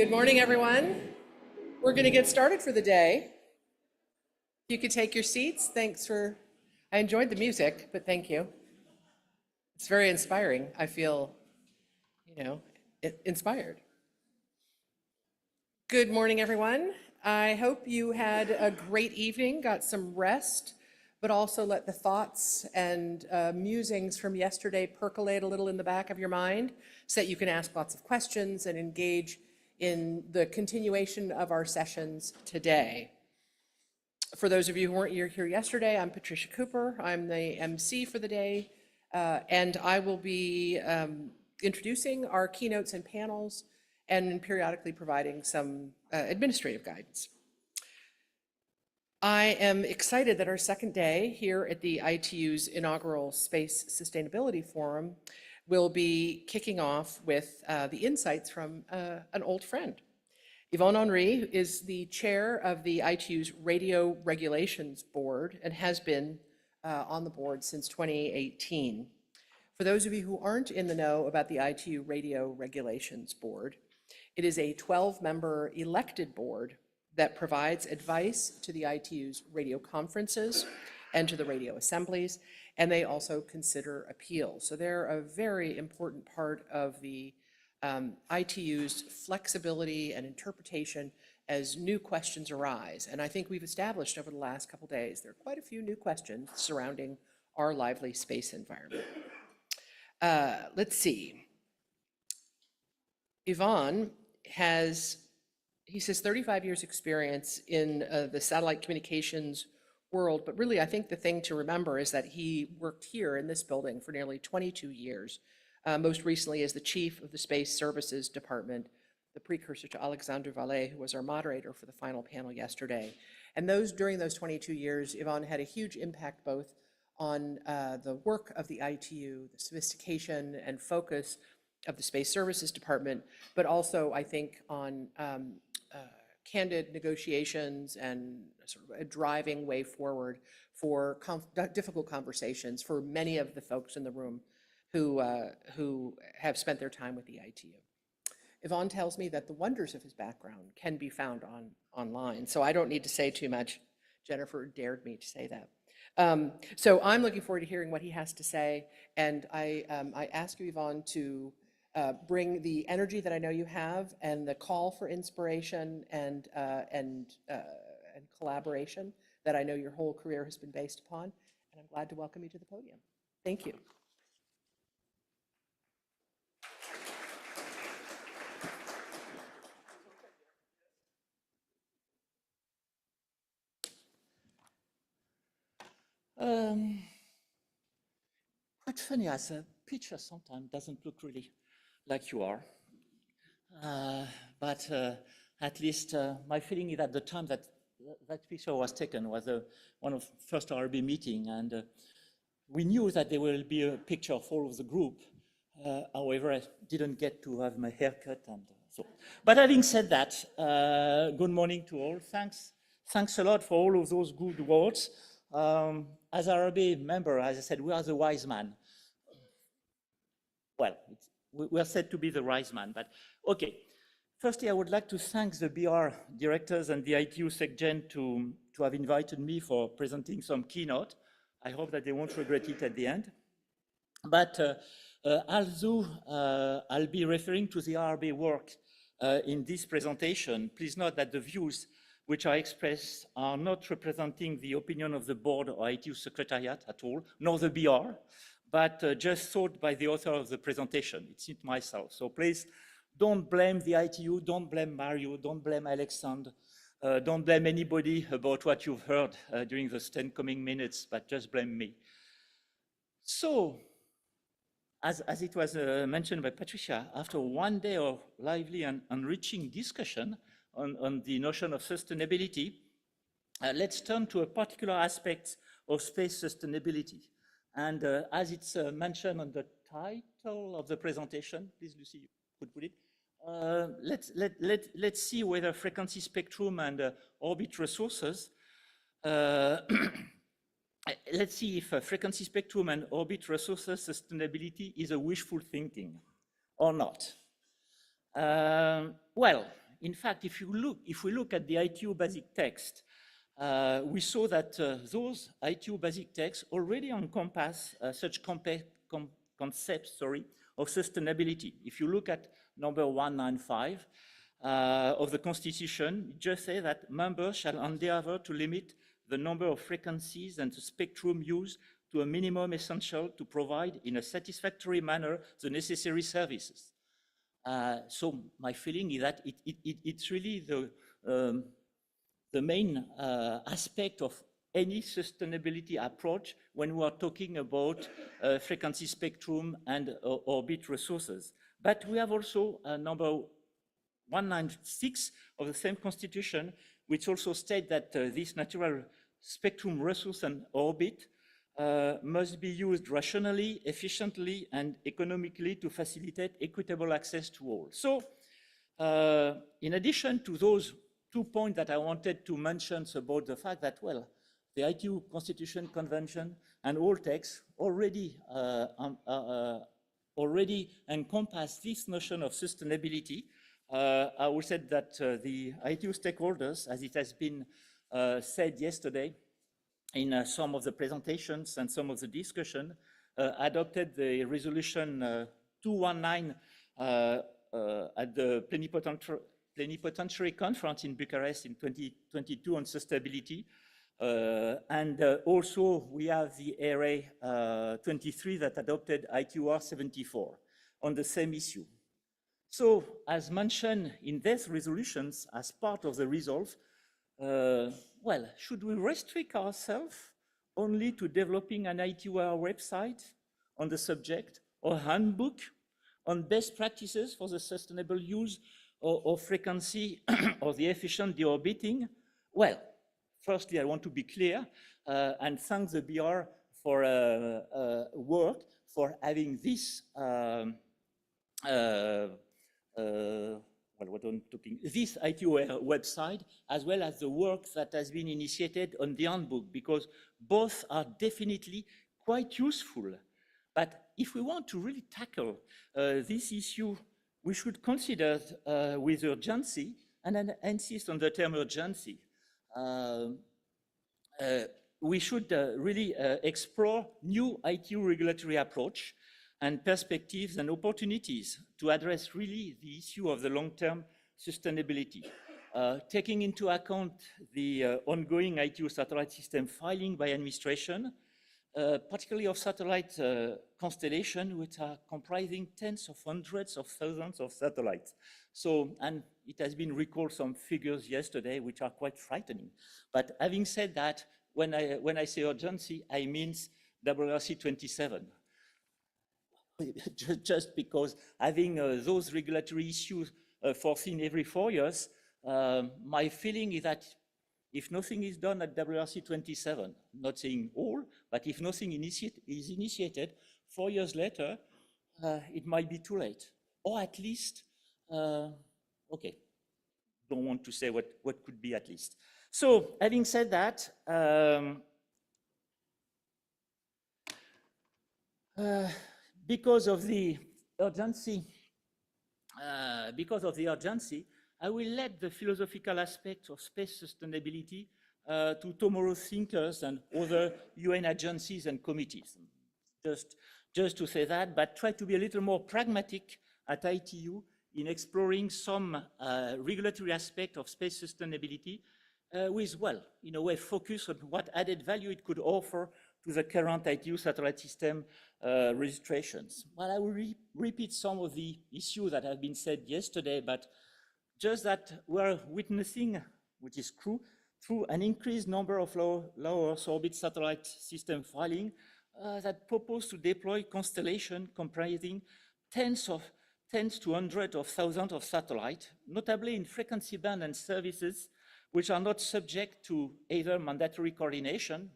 Good morning, everyone. We're going to get started for the day. You could take your seats. I enjoyed the music, but thank you. It's very inspiring. I feel, inspired. Good morning, everyone. I hope you had a great evening, got some rest, but also let the thoughts and musings from yesterday percolate a little in the back of your mind so that you can ask lots of questions and engage in the continuation of our sessions today. For those of you who weren't here yesterday, I'm Patricia Cooper. I'm the MC for the day, and I will be introducing our keynotes and panels and periodically providing some administrative guidance. I am excited that our second day here at the ITU's inaugural Space Sustainability Forum will be kicking off with the insights from an old friend. Yvonne Henry is the chair of the ITU's Radio Regulations Board and has been on the board since 2018. For those of you who aren't in the know about the ITU Radio Regulations Board, it is a 12-member elected board that provides advice to the ITU's radio conferences and to the radio assemblies, and they also consider appeals. So they're a very important part of the ITU's flexibility and interpretation as new questions arise. And I think we've established over the last couple days, there are quite a few new questions surrounding our lively space environment. Let's see. Yvonne has 35 years experience in the satellite communications world, but really I think the thing to remember is that he worked here in this building for nearly 22 years, most recently as the chief of the Space Services Department, the precursor to Alexandre Vallée, who was our moderator for the final panel yesterday. And during those 22 years, Yvonne had a huge impact both on the work of the ITU, the sophistication and focus of the Space Services Department, but also I think on candid negotiations and sort of a driving way forward for difficult conversations for many of the folks in the room who have spent their time with the ITU. Yvonne tells me that the wonders of his background can be found online, so I don't need to say too much. Jennifer dared me to say that. So I'm looking forward to hearing what he has to say, and I ask you, Yvonne, to bring the energy that I know you have and the call for inspiration and collaboration that I know your whole career has been based upon. And I'm glad to welcome you to the podium. Thank you. Quite funny, as a picture sometimes doesn't look really like you are. But at least my feeling is at the time that picture was taken was one of the first RB meeting, and we knew that there will be a picture of all of the group. However, I didn't get to have my hair cut and so. But having said that, good morning to all. Thanks a lot for all of those good words. As RB member, as I said, we are the wise man. Well, we are said to be the wise man, but okay. Firstly, I would like to thank the BR directors and the ITU SecGen to have invited me for presenting some keynote. I hope that they won't regret it at the end. But although I'll be referring to the RB work in this presentation, please note that the views which I express are not representing the opinion of the board or ITU Secretariat at all, nor the BR, but just thought by the author of the presentation. It's not myself. So please don't blame the ITU, don't blame Mario, don't blame Alexandre, don't blame anybody about what you've heard during the 10 coming minutes, but just blame me. So, as it was mentioned by Patricia, after one day of lively and enriching discussion on the notion of sustainability, let's turn to a particular aspect of space sustainability. And as it's mentioned on the title of the presentation, please, Lucy, you could put it. Let's see whether frequency spectrum and orbit resources. Let's see if frequency spectrum and orbit resources sustainability is a wishful thinking or not. Well, in fact, if we look at the ITU basic text, we saw that those ITU basic texts already encompass such concepts, of sustainability. If you look at number 195 of the Constitution, it just says that members shall endeavor to limit the number of frequencies and the spectrum used to a minimum essential to provide in a satisfactory manner the necessary services. So my feeling is that it's really the main aspect of any sustainability approach when we are talking about frequency spectrum and orbit resources. But we have also number 196 of the same Constitution, which also states that this natural spectrum resource and orbit must be used rationally, efficiently, and economically to facilitate equitable access to all. So, in addition to those 2 points that I wanted to mention about the fact that, well, the ITU Constitution Convention and all texts already encompass this notion of sustainability. I would say that the ITU stakeholders, as it has been said yesterday in some of the presentations and some of the discussion, adopted the resolution 219 at the plenipotentiary conference in Bucharest in 2022 on sustainability. And also we have the ARA 23 that adopted ITUR 74 on the same issue. So, as mentioned in these resolutions, as part of the resolve, well, should we restrict ourselves only to developing an ITUR website on the subject or handbook on best practices for the sustainable use of frequency or the efficient deorbiting? Well, firstly, I want to be clear and thank the BR for work for having this this ITUR website, as well as the work that has been initiated on the handbook, because both are definitely quite useful. But if we want to really tackle this issue, we should consider with urgency, and I insist on the term urgency. We should really explore new ITU regulatory approach and perspectives and opportunities to address really the issue of the long-term sustainability, taking into account the ongoing ITU satellite system filing by administration, particularly of satellite constellation, which are comprising tens of hundreds of thousands of satellites. So, and it has been recalled some figures yesterday, which are quite frightening. But having said that, when I say urgency, I mean WRC 27. Just because having those regulatory issues foreseen every 4 years, my feeling is that if nothing is done at WRC 27, not saying all, but if nothing is initiated, 4 years later, it might be too late. Or at least, okay, don't want to say what could be at least. So, having said that, because of the urgency, I will let the philosophical aspects of space sustainability to tomorrow's thinkers and other UN agencies and committees. Just to say that, but try to be a little more pragmatic at ITU in exploring some regulatory aspect of space sustainability with, well, in a way, focus on what added value it could offer to the current ITU satellite system registrations. Well, I will repeat some of the issues that have been said yesterday, but just that we're witnessing, which is true, through an increased number of low Earth orbit satellite system filing that propose to deploy constellation comprising tens to hundreds of thousands of satellites, notably in frequency band and services which are not subject to either mandatory coordination,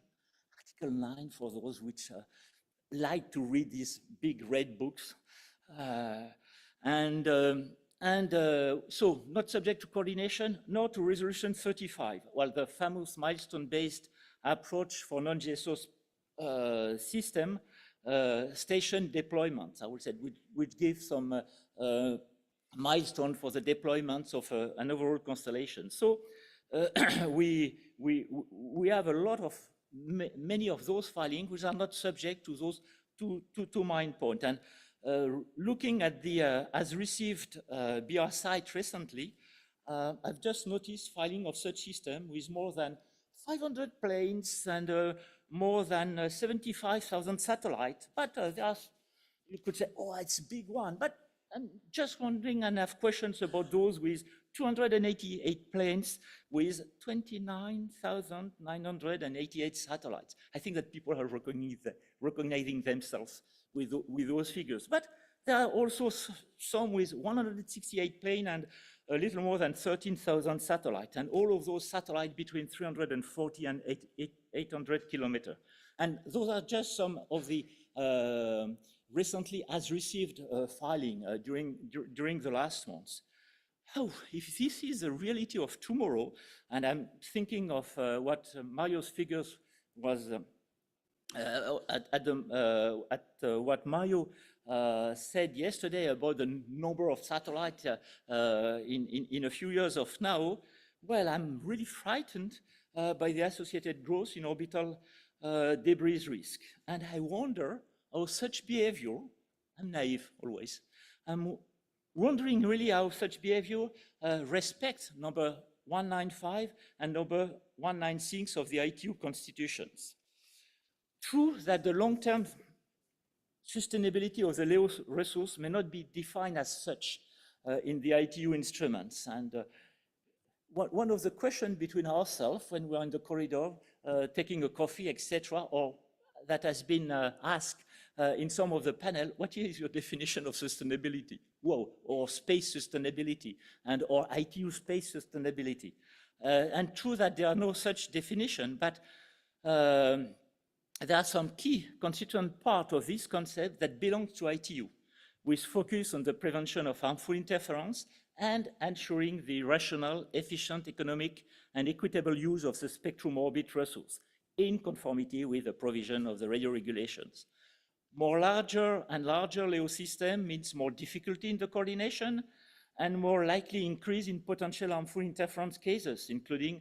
Article 9 for those which like to read these big red books, so not subject to coordination, nor to Resolution 35, while the famous milestone-based approach for non-GSO system station deployments, I would say, which gives some milestone for the deployments of an overall constellation. So we have a lot of, many of those filings which are not subject to those two main points. And looking at the as received BR site recently, I've just noticed filing of such system with more than 500 planes and more than 75,000 satellites. But there's, you could say, oh, it's a big one. But I'm just wondering and have questions about those with 288 planes with 29,988 satellites. I think that people are recognizing themselves with those figures. But there are also some with 168 planes and a little more than 13,000 satellites, and all of those satellites between 340 and 800 kilometers. And those are just some of the recently as received filing during the last months. Oh, if this is the reality of tomorrow, and I'm thinking of what Mario's figures was what Mario said yesterday about the number of satellites in a few years of now, well, I'm really frightened by the associated growth in orbital debris risk. And I wonder how such behavior, I'm naive always, I'm wondering really how such behavior respects number 195 and number 196 of the ITU constitutions. True that the long-term sustainability of the LEO resource may not be defined as such in the ITU instruments. And one of the questions between ourselves when we're in the corridor, taking a coffee, etc., or that has been asked in some of the panel, what is your definition of sustainability? Whoa, or space sustainability, and or ITU space sustainability. And true that there are no such definition, but there are some key constituent parts of this concept that belong to ITU, with focus on the prevention of harmful interference and ensuring the rational, efficient, economic, and equitable use of the spectrum orbit resource in conformity with the provision of the radio regulations. More larger and larger LEO system means more difficulty in the coordination and more likely increase in potential harmful interference cases, including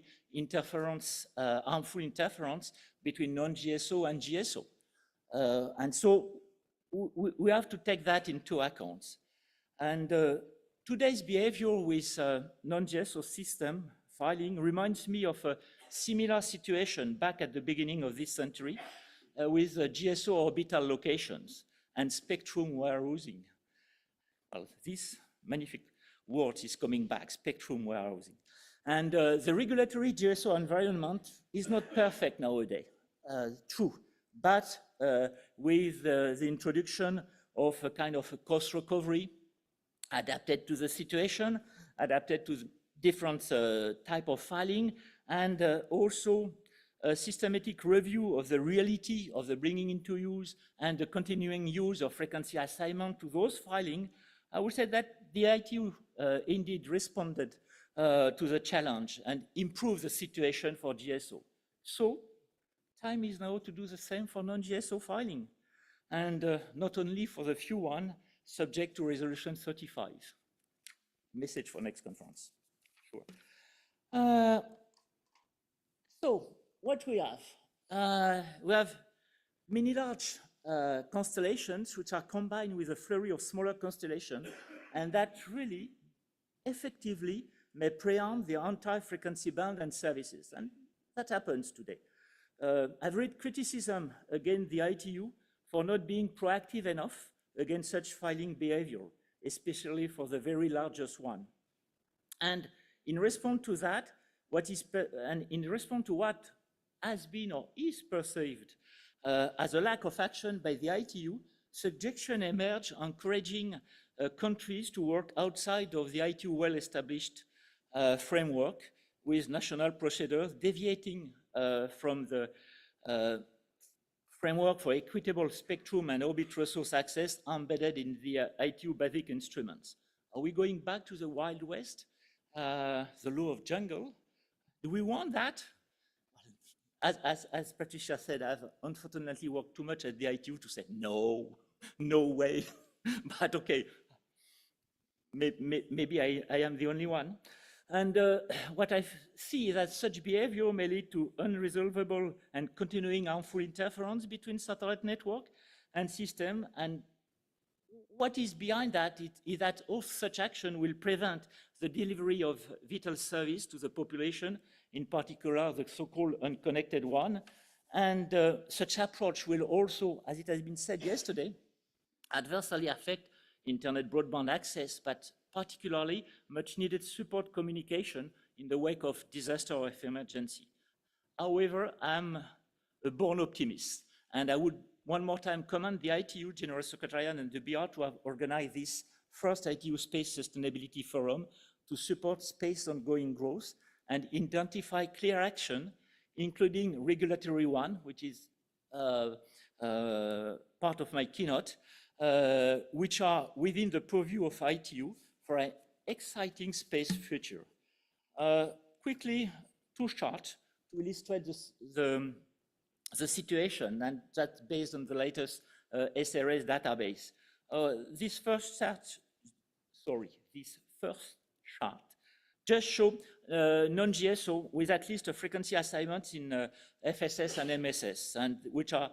harmful interference between non-GSO and GSO. And so we have to take that into account. And today's behavior with non-GSO system filing reminds me of a similar situation back at the beginning of this century with GSO orbital locations and spectrum warehousing. Well, this magnific word is coming back, spectrum warehousing. And the regulatory GSO environment is not perfect nowadays, true, but with the introduction of a kind of a cost recovery adapted to the situation, adapted to different type of filing, and also a systematic review of the reality of the bringing into use and the continuing use of frequency assignment to those filing, I would say that the ITU indeed responded to the challenge and improved the situation for GSO. So time is now to do the same for non-GSO filing, and not only for the few one subject to resolution 35. Message for next conference. Sure. So what we have many large constellations which are combined with a flurry of smaller constellations, and that really effectively may preempt the entire frequency band and services, and that happens today. I've read criticism against the ITU for not being proactive enough against such filing behavior, especially for the very largest one. And in response to that, in response to what has been or is perceived as a lack of action by the ITU, suggestions emerge encouraging countries to work outside of the ITU well-established framework with national procedures deviating from the framework for equitable spectrum and orbit resource access embedded in the ITU basic instruments. Are we going back to the Wild West, the law of jungle? Do we want that? As Patricia said, I've unfortunately worked too much at the ITU to say, no, no way. But okay, maybe I am the only one. And what I see is that such behavior may lead to unresolvable and continuing harmful interference between satellite network and system. And what is behind that is that all such action will prevent the delivery of vital service to the population, in particular the so-called unconnected one. And such approach will also, as it has been said yesterday, adversely affect internet broadband access, but particularly much needed support communication in the wake of disaster or emergency. However, I'm a born optimist, and I would one more time commend the ITU General Secretariat and the BR to have organized this first ITU Space Sustainability Forum to support space ongoing growth and identify clear action, including regulatory one, which is part of my keynote, which are within the purview of ITU for an exciting space future. Quickly, two charts to illustrate the situation, and that's based on the latest SRS database. This first chart just show non-GSO with at least a frequency assignment in FSS and MSS, and which are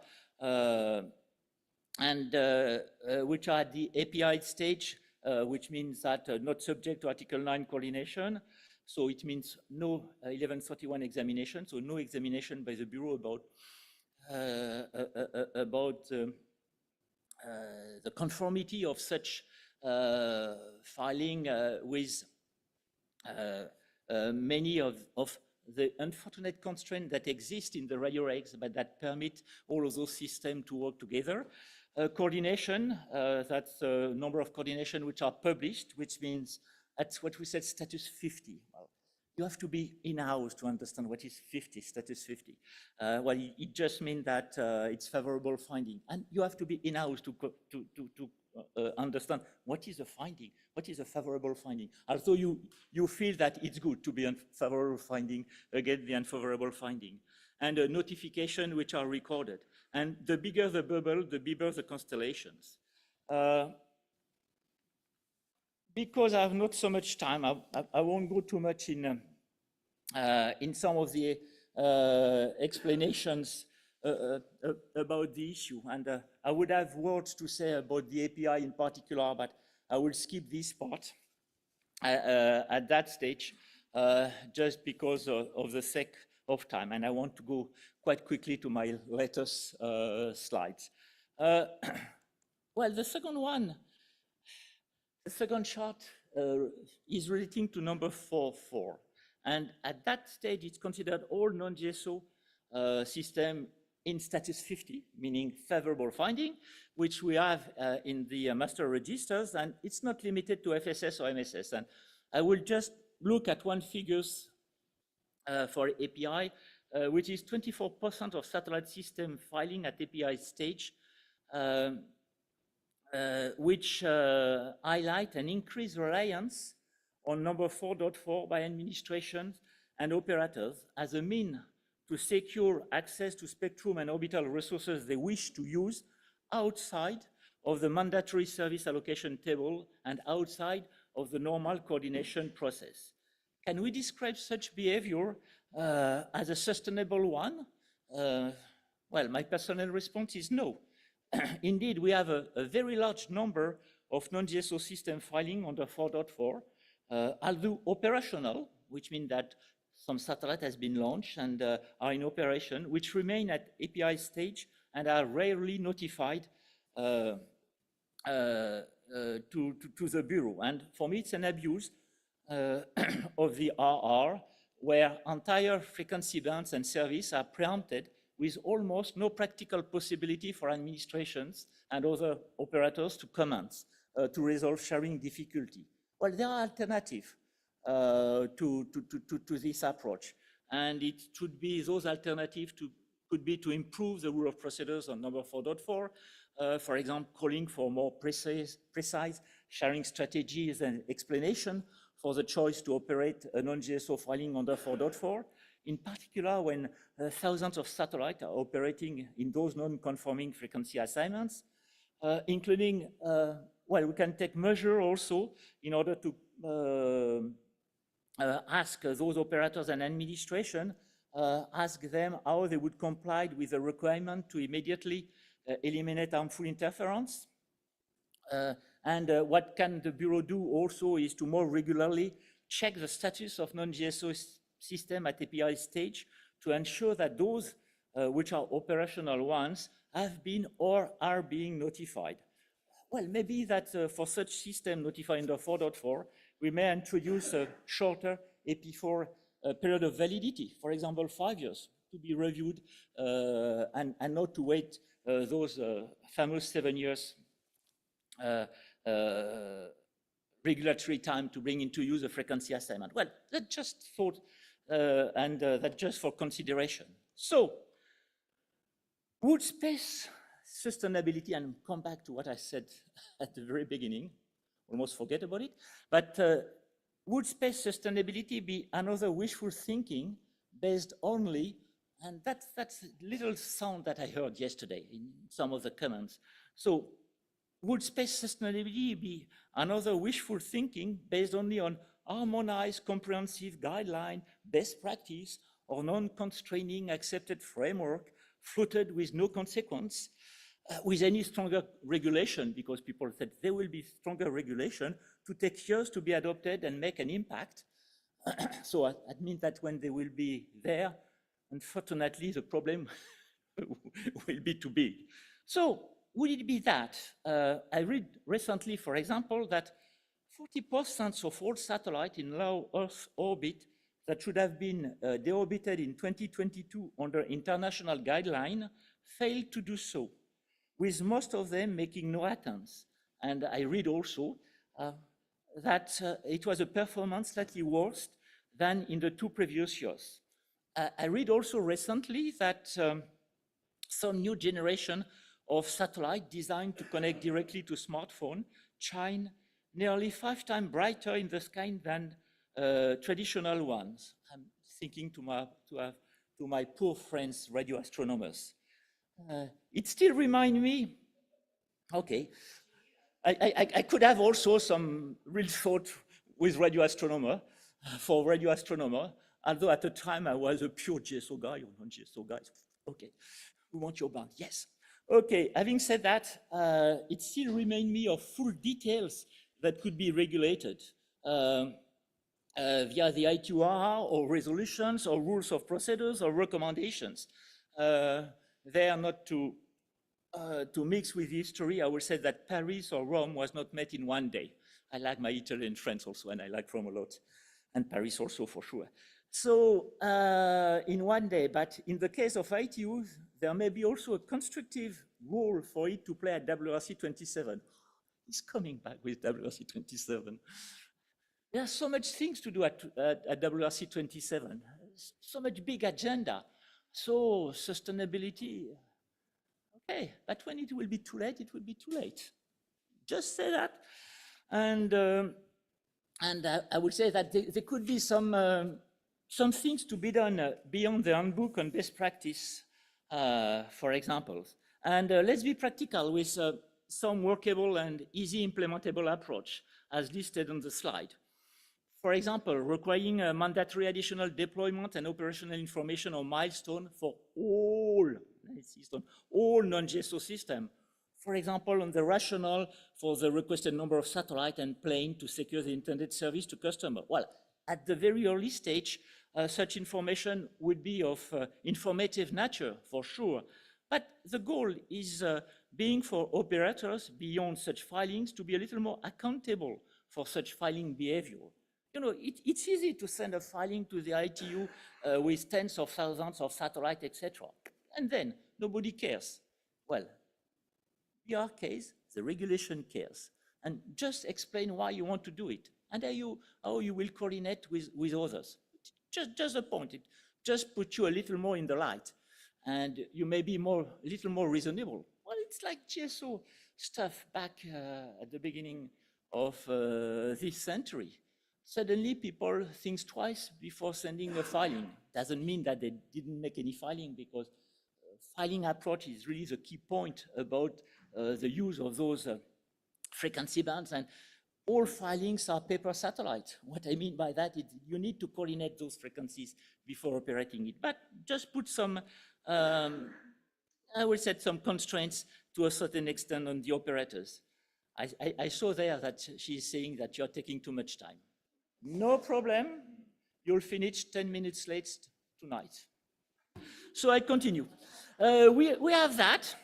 at the API stage, which means that not subject to Article 9 coordination. So it means no 1131 examination, so no examination by the Bureau about the conformity of such filing with many of the unfortunate constraints that exist in the radio regs, but that permit all of those systems to work together. Coordination, that's the number of coordination which are published, which means that's what we said status 50. Well, you have to be in-house to understand what is 50, status 50. Well, it just means that it's favorable finding. And you have to be in-house to understand what is a finding, what is a favorable finding. Also, you feel that it's good to be unfavorable finding against the unfavorable finding. And a notification which are recorded. And the bigger the bubble, the bigger the constellations. Because I have not so much time, I won't go too much in some of the explanations about the issue. And I would have words to say about the API in particular, but I will skip this part at that stage, just because of the sake of time. And I want to go quite quickly to my latest slides. Well, the second chart is relating to number 4.4. And at that stage, it's considered all non-GSO system in status 50, meaning favorable finding, which we have in the master registers, and it's not limited to FSS or MSS. And I will just look at one figures for API, which is 24% of satellite system filing at API stage, which highlight an increased reliance on number 4.4 by administrations and operators as a mean to secure access to spectrum and orbital resources they wish to use outside of the mandatory service allocation table and outside of the normal coordination process. Can we describe such behavior as a sustainable one? Well, my personal response is no. Indeed, we have a very large number of non-GSO system filing under 4.4, although operational, which means that some satellite has been launched and are in operation, which remain at API stage and are rarely notified to the Bureau. And for me, it's an abuse of the RR, where entire frequency bands and service are preempted with almost no practical possibility for administrations and other operators to comment to resolve sharing difficulty. Well, there are alternatives to this approach, and it should be those alternatives could be to improve the rule of procedures on number 4.4, for example, calling for more precise sharing strategies and explanation for the choice to operate a non-GSO filing under 4.4, in particular when thousands of satellites are operating in those non-conforming frequency assignments, including well, we can take measure also in order to ask those operators and administration, ask them how they would comply with the requirement to immediately eliminate harmful interference. What can the Bureau do also is to more regularly check the status of non-GSO system at API stage to ensure that those which are operational ones have been or are being notified. Well, maybe that for such system notified under 4.4, we may introduce a shorter AP4 period of validity, for example, 5 years, to be reviewed and not to wait those famous 7 years regulatory time to bring into use a frequency assignment. Well, that just thought, and that just for consideration. So, wood space sustainability, and come back to what I said at the very beginning, almost forget about it, but would space sustainability be another wishful thinking based only, and that's a little sound that I heard yesterday in some of the comments. So, would space sustainability be another wishful thinking based only on harmonized, comprehensive guideline, best practice, or non-constraining accepted framework floated with no consequence, with any stronger regulation, because people said there will be stronger regulation to take years to be adopted and make an impact. So that means that when they will be there, unfortunately, the problem will be too big. So would it be that? I read recently, for example, that 40% of all satellites in low Earth orbit that should have been deorbited in 2022 under international guideline failed to do so, with most of them making no attempts. And I read also that it was a performance slightly worse than in the 2 previous years. I read also recently that some new generation of satellite designed to connect directly to smartphone shine nearly 5 times brighter in the sky than traditional ones. I'm thinking to my poor friends, radio astronomers. It still reminds me, okay, I could have also some real thought with radio astronomer, although at the time I was a pure GSO guy or non-GSO guy. Okay, we want your band, yes. Okay, having said that, it still reminds me of full details that could be regulated via the ITUR or resolutions or rules of procedures or recommendations. They are not to mix with history. I will say that Paris or Rome was not met in one day. I like my Italian friends also, and I like Rome a lot, and Paris also for sure. So in one day, but in the case of ITU, there may be also a constructive role for it to play at WRC 27. It's coming back with WRC 27. There are so much things to do at WRC 27, so much big agenda. So sustainability, okay, but when it will be too late, it will be too late. Just say that. And I would say that there could be some things to be done beyond the handbook on best practice, for example. And let's be practical with some workable and easy implementable approach as listed on the slide. For example, requiring a mandatory additional deployment and operational information or milestone for all non-GSO systems. For example, on the rationale for the requested number of satellite and plane to secure the intended service to customer. Well, at the very early stage, such information would be of informative nature, for sure. But the goal is being for operators beyond such filings to be a little more accountable for such filing behavior. You know, it's easy to send a filing to the ITU with tens of thousands of satellites, etc. And then nobody cares. Well, in our case, the regulation cares. And just explain why you want to do it and how you will coordinate with others. Just a point. It just puts you a little more in the light and you may be a little more reasonable. Well, it's like GSO stuff back at the beginning of this century. Suddenly people think twice before sending a filing. Doesn't mean that they didn't make any filing, because filing approach is really the key point about the use of those frequency bands, and all filings are paper satellite. What I mean by that is you need to coordinate those frequencies before operating it, but just put some, I will set some constraints to a certain extent on the operators. I saw there that she's saying that you're taking too much time. No problem, you'll finish 10 minutes late tonight. So I continue. We have that.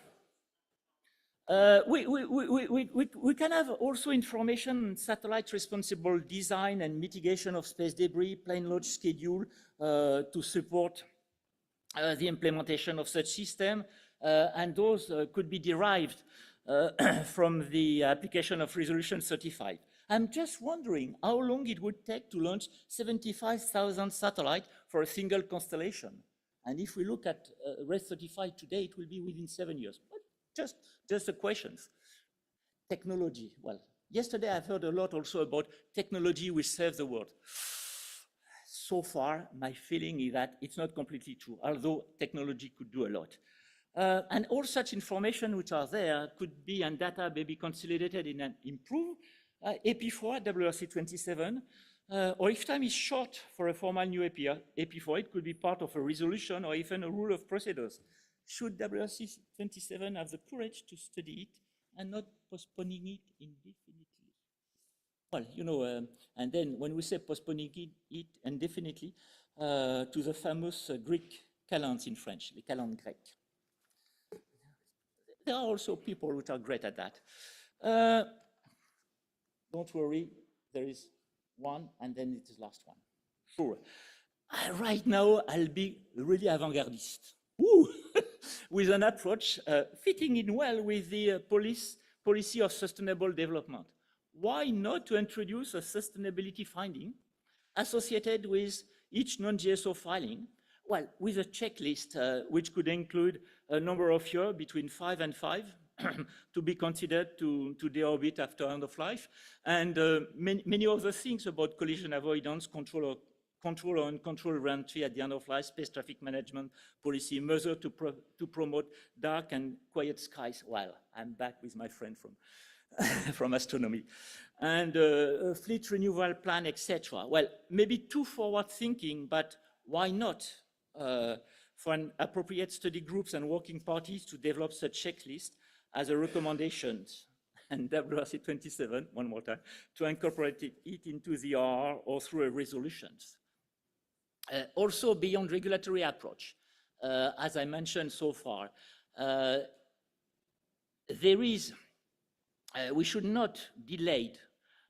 We can have also information on satellite responsible design and mitigation of space debris, plane launch schedule to support the implementation of such system, and those could be derived from the application of resolution 35. I'm just wondering how long it would take to launch 75,000 satellites for a single constellation. And if we look at RES 35 today, it will be within 7 years. But just the questions. Technology, well, yesterday I've heard a lot also about technology which serves the world. So far, my feeling is that it's not completely true, although technology could do a lot. And all such information which are there could be, and data may be consolidated in an improved AP4, WRC27, or if time is short for a formal new AP4, it could be part of a resolution or even a rule of procedures. Should WRC27 have the courage to study it and not postponing it indefinitely? Well, you know, and then when we say postponing it indefinitely, to the famous Greek calends in French, les calendes grecs. There are also people which are great at that. Don't worry, there is one, and then it is the last one. Sure. Right now, I'll be really avant-gardiste. With an approach fitting in well with the policy of sustainable development. Why not to introduce a sustainability finding associated with each non-GSO filing? Well, with a checklist which could include a number of years between 5 and 5 to be considered to deorbit after end of life, and many other things about collision avoidance, control or uncontrolled re-entry at the end of life, space traffic management policy, measure to promote dark and quiet skies. Well, I'm back with my friend from astronomy. And fleet renewal plan, etc. Well, maybe too forward thinking, but why not for an appropriate study groups and working parties to develop such checklist as a recommendation, and WRC 27, one more time, to incorporate it into the RR or through a resolutions. Also beyond regulatory approach, as I mentioned so far, we should not delay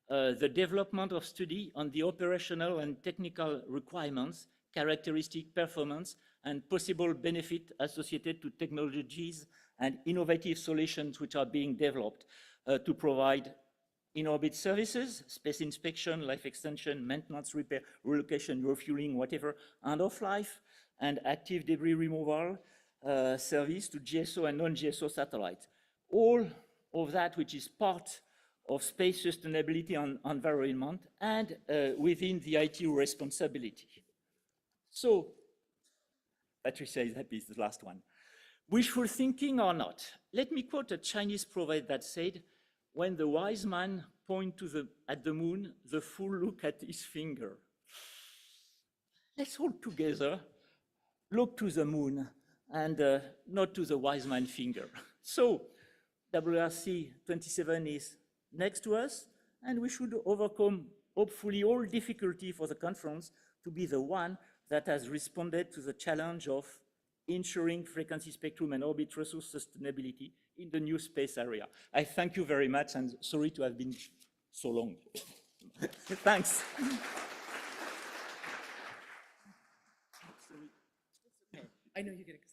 the development of study on the operational and technical requirements, characteristic, performance, and possible benefit associated to technologies and innovative solutions which are being developed to provide in-orbit services, space inspection, life extension, maintenance, repair, relocation, refueling, whatever, end of life, and active debris removal service to GSO and non-GSO satellites. All of that which is part of space sustainability and environment and within the ITU responsibility. So, Patricia is happy, it's the last one. Wishful thinking or not? Let me quote a Chinese proverb that said, when the wise man points at the moon, the fool look at his finger. Let's all together look to the moon and not to the wise man's finger. So WRC 27 is next to us, and we should overcome, hopefully, all difficulty for the conference to be the one that has responded to the challenge of ensuring frequency spectrum and orbit resource sustainability in the new space area. I thank you very much, and sorry to have been so long. Thanks. I know you get excited.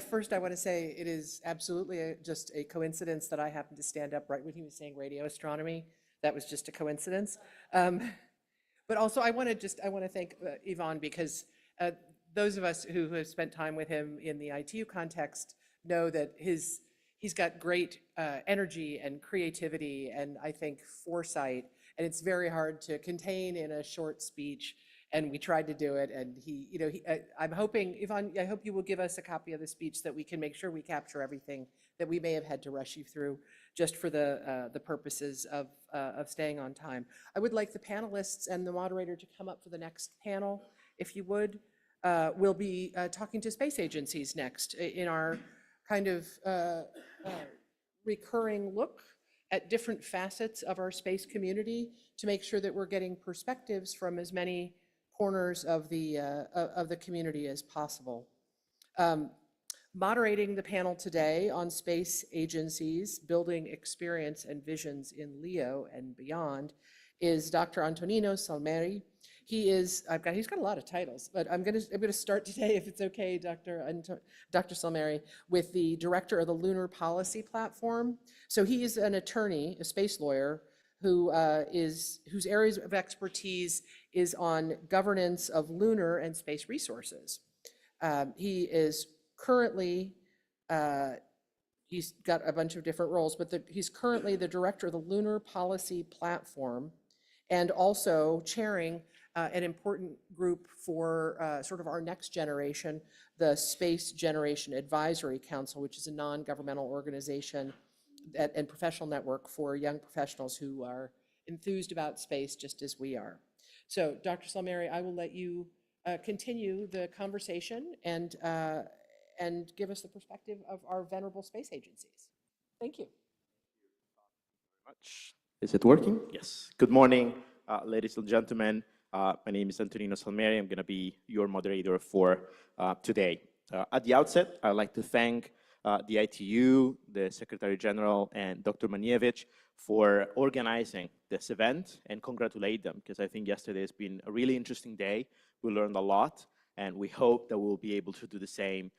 First, I want to say it is absolutely just a coincidence that I happened to stand up right when he was saying radio astronomy. That was just a coincidence. But also, I want to thank Yvonne, because those of us who have spent time with him in the ITU context know that he's got great energy and creativity and, I think, foresight, and it's very hard to contain in a short speech. And we tried to do it, and I'm hoping, Yvonne, I hope you will give us a copy of the speech that we can make sure we capture everything that we may have had to rush you through. just for the purposes of staying on time. I would like the panelists and the moderator to come up for the next panel, if you would. We'll be talking to space agencies next in our kind of recurring look at different facets of our space community to make sure that we're getting perspectives from as many corners of the community as possible. Moderating the panel today on space agencies, building experience and visions in LEO and beyond is Dr. Antonino Salmeri. He's got a lot of titles, but I'm gonna start today, if it's okay, Dr. Salmeri, with the director of the Lunar Policy Platform. So he is an attorney, a space lawyer, whose areas of expertise is on governance of lunar and space resources. He is currently, he's got a bunch of different roles, but he's currently the director of the Lunar Policy Platform and also chairing an important group for sort of our next generation, the Space Generation Advisory Council, which is a non-governmental organization and professional network for young professionals who are enthused about space just as we are. So Dr. Salmeri, I will let you continue the conversation and give us the perspective of our venerable space agencies. Thank you. Much. Is it working? Yes. Good morning, ladies and gentlemen. My name is Antonino Salmeri. I'm going to be your moderator for today. At the outset, I'd like to thank the ITU, the Secretary General, and Dr. Manievich for organizing this event and congratulate them, because I think yesterday has been a really interesting day. We learned a lot, and we hope that we'll be able to do the same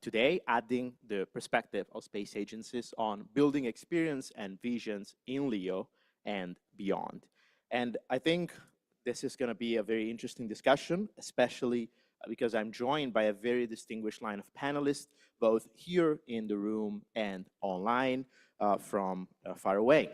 today, adding the perspective of space agencies on building experience and visions in LEO and beyond. And I think this is going to be a very interesting discussion, especially because I'm joined by a very distinguished line of panelists, both here in the room and online from far away.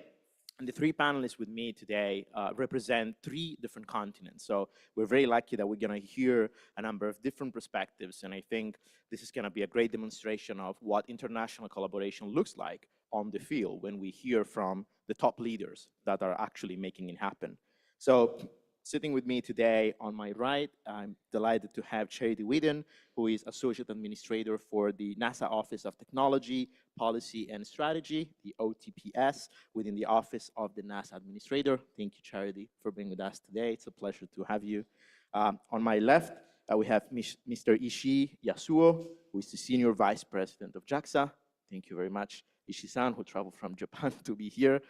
And the three panelists with me today represent three different continents. So we're very lucky that we're going to hear a number of different perspectives. And I think this is going to be a great demonstration of what international collaboration looks like on the field when we hear from the top leaders that are actually making it happen. So sitting with me today on my right, I'm delighted to have Charity Whedon, who is Associate Administrator for the NASA Office of Technology, Policy and Strategy, the OTPS, within the Office of the NASA Administrator. Thank you, Charity, for being with us today. It's a pleasure to have you. On my left, we have Mr. Ishii Yasuo, who is the Senior Vice President of JAXA. Thank you very much, Ishii-san, who traveled from Japan to be here.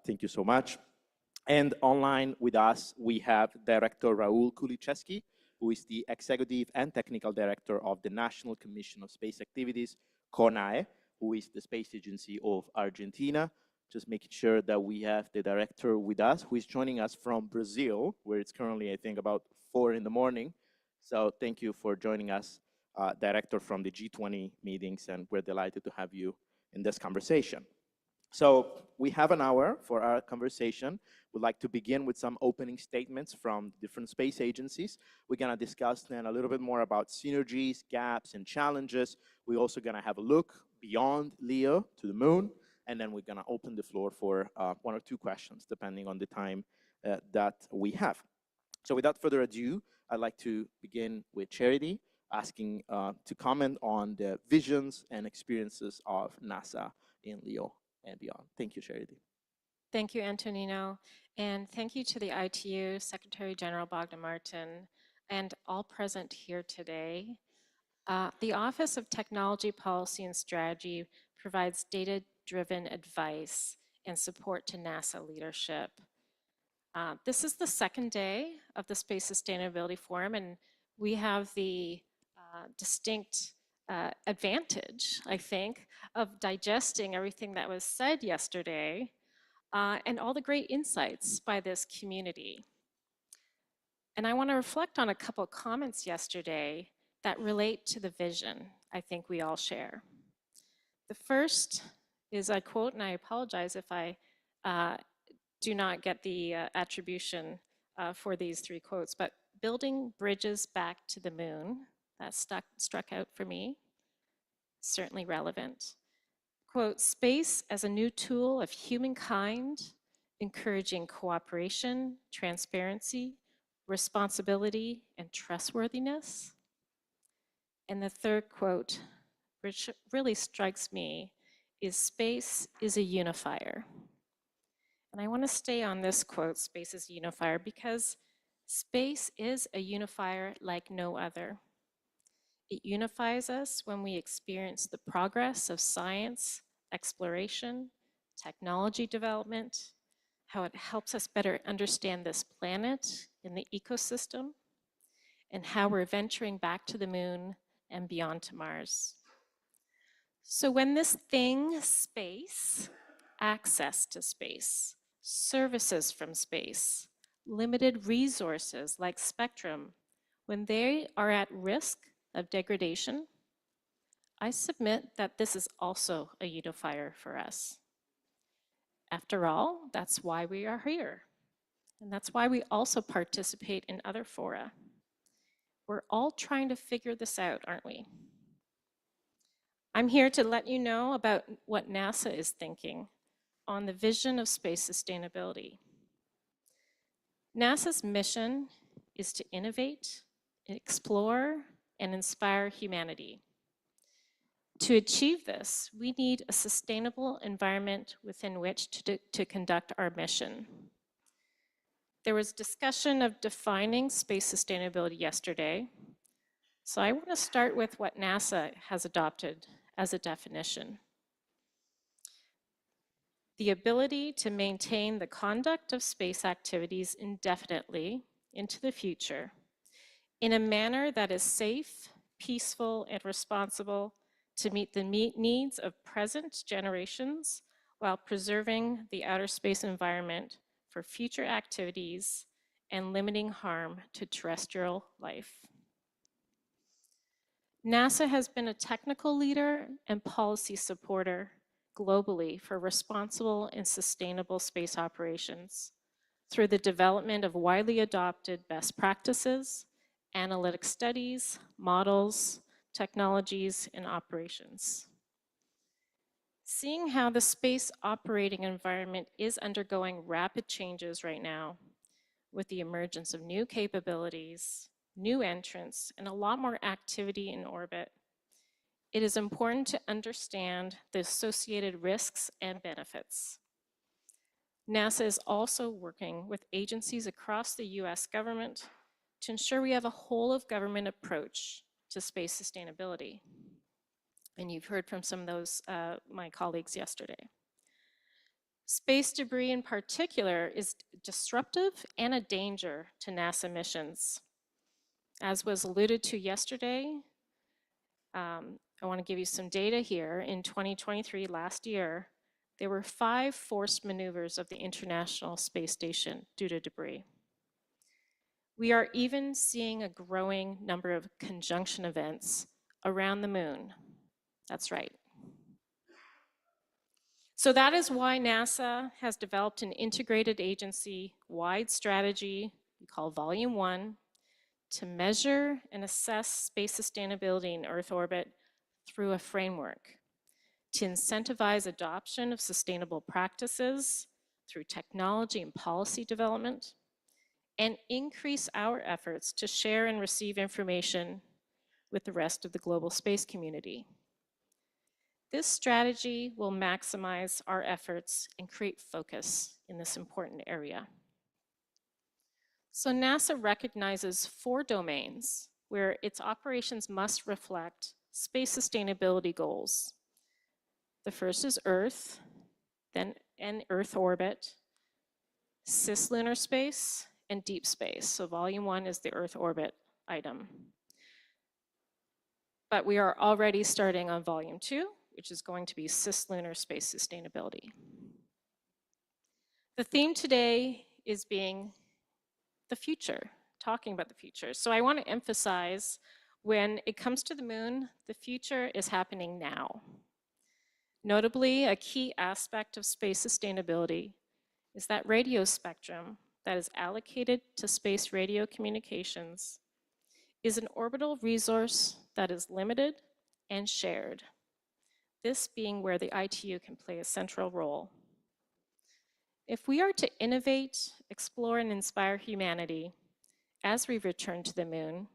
Thank you so much. And online with us, we have Director Raul Kulicheski, who is the Executive and Technical Director of the National Commission of Space Activities, CONAE, who is the space agency of Argentina. Just making sure that we have the director with us, who is joining us from Brazil, where it's currently, I think, about 4 in the morning. So thank you for joining us, Director from the G20 meetings, and we're delighted to have you in this conversation. So we have an hour for our conversation. We'd like to begin with some opening statements from different space agencies. We're going to discuss then a little bit more about synergies, gaps, and challenges. We're also going to have a look beyond LEO to the moon, and then we're going to open the floor for 1 or 2 questions, depending on the time that we have. So without further ado, I'd like to begin with Charity, asking to comment on the visions and experiences of NASA in LEO and beyond. Thank you, Charity. Thank you, Antonino, and thank you to the ITU, Secretary General Bogdan Martin, and all present here today. The Office of Technology, Policy and Strategy provides data-driven advice and support to NASA leadership. This is the second day of the Space Sustainability Forum, and we have the distinct advantage, I think, of digesting everything that was said yesterday and all the great insights by this community. And I want to reflect on a couple of comments yesterday that relate to the vision I think we all share. The first is I quote, and I apologize if I do not get the attribution for these 3 quotes, but building bridges back to the moon, that struck out for me, certainly relevant. quote, space as a new tool of humankind, encouraging cooperation, transparency, responsibility, and trustworthiness. And the third quote, which really strikes me, is space is a unifier. And I want to stay on this quote, space is a unifier, because space is a unifier like no other. It unifies us when we experience the progress of science, exploration, technology development, how it helps us better understand this planet and the ecosystem, and how we're venturing back to the moon and beyond to Mars. So when this thing, space, access to space, services from space, limited resources like spectrum, when they are at risk of degradation, I submit that this is also a unifier for us. After all, that's why we are here. And that's why we also participate in other fora. We're all trying to figure this out, aren't we? I'm here to let you know about what NASA is thinking on the vision of space sustainability. NASA's mission is to innovate, explore, and inspire humanity. To achieve this, we need a sustainable environment within which to conduct our mission. There was discussion of defining space sustainability yesterday, so I want to start with what NASA has adopted as a definition. The ability to maintain the conduct of space activities indefinitely into the future in a manner that is safe, peaceful, and responsible to meet the needs of present generations while preserving the outer space environment for future activities and limiting harm to terrestrial life. NASA has been a technical leader and policy supporter globally for responsible and sustainable space operations through the development of widely adopted best practices, analytic studies, models, technologies, and operations. Seeing how the space operating environment is undergoing rapid changes right now with the emergence of new capabilities, new entrants, and a lot more activity in orbit, it is important to understand the associated risks and benefits. NASA is also working with agencies across the US government to ensure we have a whole of government approach to space sustainability. And you've heard from some of those, my colleagues yesterday. Space debris in particular is disruptive and a danger to NASA missions. As was alluded to yesterday, I want to give you some data here. In 2023, last year, there were 5 forced maneuvers of the International Space Station due to debris. We are even seeing a growing number of conjunction events around the moon. That's right. So that is why NASA has developed an integrated agency-wide strategy we call Volume 1 to measure and assess space sustainability in Earth orbit through a framework to incentivize adoption of sustainable practices through technology and policy development, and increase our efforts to share and receive information with the rest of the global space community. This strategy will maximize our efforts and create focus in this important area. So NASA recognizes 4 domains where its operations must reflect space sustainability goals. The first is Earth, then Earth orbit, cislunar space, and deep space. So Volume 1 is the Earth orbit item. But we are already starting on Volume 2, which is going to be cislunar space sustainability. The theme today is being the future, talking about the future. So I want to emphasize, when it comes to the moon, the future is happening now. Notably, a key aspect of space sustainability is that radio spectrum that is allocated to space radio communications is an orbital resource that is limited and shared. this being where the ITU can play a central role. If we are to innovate, explore, and inspire humanity as we return to the moon,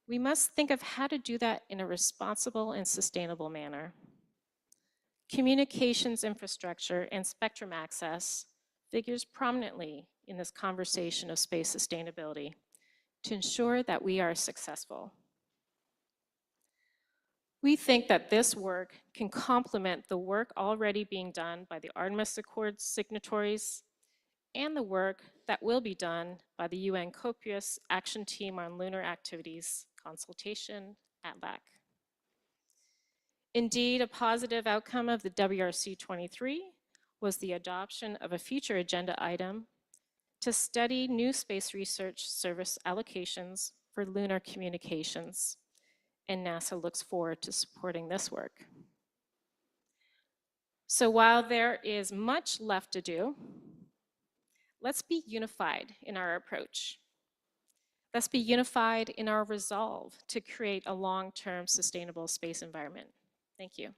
we must think of how to do that in a responsible and sustainable manner. Communications infrastructure and spectrum access figures prominently in this conversation of space sustainability to ensure that we are successful. We think that this work can complement the work already being done by the Artemis Accords signatories and the work that will be done by the UN COPIUS Action Team on Lunar Activities consultation at LAC. Indeed, a positive outcome of the WRC 23 was the adoption of a future agenda item to study new space research service allocations for lunar communications, and NASA looks forward to supporting this work. So while there is much left to do, let's be unified in our approach. Let's be unified in our resolve to create a long-term sustainable space environment. Thank you.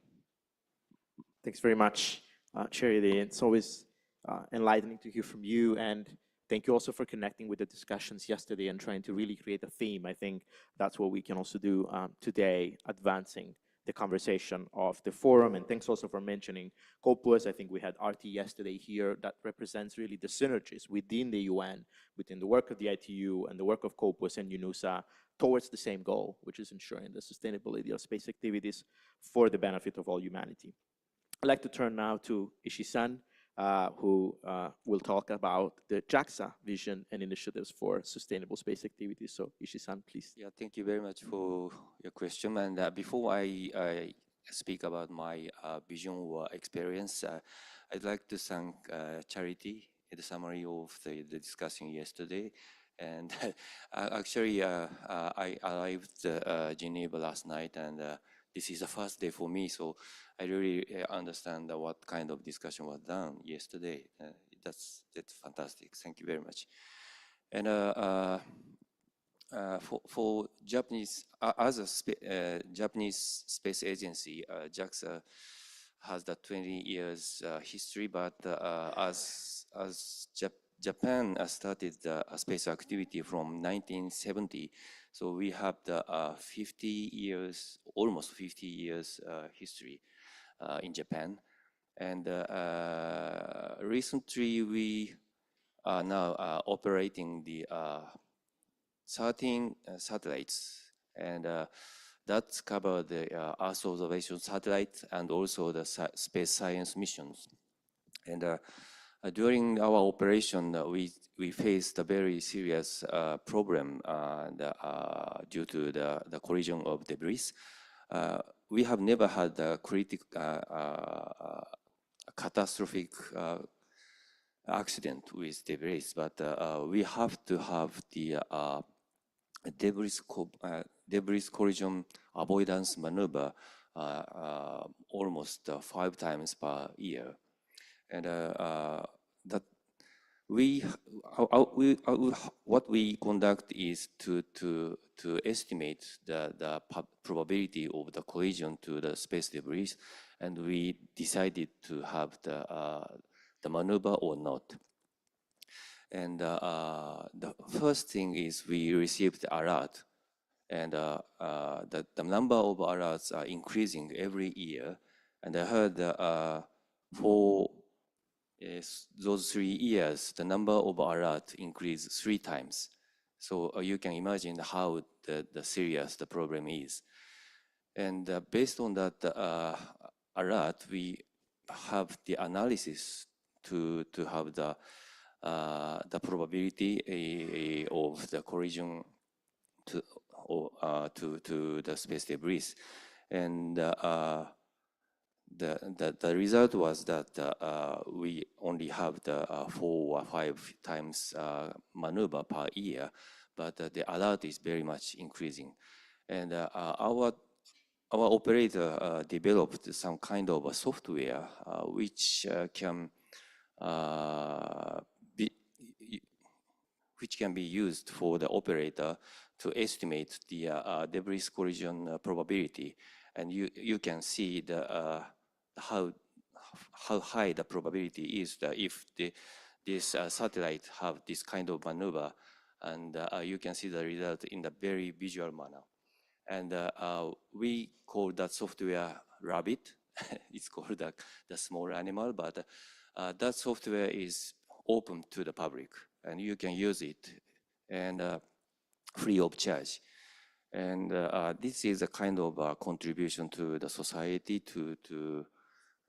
Thanks very much, Charity. It's always enlightening to hear from you, and thank you also for connecting with the discussions yesterday and trying to really create a theme. I think that's what we can also do today, advancing the conversation of the forum. And thanks also for mentioning COPUS. I think we had RT yesterday here that represents really the synergies within the UN, within the work of the ITU and the work of COPUS and UNUSA towards the same goal, which is ensuring the sustainability of space activities for the benefit of all humanity. I'd like to turn now to Ishii-san, who will talk about the JAXA vision and initiatives for sustainable space activities. So Ishii-san, please. Yeah, thank you very much for your question. And before I speak about my vision or experience, I'd like to thank Charity in the summary of the discussion yesterday. And actually, I arrived Geneva last night, and this is the first day for me, so I really understand what kind of discussion was done yesterday. That's fantastic. Thank you very much. And for Japanese, as a Japanese space agency, JAXA has the 20 years history, but as Japan started the space activity from 1970, so we have the 50 years, almost 50 years history in Japan. And recently we are now operating the 13 satellites, and that covers the Earth observation satellite and also the space science missions. And during our operation, we faced a very serious problem due to the collision of debris. We have never had a catastrophic accident with debris, but we have to have the debris collision avoidance maneuver almost 5 times per year. And what we conduct is to estimate the probability of the collision to the space debris, and we decided to have the maneuver or not. And the first thing is we received the alert, and the number of alerts are increasing every year. And I heard for those 3 years, the number of alerts increased 3 times. So you can imagine how the serious the problem is. And based on that alert, we have the analysis to have the probability of the collision to the space debris. And the result was that we only have the 4 or 5 times maneuver per year, but the alert is very much increasing. And our operator developed some kind of a software which can be used for the operator to estimate the debris collision probability. and you can see how high the probability is that if this satellite have this kind of maneuver, and you can see the result in the very visual manner. And we call that software rabbit. It's called the small animal, but that software is open to the public, and you can use it and free of charge. And this is a kind of contribution to the society, to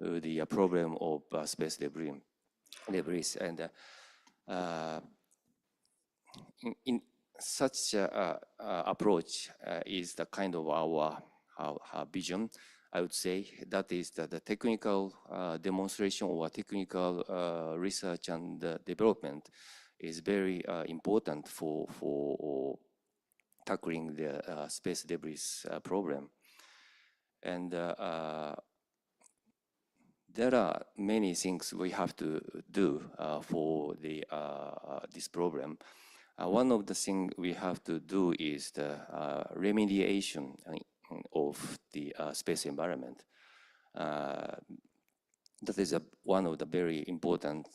the problem of space debris. And in such approach is the kind of our vision. I would say that is the technical demonstration or technical research and development is very important for tackling the space debris problem. And there are many things we have to do for this problem. One of the things we have to do is the remediation of the space environment. That is one of the very important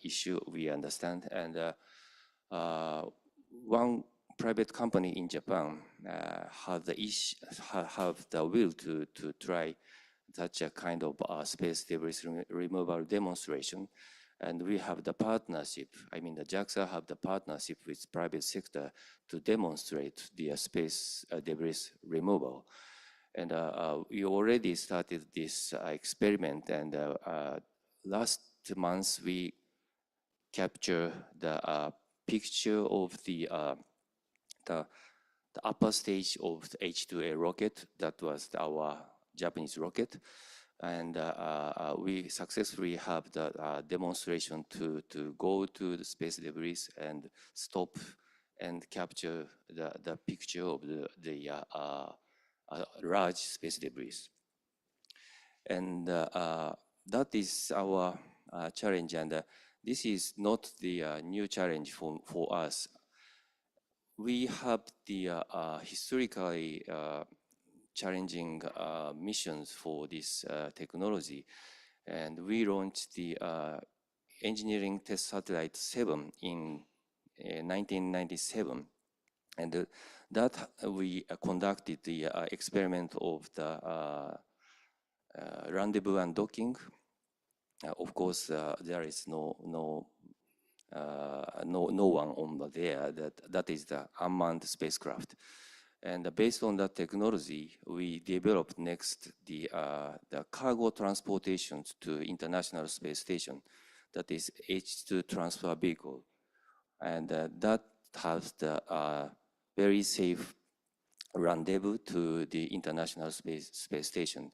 issue we understand. And one private company in Japan have the will to try such a kind of space debris removal demonstration. And we have the partnership, I mean the JAXA have the partnership with private sector to demonstrate the space debris removal. And we already started this experiment, and last month we captured the picture of the upper stage of the H2A rocket. That was our Japanese rocket. And we successfully have the demonstration to go to the space debris and stop and capture the picture of the large space debris. And that is our challenge. And this is not the new challenge for us. We have the historically challenging missions for this technology. And we launched the Engineering Test Satellite 7 in 1997. And that we conducted the experiment of the rendezvous and docking. Of course, there is no one on there. That is the unmanned spacecraft. And based on that technology, we developed next the cargo transportations to International Space Station. That is H2 transfer vehicle. And that has the very safe rendezvous to the International Space Station.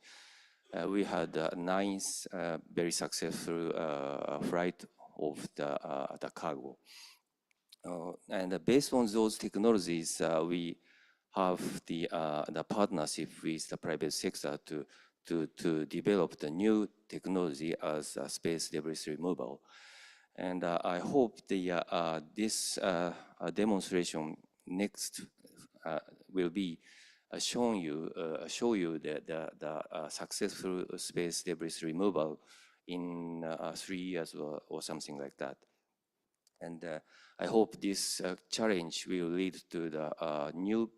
We had a nice, very successful flight of the cargo. And based on those technologies, we have the partnership with the private sector to develop the new technology as space debris removal. And I hope this demonstration next will be show you the successful space debris removal in 3 years or something like that. And I hope this challenge will lead to the new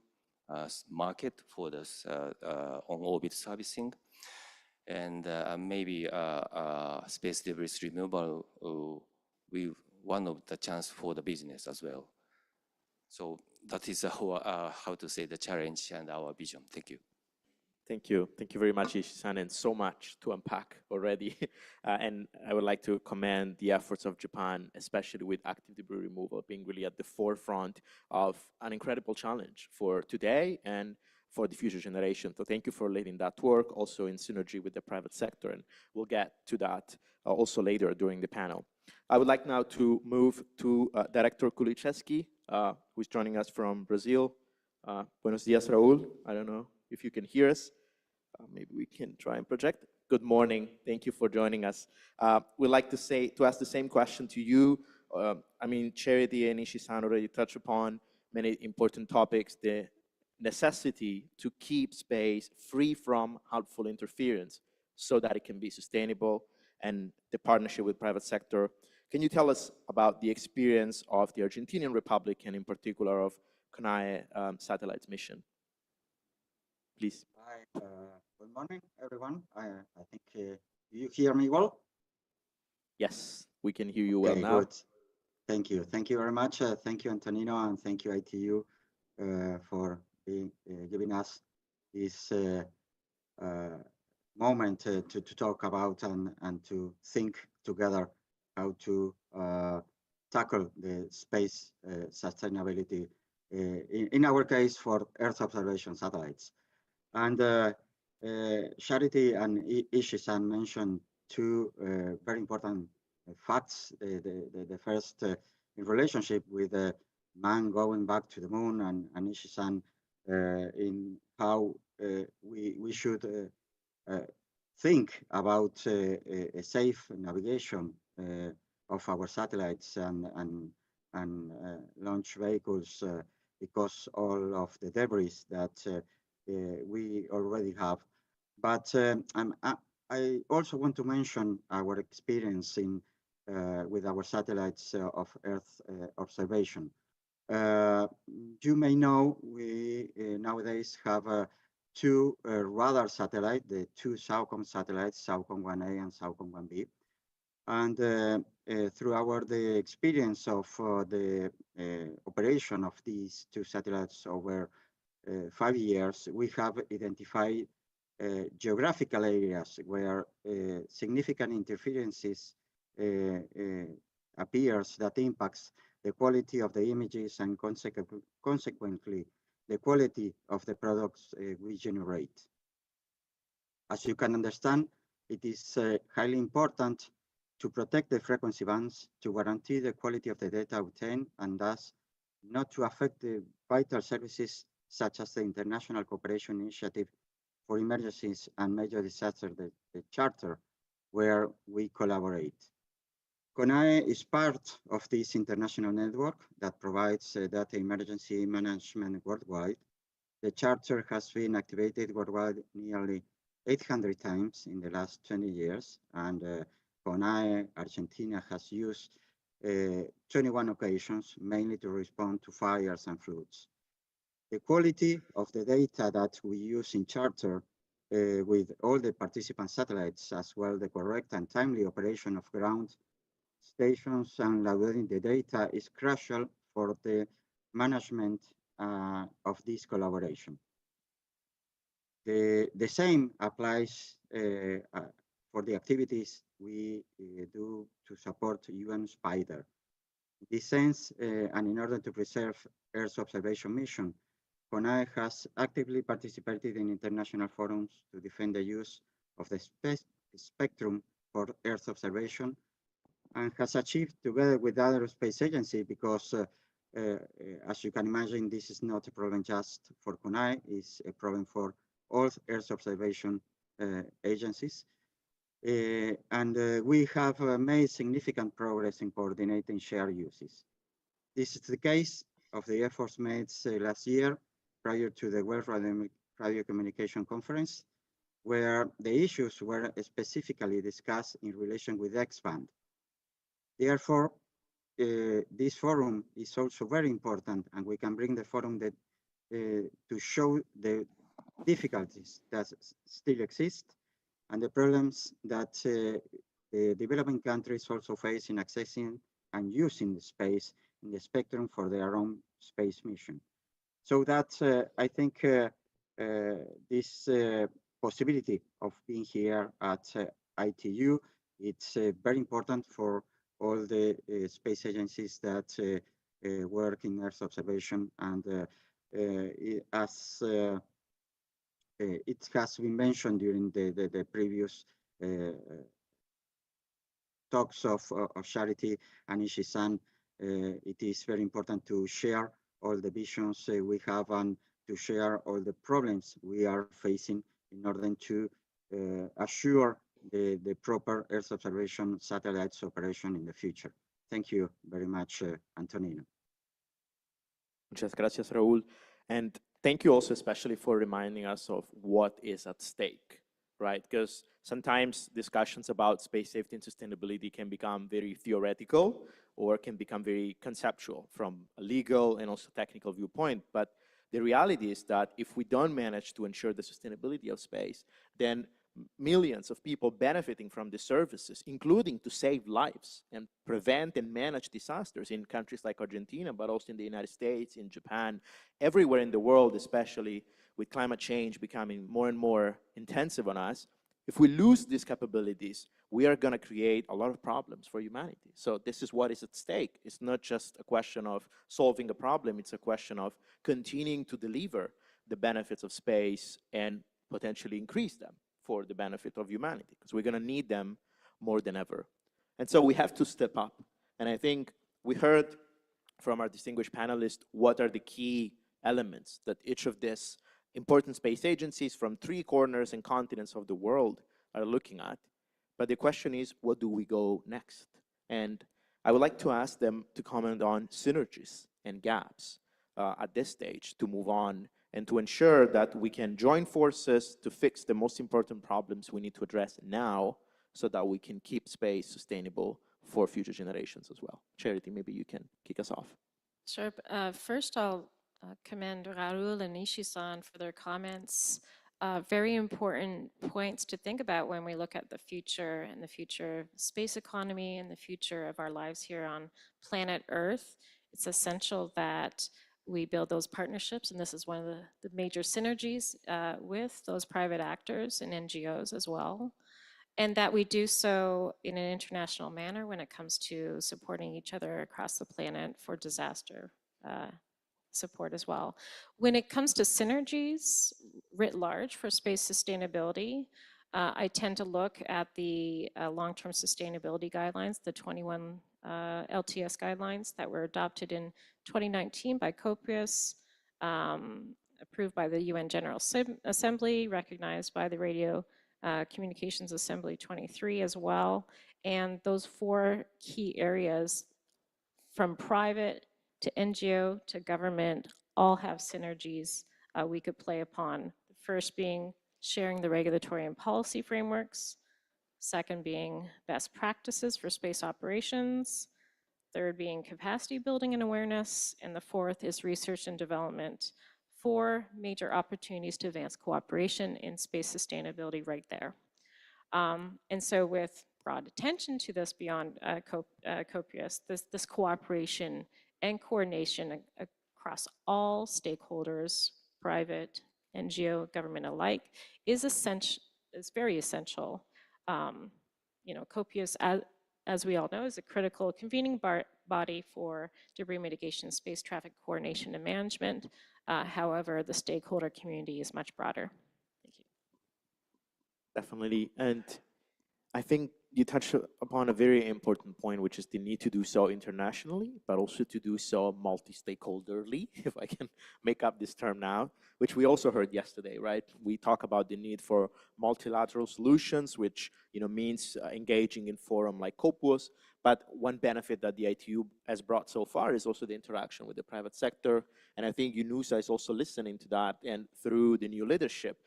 market for this on-orbit servicing, and maybe space debris removal will be one of the chance for the business as well. So that is how to say the challenge and our vision. Thank you. Thank you. Thank you very much, Ishii-san, and so much to unpack already. And I would like to commend the efforts of Japan, especially with active debris removal being really at the forefront of an incredible challenge for today and for the future generation. So thank you for leading that work, also in synergy with the private sector, and we'll get to that also later during the panel. I would like now to move to Director Kulicheski, who's joining us from Brazil. Buenos dias, Raul. I don't know if you can hear us. Maybe we can try and project. Good morning. Thank you for joining us. We'd like to ask the same question to you. I mean, Charity and Ishii-san already touched upon many important topics, the necessity to keep space free from harmful interference so that it can be sustainable, and the partnership with private sector. Can you tell us about the experience of the Argentinian Republic and in particular of CONAE satellite mission? Please. Hi, good morning, everyone. I think you hear me well? Yes, we can hear you well Okay, now. good. Thank you. Thank you very much. Thank you, Antonino, and thank you, ITU, for giving us this moment to talk about and to think together how to tackle the space sustainability, in our case, for Earth observation satellites. And Charity and Ishisan mentioned two very important facts. The first, in relationship with man going back to the moon, and Ishisan in how we should think about a safe navigation of our satellites and launch vehicles, because all of the debris that we already have. But I also want to mention our experience in with our satellites of Earth observation. You may know we nowadays have two radar satellites, the two SAOCOM satellites, SAOCOM 1A and SAOCOM 1B. And throughout the experience of the operation of these two satellites over 5 years, we have identified geographical areas where significant interferences appears that impacts the quality of the images and consequently the quality of the products we generate. As you can understand, it is highly important to protect the frequency bands to guarantee the quality of the data obtained and thus not to affect the vital services such as the International Cooperation Initiative for Emergencies and Major Disasters, the Charter, where we collaborate. CONAE is part of this international network that provides data emergency management worldwide. The Charter has been activated worldwide nearly 800 times in the last 20 years, and CONAE Argentina has used 21 occasions, mainly to respond to fires and floods. The quality of the data that we use in Charter with all the participant satellites, as well the correct and timely operation of ground stations and loading the data is crucial for the management of this collaboration. The same applies for the activities we do to support UN SPIDER. In this sense, and in order to preserve Earth observation mission, CONAE has actively participated in international forums to defend the use of the spectrum for Earth observation, and has achieved together with other space agencies, because as you can imagine, this is not a problem just for CONAE, it's a problem for all Earth observation agencies. And we have made significant progress in coordinating shared uses. This is the case of the efforts made last year prior to the World Radio Communication Conference, where the issues were specifically discussed in relation with X-band. Therefore, this forum is also very important, and we can bring the forum that to show the difficulties that still exist and the problems that the developing countries also face in accessing and using the space in the spectrum for their own space mission. So that I think this possibility of being here at ITU, it's very important for all the space agencies that work in Earth observation, and as it has been mentioned during the previous talks of Charity and Ishisan, it is very important to share all the visions we have and to share all the problems we are facing in order to assure the proper Earth observation satellites operation in the future. Thank you very much, Antonino. Muchas gracias, Raúl. And thank you also especially for reminding us of what is at stake, right? Because sometimes discussions about space safety and sustainability can become very theoretical or can become very conceptual from a legal and also technical viewpoint. But the reality is that if we don't manage to ensure the sustainability of space, then millions of people benefiting from the services, including to save lives and prevent and manage disasters in countries like Argentina, but also in the United States, in Japan, everywhere in the world, especially with climate change becoming more and more intensive on us. If we lose these capabilities, we are going to create a lot of problems for humanity. So this is what is at stake. It's not just a question of solving a problem, it's a question of continuing to deliver the benefits of space and potentially increase them for the benefit of humanity, because we're going to need them more than ever. And so we have to step up. And I think we heard from our distinguished panelists what are the key elements that each of these important space agencies from 3 corners and continents of the world are looking at. But the question is, what do we go next? And I would like to ask them to comment on synergies and gaps at this stage to move on and to ensure that we can join forces to fix the most important problems we need to address now so that we can keep space sustainable for future generations as well. Charity, maybe you can kick us off. Sure. First, I'll commend Raul and Ishisan for their comments. Very important points to think about when we look at the future and the future space economy and the future of our lives here on planet Earth. It's essential that we build those partnerships, and this is one of the major synergies with those private actors and NGOs as well, and that we do so in an international manner when it comes to supporting each other across the planet for disaster support as well. When it comes to synergies writ large for space sustainability, I tend to look at the long-term sustainability guidelines, the 21 LTS guidelines that were adopted in 2019 by COPIUS, approved by the UN General Assembly, recognized by the Radio Communications Assembly 23 as well. And those 4 key areas, from private to NGO to government, all have synergies we could play upon. The first being sharing the regulatory and policy frameworks. Second being best practices for space operations. Third being capacity building and awareness. And the fourth is research and development. 4 major opportunities to advance cooperation in space sustainability right there. And so with broad attention to this beyond COPIUS, this cooperation and coordination across all stakeholders, private, NGO, government alike, is essential, is very essential. COPIUS, as we all know, is a critical convening body for debris mitigation, space traffic coordination and management. However, the stakeholder community is much broader. Thank you. Definitely. And I think you touched upon a very important point, which is the need to do so internationally, but also to do so multi-stakeholderly, if I can make up this term now, which we also heard yesterday, right? We talk about the need for multilateral solutions, which means engaging in forum like COPUOS. But one benefit that the ITU has brought so far is also the interaction with the private sector. And I think UNUSA is also listening to that. And through the new leadership,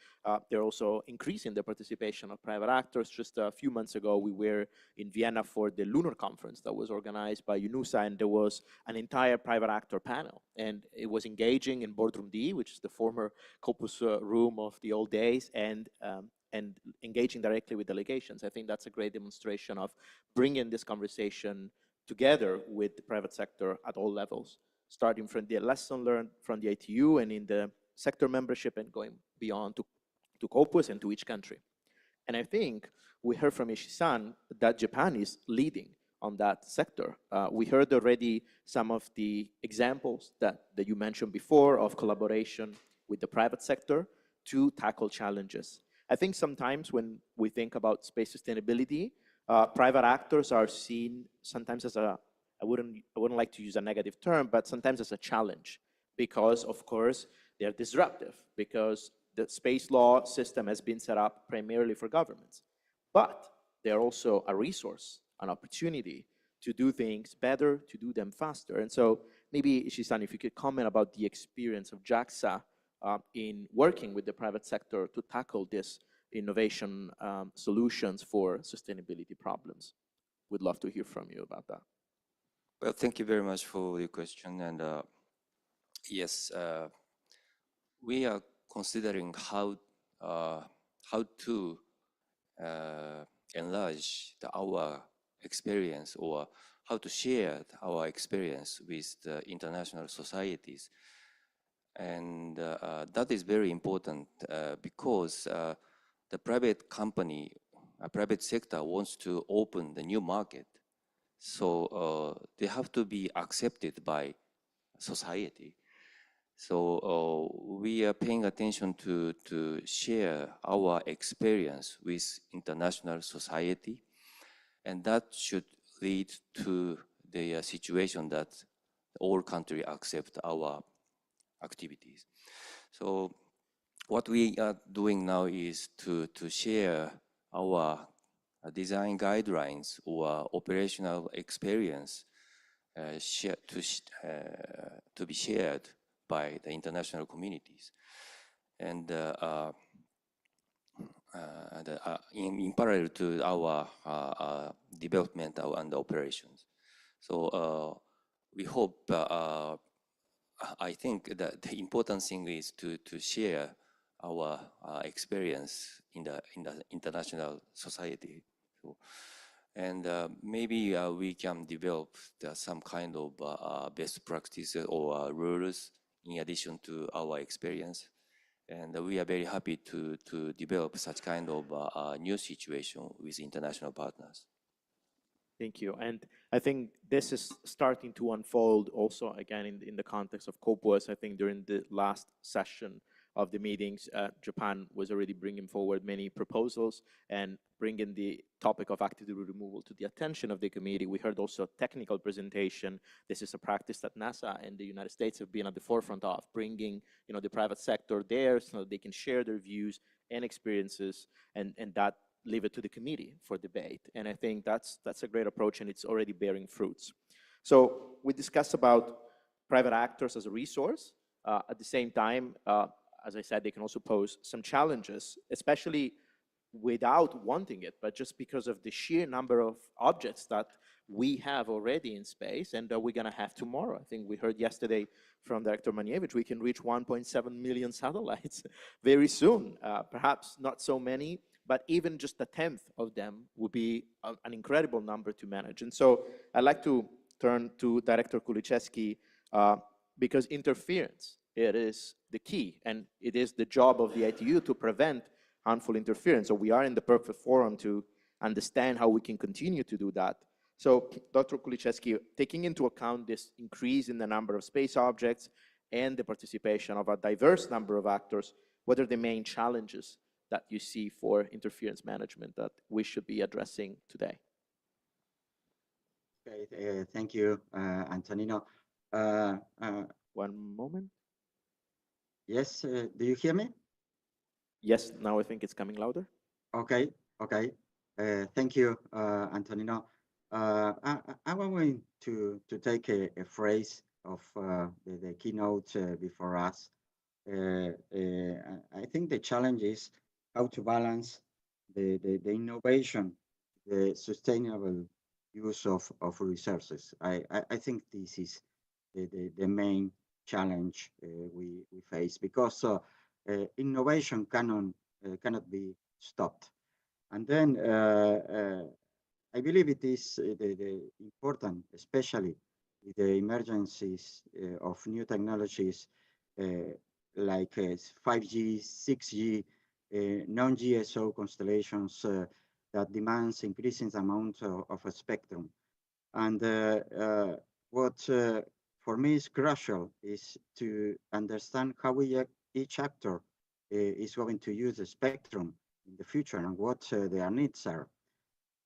they're also increasing the participation of private actors. Just a few months ago, we were in Vienna for the Lunar Conference that was organized by UNUSA, and there was an entire private actor panel. And it was engaging in Boardroom D, which is the former COPUOS room of the old days, and engaging directly with delegations. I think that's a great demonstration of bringing this conversation together with the private sector at all levels, starting from the lesson learned from the ITU and in the sector membership and going beyond to COPUOS and to each country. And I think we heard from Ishi-san that Japan is leading on that sector. We heard already some of the examples that you mentioned before of collaboration with the private sector to tackle challenges. I think sometimes when we think about space sustainability, private actors are seen sometimes as I wouldn't like to use a negative term, but sometimes as a challenge, because of course they're disruptive, because the space law system has been set up primarily for governments. But they're also a resource, an opportunity to do things better, to do them faster. And so maybe Ishi-san, if you could comment about the experience of JAXA in working with the private sector to tackle this innovation solutions for sustainability problems. We'd love to hear from you about that. Well, thank you very much for your question. And yes, we are considering how to enlarge our experience, or how to share our experience with the international societies. And that is very important because the private company, private sector wants to open the new market. So they have to be accepted by society. So we are paying attention to share our experience with international society, and that should lead to the situation that all countries accept our activities. So what we are doing now is to share our design guidelines or operational experience to be shared by the international communities. And in parallel to our development and operations. So we hope, I think that the important thing is to share our experience in the international society. So, and maybe we can develop some kind of best practices or rules in addition to our experience. And we are very happy to develop such kind of new situation with international partners. Thank you. And I think this is starting to unfold also, again, in the context of COPUOS. I think during the last session of the meetings, Japan was already bringing forward many proposals and bringing the topic of active removal to the attention of the committee. We heard also a technical presentation. This is a practice that NASA and the United States have been at the forefront of, bringing the private sector there so they can share their views and experiences, and that leave it to the committee for debate. And I think that's a great approach, and it's already bearing fruits. So we discussed about private actors as a resource. At the same time, as I said, they can also pose some challenges, especially without wanting it, but just because of the sheer number of objects that we have already in space and that we're going to have tomorrow. I think we heard yesterday from Director Manievich, we can reach 1.7 million satellites very soon. Perhaps not so many, but even just a tenth of them would be an incredible number to manage. And so I'd like to turn to Director Kulicheski because interference, it is the key, and it is the job of the ITU to prevent harmful interference. So we are in the perfect forum to understand how we can continue to do that. So Dr. Kulicheski, taking into account this increase in the number of space objects and the participation of a diverse number of actors, what are the main challenges that you see for interference management that we should be addressing today? Okay, thank you, Antonino. One moment. Yes, do you hear me? Yes, now I think it's coming louder. Okay, okay. Thank you, Antonino. I'm going to take a phrase of the keynote before us. I think the challenge is how to balance the innovation, the sustainable use of resources. I think this is the main challenge we face, because innovation cannot be stopped. And then I believe it is the important, especially with the emergencies of new technologies like 5G, 6G, non-GSO constellations that demands increasing amount of a spectrum. And what for me is crucial is to understand how each actor is going to use the spectrum in the future and what their needs are.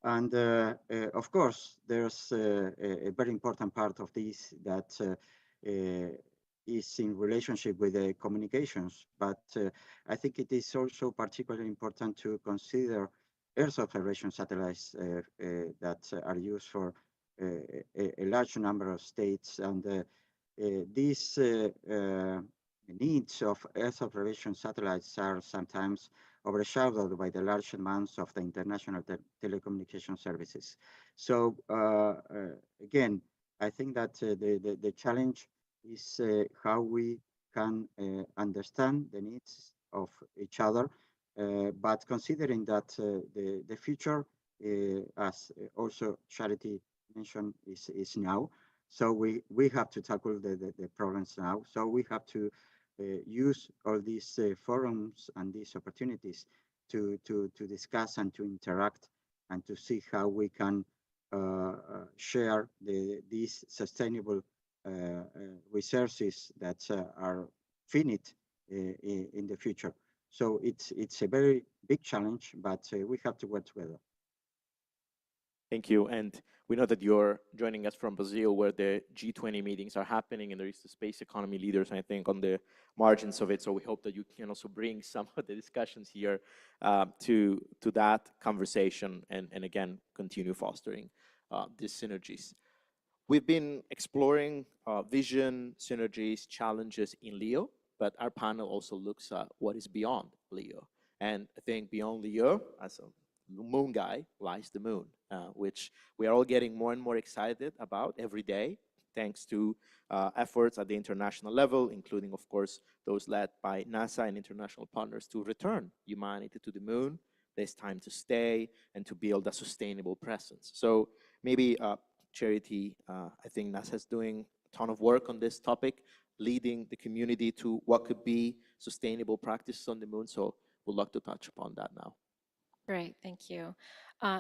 And of course, there's a very important part of this that is in relationship with the communications, but I think it is also particularly important to consider Earth observation satellites that are used for a large number of states, and these needs of Earth observation satellites are sometimes overshadowed by the large amounts of the international telecommunication services. So again, I think that the challenge is how we can understand the needs of each other, but considering that the future, as also Charity mentioned, is now. So we have to tackle the problems now. So we have to use all these forums and these opportunities to discuss and to interact and to see how we can share these sustainable resources that are finite in the future. So it's a very big challenge, but we have to work together. Thank you. And we know that you're joining us from Brazil, where the G20 meetings are happening, and there is the space economy leaders, I think, on the margins of it. So we hope that you can also bring some of the discussions here to that conversation, and again, continue fostering these synergies. We've been exploring vision, synergies, challenges in LEO, but our panel also looks at what is beyond LEO. And I think beyond LEO, as a moon guy, lies the moon, which we are all getting more and more excited about every day, thanks to efforts at the international level, including, of course, those led by NASA and international partners to return humanity to the moon. There's time to stay and to build a sustainable presence. So maybe Charity, I think NASA is doing a ton of work on this topic, leading the community to what could be sustainable practices on the moon. So we'd love to touch upon that now. Great, thank you.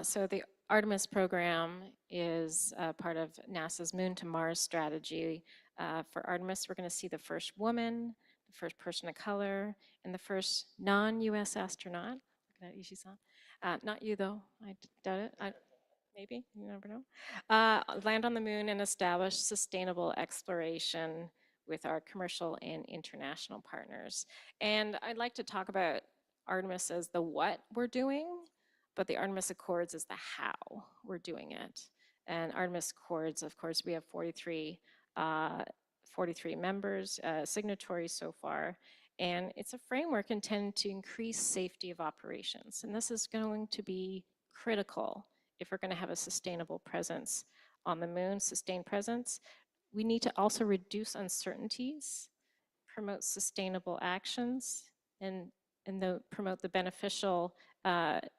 So the Artemis program is part of NASA's Moon to Mars strategy. For Artemis, we're going to see the first woman, the first person of color, and the first non-US astronaut. Looking at Ishi-san. Not you, though. I doubt it. Maybe, you never know. Land on the moon and establish sustainable exploration with our commercial and international partners. And I'd like to talk about Artemis as the what we're doing, but the Artemis Accords is the how we're doing it. And Artemis Accords, of course, we have 43 members, signatories so far, and it's a framework intended to increase safety of operations. And this is going to be critical if we're going to have a sustainable presence on the moon, sustained presence. We need to also reduce uncertainties, promote sustainable actions, and promote the beneficial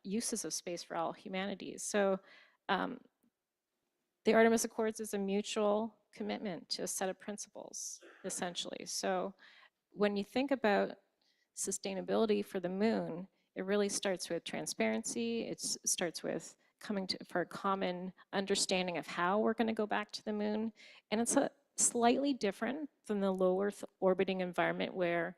uses of space for all humanities. So the Artemis Accords is a mutual commitment to a set of principles, essentially. So when you think about sustainability for the moon, it really starts with transparency. It starts with coming for a common understanding of how we're going to go back to the moon. And it's slightly different than the low Earth orbiting environment, where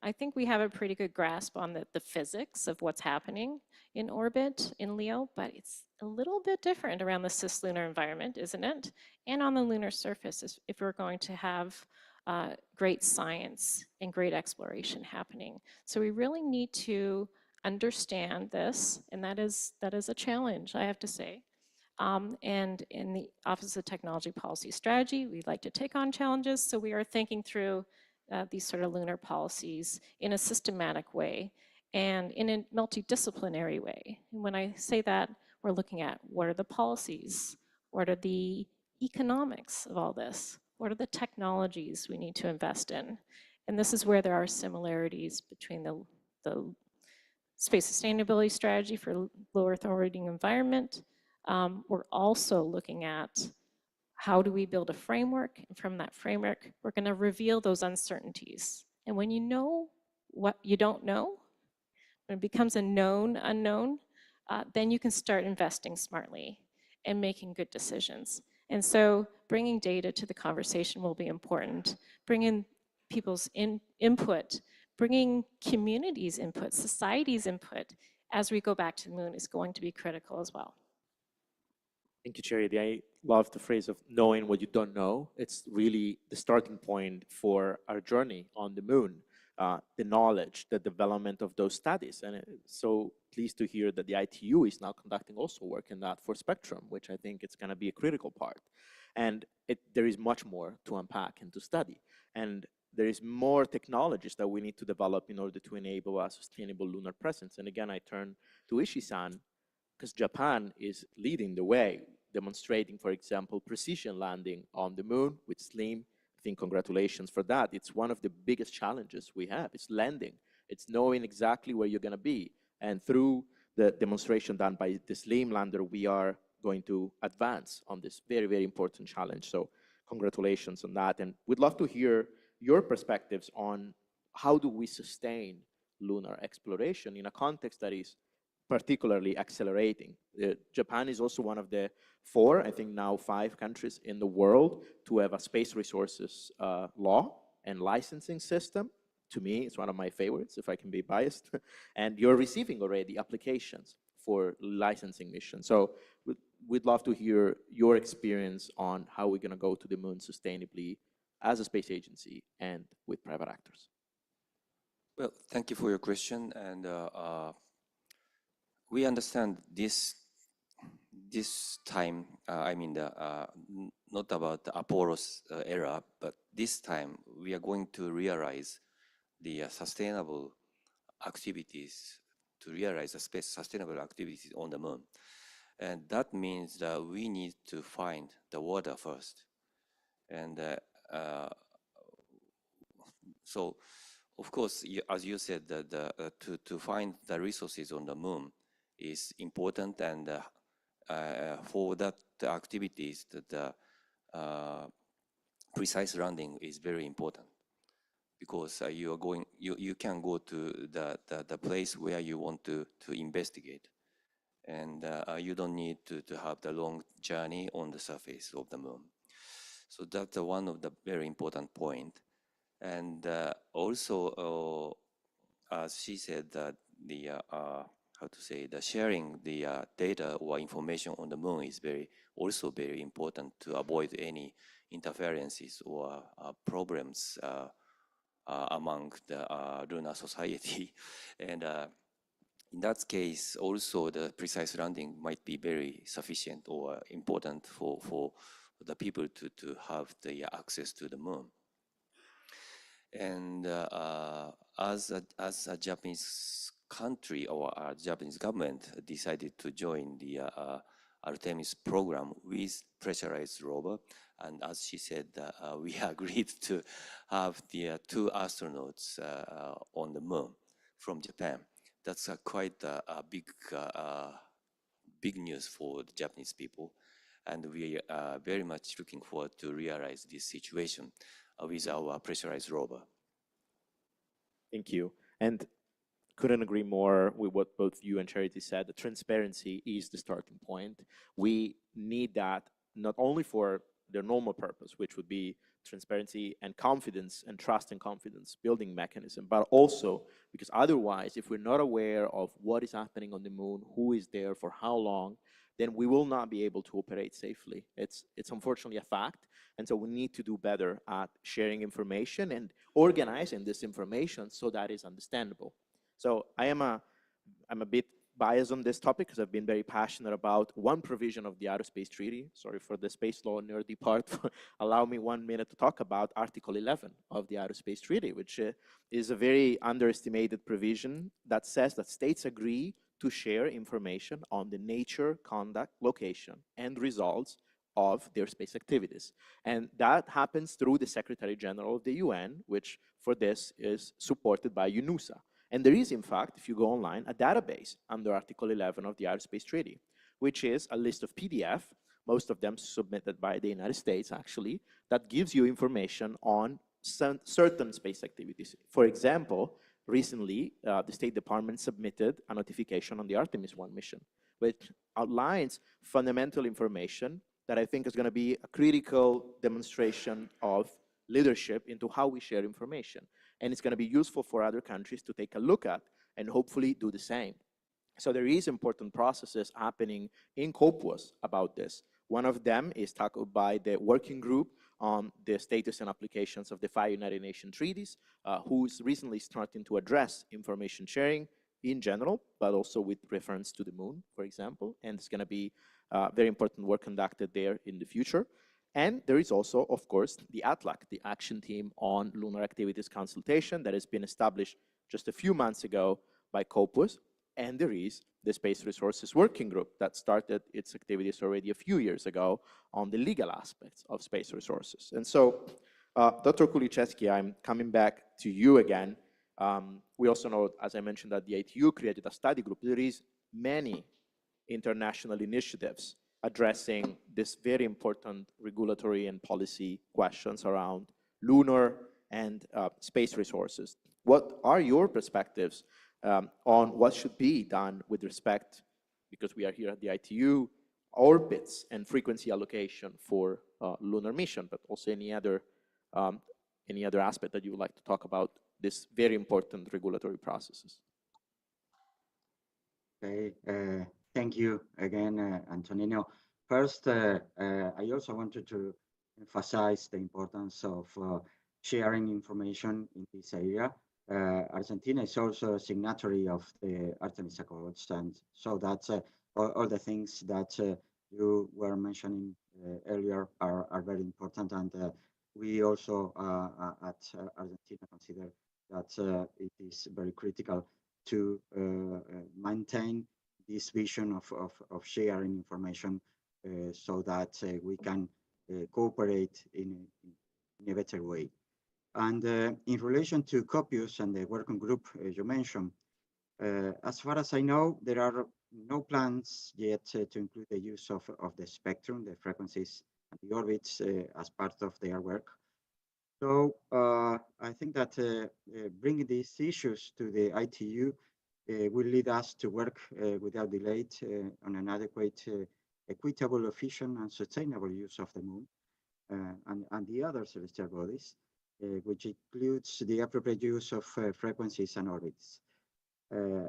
I think we have a pretty good grasp on the physics of what's happening in orbit in LEO, but it's a little bit different around the cislunar environment, isn't it? And on the lunar surface, if we're going to have great science and great exploration happening. So we really need to understand this, and that is a challenge, I have to say. And in the Office of Technology Policy Strategy, we like to take on challenges, so we are thinking through these sort of lunar policies in a systematic way and in a multidisciplinary way. And when I say that, we're looking at what are the policies, what are the economics of all this, what are the technologies we need to invest in. And this is where there are similarities between the space sustainability strategy for low Earth orbiting environment. We're also looking at how do we build a framework, and from that framework, we're going to reveal those uncertainties. And when you know what you don't know, when it becomes a known unknown, then you can start investing smartly and making good decisions. And so bringing data to the conversation will be important. Bringing people's input, bringing communities' input, society's input as we go back to the moon is going to be critical as well. Thank you, Charity. I love the phrase of knowing what you don't know. It's really the starting point for our journey on the moon, the knowledge, the development of those studies. And so pleased to hear that the ITU is now conducting also work in that for Spectrum, which I think it's going to be a critical part. And there is much more to unpack and to study. And there is more technologies that we need to develop in order to enable a sustainable lunar presence. And again, I turn to Ishii-san, because Japan is leading the way, demonstrating, for example, precision landing on the moon with SLIM. I think congratulations for that. It's one of the biggest challenges we have. It's landing. It's knowing exactly where you're going to be. And through the demonstration done by the SLIM lander, we are going to advance on this very, very important challenge. So congratulations on that. And we'd love to hear your perspectives on how do we sustain lunar exploration in a context that is particularly accelerating. Japan is also one of the 4, I think now 5 countries in the world to have a space resources law and licensing system. To me, it's one of my favorites, if I can be biased. And you're receiving already applications for licensing missions. So we'd love to hear your experience on how we're going to go to the moon sustainably as a space agency and with private actors. Well, thank you for your question. And we understand this time, I mean, not about the Apollo's era, but this time we are going to realize the sustainable activities, to realize the space sustainable activities on the moon. And that means that we need to find the water first. And so, of course, as you said, to find the resources on the moon is important, and for that activities, the precise landing is very important, because you can go to the place where you want to investigate, and you don't need to have the long journey on the surface of the moon. So that's one of the very important point. And also, as she said, that the how to say, the sharing the data or information on the moon is also very important to avoid any interferences or problems among the lunar society. And in that case, also the precise landing might be very sufficient or important for the people to have the access to the moon. And as a Japanese country, or a Japanese government decided to join the Artemis program with pressurized rover, and as she said, we agreed to have the 2 astronauts on the moon from Japan. That's quite a big news for the Japanese people, and we are very much looking forward to realize this situation with our pressurized rover. Thank you. And couldn't agree more with what both you and Charity said. The transparency is the starting point. We need that not only for their normal purpose, which would be transparency and confidence and trust and confidence building mechanism, but also because otherwise, if we're not aware of what is happening on the moon, who is there for how long, then we will not be able to operate safely. It's unfortunately a fact. And so we need to do better at sharing information and organizing this information so that is understandable. So I'm a bit biased on this topic because I've been very passionate about one provision of the Outer Space Treaty. Sorry for the space law nerdy part. Allow me 1 minute to talk about Article 11 of the Outer Space Treaty, which is a very underestimated provision that says that states agree to share information on the nature, conduct, location, and results of their space activities. And that happens through the Secretary General of the UN, which for this is supported by UNUSA. And there is, in fact, if you go online, a database under Article 11 of the Outer Space Treaty, which is a list of PDF, most of them submitted by the United States, actually, that gives you information on certain space activities. For example, recently, the State Department submitted a notification on the Artemis 1 mission, which outlines fundamental information that I think is going to be a critical demonstration of leadership into how we share information. And it's going to be useful for other countries to take a look at and hopefully do the same. So there is important processes happening in COPUOS about this. One of them is tackled by the working group on the status and applications of the 5 United Nations treaties, who's recently starting to address information sharing in general, but also with reference to the moon, for example. And it's going to be very important work conducted there in the future. And there is also, of course, the ATLAC, the Action Team on Lunar Activities Consultation, that has been established just a few months ago by COPUS. And there is the Space Resources Working Group that started its activities already a few years ago on the legal aspects of space resources. And so, Dr. Kulicheski, I'm coming back to you again. We also know, as I mentioned, that the ITU created a study group. There is many international initiatives addressing this very important regulatory and policy questions around lunar and space resources. What are your perspectives on what should be done with respect, because we are here at the ITU, orbits and frequency allocation for lunar mission, but also any other aspect that you would like to talk about this very important regulatory processes? Okay, thank you again, Antonino. First, I also wanted to emphasize the importance of sharing information in this area. Argentina is also a signatory of the Artemis Accords, and so that's all the things that you were mentioning earlier are very important, and we also at Argentina consider that it is very critical to maintain this vision of sharing information so that we can cooperate in a better way. And in relation to COPUS and the working group you mentioned, as far as I know, there are no plans yet to include the use of the spectrum, the frequencies, and the orbits as part of their work. So I think that bringing these issues to the ITU will lead us to work without delay on an adequate, equitable, efficient, and sustainable use of the moon and the other celestial bodies, which includes the appropriate use of frequencies and orbits.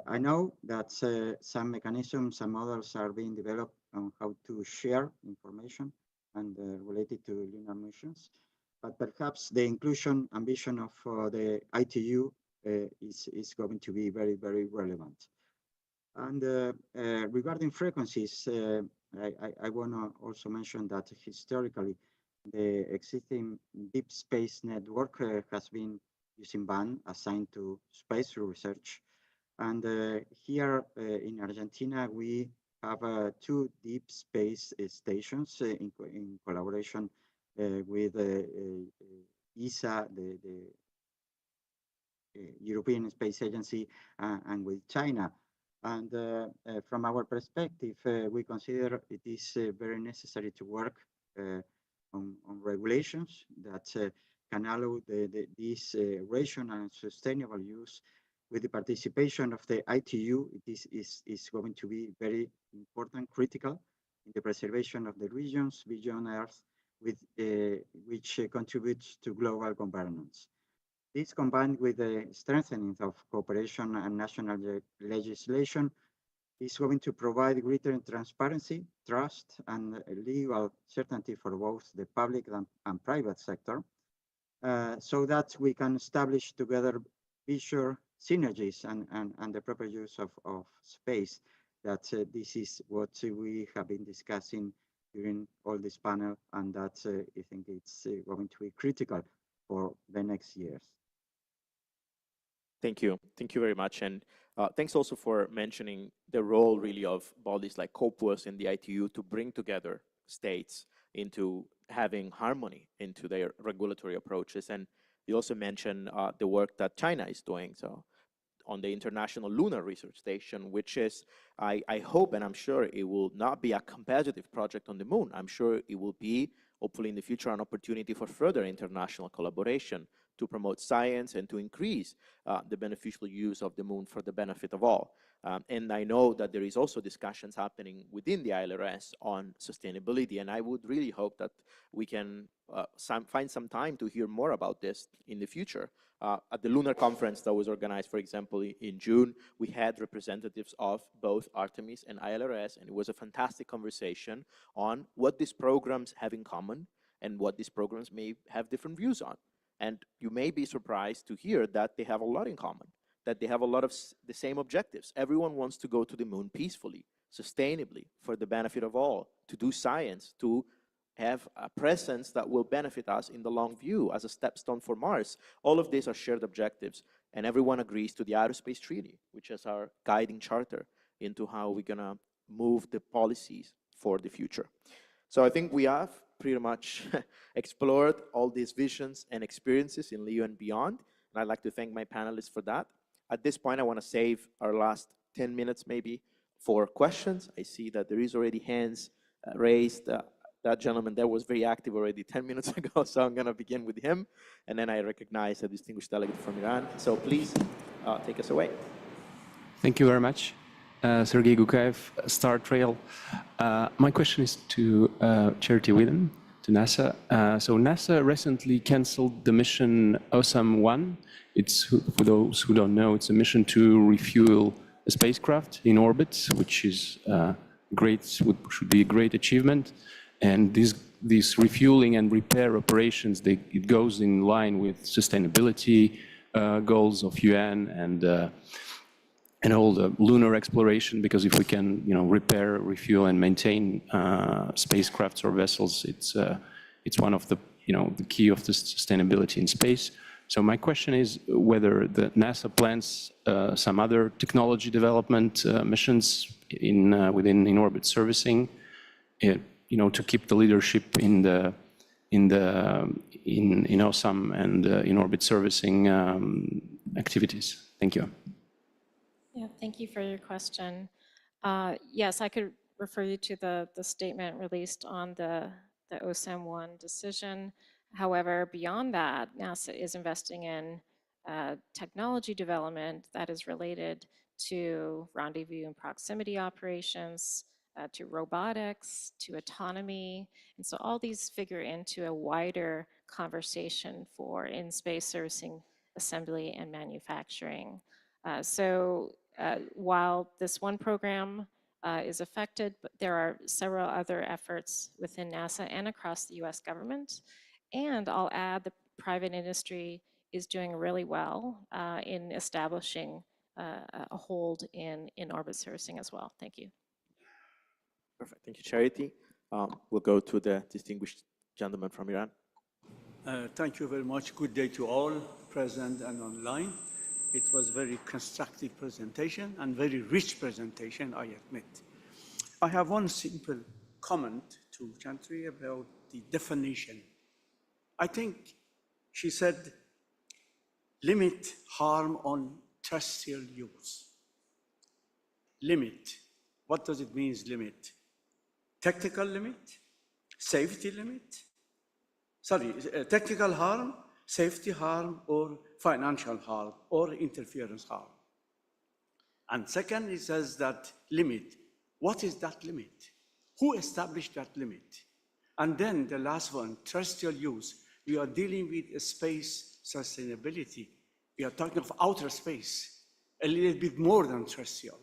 I know that some mechanisms and models are being developed on how to share information and related to lunar missions, but perhaps the inclusion ambition of the ITU is going to be very, very relevant. And regarding frequencies, I want to also mention that historically, the existing deep space network has been using band assigned to space research. And here in Argentina, we have 2 deep space stations in collaboration with ESA, the European Space Agency, and with China. And from our perspective, we consider it is very necessary to work on regulations that can allow this rational and sustainable use. With the participation of the ITU, it is going to be very important, critical in the preservation of the regions beyond Earth, which contributes to global governance. This, combined with the strengthening of cooperation and national legislation, is going to provide greater transparency, trust, and legal certainty for both the public and private sector, so that we can establish together visual synergies and the proper use of space. That this is what we have been discussing during all this panel, and that I think it's going to be critical for the next years. Thank you. Thank you very much. And thanks also for mentioning the role really of bodies like COPUS and the ITU to bring together states into having harmony into their regulatory approaches. And you also mentioned the work that China is doing. So on the International Lunar Research Station, which is, I hope and I'm sure it will not be a competitive project on the moon. I'm sure it will be, hopefully in the future, an opportunity for further international collaboration to promote science and to increase the beneficial use of the moon for the benefit of all. And I know that there is also discussions happening within the ILRS on sustainability, and I would really hope that we can find some time to hear more about this in the future. At the Lunar Conference that was organized, for example, in June, we had representatives of both Artemis and ILRS, and it was a fantastic conversation on what these programs have in common and what these programs may have different views on. And you may be surprised to hear that they have a lot in common, that they have a lot of the same objectives. Everyone wants to go to the moon peacefully, sustainably, for the benefit of all, to do science, to have a presence that will benefit us in the long view as a stepstone for Mars. All of these are shared objectives, and everyone agrees to the Outer Space Treaty, which is our guiding charter into how we're gonna move the policies for the future. So I think we have pretty much explored all these visions and experiences in LEO and beyond, and I'd like to thank my panelists for that. At this point, I want to save our last 10 minutes maybe for questions. I see that there is already hands raised. That gentleman there was very active already 10 minutes ago, so I'm going to begin with him, and then I recognize a distinguished delegate from Iran. So please take us away. Thank you very much. Sergei Gukaev, Star Trail. My question is to Charity Whedon, to NASA. So NASA recently canceled the mission OSAM-1. It's, for those who don't know, it's a mission to refuel a spacecraft in orbit, which is should be a great achievement. And these refueling and repair operations, it goes in line with sustainability goals of UN and all the lunar exploration, because if we can, repair, refuel, and maintain spacecrafts or vessels, it's one of the, the key of the sustainability in space. So my question is whether the NASA plans some other technology development missions within in-orbit servicing, to keep the leadership in OSAM and in-orbit servicing activities. Thank you. Yeah, thank you for your question. Yes, I could refer you to the statement released on the OSAM-1 decision. However, beyond that, NASA is investing in technology development that is related to rendezvous and proximity operations, to robotics, to autonomy. And so all these figure into a wider conversation for in-space servicing, assembly, and manufacturing. While this one program is affected, but there are several other efforts within NASA and across the US government. And I'll add the private industry is doing really well in establishing a hold in orbit servicing as well. Thank you. Perfect. Thank you, Charity. We'll go to the distinguished gentleman from Iran. Thank you very much. Good day to all present and online. It was a very constructive presentation and very rich presentation, I admit. I have one simple comment to Chantry about the definition. I think she said, limit harm on terrestrial use. Limit. What does it mean, limit? Technical limit? Safety limit? Sorry, technical harm, safety harm, or financial harm, or interference harm. And second, it says that limit. What is that limit? Who established that limit? And then the last one, terrestrial use. We are dealing with space sustainability. We are talking of outer space, a little bit more than terrestrial.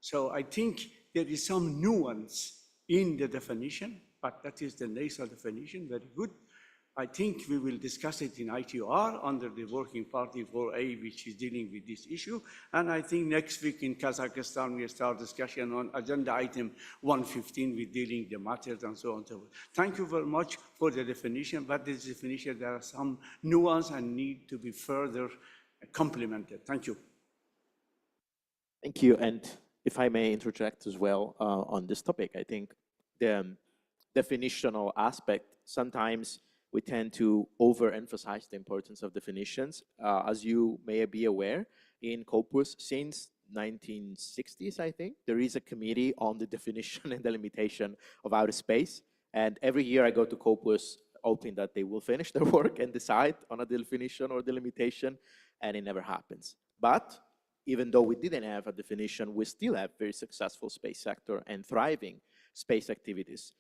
So I think there is some nuance in the definition, but that is the nasal definition, very good. I think we will discuss it in ITR under the Working Party 4A, which is dealing with this issue. And I think next week in Kazakhstan, we'll start discussion on agenda item 115 with dealing the matters and so on and so forth. Thank you very much for the definition, but this definition, there are some nuance and need to be further complemented. Thank you. Thank you. And if I may interject as well on this topic, I think the definitional aspect, sometimes we tend to overemphasize the importance of definitions. As you may be aware, in Corpus, since 1960s, I think, there is a committee on the definition and delimitation of outer space. And every year I go to Corpus hoping that they will finish their work and decide on a definition or delimitation, and it never happens. But even though we didn't have a definition, we still have very successful space sector and thriving space activities.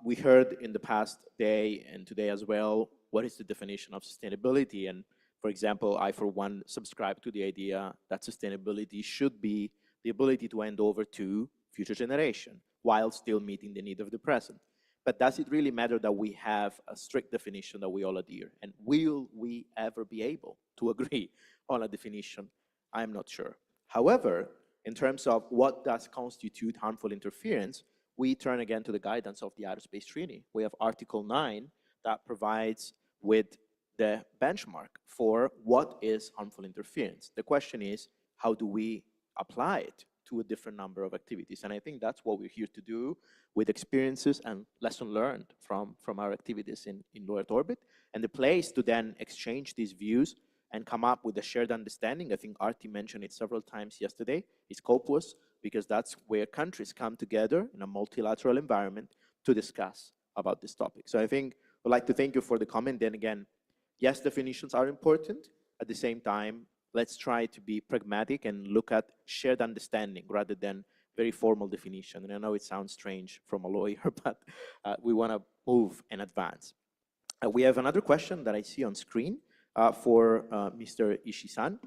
We heard in the past day and today as well, what is the definition of sustainability? And for example, I for one subscribe to the idea that sustainability should be the ability to hand over to future generation while still meeting the need of the present. But does it really matter that we have a strict definition that we all adhere? And will we ever be able to agree on a definition? I'm not sure. However, in terms of what does constitute harmful interference, we turn again to the guidance of the Outer Space Treaty. We have Article 9 that provides with the benchmark for what is harmful interference. The question is, how do we apply it to a different number of activities? And I think that's what we're here to do with experiences and lesson learned from our activities in low Earth orbit. And the place to then exchange these views and come up with a shared understanding, I think Artie mentioned it several times yesterday, is COPUOS, because that's where countries come together in a multilateral environment to discuss about this topic. So I think I'd like to thank you for the comment. Then again, yes, definitions are important. At the same time, let's try to be pragmatic and look at shared understanding rather than very formal definition. And I know it sounds strange from a lawyer, but we want to move and advance. We have another question that I see on screen for Mr. Ishii-san,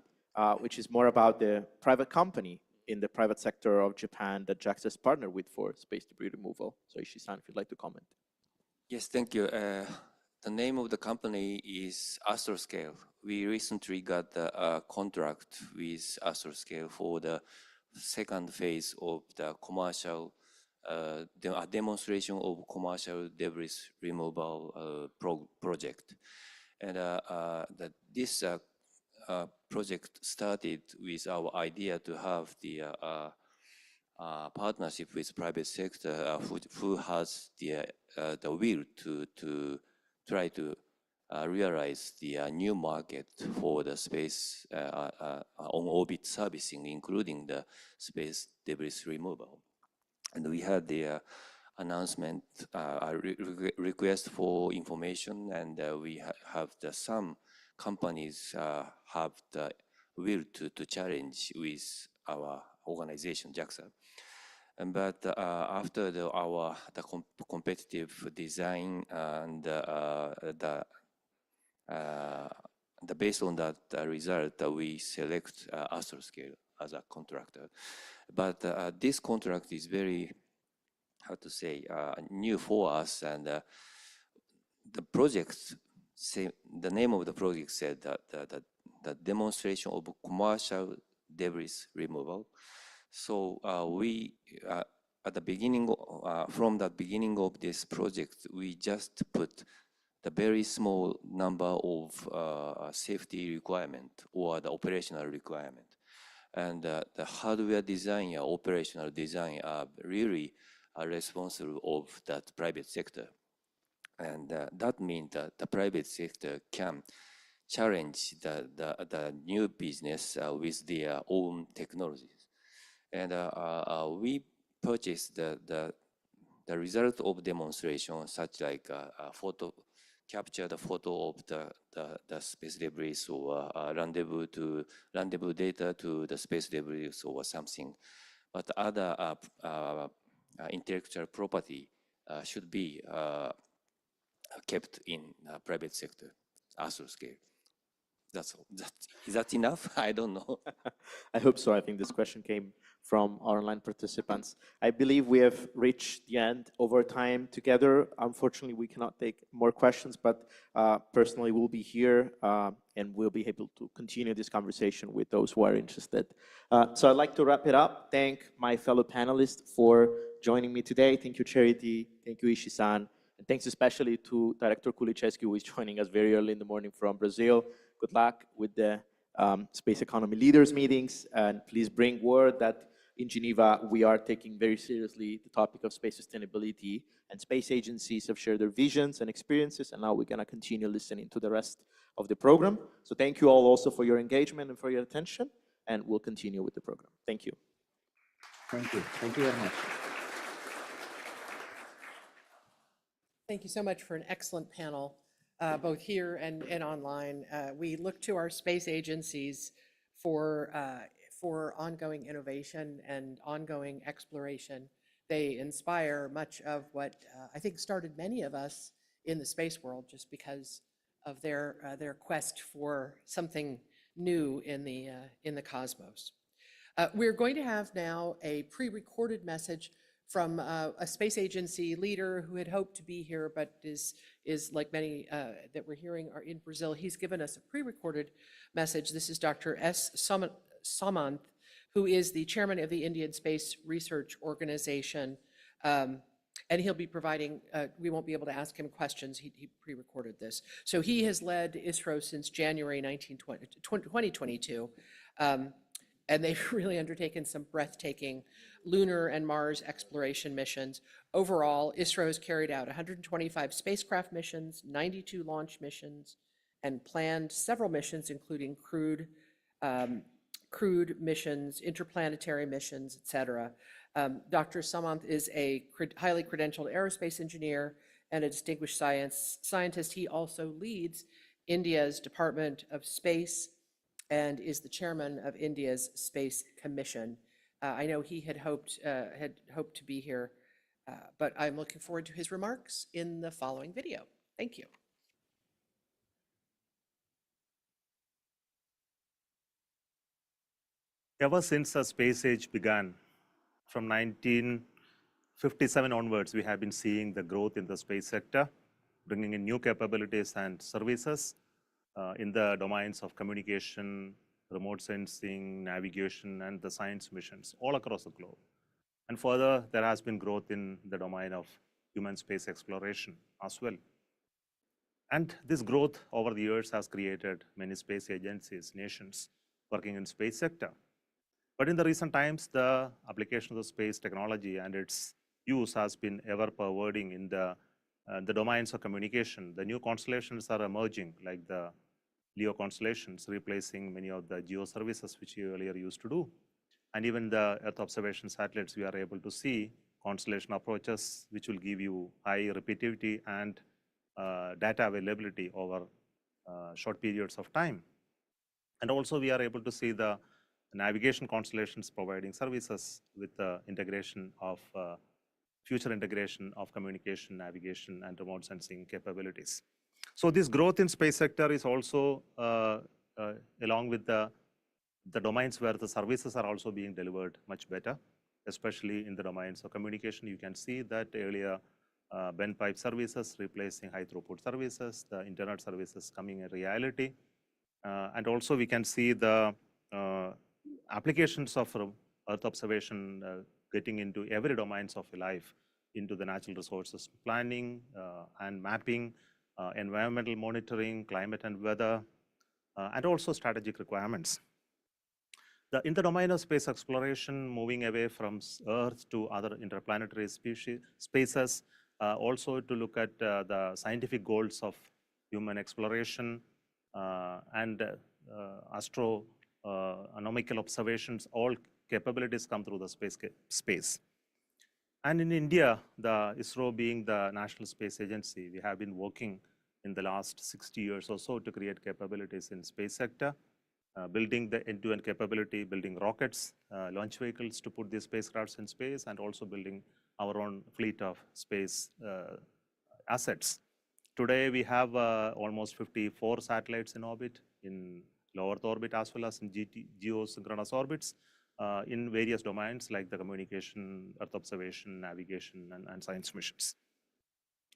which is more about the private company in the private sector of Japan that JAXA has partnered with for space debris removal. So Ishii-san, if you'd like to comment. Yes, thank you. The name of the company is Astroscale. We recently got the contract with Astroscale for the second phase of the commercial demonstration of commercial debris removal project. And this project started with our idea to have the partnership with private sector who has the will to try to realize the new market for the space on-orbit servicing, including the space debris removal. And we had the announcement, request for information, and we have some companies have the will to challenge with our organization, JAXA. But after the competitive design and based on that result, we select Astroscale as a contractor. But this contract is very, how to say, new for us, and the project, the name of the project said that the demonstration of commercial debris removal. So we, at the beginning, from the beginning of this project, we just put the very small number of safety requirement or the operational requirement. And the hardware design or operational design are really responsible of that private sector. And that means that the private sector can challenge the new business with their own technologies. And we purchased the result of demonstration, such like a photo, capture the photo of the space debris or rendezvous data to the space debris or something. But other intellectual property should be kept in private sector, Astroscale. That's all. Is that enough? I don't know. I hope so. I think this question came from our online participants. I believe we have reached the end of our time together. Unfortunately, we cannot take more questions, but personally, we'll be here and we'll be able to continue this conversation with those who are interested. So I'd like to wrap it up. Thank my fellow panelists for joining me today. Thank you, Charity. Thank you, Ishii-san. And thanks especially to Director Kulichevsky, who is joining us very early in the morning from Brazil. Good luck with the Space Economy Leaders meetings. And please bring word that in Geneva, we are taking very seriously the topic of space sustainability, and space agencies have shared their visions and experiences, and now we're going to continue listening to the rest of the program. So thank you all also for your engagement and for your attention, and we'll continue with the program. Thank you. Thank you. Thank you very much. Thank you so much for an excellent panel, both here and online. We look to our space agencies for ongoing innovation and ongoing exploration. They inspire much of what I think started many of us in the space world, just because of their quest for something new in the cosmos. We're going to have now a pre-recorded message from a space agency leader who had hoped to be here, but is like many that we're hearing are in Brazil. He's given us a pre-recorded message. This is Dr. S. Samanth, who is the chairman of the Indian Space Research Organization. And he'll be providing, we won't be able to ask him questions. He pre-recorded this. So he has led ISRO since January 2022. And they've really undertaken some breathtaking lunar and Mars exploration missions. Overall, ISRO has carried out 125 spacecraft missions, 92 launch missions, and planned several missions, including crewed missions, interplanetary missions, et cetera. Dr. Samanth is a highly credentialed aerospace engineer and a distinguished scientist. He also leads India's Department of Space and is the chairman of India's Space Commission. I know he had hoped to be here, but I'm looking forward to his remarks in the following video. Thank you. Ever since the space age began, from 1957 onwards, we have been seeing the growth in the space sector, bringing in new capabilities and services in the domains of communication, remote sensing, navigation, and the science missions all across the globe. And further, there has been growth in the domain of human space exploration as well. And this growth over the years has created many space agencies, nations working in space sector. But in the recent times, the application of the space technology and its use has been ever pervading in the domains of communication. The new constellations are emerging, like the LEO constellations, replacing many of the geo services which you earlier used to do. And even the Earth observation satellites, we are able to see constellation approaches which will give you high repeativity and data availability over short periods of time. And also we are able to see the navigation constellations providing services with the integration of future integration of communication, navigation, and remote sensing capabilities. So this growth in space sector is also along with the domains where the services are also being delivered much better, especially in the domains of communication. You can see that earlier bent pipe services replacing high throughput services, the internet services coming a reality. And also we can see the applications of Earth observation getting into every domains of life, into the natural resources planning and mapping, environmental monitoring, climate and weather, and also strategic requirements. In the domain of space exploration, moving away from Earth to other interplanetary spaces, also to look at the scientific goals of human exploration and astronomical observations, all capabilities come through the space. And in India, the ISRO being the National Space Agency, we have been working in the last 60 years or so to create capabilities in space sector, building the end-to-end capability, building rockets, launch vehicles to put these spacecrafts in space, and also building our own fleet of space assets. Today, we have almost 54 satellites in orbit, in low Earth orbit as well as in geosynchronous orbits, in various domains like the communication, Earth observation, navigation, and science missions.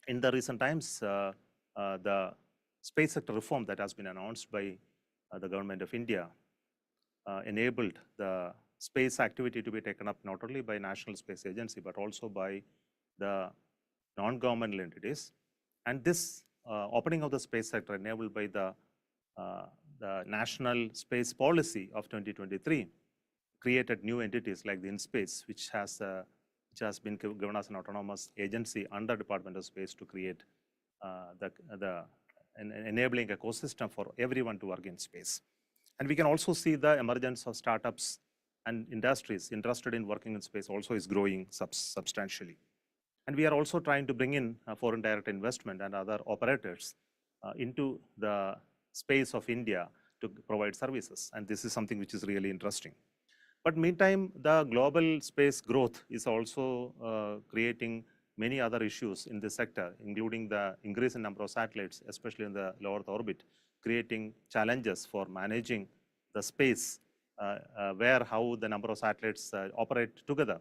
In the recent times, the space sector reform that has been announced by the government of India enabled the space activity to be taken up not only by National Space Agency, but also by the non-governmental entities. And this opening of the space sector enabled by the National Space Policy of 2023 created new entities like the InSpace, which has been given as an autonomous agency under Department of Space to create an enabling ecosystem for everyone to work in space. And we can also see the emergence of startups and industries interested in working in space also is growing substantially. And we are also trying to bring in foreign direct investment and other operators into the space of India to provide services. And this is something which is really interesting. But meantime, the global space growth is also creating many other issues in this sector, including the increase in number of satellites, especially in the low Earth orbit, creating challenges for managing the space where how the number of satellites operate together,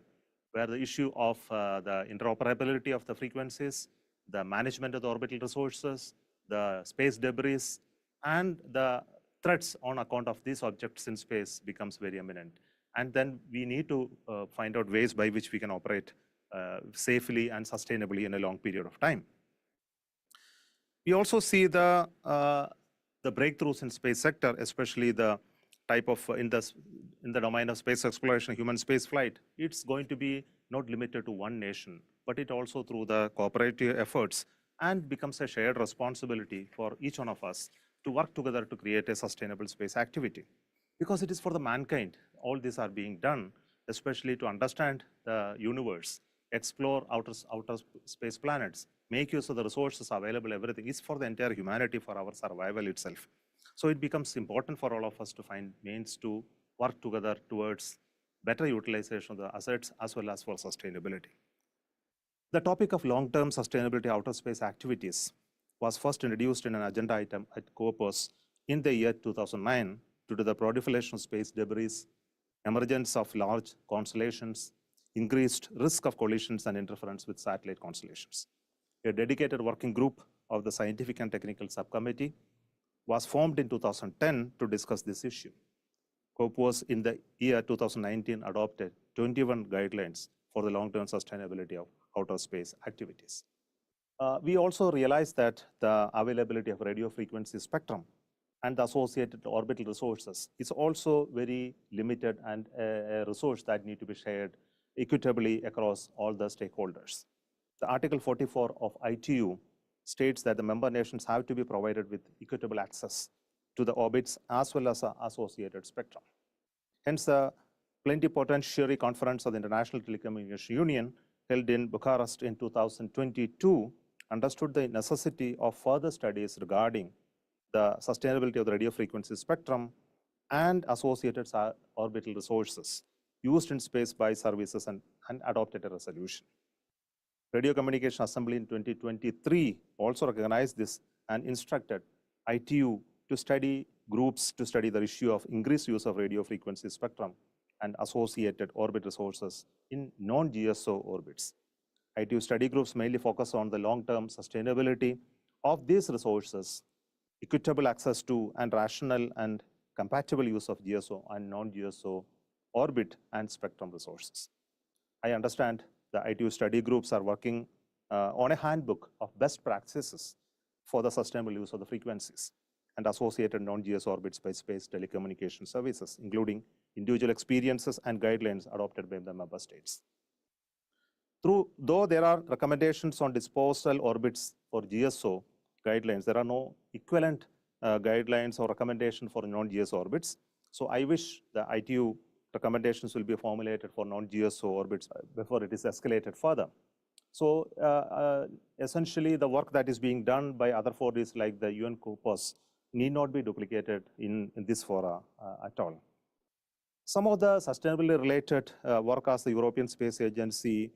where the issue of the interoperability of the frequencies, the management of the orbital resources, the space debris, and the threats on account of these objects in space becomes very eminent. And then we need to find out ways by which we can operate safely and sustainably in a long period of time. We also see the breakthroughs in space sector, especially the type of in the domain of space exploration, human space flight. It's going to be not limited to one nation, but it also through the cooperative efforts and becomes a shared responsibility for each one of us to work together to create a sustainable space activity. Because it is for the mankind, all these are being done, especially to understand the universe, explore outer space planets, make use of the resources available, everything is for the entire humanity, for our survival itself. So it becomes important for all of us to find means to work together towards better utilization of the assets as well as for sustainability. The topic of long-term sustainability outer space activities was first introduced in an agenda item at Scopus in the year 2009 due to the proliferation of space debris, emergence of large constellations, increased risk of collisions and interference with satellite constellations. A dedicated working group of the Scientific and Technical Subcommittee was formed in 2010 to discuss this issue. Scopus in the year 2019 adopted 21 guidelines for the long-term sustainability of outer space activities. We also realized that the availability of radio frequency spectrum and the associated orbital resources is also very limited and a resource that need to be shared equitably across all the stakeholders. The Article 44 of ITU states that the member nations have to be provided with equitable access to the orbits as well as associated spectrum. Hence, the Plenipotentiary Conference of the International Telecommunication Union held in Bucharest in 2022 understood the necessity of further studies regarding the sustainability of the radio frequency spectrum and associated orbital resources used in space by services and adopted a resolution. Radio Communication Assembly in 2023 also recognized this and instructed ITU to study groups to study the issue of increased use of radio frequency spectrum and associated orbit resources in non-GSO orbits. ITU study groups mainly focus on the long-term sustainability of these resources, equitable access to and rational and compatible use of GSO and non-GSO orbit and spectrum resources. I understand the ITU study groups are working on a handbook of best practices for the sustainable use of the frequencies and associated non-GSO orbits by space telecommunication services, including individual experiences and guidelines adopted by the member states. Though there are recommendations on disposal orbits for GSO guidelines, there are no equivalent guidelines or recommendation for non-GSO orbits. So I wish the ITU recommendations will be formulated for non-GSO orbits before it is escalated further. So essentially, the work that is being done by other bodies like the UN Scopus need not be duplicated in this fora at all. Some of the sustainability related work as the European Space Agency,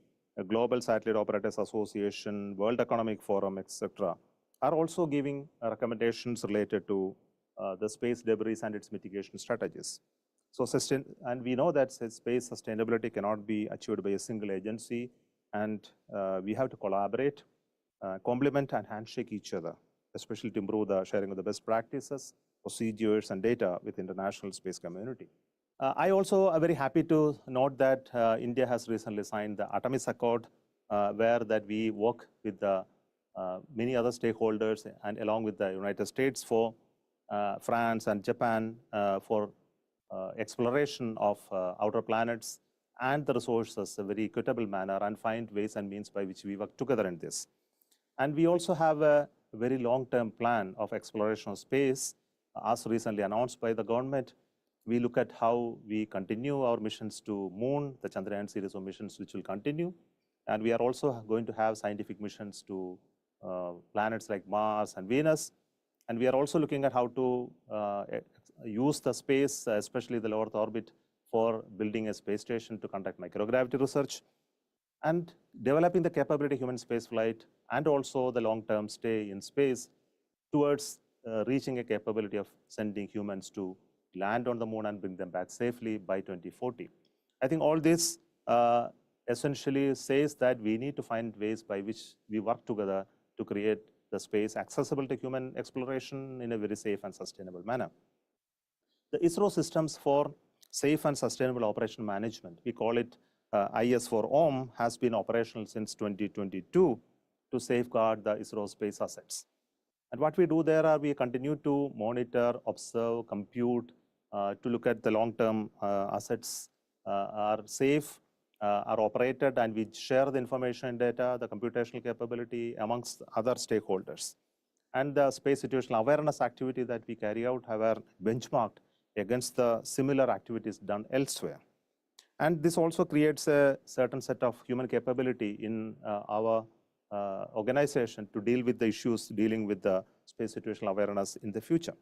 Global Satellite Operators Association, World Economic Forum, etc., are also giving recommendations related to the space debris and its mitigation strategies. So, and we know that space sustainability cannot be achieved by a single agency, and we have to collaborate, complement and handshake each other, especially to improve the sharing of the best practices, procedures and data with the international space community. I also am very happy to note that India has recently signed the Artemis Accord, where that we work with the many other stakeholders and along with the United States for France and Japan for exploration of outer planets and the resources in a very equitable manner and find ways and means by which we work together in this. And we also have a very long-term plan of exploration of space, as recently announced by the government. We look at how we continue our missions to Moon, the Chandrayaan series of missions which will continue. And we are also going to have scientific missions to planets like Mars and Venus. And we are also looking at how to use the space, especially the low Earth orbit, for building a space station to conduct microgravity research and developing the capability of human spaceflight and also the long-term stay in space towards reaching a capability of sending humans to land on the Moon and bring them back safely by 2040. I think all this essentially says that we need to find ways by which we work together to create the space accessible to human exploration in a very safe and sustainable manner. The ISRO systems for safe and sustainable operation management, we call it IS for OM has been operational since 2022 to safeguard the ISRO space assets. And what we do there are we continue to monitor, observe, compute, to look at the long-term assets are safe, are operated, and we share the information and data, the computational capability amongst other stakeholders. And the space situational awareness activity that we carry out are benchmarked against the similar activities done elsewhere. And this also creates a certain set of human capability in our organization to deal with the issues dealing with the space situational awareness in the future.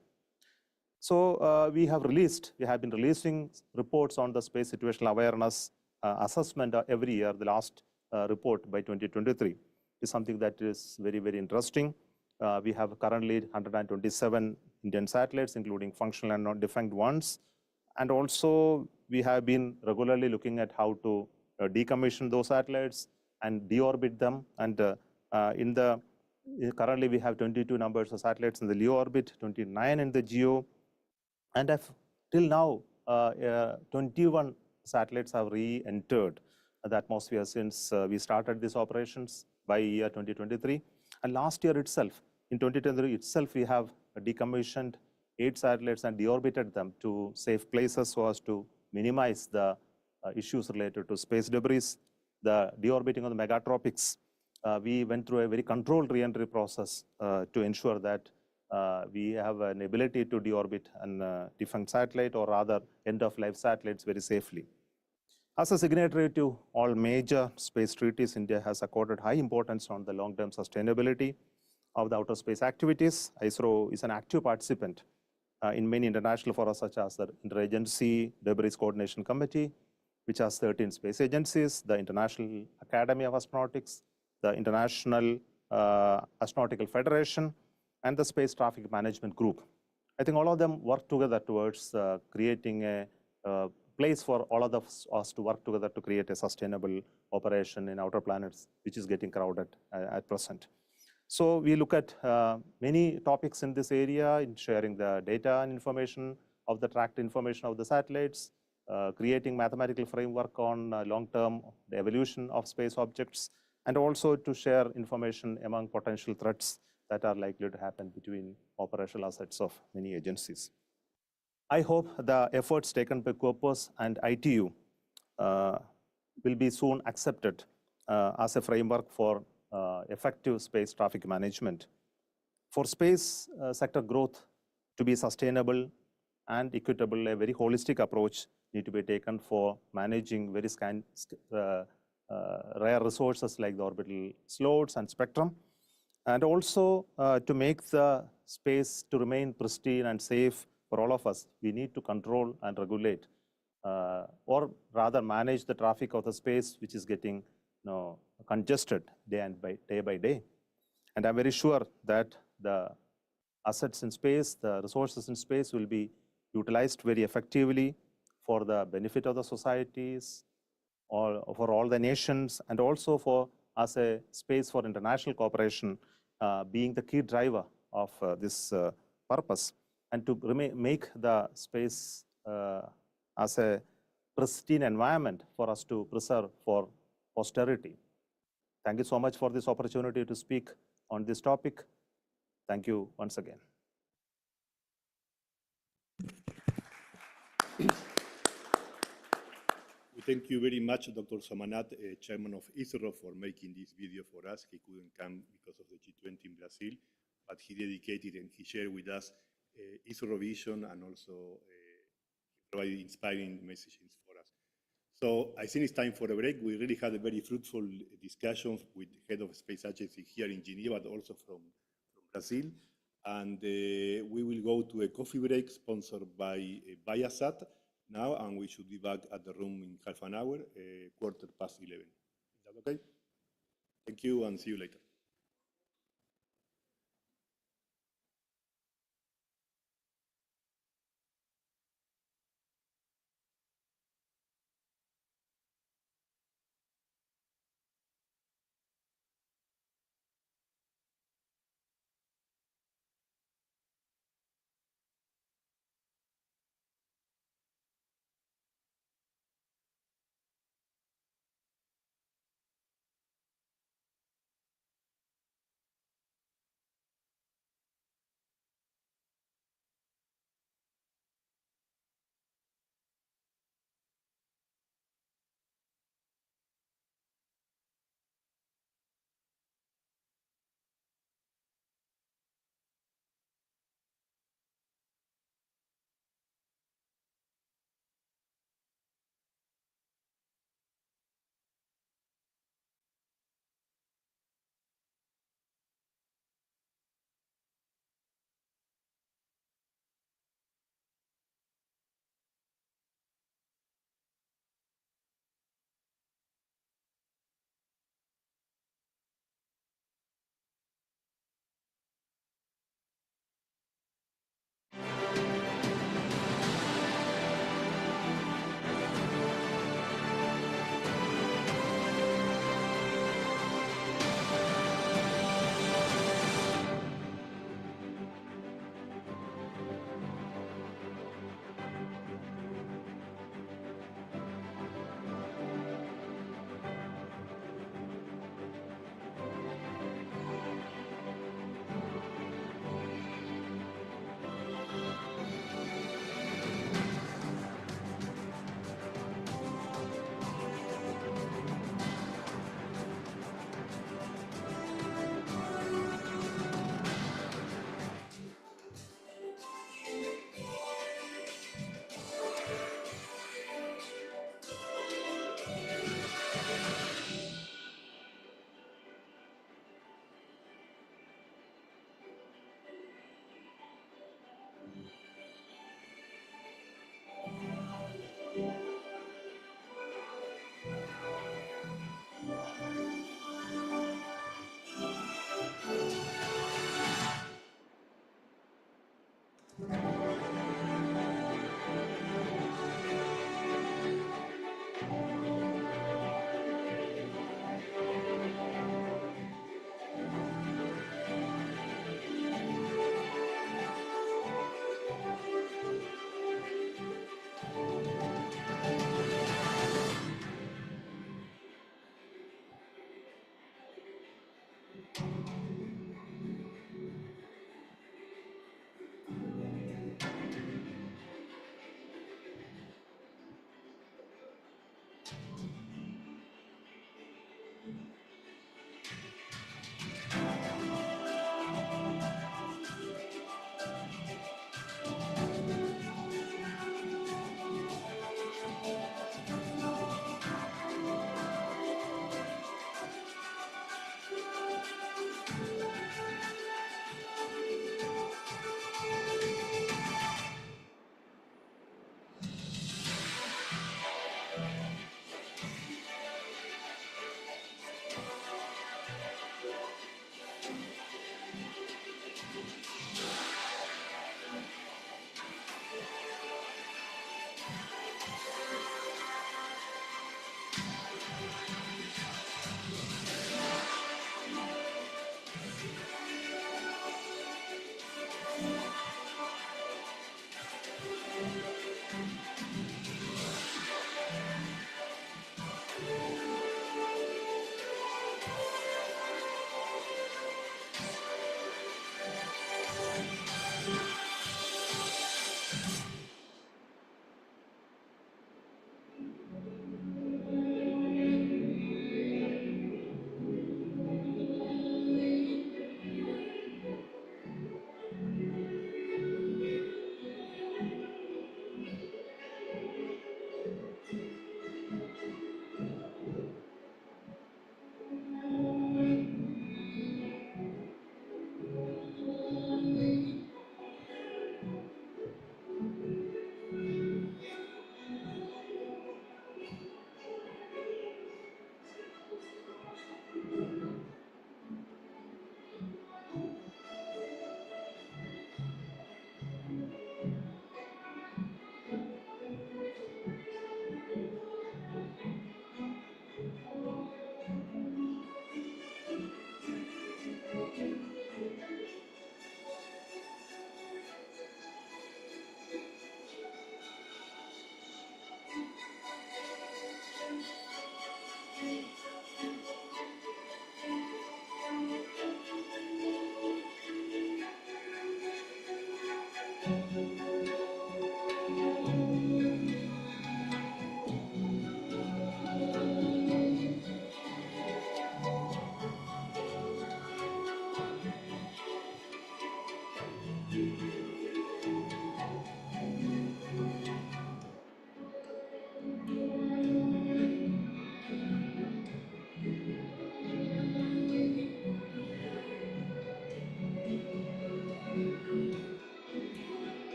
So we have been releasing reports on the space situational awareness assessment every year. The last report by 2023 is something that is very, very interesting. We have currently 127 Indian satellites, including functional and non-defined ones. And also, we have been regularly looking at how to decommission those satellites and deorbit them. And currently, we have 22 numbers of satellites in the LEO orbit, 29 in the GEO. And till now, 21 satellites have re-entered the atmosphere since we started these operations by year 2023. And last year itself, in 2023 itself, we have decommissioned 8 satellites and deorbited them to safe places so as to minimize the issues related to space debris. The deorbiting of the megatropics, we went through a very controlled re-entry process to ensure that we have an ability to deorbit a defunct satellite or rather end-of-life satellites very safely. As a signatory to all major space treaties, India has accorded high importance on the long-term sustainability of the outer space activities. ISRO is an active participant in many international fora such as the Interagency Debris Coordination Committee, which has 13 space agencies, the International Academy of Astronautics, the International Astronautical Federation, and the Space Traffic Management Group. I think all of them work together towards creating a place for all of us to work together to create a sustainable operation in outer planets, which is getting crowded at present. So we look at many topics in this area in sharing the data and information of the tracked information of the satellites, creating mathematical framework on long-term evolution of space objects, and also to share information among potential threats that are likely to happen between operational assets of many agencies. I hope the efforts taken by Corpus and ITU will be soon accepted as a framework for effective space traffic management. For space sector growth to be sustainable and equitable, a very holistic approach need to be taken for managing very rare resources like the orbital slots and spectrum, and also to make the space to remain pristine and safe for all of us. We need to control and regulate, or rather manage the traffic of the space, which is getting congested day by day. And I'm very sure that the assets in space, the resources in space will be utilized very effectively for the benefit of the societies, or for all the nations, and also for as a space for international cooperation, being the key driver of this purpose, and to make the space as a pristine environment for us to preserve for posterity. Thank you so much for this opportunity to speak on this topic. Thank you once again. Thank you very much, Dr. Samanat, Chairman of ISRO, for making this video for us. He couldn't come because of the G20 in Brazil, but he dedicated and he shared with us ISRO vision and also provided inspiring messages for us. So I think it's time for a break. We really had a very fruitful discussions with the head of space agency here in Geneva, but also from Brazil. And we will go to a coffee break sponsored by Viasat now, and we should be back at the room in half an hour, 11:15. Is that okay? Thank you and see you later.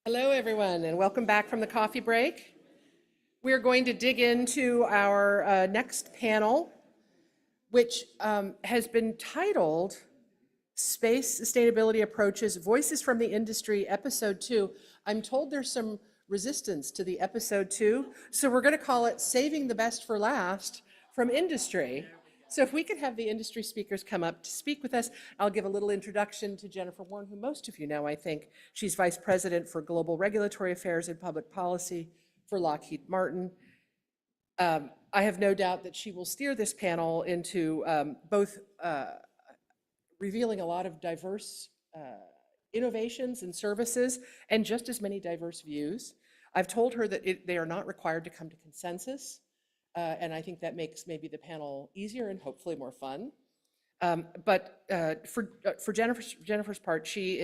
Hello, everyone, and welcome back from the coffee break. We're going to dig into our next panel, which has been titled Space Sustainability Approaches, Voices from the Industry, Episode 2. I'm told there's some resistance to the Episode 2, so we're going to call it Saving the Best for Last from Industry. So if we could have the industry speakers come up to speak with us, I'll give a little introduction to Jennifer Warren, who most of you know, I think. She's Vice President for Global Regulatory Affairs and Public Policy for Lockheed Martin. I have no doubt that she will steer this panel into both revealing a lot of diverse innovations and services and just as many diverse views. I've told her that they are not required to come to consensus, and I think that makes maybe the panel easier and hopefully more fun. But for Jennifer's part, she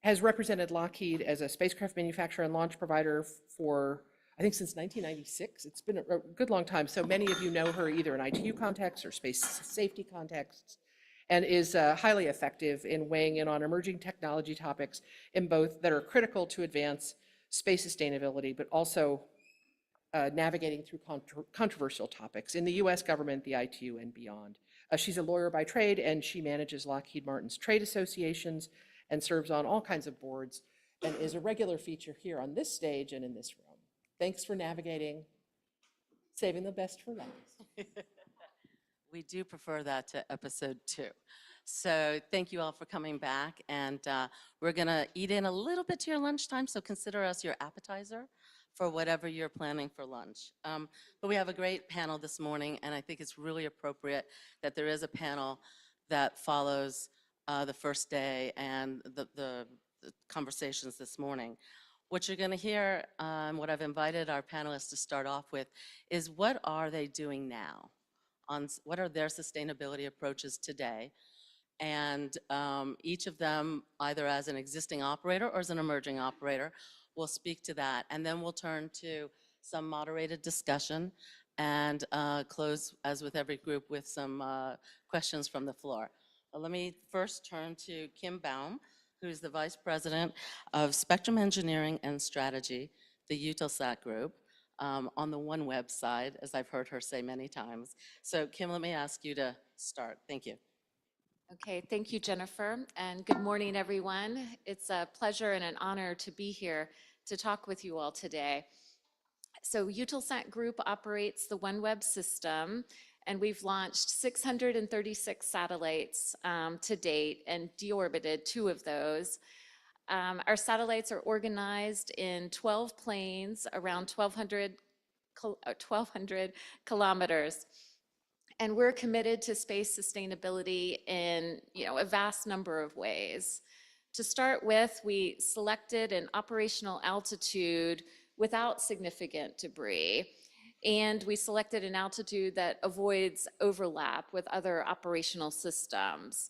has represented Lockheed as a spacecraft manufacturer and launch provider for, I think, since 1996. It's been a good long time. So many of you know her either in ITU contexts or space safety contexts, and is highly effective in weighing in on emerging technology topics in both that are critical to advance space sustainability, but also navigating through controversial topics in the US government, the ITU, and beyond. She's a lawyer by trade, and she manages Lockheed Martin's trade associations and serves on all kinds of boards, and is a regular feature here on this stage and in this room. Thanks for navigating, saving the best for last. We do prefer that to episode 2. So thank you all for coming back, and we're gonna eat in a little bit to your lunchtime, so consider us your appetizer for whatever you're planning for lunch. But we have a great panel this morning, and I think it's really appropriate that there is a panel that follows the first day and the conversations this morning. What you're gonna hear, what I've invited our panelists to start off with, is what are they doing now? On what are their sustainability approaches today, and each of them, either as an existing operator or as an emerging operator, will speak to that, and then we'll turn to some moderated discussion and close, as with every group, with some questions from the floor. Let me first turn to Kim Baum, who's the Vice President of Spectrum Engineering and Strategy, the Eutelsat Group, on the OneWeb side, as I've heard her say many times. So Kim, let me ask you to start. Thank you. Okay, thank you, Jennifer, and good morning, everyone. It's a pleasure and an honor to be here to talk with you all today. So Eutelsat Group operates the OneWeb system, and we've launched 636 satellites to date and deorbited 2 of those. Our satellites are organized in 12 planes around 1,200 kilometers. And we're committed to space sustainability in a vast number of ways. To start with, we selected an operational altitude without significant debris. And we selected an altitude that avoids overlap with other operational systems.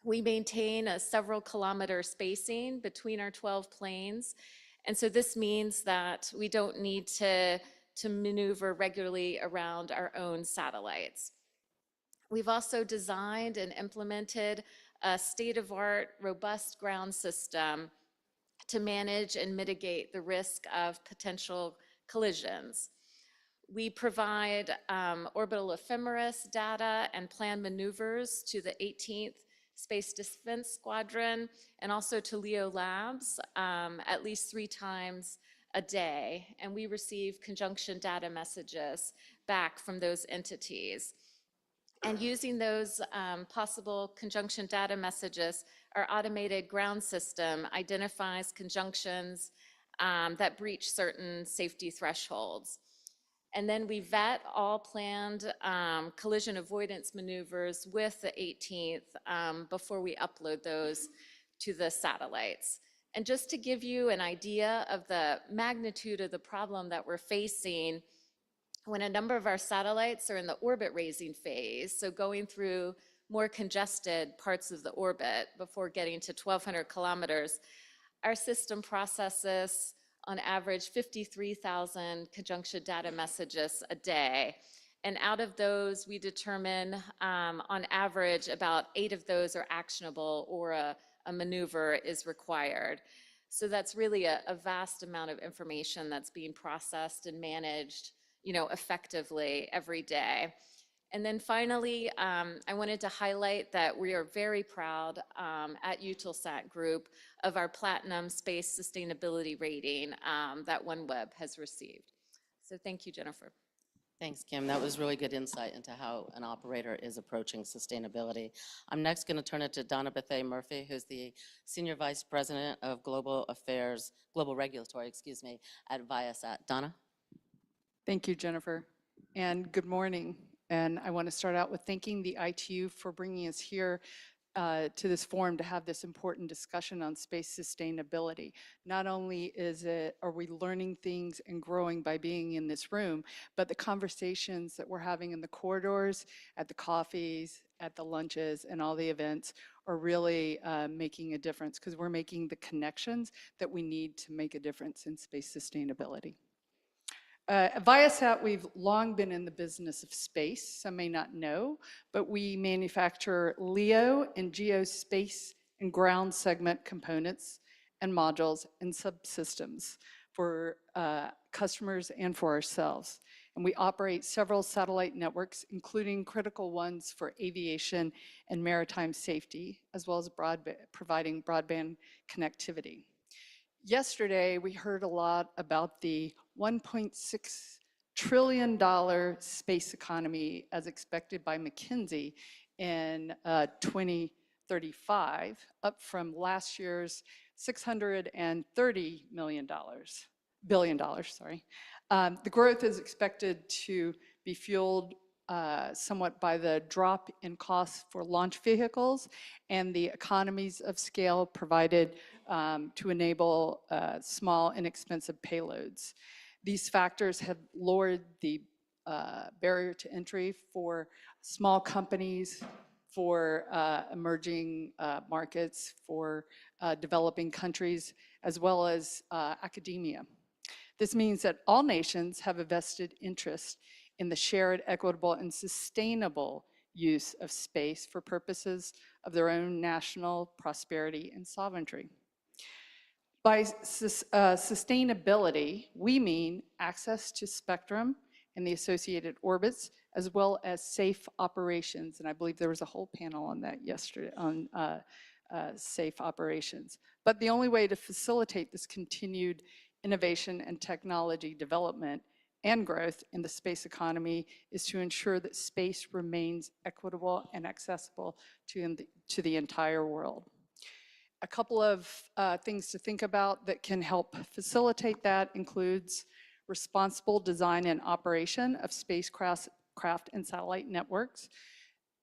We maintain a several kilometer spacing between our 12 planes. And so this means that we don't need to maneuver regularly around our own satellites. We've also designed and implemented a state-of-the-art robust ground system to manage and mitigate the risk of potential collisions. We provide orbital ephemeris data and plan maneuvers to the 18th Space Defense Squadron and also to LEO Labs at least 3 times a day. And we receive conjunction data messages back from those entities. And using those possible conjunction data messages, our automated ground system identifies conjunctions that breach certain safety thresholds. And then we vet all planned collision avoidance maneuvers with the 18th before we upload those to the satellites. And just to give you an idea of the magnitude of the problem that we're facing, when a number of our satellites are in the orbit raising phase, so going through more congested parts of the orbit before getting to 1,200 kilometers, our system processes on average 53,000 conjunction data messages a day. And out of those, we determine on average about 8 of those are actionable or a maneuver is required. So that's really a vast amount of information that's being processed and managed effectively every day. And then finally, I wanted to highlight that we are very proud at Eutelsat Group of our Platinum Space Sustainability Rating that OneWeb has received. So thank you, Jennifer. Thanks, Kim. That was really good insight into how an operator is approaching sustainability. I'm next going to turn it to Donna Bethay Murphy, who's the Senior Vice President of Global Regulatory, at Viasat. Donna? Thank you, Jennifer, and good morning. And I want to start out with thanking the ITU for bringing us here to this forum to have this important discussion on space sustainability. Not only are we learning things and growing by being in this room, but the conversations that we're having in the corridors, at the coffees, at the lunches, and all the events are really making a difference because we're making the connections that we need to make a difference in space sustainability. At Viasat, we've long been in the business of space, some may not know, but we manufacture LEO and geospace and ground segment components and modules and subsystems for customers and for ourselves. And we operate several satellite networks, including critical ones for aviation and maritime safety, as well as providing broadband connectivity. Yesterday, we heard a lot about the $1.6 trillion space economy as expected by McKinsey in 2035, up from last year's $630 billion. The growth is expected to be fueled somewhat by the drop in costs for launch vehicles and the economies of scale provided to enable small, inexpensive payloads. These factors have lowered the barrier to entry for small companies, for emerging markets, for developing countries, as well as academia. This means that all nations have a vested interest in the shared, equitable, and sustainable use of space for purposes of their own national prosperity and sovereignty. By sustainability, we mean access to spectrum and the associated orbits, as well as safe operations. And I believe there was a whole panel on that yesterday, on safe operations. But the only way to facilitate this continued innovation and technology development and growth in the space economy is to ensure that space remains equitable and accessible to the entire world. A couple of things to think about that can help facilitate that includes responsible design and operation of spacecraft and satellite networks.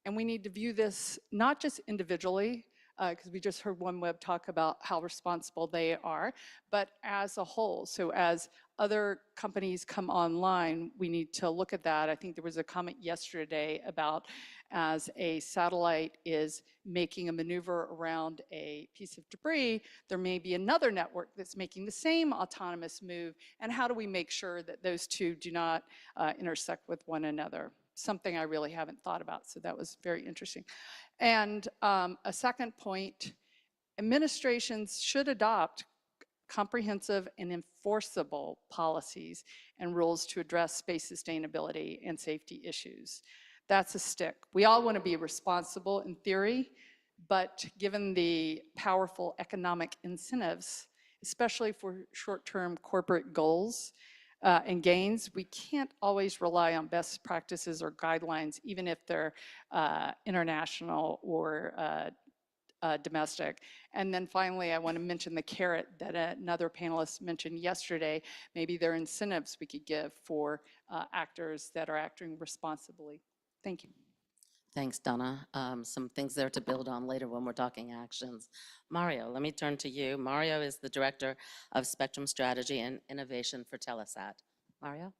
And we need to view this not just individually, because we just heard OneWeb talk about how responsible they are, but as a whole. So as other companies come online, we need to look at that. I think there was a comment yesterday about as a satellite is making a maneuver around a piece of debris, there may be another network that's making the same autonomous move. And how do we make sure that those two do not intersect with one another? Something I really haven't thought about, so that was very interesting. And a second point, administrations should adopt comprehensive and enforceable policies and rules to address space sustainability and safety issues. That's a stick. We all want to be responsible in theory, but given the powerful economic incentives, especially for short-term corporate goals, and gains, we can't always rely on best practices or guidelines, even if they're international or domestic. And then finally, I want to mention the carrot that another panelist mentioned yesterday. Maybe there are incentives we could give for actors that are acting responsibly. Thank you. Thanks, Donna. Some things there to build on later when we're talking actions. Mario, let me turn to you. Mario is the Director of Spectrum Strategy and Innovation for Telesat. Mario?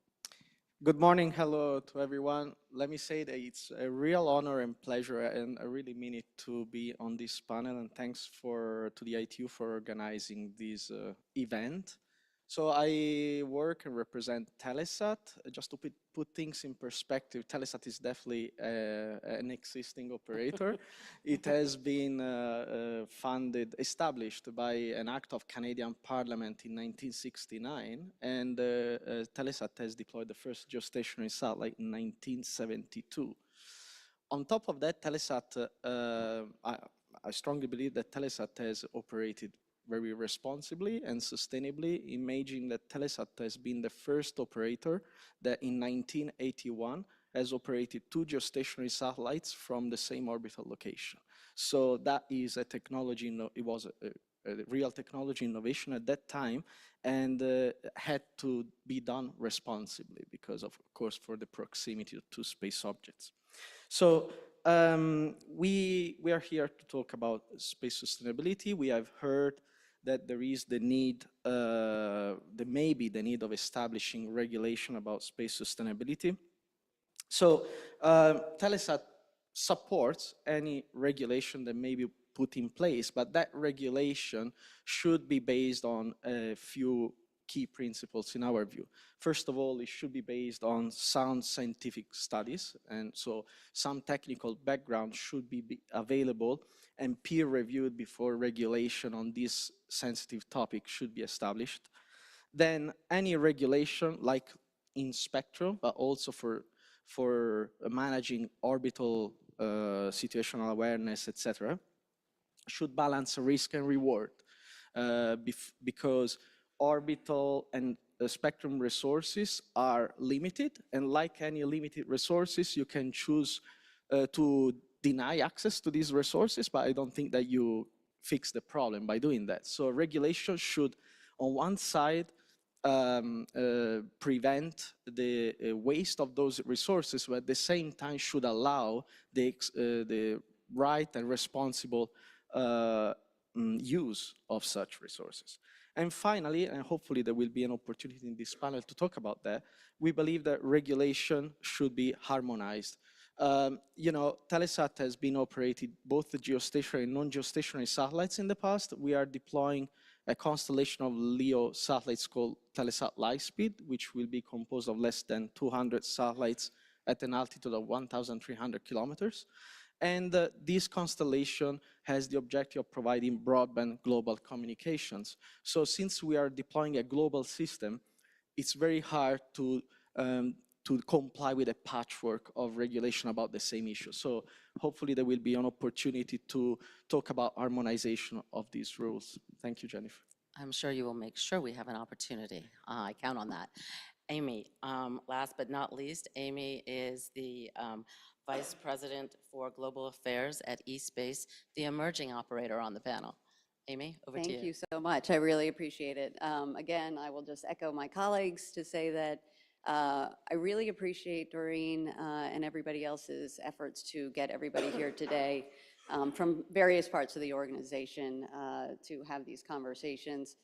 Good morning, hello to everyone. Let me say that it's a real honor and pleasure, and I really mean it, to be on this panel, and thanks to the ITU for organizing this event. So I work and represent Telesat. Just to put things in perspective, Telesat is definitely an existing operator. It has been established by an act of Canadian Parliament in 1969, and Telesat has deployed the first geostationary satellite in 1972. On top of that, Telesat, I strongly believe that Telesat has operated very responsibly and sustainably. Imagine that Telesat has been the first operator that in 1981 has operated 2 geostationary satellites from the same orbital location. So that is a technology, it was a real technology innovation at that time, and had to be done responsibly because of course, for the proximity to space objects. So we are here to talk about space sustainability. We have heard that there is the need, there may be the need of establishing regulation about space sustainability. So Telesat supports any regulation that may be put in place, but that regulation should be based on a few key principles in our view. First of all, it should be based on sound scientific studies, and so some technical background should be available and peer-reviewed before regulation on this sensitive topic should be established. Then any regulation, like in spectrum, but also for managing orbital situational awareness, etc., should balance risk and reward, because orbital and spectrum resources are limited, and like any limited resources, you can choose to deny access to these resources, but I don't think that you fix the problem by doing that. So regulation should, on one side, prevent the waste of those resources, but at the same time should allow the right and responsible use of such resources. And finally, and hopefully there will be an opportunity in this panel to talk about that, we believe that regulation should be harmonized. You know, Telesat has been operated both the geostationary and non-geostationary satellites in the past. We are deploying a constellation of LEO satellites called Telesat Lightspeed, which will be composed of less than 200 satellites at an altitude of 1,300 kilometers. And this constellation has the objective of providing broadband global communications. So since we are deploying a global system, it's very hard to comply with a patchwork of regulation about the same issue. So hopefully there will be an opportunity to talk about harmonization of these rules. Thank you, Jennifer. I'm sure you will make sure we have an opportunity. I count on that. Amy, last but not least, Amy is the Vice President for Global Affairs at eSpace, the emerging operator on the panel. Amy, over to Thank you so much. I really appreciate it. Again, I will just echo my colleagues to say that I really appreciate Doreen and everybody else's efforts to get everybody here today from various parts of the organization to have these conversations.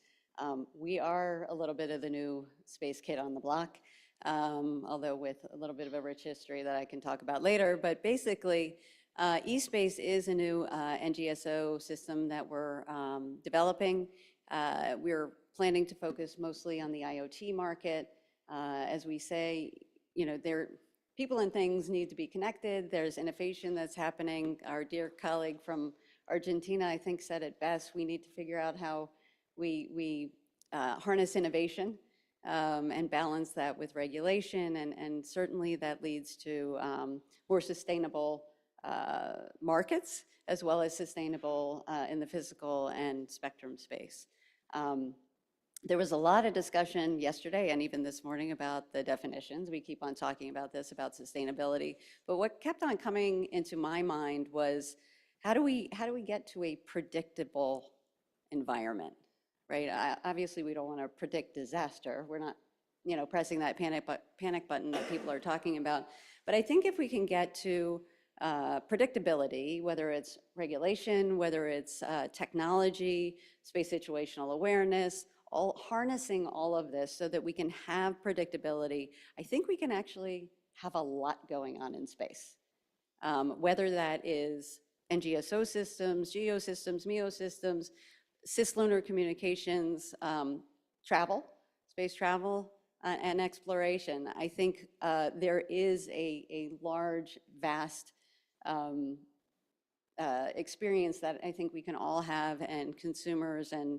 We are a little bit of the new space kid on the block, although with a little bit of a rich history that I can talk about later. But basically, eSpace is a new NGSO system that we're developing. We're planning to focus mostly on the IoT market. As we say, you know, people and things need to be connected. There's innovation that's happening. Our dear colleague from Argentina, I think, said it best. We need to figure out how we harness innovation and balance that with regulation. And certainly that leads to more sustainable markets, as well as sustainable in the physical and spectrum space. There was a lot of discussion yesterday and even this morning about the definitions. We keep on talking about this, about sustainability. But what kept on coming into my mind was, how do we get to a predictable environment, right? Obviously, we don't want to predict disaster. We're not, you know, pressing that panic button that people are talking about. But I think if we can get to predictability, whether it's regulation, whether it's technology, space situational awareness, harnessing all of this so that we can have predictability, I think we can actually have a lot going on in space. Whether that is NGSO systems, GEO systems, MEO systems, cislunar communications, travel, space travel, and exploration. I think there is a large, vast experience that I think we can all have, and consumers and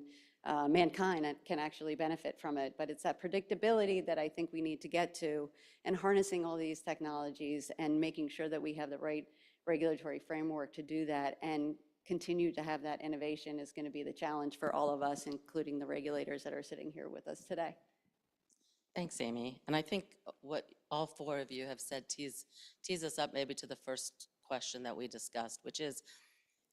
mankind can actually benefit from it. But it's that predictability that I think we need to get to, and harnessing all these technologies and making sure that we have the right regulatory framework to do that and continue to have that innovation is going to be the challenge for all of us, including the regulators that are sitting here with us today. Thanks, Amy. And I think what all four of you have said tease us up maybe to the first question that we discussed, which is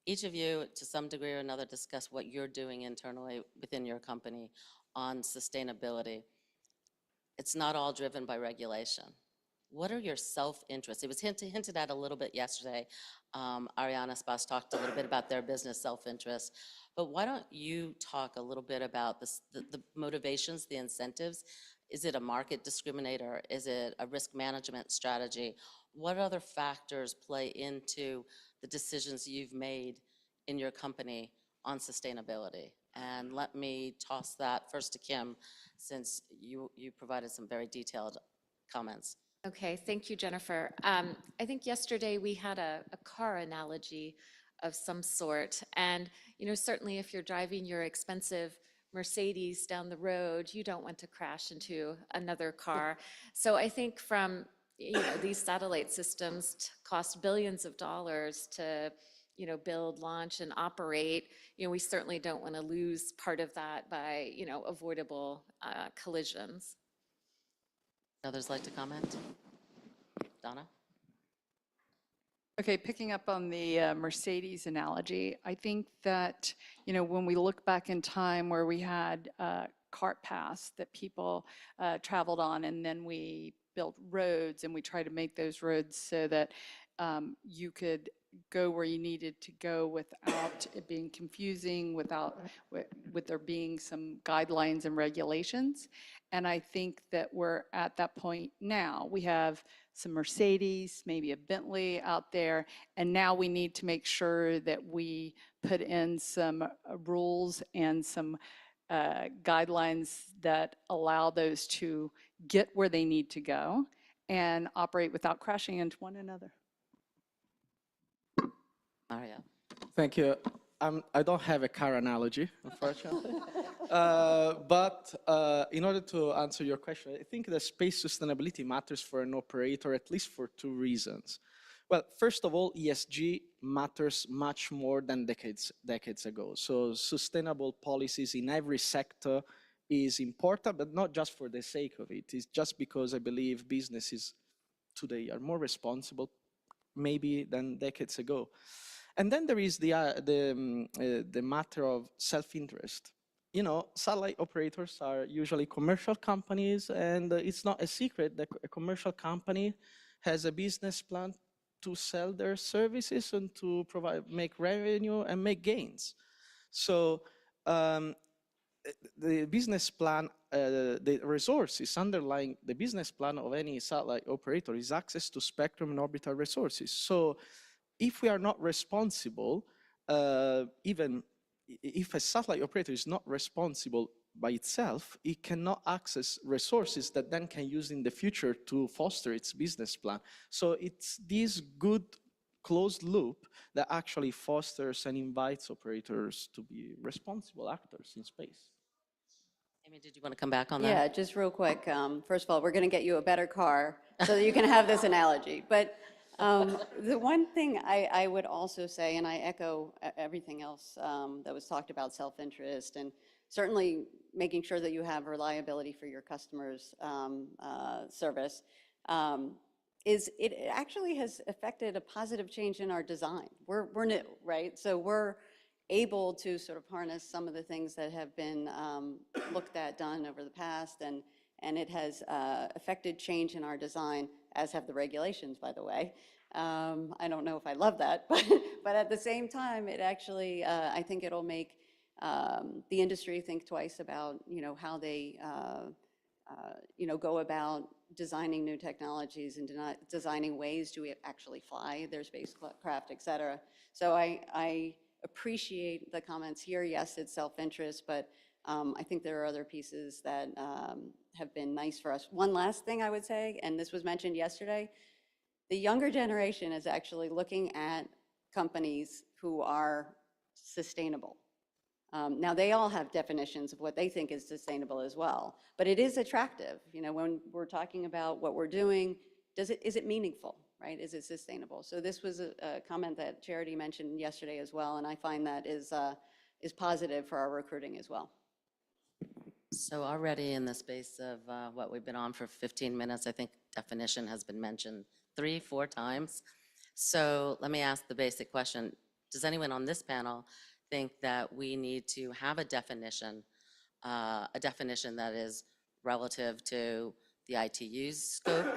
each of you, to some degree or another, discuss what you're doing internally within your company on sustainability. It's not all driven by regulation. What are your self-interests? It was hinted at a little bit yesterday. Ariana Spas talked a little bit about their business self-interest. But why don't you talk a little bit about the motivations, the incentives? Is it a market discriminator? Is it a risk management strategy? What other factors play into the decisions you've made in your company on sustainability? And let me toss that first to Kim, since you provided some very detailed comments. Okay, thank you, Jennifer. I think yesterday we had a car analogy of some sort. And, you know, certainly if you're driving your expensive Mercedes down the road, you don't want to crash into another car. So I think from, you know, these satellite systems cost billions of dollars to, you know, build, launch, and operate. You know, we certainly don't want to lose part of that by, you know, avoidable collisions. Others like to comment? Donna? Okay, picking up on the Mercedes analogy, I think that, you know, when we look back in time where we had cart paths that people traveled on, and then we built roads and we tried to make those roads so that you could go where you needed to go without it being confusing, with there being some guidelines and regulations. And I think that we're at that point now. We have some Mercedes, maybe a Bentley out there, and now we need to make sure that we put in some rules and some guidelines that allow those to get where they need to go and operate without crashing into one another. Mario. Thank you. I don't have a car analogy, unfortunately. But in order to answer your question, I think that space sustainability matters for an operator, at least for two reasons. Well, first of all, ESG matters much more than decades ago. So sustainable policies in every sector is important, but not just for the sake of it. It's just because I believe businesses today are more responsible maybe than decades ago. And then there is the matter of self-interest. You know, satellite operators are usually commercial companies, and it's not a secret that a commercial company has a business plan to sell their services and to make revenue and make gains. So the business plan, the resources underlying the business plan of any satellite operator is access to spectrum and orbital resources. So if we are not responsible, even if a satellite operator is not responsible by itself, it cannot access resources that then can use in the future to foster its business plan. So it's this good closed loop that actually fosters and invites operators to be responsible actors in space. Amy, did you want to come back on that? Yeah, just real quick. First of all, we're going to get you a better car so that you can have this analogy. But the one thing I would also say, and I echo everything else that was talked about, self-interest, and certainly making sure that you have reliability for your customers' service, is it actually has affected a positive change in our design. We're new, right? So we're able to sort of harness some of the things that have been looked at, done over the past, and it has affected change in our design, as have the regulations, by the way. I don't know if I love that, but at the same time, it actually, I think it'll make the industry think twice about, how they, go about designing new technologies and designing ways to actually fly their spacecraft, et cetera. So I appreciate the comments here. Yes, it's self-interest, but I think there are other pieces that have been nice for us. One last thing I would say, and this was mentioned yesterday, the younger generation is actually looking at companies who are sustainable. Now, they all have definitions of what they think is sustainable as well, but it is attractive. When we're talking about what we're doing, is it meaningful, right? Is it sustainable? So this was a comment that Charity mentioned yesterday as well, and I find that is positive for our recruiting as well. So already in the space of what we've been on for 15 minutes, I think definition has been mentioned 3-4 times. So let me ask the basic question. Does anyone on this panel think that we need to have a definition that is relative to the ITU's scope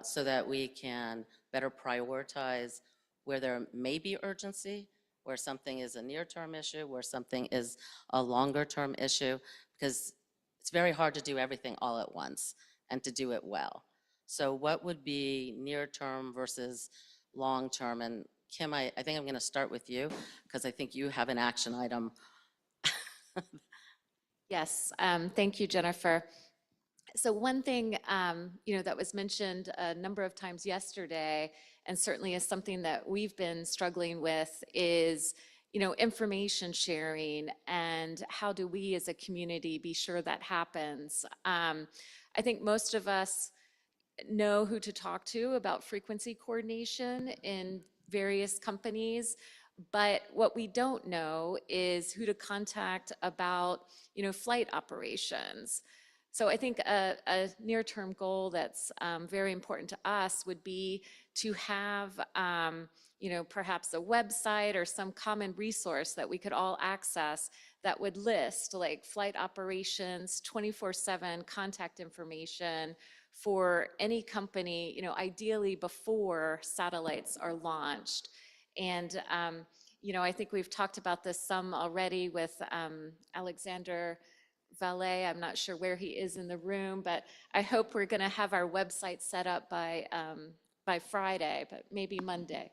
so that we can better prioritize where there may be urgency, where something is a near-term issue, where something is a longer-term issue, because it's very hard to do everything all at once and to do it well. So what would be near-term versus long-term? And Kim, I think I'm going to start with you, because I think you have an action item. Yes, thank you, Jennifer. So one thing, that was mentioned a number of times yesterday, and certainly is something that we've been struggling with, is, information sharing, and how do we as a community be sure that happens? I think most of us know who to talk to about frequency coordination in various companies, but what we don't know is who to contact about, flight operations. So I think a near-term goal that's very important to us would be to have, perhaps a website or some common resource that we could all access that would list like flight operations, 24/7 contact information for any company, ideally before satellites are launched. And, I think we've talked about this some already with Alexander Valet. I'm not sure where he is in the room, but I hope we're going to have our website set up by Friday, but maybe Monday.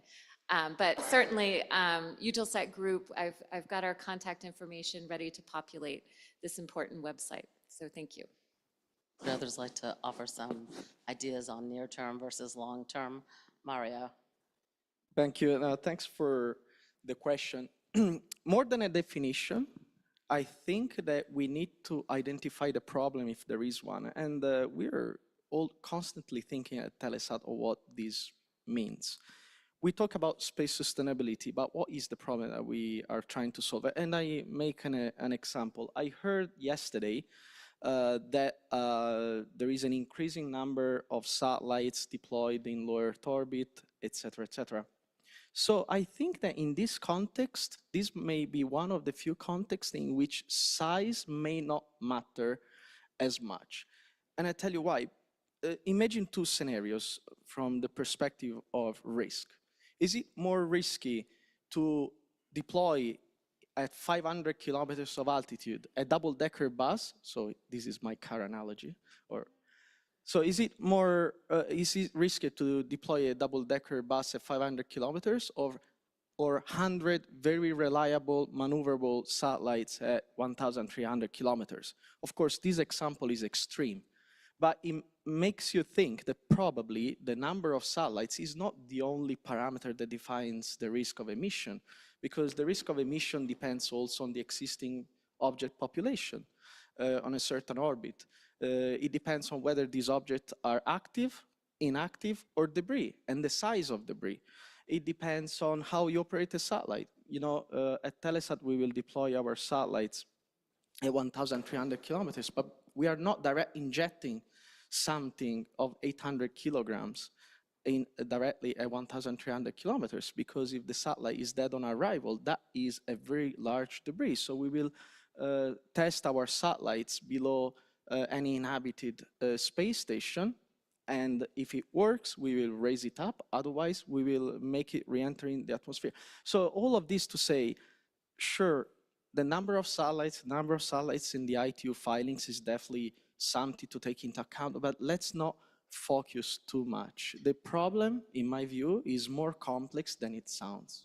But certainly, Eutelsat Group, I've got our contact information ready to populate this important website. So thank you. Would others like to offer some ideas on near-term versus long-term? Mario. Thank you. Thanks for the question. More than a definition, I think that we need to identify the problem if there is one. And we're all constantly thinking at Telesat of what this means. We talk about space sustainability, but what is the problem that we are trying to solve? And I make an example. I heard yesterday that there is an increasing number of satellites deployed in low Earth orbit, et cetera, et cetera. So I think that in this context, this may be one of the few contexts in which size may not matter as much. And I tell you why. Imagine two scenarios from the perspective of risk. Is it more risky to deploy at 500 kilometers of altitude a double-decker bus? So this is my car analogy. So is it risky to deploy a double-decker bus at 500 kilometers or 100 very reliable maneuverable satellites at 1,300 kilometers? Of course, this example is extreme, but it makes you think that probably the number of satellites is not the only parameter that defines the risk of emission, because the risk of emission depends also on the existing object population on a certain orbit. It depends on whether these objects are active, inactive, or debris, and the size of debris. It depends on how you operate a satellite. You know, at Telesat, we will deploy our satellites at 1,300 kilometers, but we are not direct injecting something of 800 kilograms directly at 1,300 kilometers, because if the satellite is dead on arrival, that is a very large debris. So we will test our satellites below any inhabited space station, and if it works, we will raise it up. Otherwise, we will make it re-entering the atmosphere. So all of this to say, sure, the number of satellites in the ITU filings is definitely something to take into account, but let's not focus too much. The problem, in my view, is more complex than it sounds.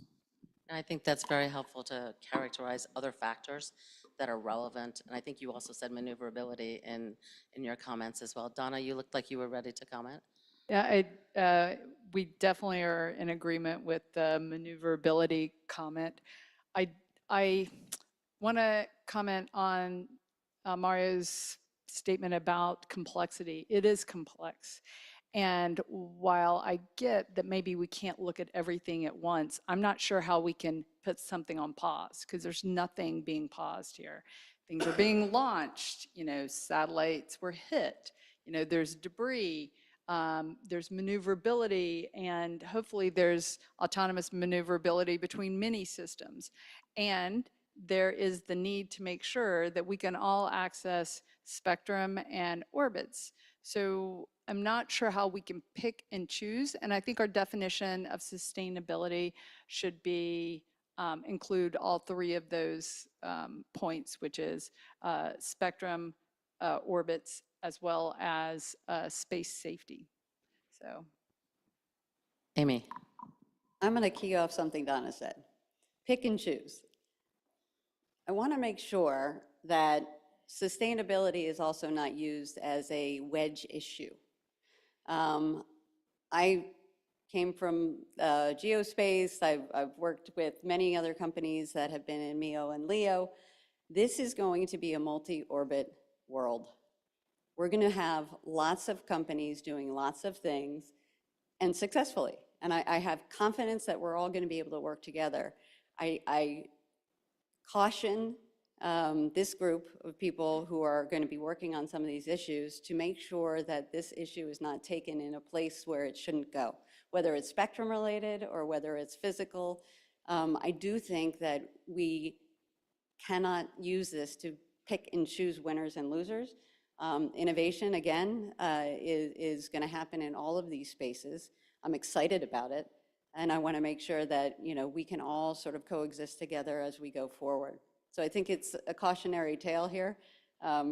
And I think that's very helpful to characterize other factors that are relevant. And I think you also said maneuverability in your comments as well. Donna, you looked like you were ready to comment. Yeah, we definitely are in agreement with the maneuverability comment. I want to comment on Mario's statement about complexity. It is complex. And while I get that maybe we can't look at everything at once, I'm not sure how we can put something on pause, because there's nothing being paused here. Things are being launched, you know, satellites were hit, you know, there's debris, there's maneuverability, and hopefully there's autonomous maneuverability between many systems. And there is the need to make sure that we can all access spectrum and orbits. So I'm not sure how we can pick and choose, and I think our definition of sustainability should be include all three of those points, which is spectrum, orbits, as well as space safety. So, Amy. I'm going to key off something Donna said. Pick and choose. I want to make sure that sustainability is also not used as a wedge issue. I came from geospace. I've worked with many other companies that have been in MEO and LEO. This is going to be a multi-orbit world. We're going to have lots of companies doing lots of things, and successfully. And I have confidence that we're all going to be able to work together. I caution this group of people who are going to be working on some of these issues to make sure that this issue is not taken in a place where it shouldn't go, whether it's spectrum related or whether it's physical. I do think that we cannot use this to pick and choose winners and losers. Innovation, again, is going to happen in all of these spaces. I'm excited about it, and I want to make sure that, you know, we can all sort of coexist together as we go forward. So I think it's a cautionary tale here,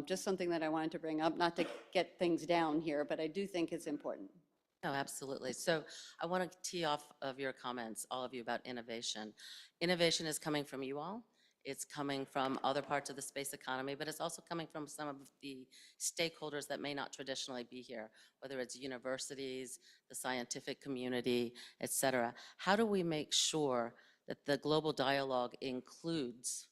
just something that I wanted to bring up, not to get things down here, but I do think it's important. No, absolutely. So I want to tee off of your comments, all of you, about innovation. Innovation is coming from you all. It's coming from other parts of the space economy, but it's also coming from some of the stakeholders that may not traditionally be here, whether it's universities, the scientific community, et cetera. How do we make sure that the global dialogue includes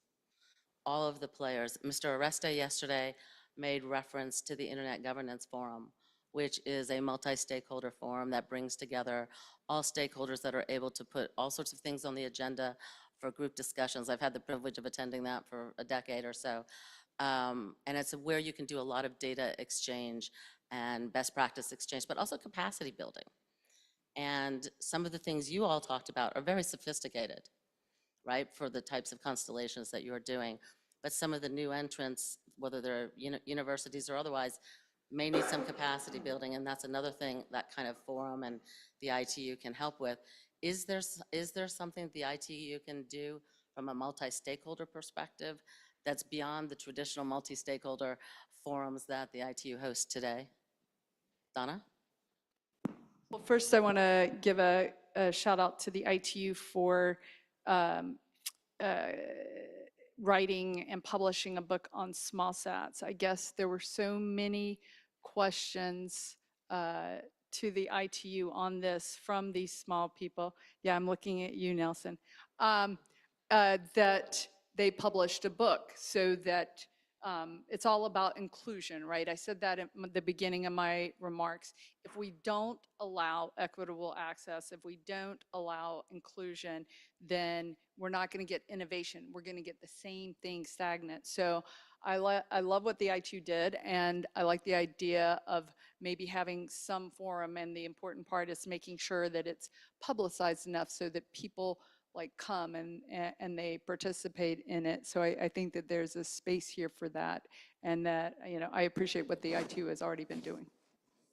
all of the players? Mr. Aresta yesterday made reference to the Internet Governance Forum, which is a multi-stakeholder forum that brings together all stakeholders that are able to put all sorts of things on the agenda for group discussions. I've had the privilege of attending that for a decade or so. And it's where you can do a lot of data exchange and best practice exchange, but also capacity building. And some of the things you all talked about are very sophisticated, right, for the types of constellations that you're doing. But some of the new entrants, whether they're universities or otherwise, may need some capacity building, and that's another thing that kind of forum and the ITU can help with. Is there something the ITU can do from a multi-stakeholder perspective that's beyond the traditional multi-stakeholder forums that the ITU hosts today? Donna? Well, first I want to give a shout out to the ITU for um, uh, writing and publishing a book on small sats. I guess there were so many questions to the ITU on this from these small people. Yeah, I'm looking at you, Nelson. That they published a book so that it's all about inclusion, right? I said that at the beginning of my remarks. If we don't allow equitable access, if we don't allow inclusion, then we're not going to get innovation. We're going to get the same thing stagnant. So I love what the ITU did, and I like the idea of maybe having some forum, and the important part is making sure that it's publicized enough so that people like come and they participate in it. So I think that there's a space here for that, and that, you know, I appreciate what the ITU has already been doing.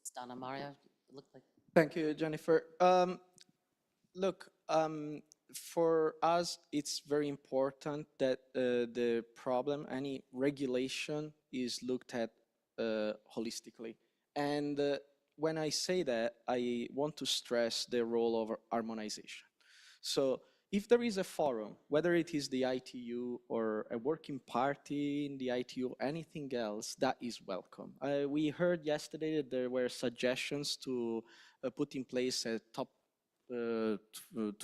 It's Donna. Mario, it looked like. Thank you, Jennifer. Look, for us, it's very important that the problem, any regulation, is looked at holistically. And when I say that, I want to stress the role of harmonization. So if there is a forum, whether it is the ITU or a working party in the ITU or anything else, that is welcome. We heard yesterday that there were suggestions to put in place a top to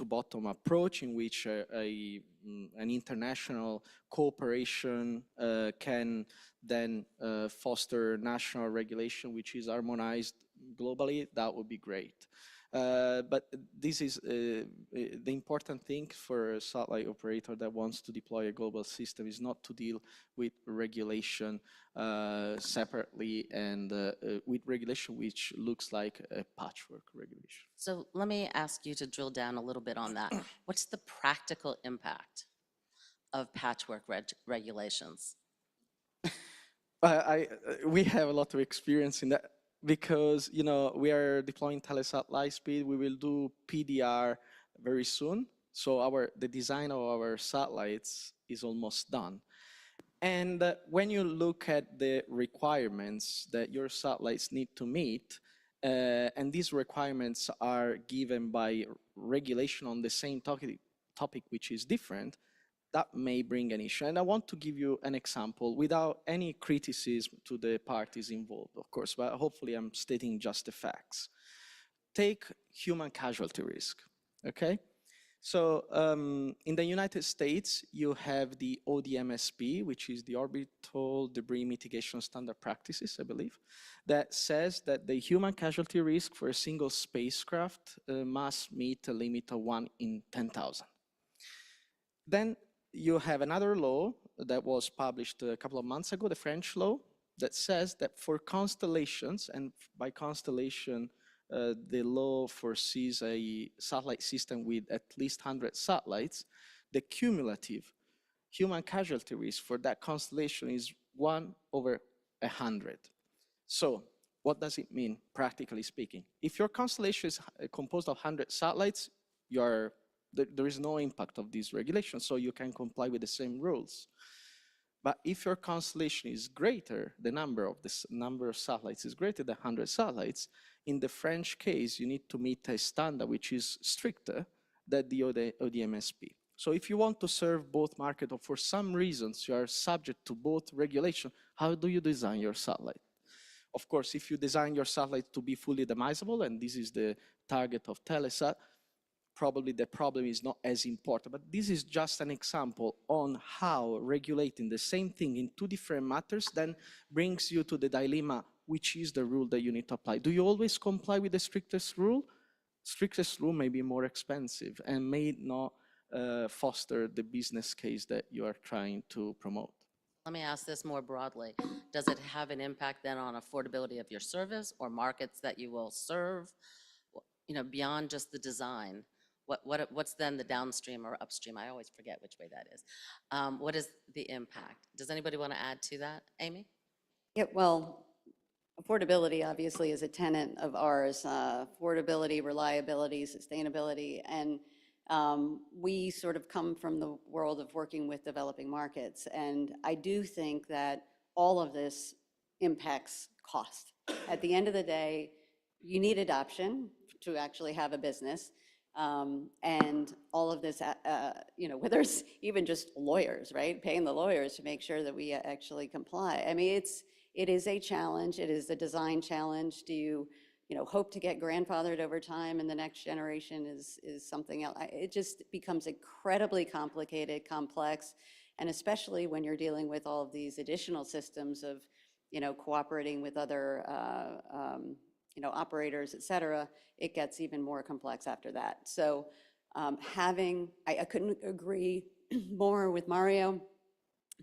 bottom approach in which an international cooperation can then foster national regulation which is harmonized globally. That would be great. But this is the important thing for a satellite operator that wants to deploy a global system is not to deal with regulation separately and with regulation which looks like a patchwork regulation. So let me ask you to drill down a little bit on that. What's the practical impact of patchwork regulations? We have a lot of experience in that because, you know, we are deploying Telesat Lightspeed. We will do PDR very soon. So the design of our satellites is almost done. And when you look at the requirements that your satellites need to meet, and these requirements are given by regulation on the same topic which is different, that may bring an issue. And I want to give you an example without any criticism to the parties involved, of course, but hopefully I'm stating just the facts. Take human casualty risk, okay? So in the United States, you have the ODMSP, which is the Orbital Debris Mitigation Standard Practices, I believe, that says that the human casualty risk for a single spacecraft must meet a limit of 1 in 10,000. Then you have another law that was published a couple of months ago, the French law, that says that for constellations, and by constellation, the law foresees a satellite system with at least 100 satellites, the cumulative human casualty risk for that constellation is 1/100. So what does it mean, practically speaking? If your constellation is composed of 100 satellites, there is no impact of these regulations, so you can comply with the same rules. But if your constellation is greater, the number of satellites is greater than 100 satellites, in the French case, you need to meet a standard which is stricter than the ODMSP. So if you want to serve both markets, or for some reasons you are subject to both regulation, how do you design your satellite? Of course, if you design your satellite to be fully demisable, and this is the target of Telesat, probably the problem is not as important. But this is just an example on how regulating the same thing in two different matters then brings you to the dilemma, which is the rule that you need to apply. Do you always comply with the strictest rule? Strictest rule may be more expensive and may not foster the business case that you are trying to promote. Let me ask this more broadly. Does it have an impact then on affordability of your service or markets that you will serve? beyond just the design, what's then the downstream or upstream? I always forget which way that is. What is the impact? Does anybody want to add to that? Amy? Yeah, well, affordability obviously is a tenet of ours. Affordability, reliability, sustainability, and we sort of come from the world of working with developing markets. And I do think that all of this impacts cost. At the end of the day, you need adoption to actually have a business. And all of this, whether it's even just lawyers, right? Paying the lawyers to make sure that we actually comply. I mean, it is a challenge. It is a design challenge. Do you hope to get grandfathered over time and the next generation is something else? It just becomes incredibly complicated, complex, and especially when you're dealing with all of these additional systems of, cooperating with other, operators, et cetera, it gets even more complex after that. So I couldn't agree more with Mario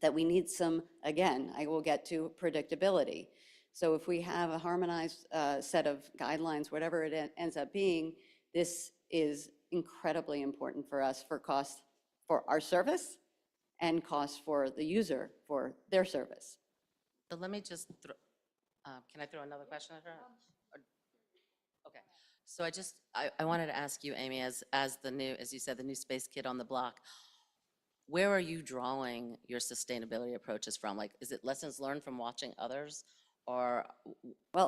that we need some, again, I will get to predictability. So if we have a harmonized set of guidelines, whatever it ends up being, this is incredibly important for us for cost for our service and cost for the user for their service. So let me just throw, can I throw another question at her? Okay, so I wanted to ask you, Amy, as you said, the new space kid on the block, where are you drawing your sustainability approaches from? Like, is it lessons learned from watching others, or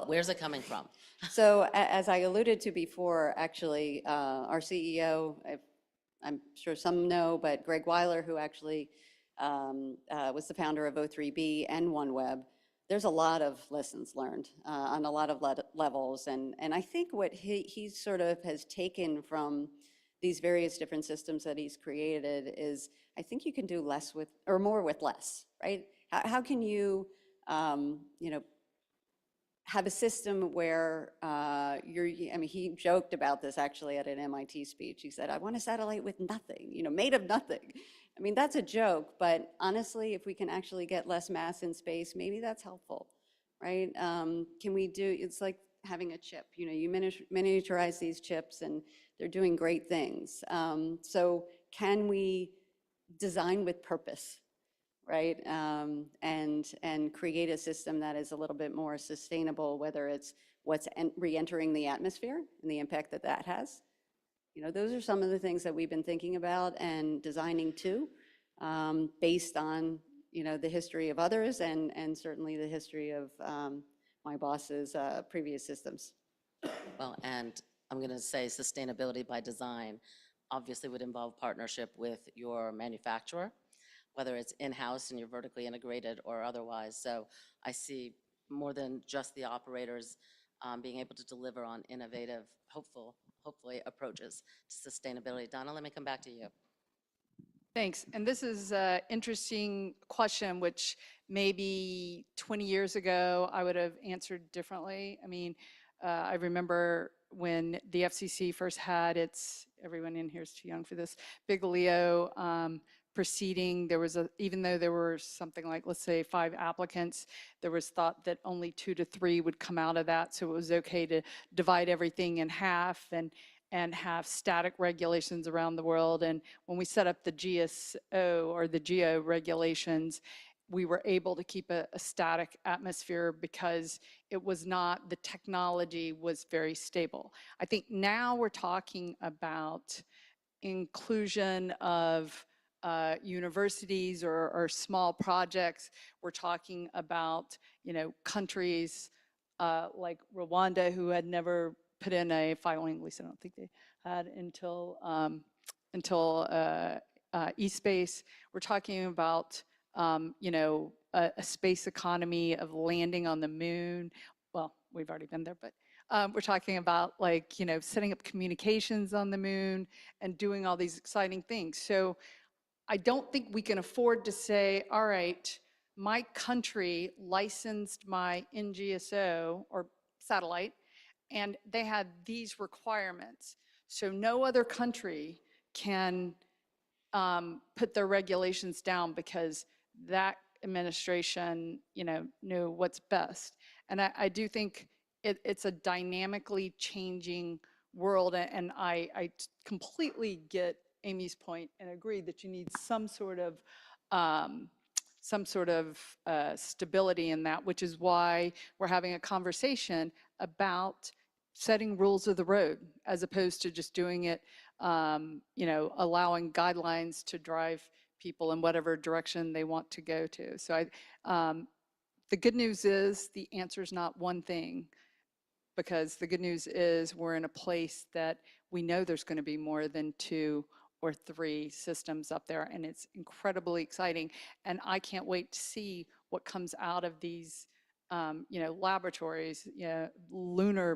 where's it coming from? So as I alluded to before, actually, our CEO, I'm sure some know, but Greg Weiler, who actually was the founder of O3B and OneWeb, there's a lot of lessons learned on a lot of levels. And I think what he sort of has taken from these various different systems that he's created is, I think you can do less with, or more with less, right? How can you, have a system where he joked about this actually at an MIT speech. He said, I want a satellite with nothing, made of nothing. I mean, that's a joke, but honestly, if we can actually get less mass in space, maybe that's helpful, right? It's like having a chip, you miniaturize these chips and they're doing great things. So can we design with purpose? Right, and create a system that is a little bit more sustainable, whether it's what's re-entering the atmosphere and the impact that that has. Those are some of the things that we've been thinking about and designing too, based on, the history of others and certainly the history of my boss's previous systems. Well, and I'm going to say sustainability by design obviously would involve partnership with your manufacturer, whether it's in-house and you're vertically integrated or otherwise. So I see more than just the operators being able to deliver on innovative, hopefully approaches to sustainability. Donna, let me come back to you. Thanks. And this is an interesting question, which maybe 20 years ago I would have answered differently. I mean, I remember when the FCC first had its, everyone in here is too young for this, Big Leo proceeding. There was even though there were something like, let's say 5 applicants, there was thought that only 2 to 3 would come out of that. So it was okay to divide everything in half and have static regulations around the world. And when we set up the GSO or the GEO regulations, we were able to keep a static atmosphere because it was not, the technology was very stable. I think now we're talking about inclusion of universities or small projects. We're talking about, countries like Rwanda, who had never put in a filing, at least I don't think they had until eSpace. We're talking about, a space economy of landing on the moon. Well, we've already been there, but we're talking about setting up communications on the moon and doing all these exciting things. So I don't think we can afford to say, all right, my country licensed my NGSO or satellite, and they had these requirements. So no other country can put their regulations down because that administration, knew what's best. And I do think it's a dynamically changing world, and I completely get Amy's point and agree that you need some sort of stability in that, which is why we're having a conversation about setting rules of the road as opposed to just doing it, allowing guidelines to drive people in whatever direction they want to go to. So the good news is the answer is not one thing, because the good news is we're in a place that we know there's going to be more than 2 or 3 systems up there, and it's incredibly exciting. And I can't wait to see what comes out of these, laboratories,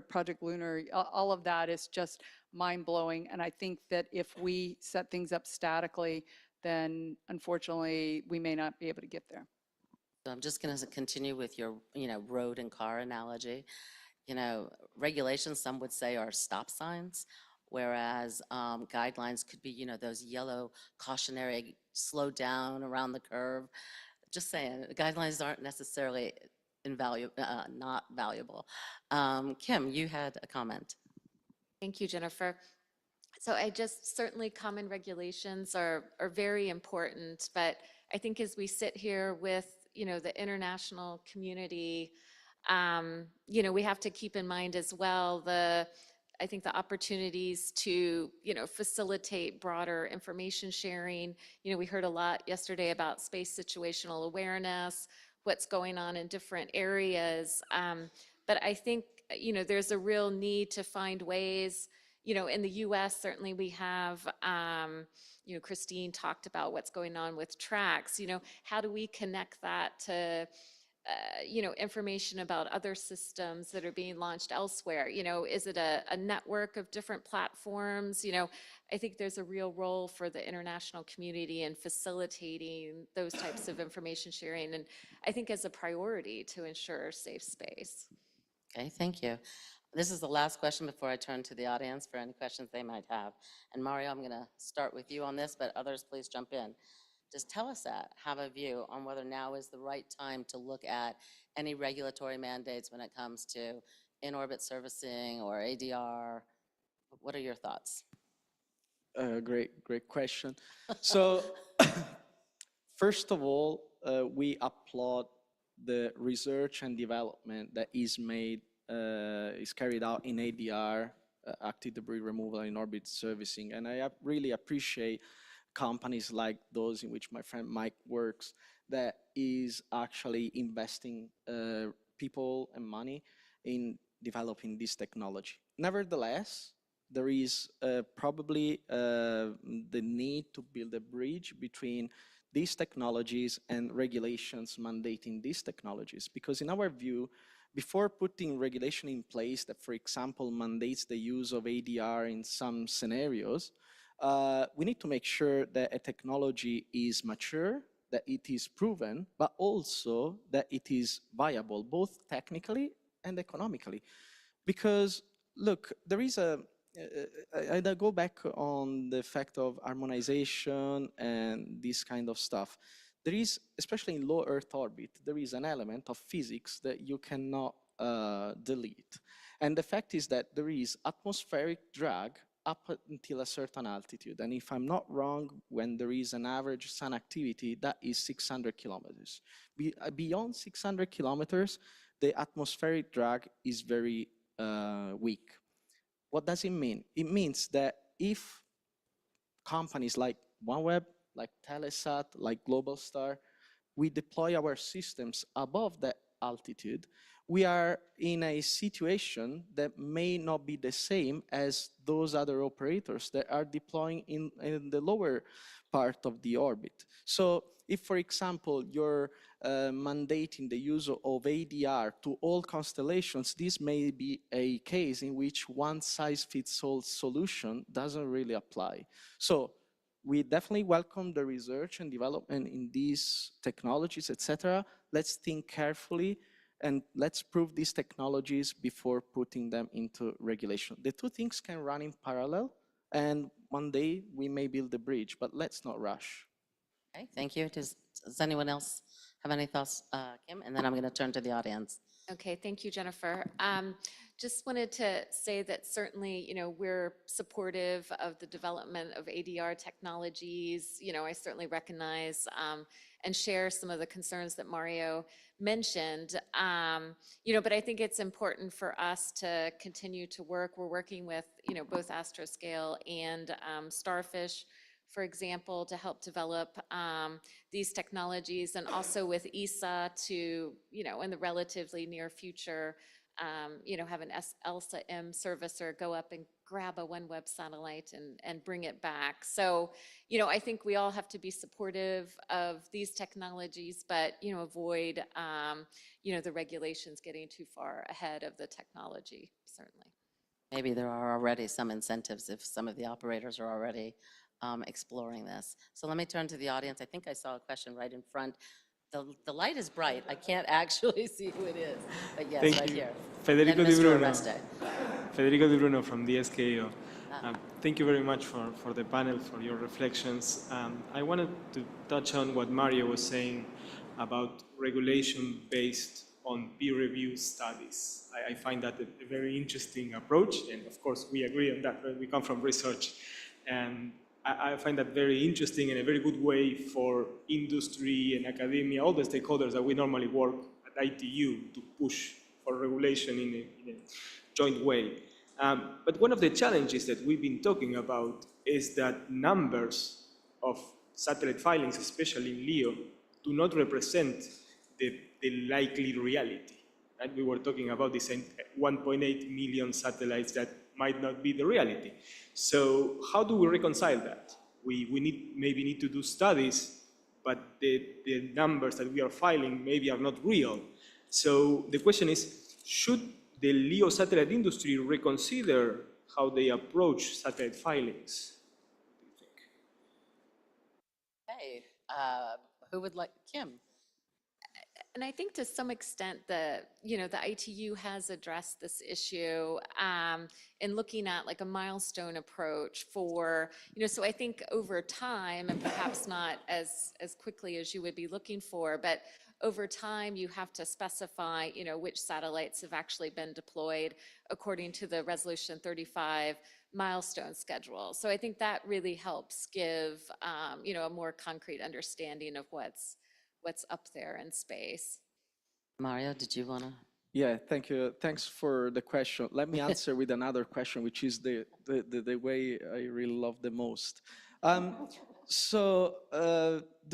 Project Lunar, all of that is just mind-blowing. And I think that if we set things up statically, then unfortunately, we may not be able to get there. So I'm just going to continue with your, road and car analogy. Regulations, some would say, are stop signs, whereas guidelines could be, those yellow cautionary slow down around the curve. Just saying, guidelines aren't necessarily not valuable. Kim, you had a comment. Thank you, Jennifer. So certainly common regulations are very important, but I think as we sit here with, the international community, we have to keep in mind as well I think the opportunities to, facilitate broader information sharing. We heard a lot yesterday about space situational awareness, what's going on in different areas. But I think, there's a real need to find ways, in the US, certainly we have, Christine talked about what's going on with tracks. How do we connect that to, information about other systems that are being launched elsewhere? Is it a network of different platforms? I think there's a real role for the international community in facilitating those types of information sharing, and I think as a priority to ensure safe space. Okay, thank you. This is the last question before I turn to the audience for any questions they might have. And Mario, I'm going to start with you on this, but others please jump in. Does Telesat have a view on whether now is the right time to look at any regulatory mandates when it comes to in-orbit servicing or ADR? What are your thoughts? Great question. So, first of all, we applaud the research and development that is carried out in ADR, active debris removal and in-orbit servicing, and I really appreciate companies like those in which my friend Mike works that is actually investing people and money in developing this technology. Nevertheless, there is probably the need to build a bridge between these technologies and regulations mandating these technologies, because in our view, before putting regulation in place that, for example, mandates the use of ADR in some scenarios, we need to make sure that a technology is mature, that it is proven, but also that it is viable, both technically and economically. Because, look, there is I go back on the fact of harmonization and this kind of stuff. There is, especially in low Earth orbit, there is an element of physics that you cannot delete. And the fact is that there is atmospheric drag up until a certain altitude. And if I'm not wrong, when there is an average sun activity, that is 600 kilometers. Beyond 600 kilometers, the atmospheric drag is very weak. What does it mean? It means that if companies like OneWeb, like Telesat, like Globalstar, we deploy our systems above that altitude, we are in a situation that may not be the same as those other operators that are deploying in the lower part of the orbit. So if, for example, you're mandating the use of ADR to all constellations, this may be a case in which one-size-fits-all solution doesn't really apply. So we definitely welcome the research and development in these technologies, etc. Let's think carefully and let's prove these technologies before putting them into regulation. The two things can run in parallel, and one day we may build a bridge, but let's not rush. Okay, thank you. Does anyone else have any thoughts, Kim? And then I'm going to turn to the audience. Okay, thank you, Jennifer. Just wanted to say that certainly, we're supportive of the development of ADR technologies. I certainly recognize and share some of the concerns that Mario mentioned. But I think it's important for us to continue to work. We're working with, both Astroscale and Starfish, for example, to help develop these technologies, and also with ESA to, in the relatively near future, have an ELSA-M servicer go up and grab a OneWeb satellite and bring it back. So, I think we all have to be supportive of these technologies, but, avoid, the regulations getting too far ahead of the technology, certainly. Maybe there are already some incentives if some of the operators are already exploring this. So let me turn to the audience. I think I saw a question right in front. The light is bright. I can't actually see who it is, but yes, Thank right you. here. Federico And Di Mr. Bruno. Arreste. Federico Di Bruno from the SKO. Thank you very much for the panel, for your reflections. I wanted to touch on what Mario was saying about regulation based on peer-reviewed studies. I find that a very interesting approach, and of course we agree on that, right? We come from research, and I find that very interesting and a very good way for industry and academia, all the stakeholders that we normally work at ITU, to push for regulation in a joint way. But one of the challenges that we've been talking about is that numbers of satellite filings, especially in LEO, do not represent the likely reality. Right? We were talking about this 1.8 million satellites that might not be the reality. So how do we reconcile that? We maybe need to do studies, but the numbers that we are filing maybe are not real. So the question is, should the LEO satellite industry reconsider how they approach satellite filings? Hey, who would like, Kim? And I think to some extent the ITU has addressed this issue in looking at like a milestone approach for, so I think over time, and perhaps not as quickly as you would be looking for, but over time you have to specify, which satellites have actually been deployed according to the Resolution 35 milestone schedule. So I think that really helps give, a more concrete understanding of what's up there in space. Mario, did you want to? Yeah, thank you. Thanks for the question. Let me answer with another question, which is the way I really love the most. Do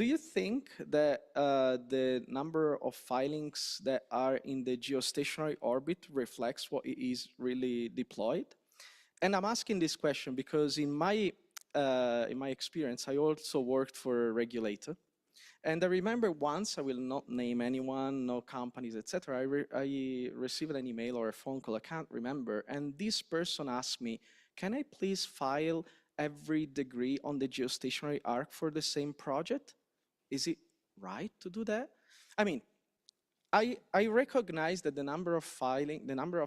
you think that the number of filings that are in the geostationary orbit reflects what is really deployed? And I'm asking this question because in my experience, I also worked for a regulator. And I remember once, I will not name anyone, no companies, etc. I received an email or a phone call, I can't remember. And this person asked me, can I please file every degree on the geostationary arc for the same project? Is it right to do that? I mean, I recognize that the number of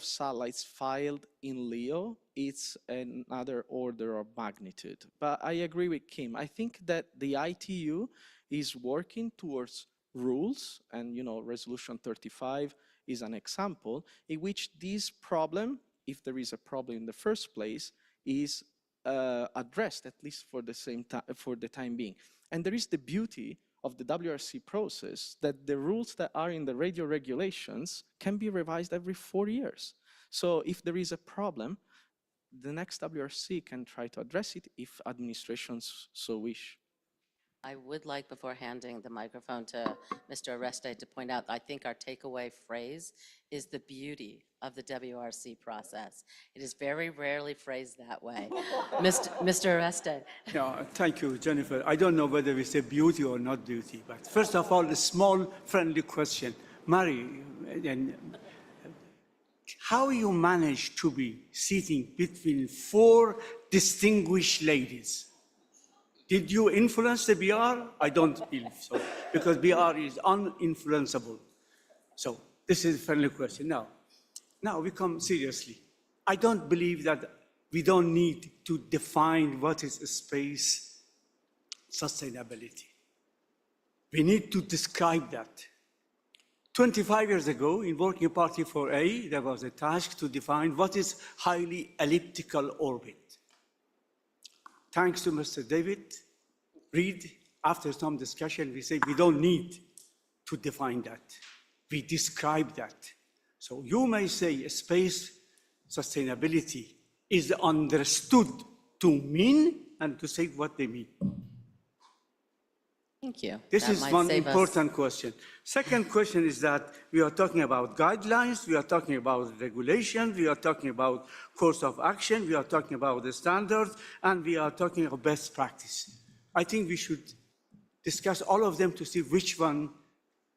satellites filed in LEO, it's another order of magnitude. But I agree with Kim. I think that the ITU is working towards rules, and Resolution 35 is an example in which this problem, if there is a problem in the first place, is addressed, at least for the time being. And there is the beauty of the WRC process that the rules that are in the radio regulations can be revised every 4 years. So if there is a problem, the next WRC can try to address it if administrations so wish. I would like, before handing the microphone to Mr. Arreste, to point out, I think our takeaway phrase is the beauty of the WRC process. It is very rarely phrased that way. Mr. Arreste. Yeah, thank you, Jennifer. I don't know whether we say beauty or not beauty, but first of all, a small friendly question. Mary, how you manage to be sitting between 4 distinguished ladies? Did you influence the BR? I don't believe so, because BR is uninfluenceable. So this is a friendly question. Now we come seriously. I don't believe that we don't need to define what is space sustainability. We need to describe that. 25 years ago, in Working Party 4A, there was a task to define what is highly elliptical orbit. Thanks to Mr. David Reed, after some discussion, we say we don't need to define that. We describe that. So you may say space sustainability is understood to mean and to say what they mean. Thank you. This That is might one save us- important question. Second question is that we are talking about guidelines, we are talking about regulation, we are talking about course of action, we are talking about the standards, and we are talking about best practice. I think we should discuss all of them to see which one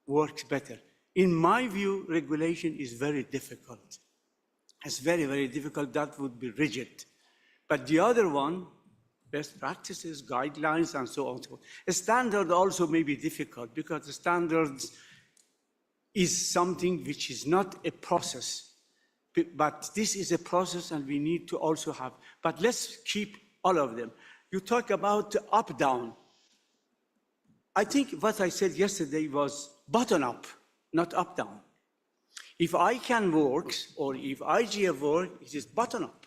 works better. In my view, regulation is very difficult. It's very, very difficult. That would be rigid. But the other one, best practices, guidelines, and so on. A standard also may be difficult because the standards is something which is not a process. But this is a process and we need to also have. But let's keep all of them. You talk about up-down. I think what I said yesterday was bottom-up, not up-down. If ICANN works or if IGF works, it is bottom-up.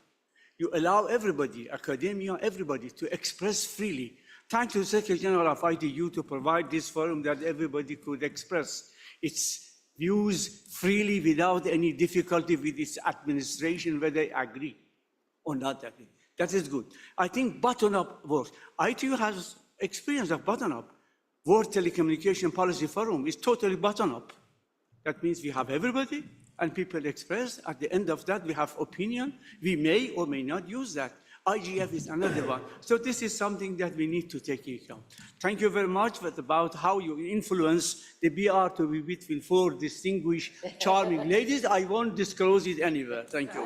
You allow everybody, academia, everybody to express freely. Thanks to the Secretary General of ITU to provide this forum that everybody could express its views freely without any difficulty with its administration, whether they agree or not agree. That is good. I think bottom-up works. ITU has experience of bottom-up. World Telecommunication Policy Forum is totally bottom-up. That means we have everybody and people express. At the end of that, we have opinion. We may or may not use that. IGF is another one. So this is something that we need to take into account. Thank you very much. But about how you influence the BR to be between four distinguished, charming ladies, I won't disclose it anywhere. Thank you.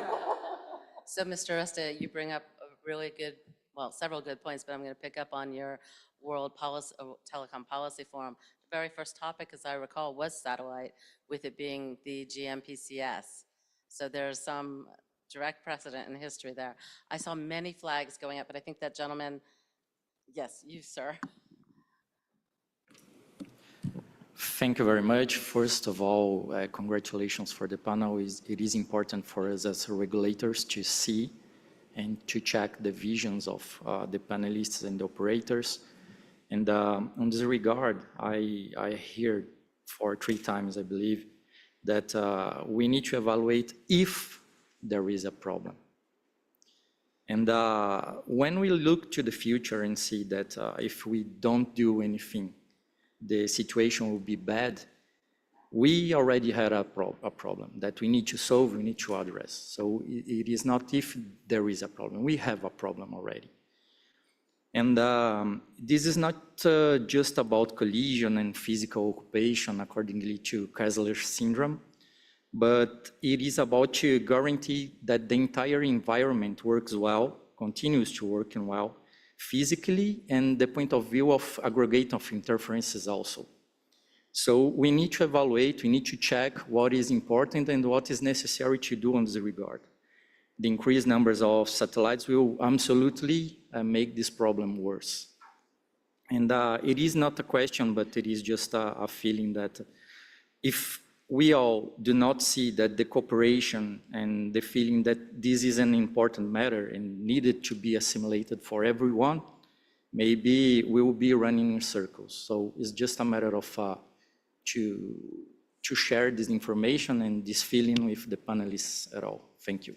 So, Mr. Resta, you bring up a really good, well, several good points, but I'm going to pick up on your World Policy, Telecom Policy Forum. The very first topic, as I recall, was satellite, with it being the GMPCS. So there's some direct precedent in history there. I saw many flags going up, but I think that gentleman, yes, you, sir. Thank you very much. First of all, congratulations for the panel. It is important for us as regulators to see and to check the visions of the panelists and the operators. And on this regard, I hear for 3 times, I believe, that we need to evaluate if there is a problem. And when we look to the future and see that if we don't do anything, the situation will be bad, we already had a problem that we need to solve, we need to address. So it is not if there is a problem, we have a problem already. And this is not just about collision and physical occupation accordingly to Kessler's syndrome, but it is about to guarantee that the entire environment works well, continues to work well, physically, and the point of view of aggregate of interferences also. So we need to evaluate, we need to check what is important and what is necessary to do on this regard. The increased numbers of satellites will absolutely make this problem worse. And it is not a question, but it is just a feeling that if we all do not see that the cooperation and the feeling that this is an important matter and needed to be assimilated for everyone, maybe we will be running in circles. So it's just a matter of to share this information and this feeling with the panelists at all. Thank you.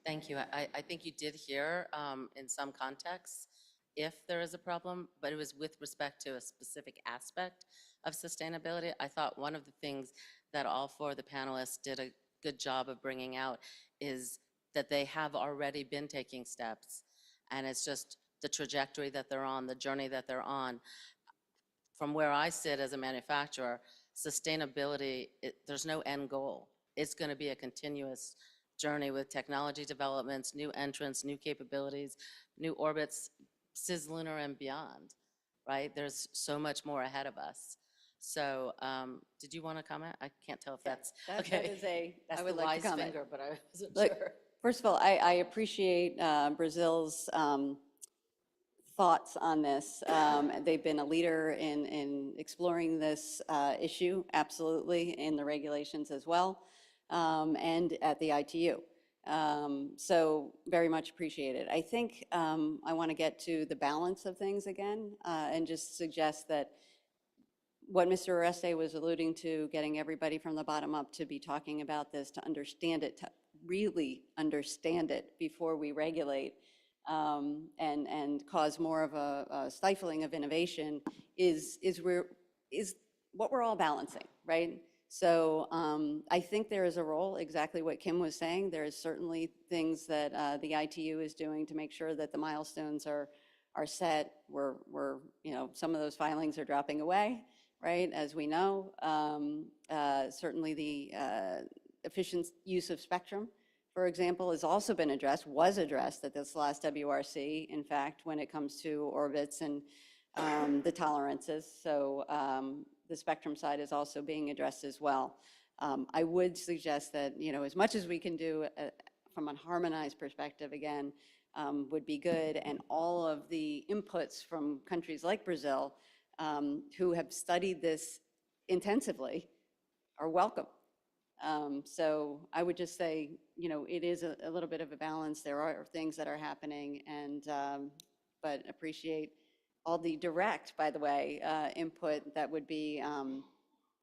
Thank you. I think you did hear in some contexts if there is a problem, but it was with respect to a specific aspect of sustainability. I thought one of the things that all 4 of the panelists did a good job of bringing out is that they have already been taking steps, and it's just the trajectory that they're on, the journey that they're on. From where I sit as a manufacturer, sustainability, there's no end goal. It's going to be a continuous journey with technology developments, new entrants, new capabilities, new orbits, cislunar and beyond, right? There's so much more ahead of us. So did you want to comment? I can't tell if that's okay. That's I would the like wise to comment. finger, but I wasn't Look, sure. first of all, I appreciate Brazil's thoughts on this. They've been a leader in exploring this issue, absolutely, in the regulations as well, and at the ITU. So very much appreciated. I think I want to get to the balance of things again and just suggest that what Mr. Oreste was alluding to, getting everybody from the bottom up to be talking about this, to understand it, to really understand it before we regulate and cause more of a stifling of innovation is what we're all balancing, right? So I think there is a role, exactly what Kim was saying. There is certainly things that the ITU is doing to make sure that the milestones are set. We're some of those filings are dropping away, right? As we know, certainly the efficient use of spectrum, for example, has also been addressed, was addressed at this last WRC, in fact, when it comes to orbits and the tolerances. So the spectrum side is also being addressed as well. I would suggest that, as much as we can do from a harmonized perspective, again, would be good. And all of the inputs from countries like Brazil, who have studied this intensively, are welcome. So I would just say, it is a little bit of a balance. There are things that are happening, and but appreciate all the direct, by the way, input that would be,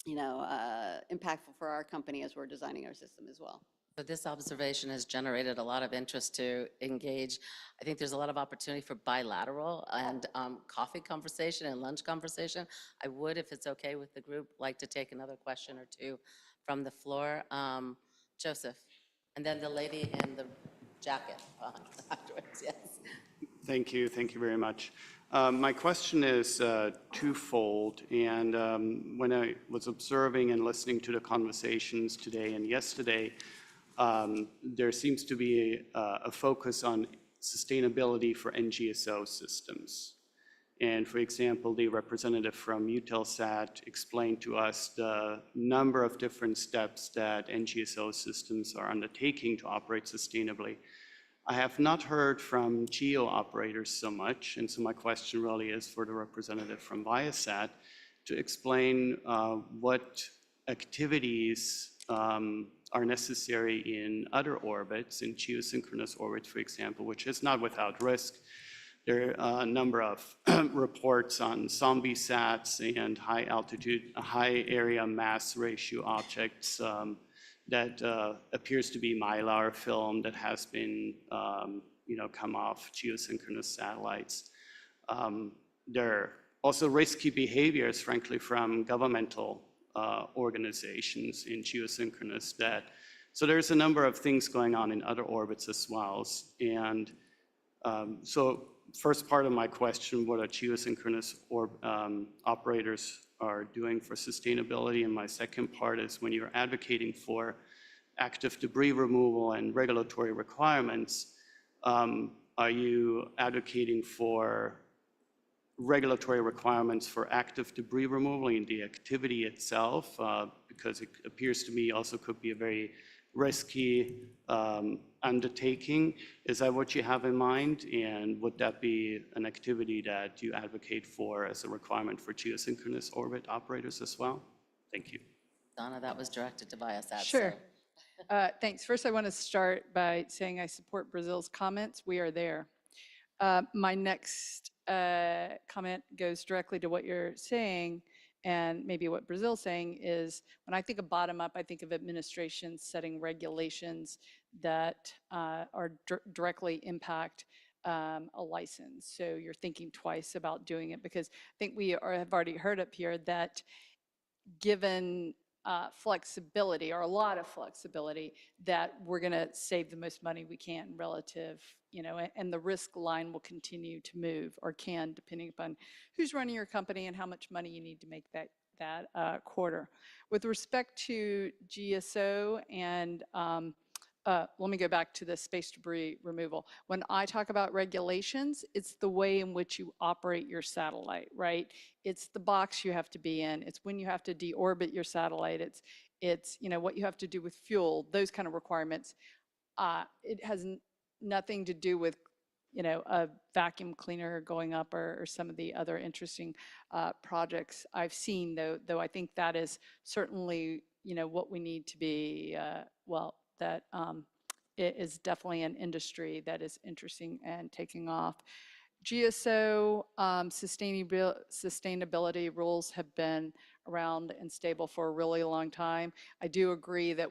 impactful for our company as we're designing our system as well. So this observation has generated a lot of interest to engage. I think there's a lot of opportunity for bilateral and coffee conversation and lunch conversation. I would, if it's okay with the group, like to take another question or two from the floor. Joseph, and then the lady in the jacket afterwards, yes. Thank you very much. My question is twofold, and when I was observing and listening to the conversations today and yesterday, there seems to be a focus on sustainability for NGSO systems. And for example, the representative from Eutelsat explained to us the number of different steps that NGSO systems are undertaking to operate sustainably. I have not heard from GEO operators so much, and so my question really is for the representative from Viasat to explain what activities are necessary in other orbits, in geosynchronous orbits, for example, which is not without risk. There are a number of reports on zombie sats and high altitude, high area mass ratio objects that appears to be mylar film that has been, come off geosynchronous satellites. There are also risky behaviors, frankly, from governmental organizations in geosynchronous so there's a number of things going on in other orbits as well. And so first part of my question, what are geosynchronous operators are doing for sustainability? And my second part is when you're advocating for active debris removal and regulatory requirements, are you advocating for regulatory requirements for active debris removal in the activity itself? Because it appears to me also could be a very risky undertaking. Is that what you have in mind? And would that be an activity that you advocate for as a requirement for geosynchronous orbit operators as well? Thank you. Donna, that was directed to Viasat. Sure. Thanks. First, I want to start by saying I support Brazil's comments. We are there. My next comment goes directly to what you're saying, and maybe what Brazil's saying is, when I think of bottom-up, I think of administrations setting regulations that directly impact a license. So you're thinking twice about doing it, because I think we have already heard up here that given flexibility, or a lot of flexibility, that we're going to save the most money we can relative, and the risk line will continue to move, or can, depending upon who's running your company and how much money you need to make that quarter. With respect to GSO and let me go back to the space debris removal. When I talk about regulations, it's the way in which you operate your satellite, right? It's the box you have to be in. It's when you have to deorbit your satellite. It's what you have to do with fuel, those kind of requirements. It has nothing to do with a vacuum cleaner going up or some of the other interesting projects I've seen, though I think that is certainly, what we need to be, that it is definitely an industry that is interesting and taking off. GSO sustainability rules have been around and stable for a really long time. I do agree that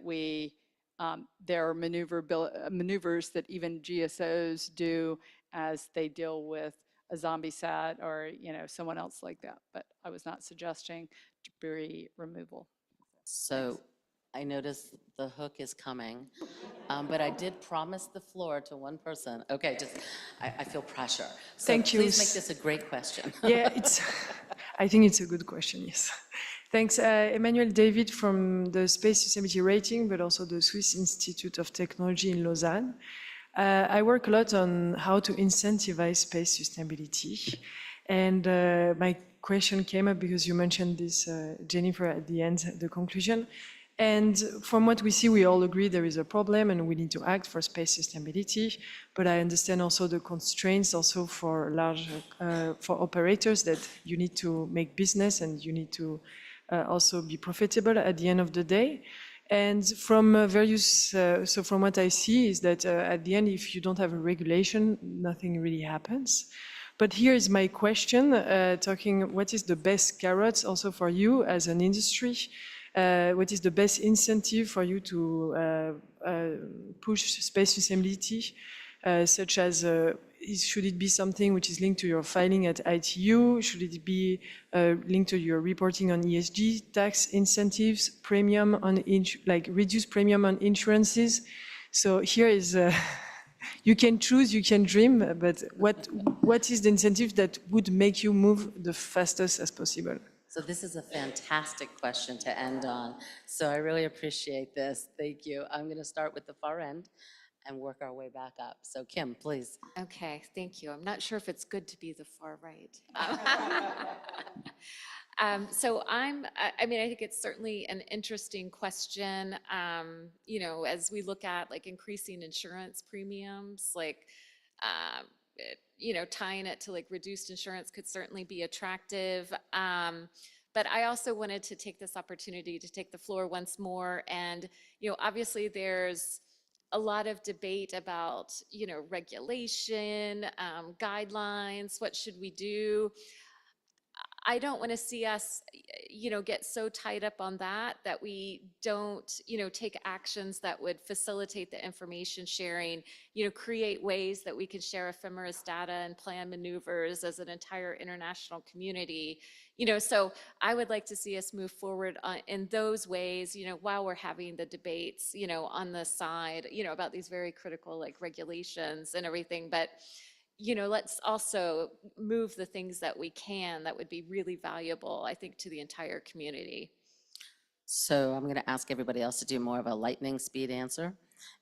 there are maneuvers that even GSOs do as they deal with a zombie sat or someone else like that. But I was not suggesting debris removal. So I noticed the hook is coming, but I did promise the floor to one person. Okay, I feel pressure. So Thank you. Please make this a great question. Yeah, I think it's a good question, yes. Thanks, Emmanuel David from the Space Sustainability Rating, but also the Swiss Institute of Technology in Lausanne. I work a lot on how to incentivize space sustainability. And my question came up because you mentioned this, Jennifer, at the end, the conclusion. And from what we see, we all agree there is a problem and we need to act for space sustainability. But I understand also the constraints also for for operators that you need to make business and you need to also be profitable at the end of the day. And from so from what I see is that at the end, if you don't have a regulation, nothing really happens. But here is my question, what is the best carrot also for you as an industry? What is the best incentive for you to push space sustainability, such as should it be something which is linked to your filing at ITU? Should it be linked to your reporting on ESG, tax incentives, premium on reduced premium on insurances? So here is, you can choose, you can dream, but what is the incentive that would make you move the fastest as possible? So this is a fantastic question to end on. So I really appreciate this. Thank you. I'm going to start with the far end and work our way back up. So Kim, please. Okay, thank you. I'm not sure if it's good to be the far right. So I think it's certainly an interesting question. As we look at increasing insurance premiums, tying it to reduced insurance could certainly be attractive. But I also wanted to take this opportunity to take the floor once more. And, obviously there's a lot of debate about, regulation, guidelines, what should we do? I don't want to see us, get so tied up on that we don't, take actions that would facilitate the information sharing, create ways that we can share ephemeris data and plan maneuvers as an entire international community. So I would like to see us move forward in those ways, while we're having the debates, on the side, about these very critical regulations and everything. But let's also move the things that we can that would be really valuable, I think, to the entire community. So I'm going to ask everybody else to do more of a lightning speed answer.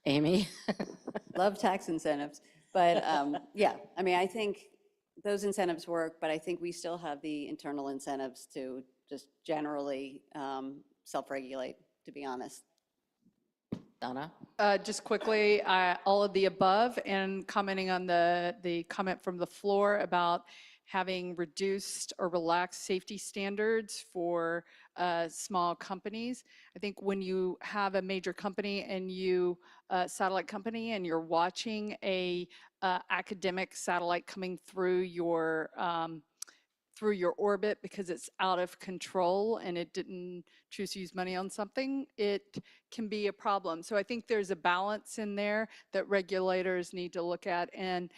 Amy? Love tax incentives. But yeah, I think those incentives work, but I think we still have the internal incentives to just generally self-regulate, to be honest. Donna? Just quickly, all of the above, and commenting on the comment from the floor about having reduced or relaxed safety standards for small companies. I think when you have a major company and satellite company, and you're watching a academic satellite coming through your orbit because it's out of control and it didn't choose to use money on something, it can be a problem. So I think there's a balance in there that regulators need to look at, and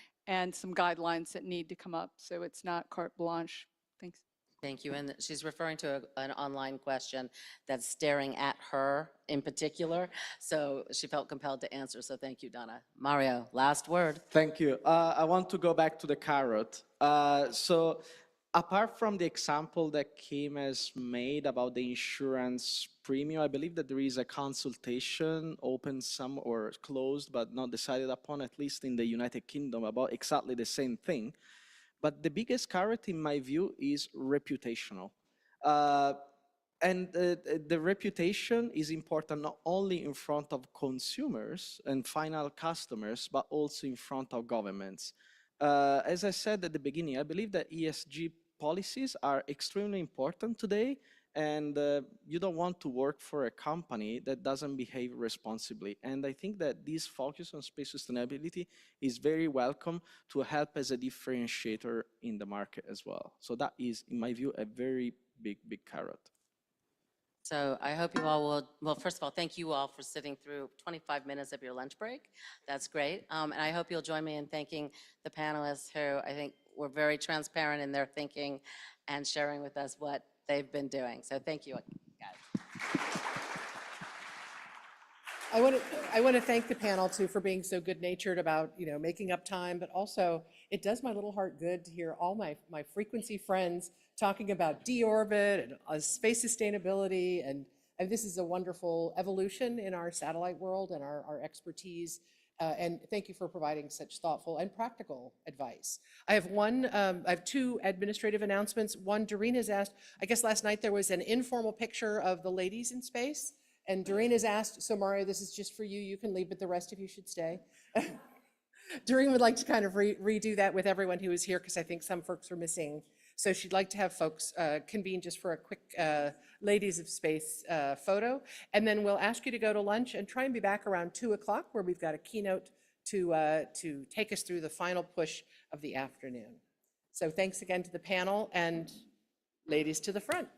some guidelines that need to come up, so it's not carte blanche. Thanks. Thank you. And she's referring to an online question that's staring at her in particular. So she felt compelled to answer. So thank you, Donna. Mario, last word. Thank you. I want to go back to the carrot. So apart from the example that Kim has made about the insurance premium, I believe that there is a consultation open some or closed, but not decided upon, at least in the United Kingdom, about exactly the same thing. But the biggest carrot, in my view, is reputational. And the reputation is important not only in front of consumers and final customers, but also in front of governments. As I said at the beginning, I believe that ESG policies are extremely important today, and you don't want to work for a company that doesn't behave responsibly. And I think that this focus on space sustainability is very welcome to help as a differentiator in the market as well. So that is, in my view, a very big carrot. So I hope you all will, well, first of all, thank you all for sitting through 25 minutes of your lunch break. That's great. And I hope you'll join me in thanking the panelists who I think were very transparent in their thinking and sharing with us what they've been doing. So thank you, guys. I want to thank the panel too for being so good-natured about, making up time, but also it does my little heart good to hear all my frequency friends talking about deorbit and space sustainability, and this is a wonderful evolution in our satellite world and our expertise. And thank you for providing such thoughtful and practical advice. I have two administrative announcements. One, Doreen has asked, I guess last night there was an informal picture of the ladies in space. And Doreen has asked, so Mario, this is just for you. You can leave, but the rest of you should stay. Doreen would like to kind of redo that with everyone who is here because I think some folks are missing. So she'd like to have folks convene just for a quick ladies of space photo. And then we'll ask you to go to lunch and try and be back around 2 o'clock where we've got a keynote to take us through the final push of the afternoon. So thanks again to the panel, and ladies to the front.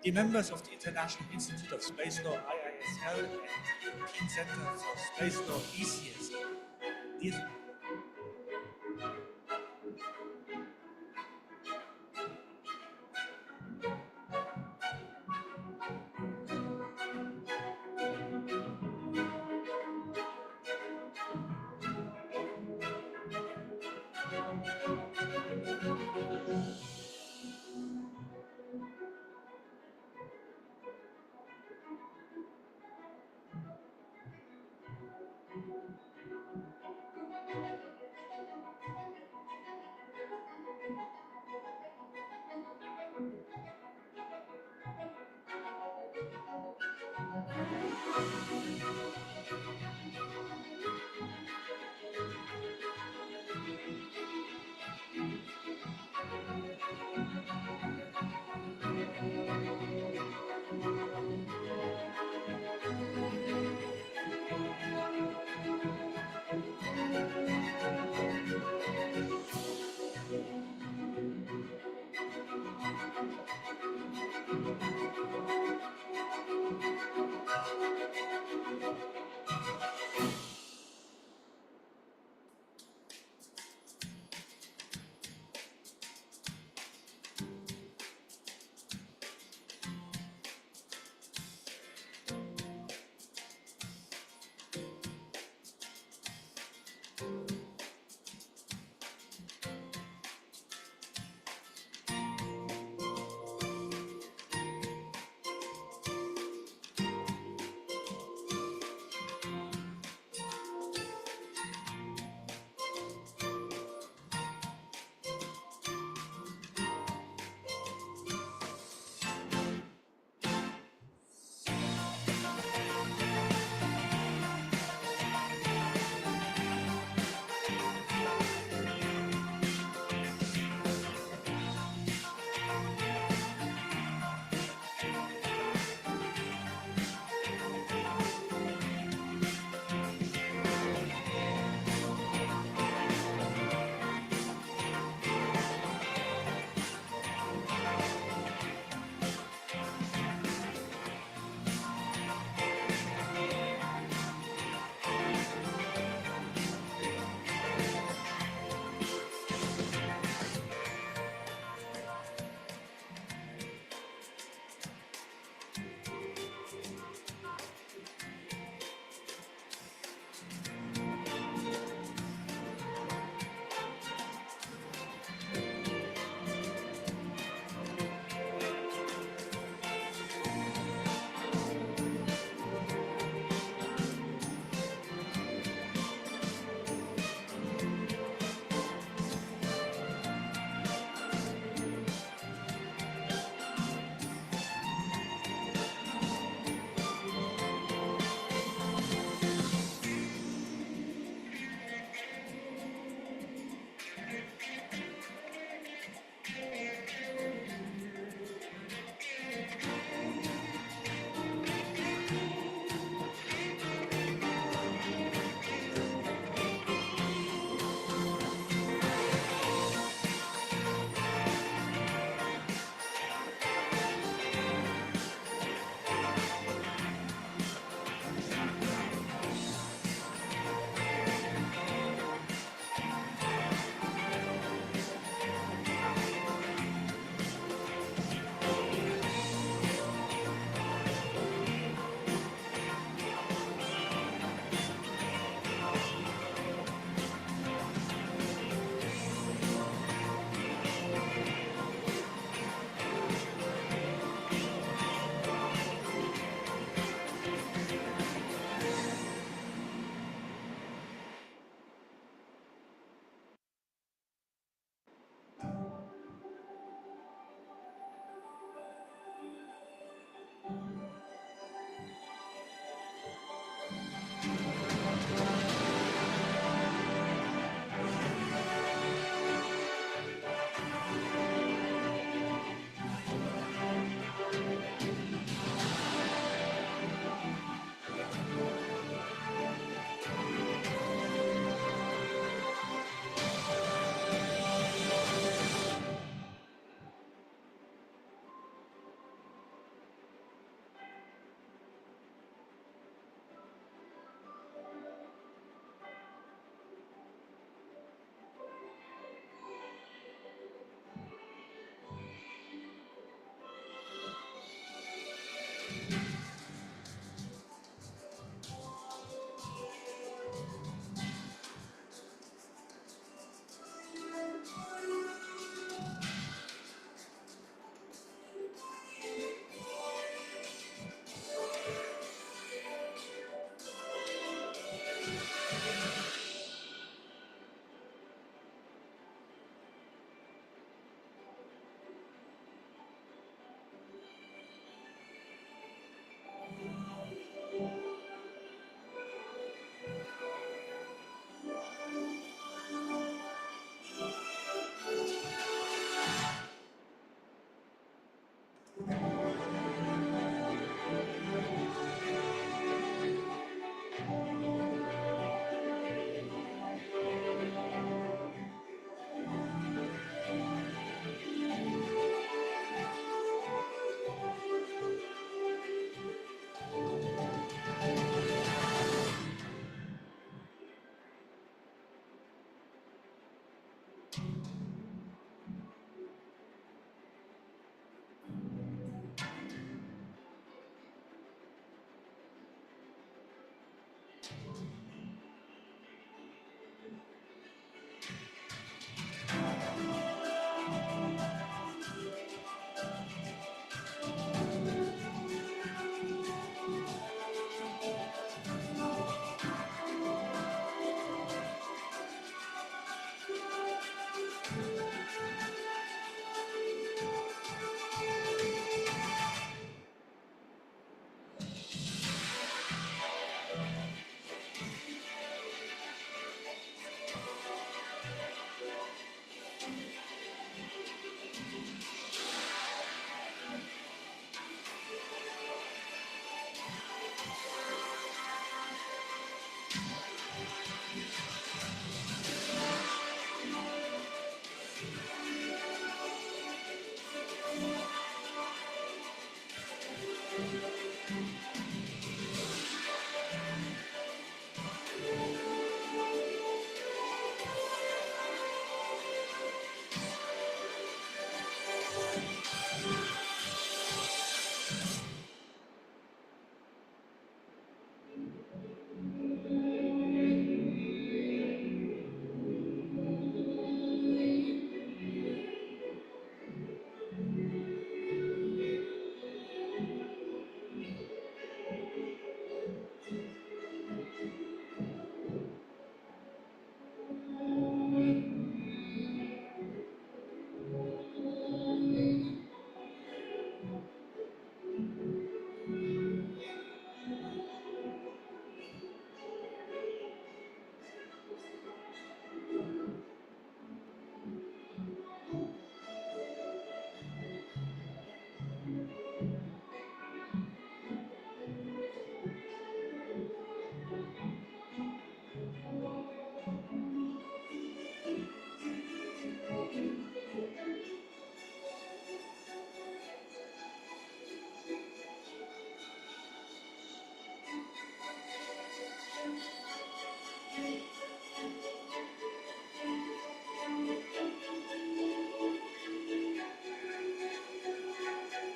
The members of the International Institute of Space Law, IISL, and the European Center for Space Law, ECS. Dear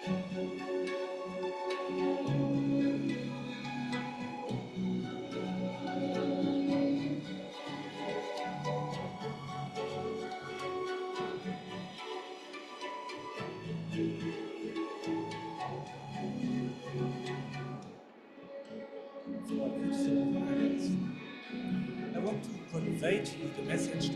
So, our beautiful audience, I want to convey to you the message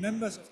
members of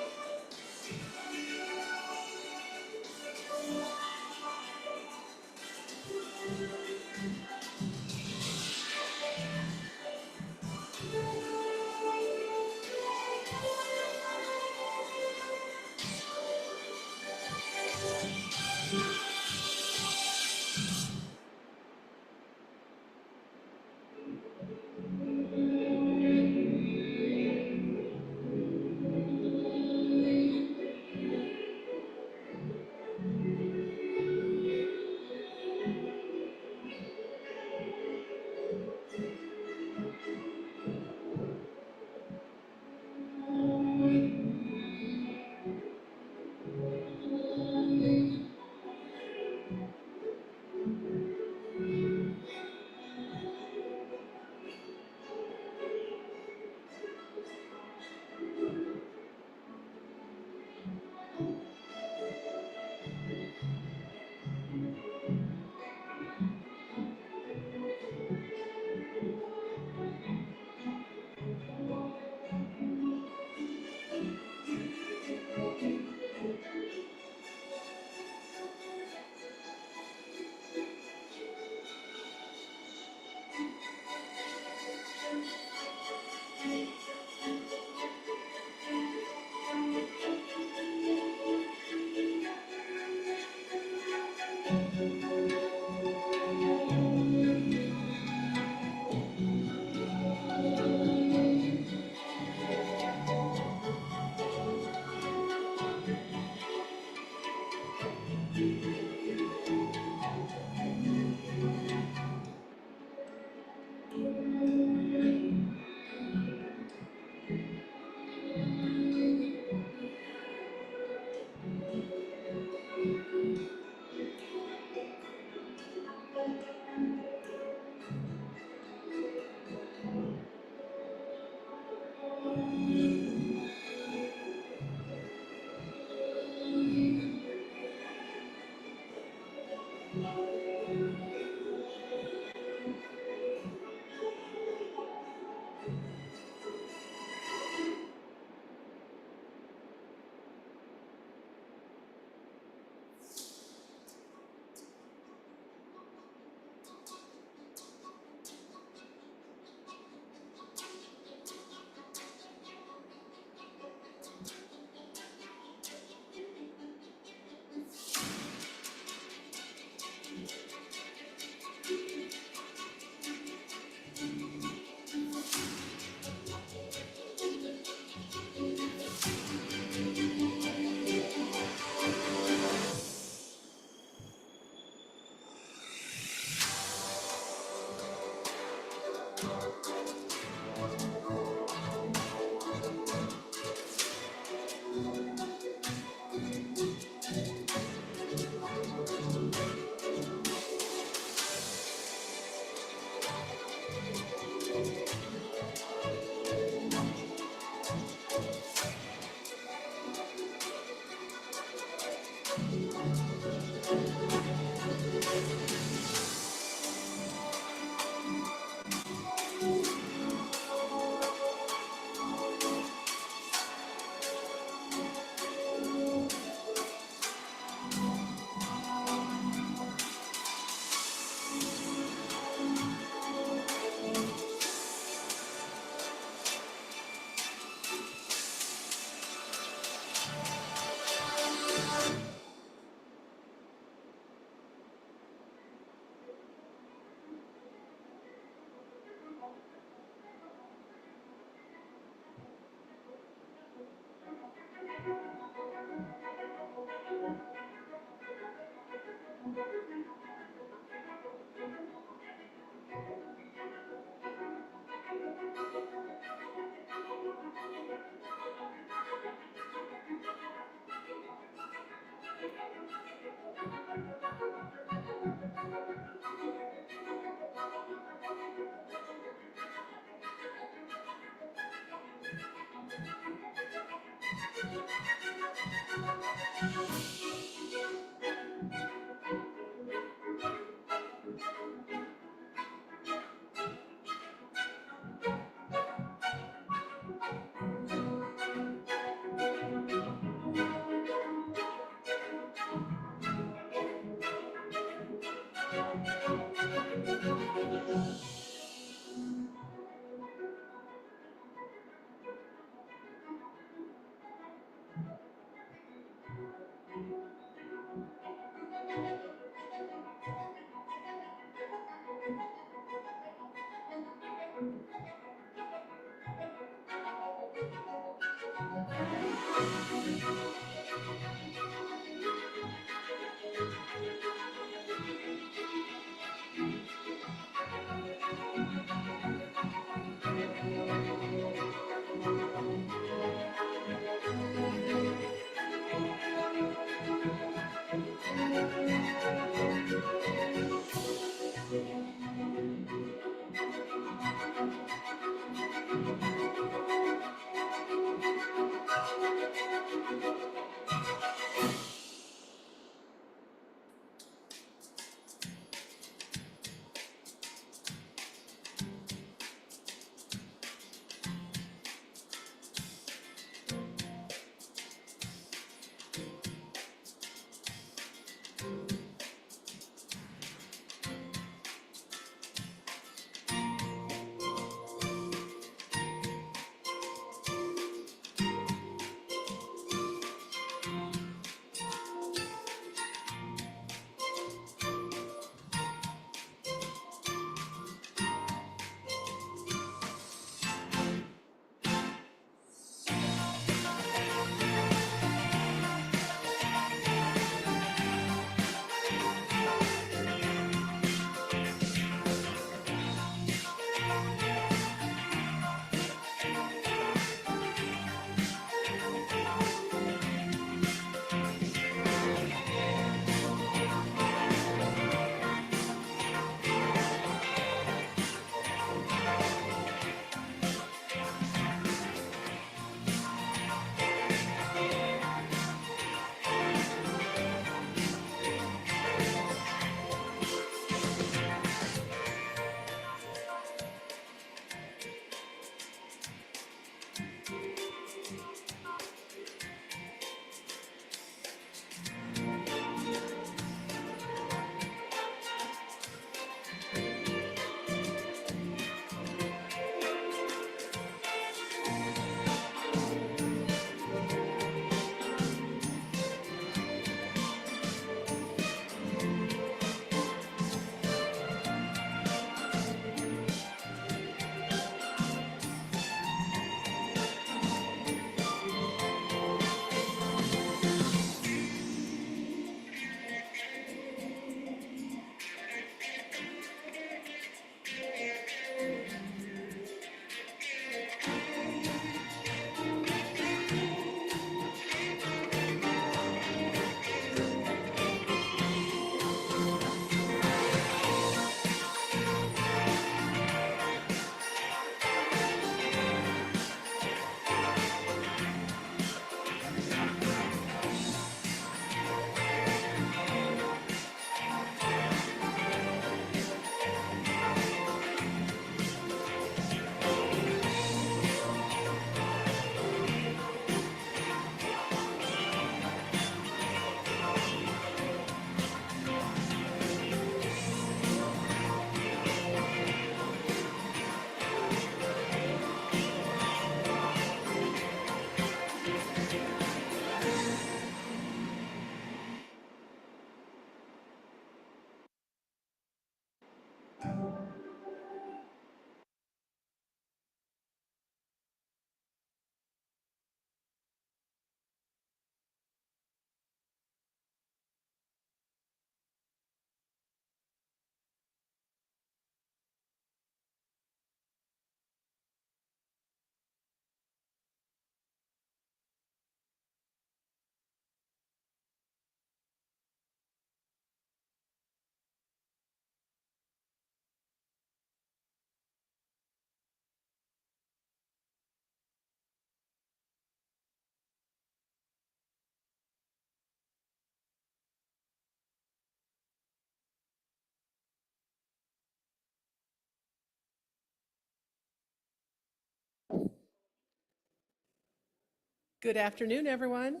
Good afternoon, everyone.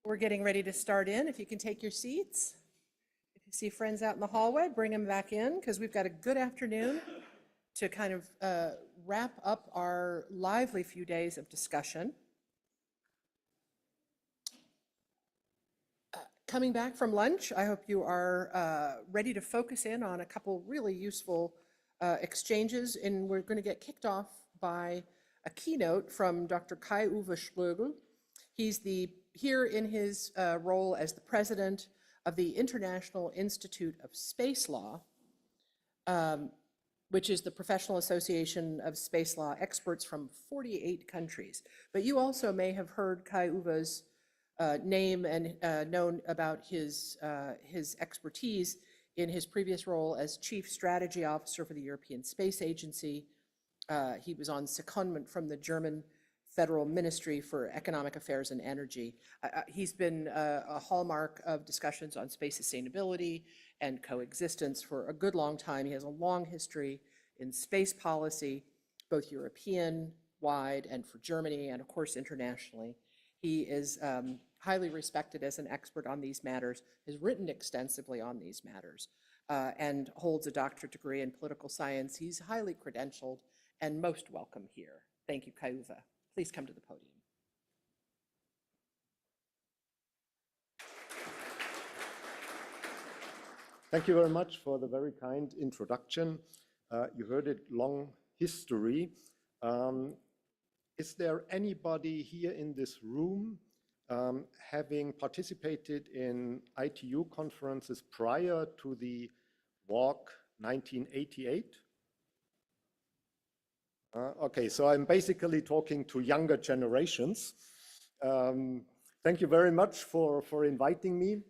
We're getting ready to start in. If you can take your seats. If you see friends out in the hallway, bring them back in because we've got a good afternoon to kind of wrap up our lively few days of discussion. Coming back from lunch, I hope you are ready to focus in on a couple really useful exchanges, and we're going to get kicked off by a keynote from Dr. Kai-Uwe Schlögl. He's here in his role as the president of the International Institute of Space Law, which is the professional association of space law experts from 48 countries. But you also may have heard Kai-Uwe's name and known about his expertise in his previous role as Chief Strategy Officer for the European Space Agency. He was on secondment from the German Federal Ministry for Economic Affairs and Energy. He's been a hallmark of discussions on space sustainability and coexistence for a good long time. He has a long history in space policy, both European-wide and for Germany, and of course internationally. He is highly respected as an expert on these matters, has written extensively on these matters, and holds a doctorate degree in political science. He's highly credentialed and most welcome here. Thank you, Kai-Uwe. Please come to the podium. Thank you very much for the very kind introduction. You heard it, long history. Is there anybody here in this room having participated in ITU conferences prior to the WALK 1988? Okay, so I'm basically talking to younger generations. Thank you very much for inviting me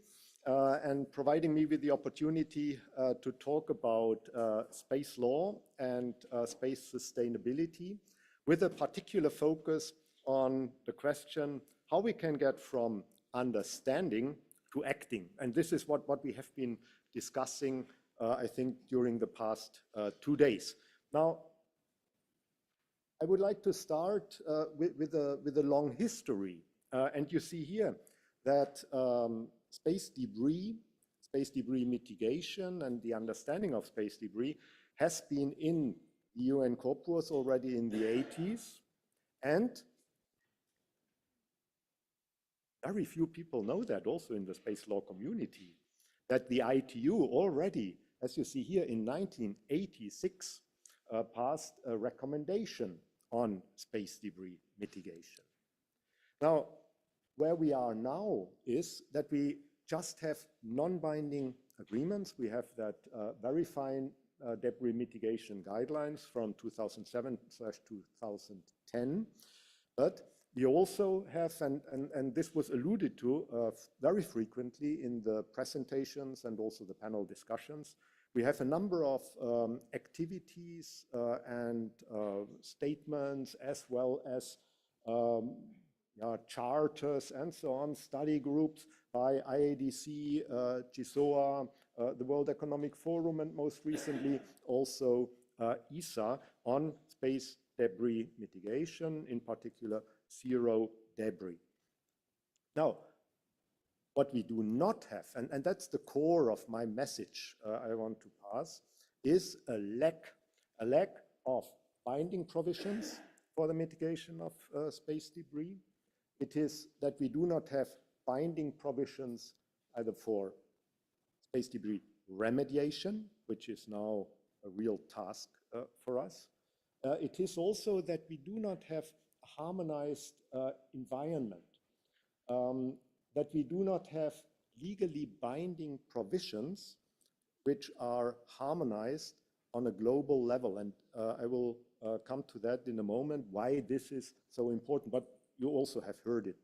and providing me with the opportunity to talk about space law and space sustainability, with a particular focus on the question how we can get from understanding to acting. And this is what we have been discussing, I think, during the past 2 days. Now, I would like to start with a long history. And you see here that space debris mitigation and the understanding of space debris has been in the UN corpus already in the 80s. And very few people know that also in the space law community, that the ITU already, as you see here, in 1986, passed a recommendation on space debris mitigation. Now, where we are now is that we just have non-binding agreements. We have that very fine debris mitigation guidelines from 2007/2010, but we also have, and this was alluded to very frequently in the presentations and also the panel discussions, we have a number of activities and statements, as well as charters and so on, study groups by IADC, GSOA, the World Economic Forum, and most recently also ESA on space debris mitigation, in particular zero debris. Now, what we do not have, and that's the core of my message I want to pass, is a lack of binding provisions for the mitigation of space debris. It is that we do not have binding provisions either for space debris remediation, which is now a real task for us. It is also that we do not have a harmonized environment, that we do not have legally binding provisions which are harmonized on a global level. And I will come to that in a moment, why this is so important. But you also have heard it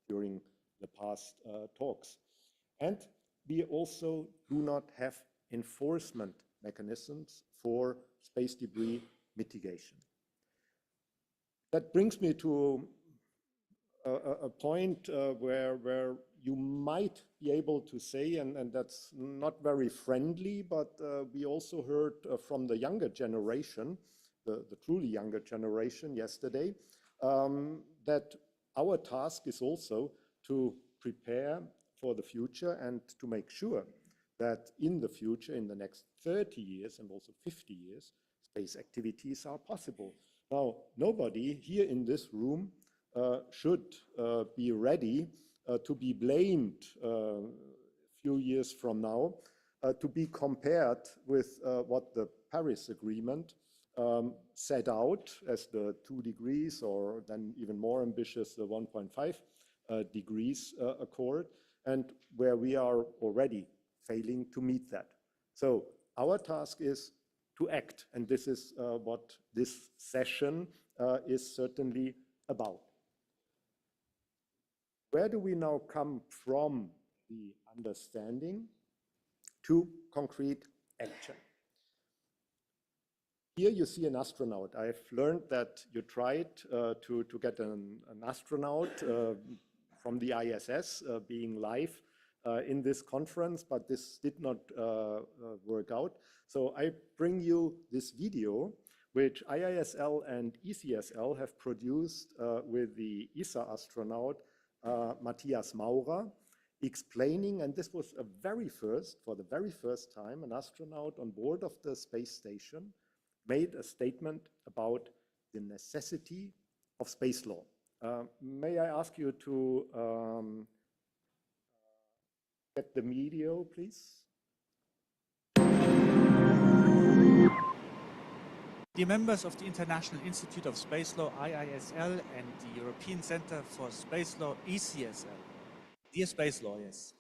during the past talks. And we also do not have enforcement mechanisms for space debris mitigation. That brings me to a point where you might be able to say, and that's not very friendly, but we also heard from the younger generation, the truly younger generation yesterday, that our task is also to prepare for the future and to make sure that in the future, in the next 30 years and also 50 years, space activities are possible. Now, nobody here in this room should be ready to be blamed a few years from now, to be compared with what the Paris Agreement set out as the 2 degrees, or then even more ambitious, the 1.5 degrees accord, and where we are already failing to meet that. So our task is to act, and this is what this session is certainly about. Where do we now come from the understanding to concrete action? Here you see an astronaut. I've learned that you tried to get an astronaut from the ISS being live in this conference, but this did not work out. So I bring you this video, which IISL and ECSL have produced with the ESA astronaut Matthias Maurer, explaining, and this was for the very first time, an astronaut on board of the space station made a statement about the necessity of space law. May I ask you to get the video, please? Dear members of the International Institute of Space Law, IISL, and the European Center for Space Law, ECSL. Dear space lawyers,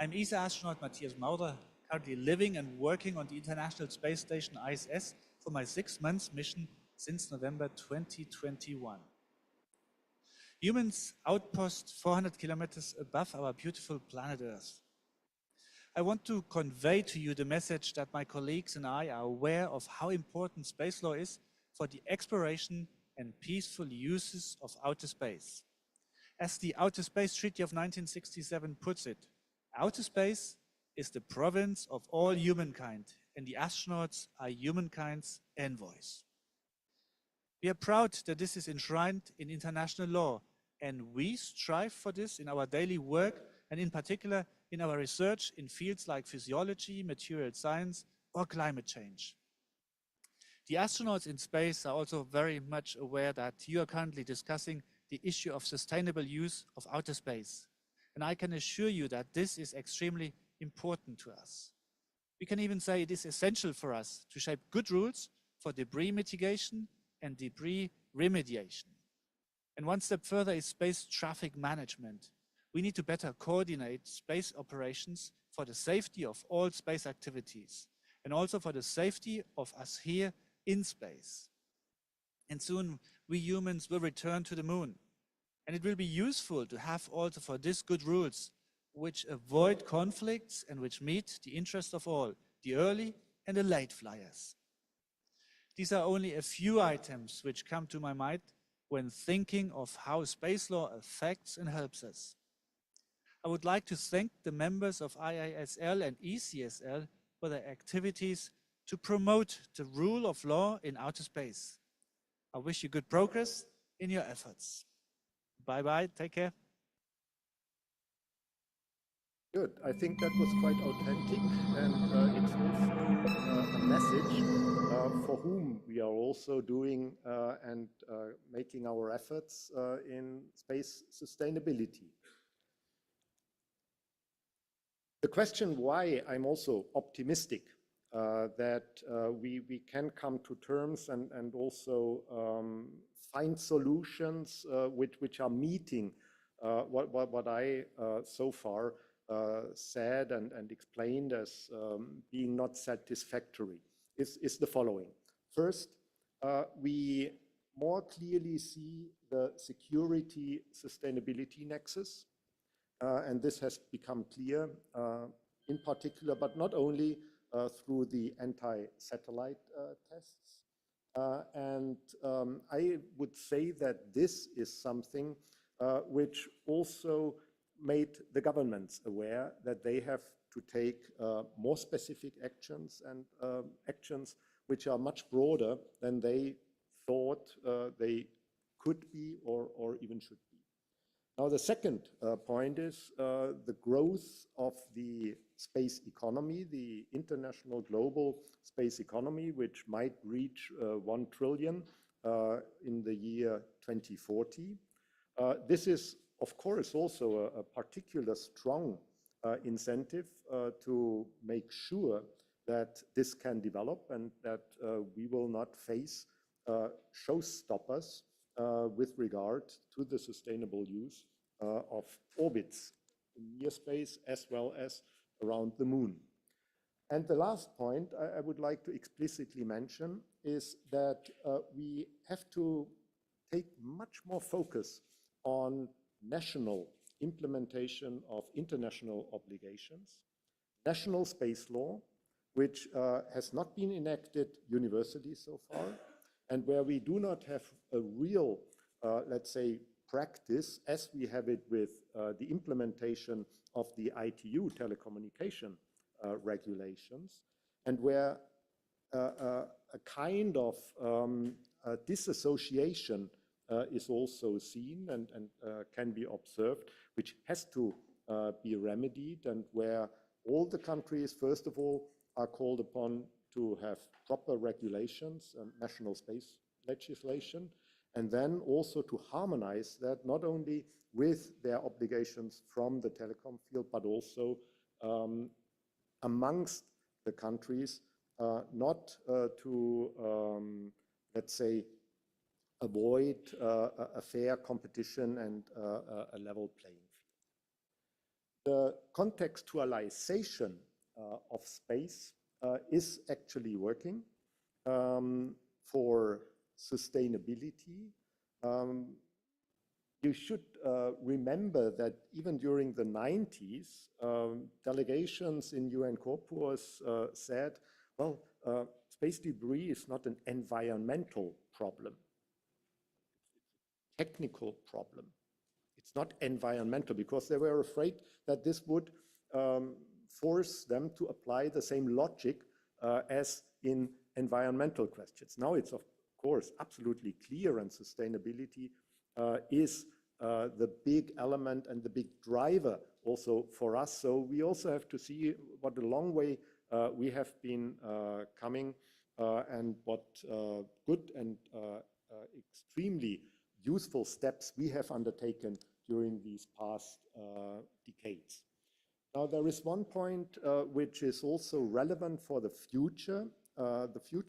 I'm ESA astronaut Matthias Maurer, currently living and working on the International Space Station ISS for my 6-month mission since November 2021. Humans outpost 400 kilometers above our beautiful planet Earth. I want to convey to you the message that my colleagues and I are aware of how important space law is for the exploration and peaceful uses of outer space. As the Outer Space Treaty of 1967 puts it, outer space is the province of all humankind, and the astronauts are humankind's envoys. We are proud that this is enshrined in international law, and we strive for this in our daily work, and in particular in our research in fields like physiology, material science, or climate change. The astronauts in space are also very much aware that you are currently discussing the issue of sustainable use of outer space. And I can assure you that this is extremely important to us. We can even say it is essential for us to shape good rules for debris mitigation and debris remediation. And one step further is space traffic management. We need to better coordinate space operations for the safety of all space activities, and also for the safety of us here in space. And soon we humans will return to the moon. And it will be useful to have also for this good rules, which avoid conflicts and which meet the interest of all, the early and the late flyers. These are only a few items which come to my mind when thinking of how space law affects and helps us. I would like to thank the members of IISL and ECSL for their activities to promote the rule of law in outer space. I wish you good progress in your efforts. Bye-bye, take care. Good. I think that was quite authentic, and it's also a message for whom we are also doing and making our efforts in space sustainability. The question why I'm also optimistic that we can come to terms and also find solutions which are meeting what I so far said and explained as being not satisfactory is the following. First, we more clearly see the security sustainability nexus, and this has become clear in particular, but not only through the anti-satellite tests. And I would say that this is something which also made the governments aware that they have to take more specific actions and actions which are much broader than they thought they could be or even should be. Now, the second point is the growth of the space economy, the international global space economy, which might reach 1 trillion in the year 2040. This is, of course, also a particular strong incentive to make sure that this can develop and that we will not face showstoppers with regard to the sustainable use of orbits in near space as well as around the moon. And the last point I would like to explicitly mention is that we have to take much more focus on national implementation of international obligations, national space law, which has not been enacted universally so far, and where we do not have a real, let's say, practice as we have it with the implementation of the ITU telecommunication regulations, and where a kind of disassociation is also seen and can be observed, which has to be remedied, and where all the countries, first of all, are called upon to have proper regulations and national space legislation, and then also to harmonize that not only with their obligations from the telecom field, but also amongst the countries, not to, let's say, avoid a fair competition and a level playing field. The contextualization of space is actually working for sustainability. You should remember that even during the 90s, delegations in UN Corpus said, well, space debris is not an environmental problem. It's a technical problem. It's not environmental, because they were afraid that this would force them to apply the same logic as in environmental questions. Now it's, of course, absolutely clear, and sustainability is the big element and the big driver also for us. So we also have to see what a long way we have been coming and what good and extremely useful steps we have undertaken during these past decades. Now, there is one point which is also relevant for the future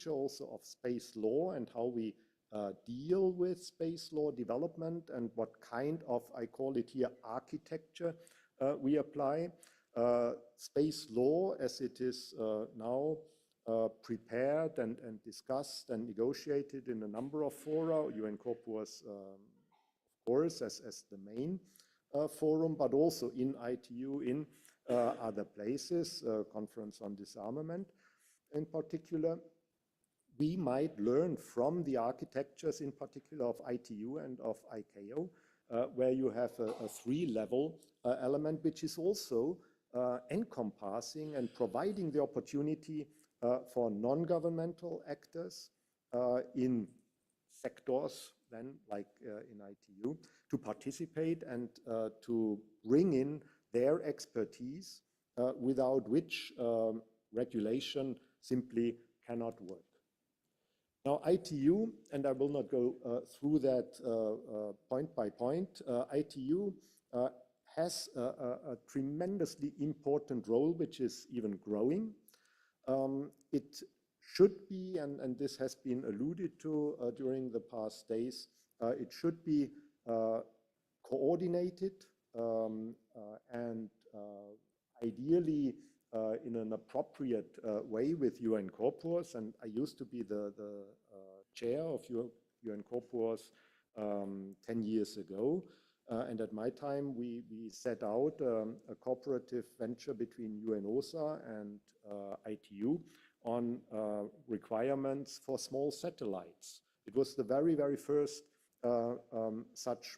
also of space law and how we deal with space law development and what kind of, I call it here, architecture we apply. Space law, as it is now prepared and discussed and negotiated in a number of fora, UN Corpus, of course, as the main forum, but also in ITU, in other places, Conference on Disarmament in particular. We might learn from the architectures, in particular of ITU and of ICAO, where you have a three-level element, which is also encompassing and providing the opportunity for non-governmental actors in sectors, then like in ITU, to participate and to bring in their expertise, without which regulation simply cannot work. Now, ITU, and I will not go through that point by point, ITU has a tremendously important role, which is even growing. It should be, and this has been alluded to during the past days, it should be coordinated and ideally in an appropriate way with UN Corpus. And I used to be the chair of UN Corpus 10 years ago. And at my time, we set out a cooperative venture between UNOSA and ITU on requirements for small satellites. It was the very, very first such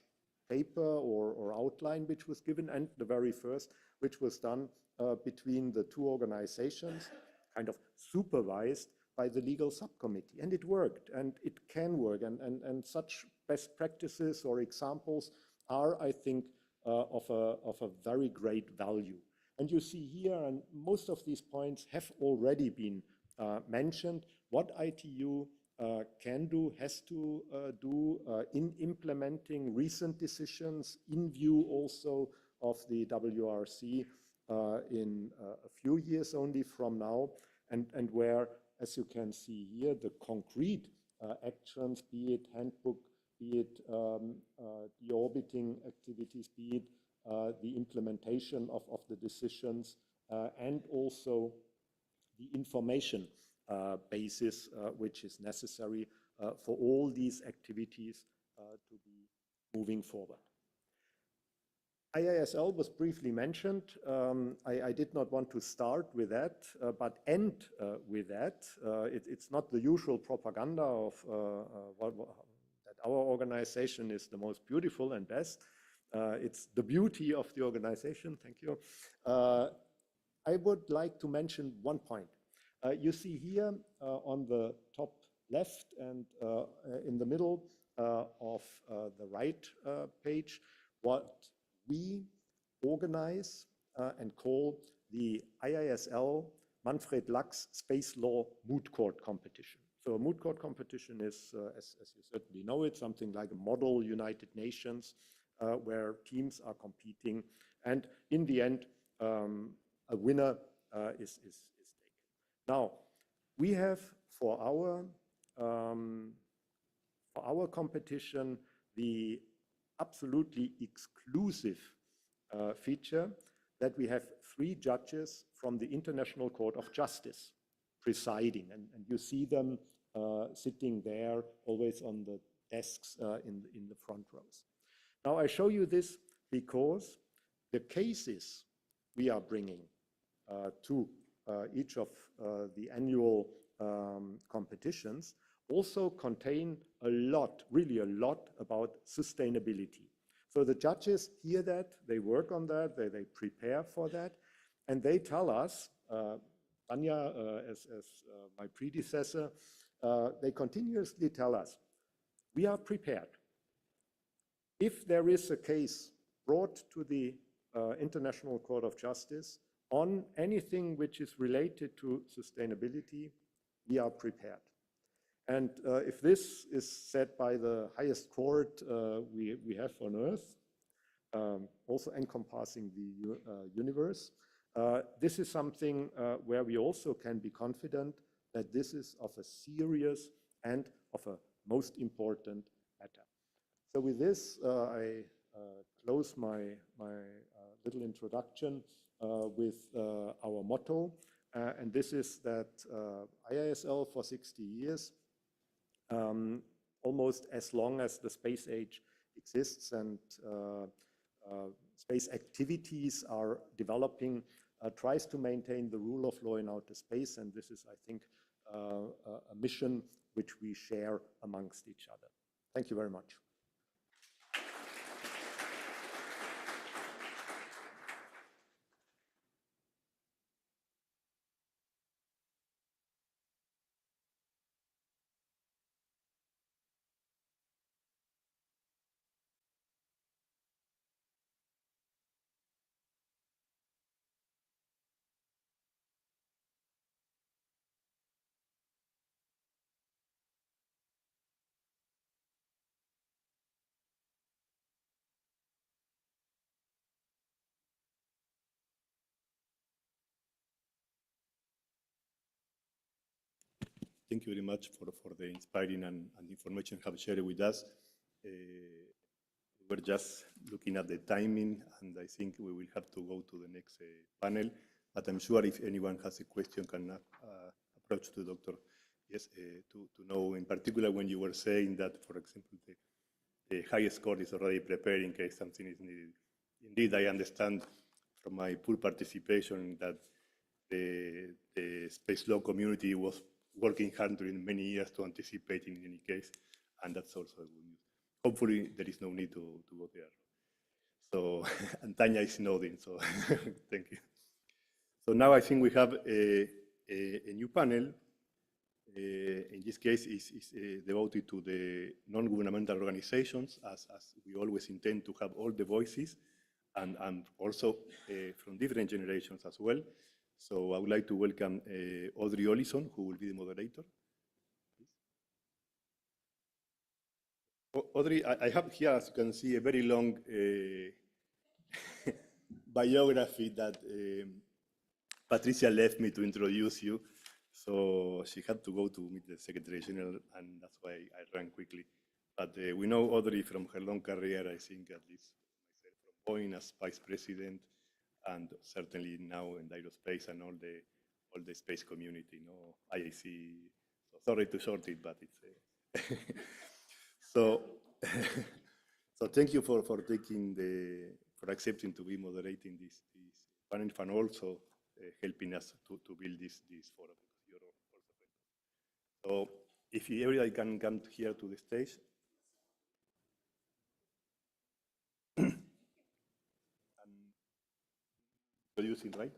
paper or outline which was given, and the very first which was done between the two organizations, kind of supervised by the legal subcommittee. And it worked, and it can work, and such best practices or examples are, I think, of a very great value. And you see here, and most of these points have already been mentioned, what ITU can do, has to do in implementing recent decisions in view also of the WRC in a few years only from now, and where, as you can see here, the concrete actions, be it handbook, be it deorbiting activities, be it the implementation of the decisions, and also the information basis which is necessary for all these activities to be moving forward. IISL was briefly mentioned. I did not want to start with that, but end with that. It's not the usual propaganda of that our organization is the most beautiful and best. It's the beauty of the organization. Thank you. I would like to mention one point. You see here on the top left and in the middle of the right page what we organize and call the IISL Manfred Lachs Space Law Moot Court Competition. So a moot court competition is, as you certainly know it, something like a model United Nations where teams are competing, and in the end a winner is taken. Now, we have for our competition the absolutely exclusive feature that we have 3 judges from the International Court of Justice presiding, and you see them sitting there always on the desks in the front rows. Now, I show you this because the cases we are bringing to each of the annual competitions also contain a lot, really a lot about sustainability. So the judges hear that, they work on that, they prepare for that, and they tell us, Tanya, as my predecessor, they continuously tell us, we are prepared. If there is a case brought to the International Court of Justice on anything which is related to sustainability, we are prepared. And if this is set by the highest court we have on Earth, also encompassing the universe, this is something where we also can be confident that this is of a serious and of a most important matter. So with this, I close my little introduction with our motto, and this is that IISL for 60 years, almost as long as the space age exists and space activities are developing, tries to maintain the rule of law in outer space, and this is, I think, a mission which we share amongst each other. Thank you very much. Thank you very much for the inspiring and information you have shared with us. We're just looking at the timing, and I think we will have to go to the next panel. But I'm sure if anyone has a question, can approach to Dr. Yes, to know in particular when you were saying that, for example, the highest court is already prepared in case something is needed. Indeed, I understand from my poor participation that the space law community was working hard during many years to anticipate in any case, and that's also good news. Hopefully, there is no need to go there. So, and Tanya is nodding, so thank you. So now I think we have a new panel in this case, is devoted to the non-governmental organizations, as we always intend to have all the voices, and also from different generations as well. So I would like to welcome Audrey Ollison, who will be the moderator. Audrey, I have here, as you can see, a very long biography that Patricia left me to introduce you. So she had to go to meet the Secretary General, and that's why I ran quickly. But we know Audrey from her long career, I think, at least myself, from Boeing as Vice President, and certainly now in aerospace and all the space community, IAC. So sorry to short it, but it's so. So thank you for accepting to be moderating this panel, and also helping us to build this forum. You're also so if everybody can come here to the stage. Introducing, right?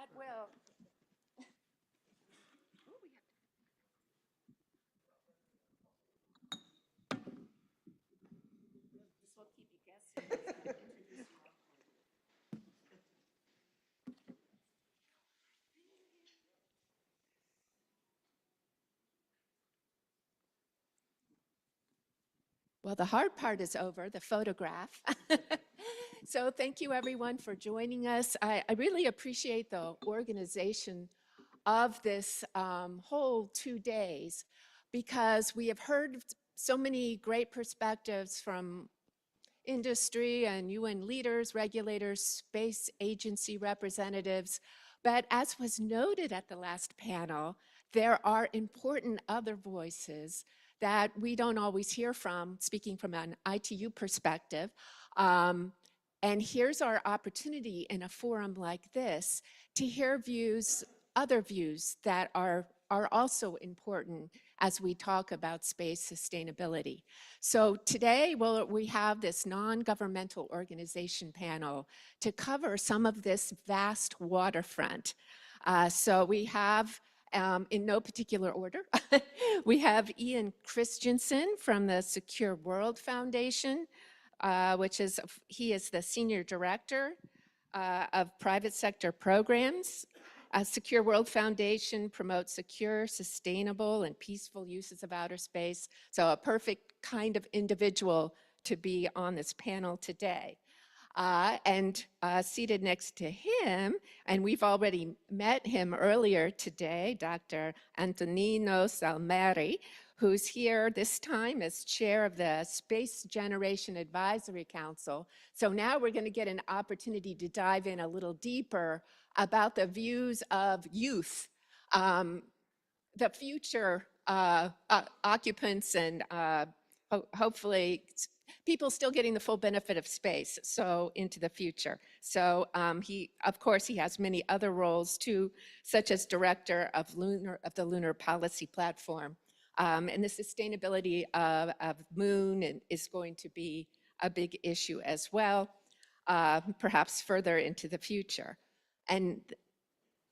At will. This will keep you guessing. Well, the hard part is over, the photograph. So thank you everyone for joining us. I really appreciate the organization of this whole 2 days, because we have heard so many great perspectives from industry and UN leaders, regulators, space agency representatives. But as was noted at the last panel, there are important other voices that we don't always hear from, speaking from an ITU perspective. And here's our opportunity in a forum like this to hear views, other views that are also important as we talk about space sustainability. So today, we have this non-governmental organization panel to cover some of this vast waterfront. So we have, in no particular order, we have Ian Christensen from the Secure World Foundation, he is the Senior Director of Private Sector Programs. Secure World Foundation promotes secure, sustainable, and peaceful uses of outer space. So a perfect kind of individual to be on this panel today. And seated next to him, and we've already met him earlier today, Dr. Antonino Salmeri, who's here this time as chair of the Space Generation Advisory Council. So now we're going to get an opportunity to dive in a little deeper about the views of youth, the future occupants, and hopefully people still getting the full benefit of space, so into the future. So of course, he has many other roles too, such as director of the Lunar Policy Platform. And the sustainability of Moon is going to be a big issue as well, perhaps further into the future. And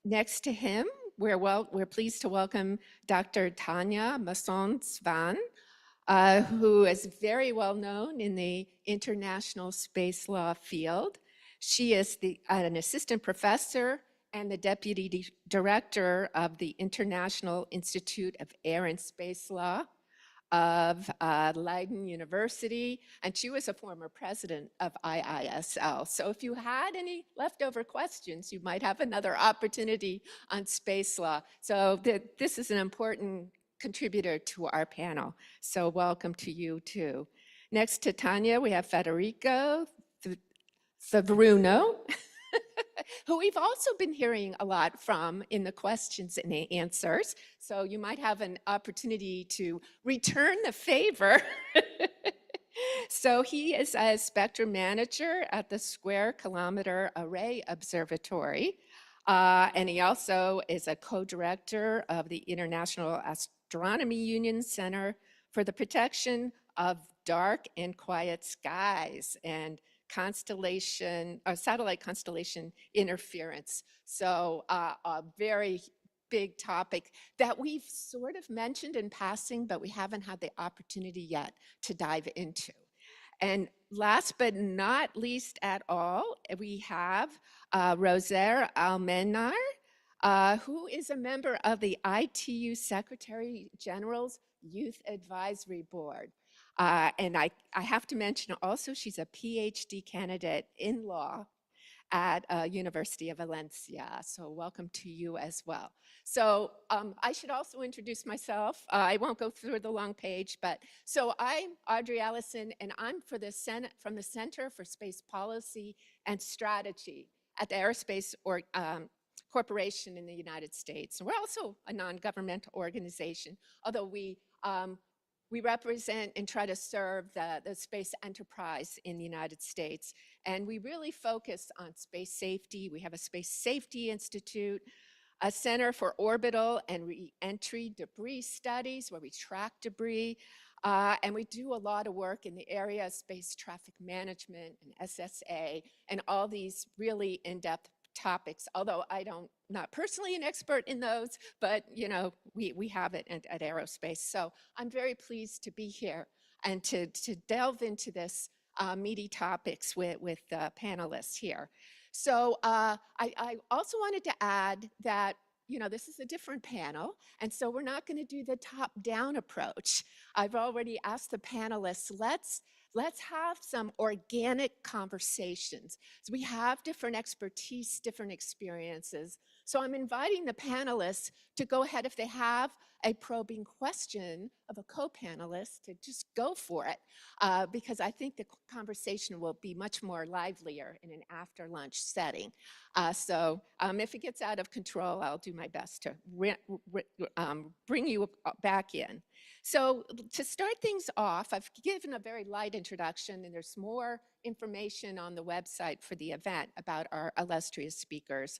next to him, we're pleased to welcome Dr. Tanja Masson-Svan, who is very well known in the international space law field. She is an assistant professor and the deputy director of the International Institute of Air and Space Law of Leiden University, and she was a former president of IISL. So if you had any leftover questions, you might have another opportunity on space law. So this is an important contributor to our panel. So welcome to you too. Next to Tanya, we have Federico Favruno, who we've also been hearing a lot from in the questions and the answers. So you might have an opportunity to return the favor. So he is a spectrum manager at the Square Kilometer Array Observatory. And he also is a co-director of the International Astronomy Union Center for the Protection of Dark and Quiet Skies and satellite constellation interference. So a very big topic that we've sort of mentioned in passing, but we haven't had the opportunity yet to dive into. And last but not least at all, we have Rosaire Almenar, who is a member of the ITU Secretary General's Youth Advisory Board. And I have to mention also, she's a PhD candidate in law at University of Valencia. So welcome to you as well. So I should also introduce myself. I won't go through the long page, but so I'm Audrey Allison, and I'm from the Center for Space Policy and Strategy at the Aerospace Corporation in the United States. And we're also a non-governmental organization, although we represent and try to serve the space enterprise in the United States. And we really focus on space safety. We have a Space Safety Institute, a Center for Orbital and Re-entry Debris Studies, where we track debris. And we do a lot of work in the area of space traffic management and SSA and all these really in-depth topics, although I'm not personally an expert in those, but you know, we have it at Aerospace. So I'm very pleased to be here and to delve into this meaty topics with panelists here. So I also wanted to add that, you know, this is a different panel, and so we're not going to do the top-down approach. I've already asked the panelists, let's have some organic conversations. So we have different expertise, different experiences. So I'm inviting the panelists to go ahead, if they have a probing question of a co-panelist, to just go for it, because I think the conversation will be much more livelier in an after-lunch setting. So if it gets out of control, I'll do my best to bring you back in. So to start things off, I've given a very light introduction, and there's more information on the website for the event about our illustrious speakers.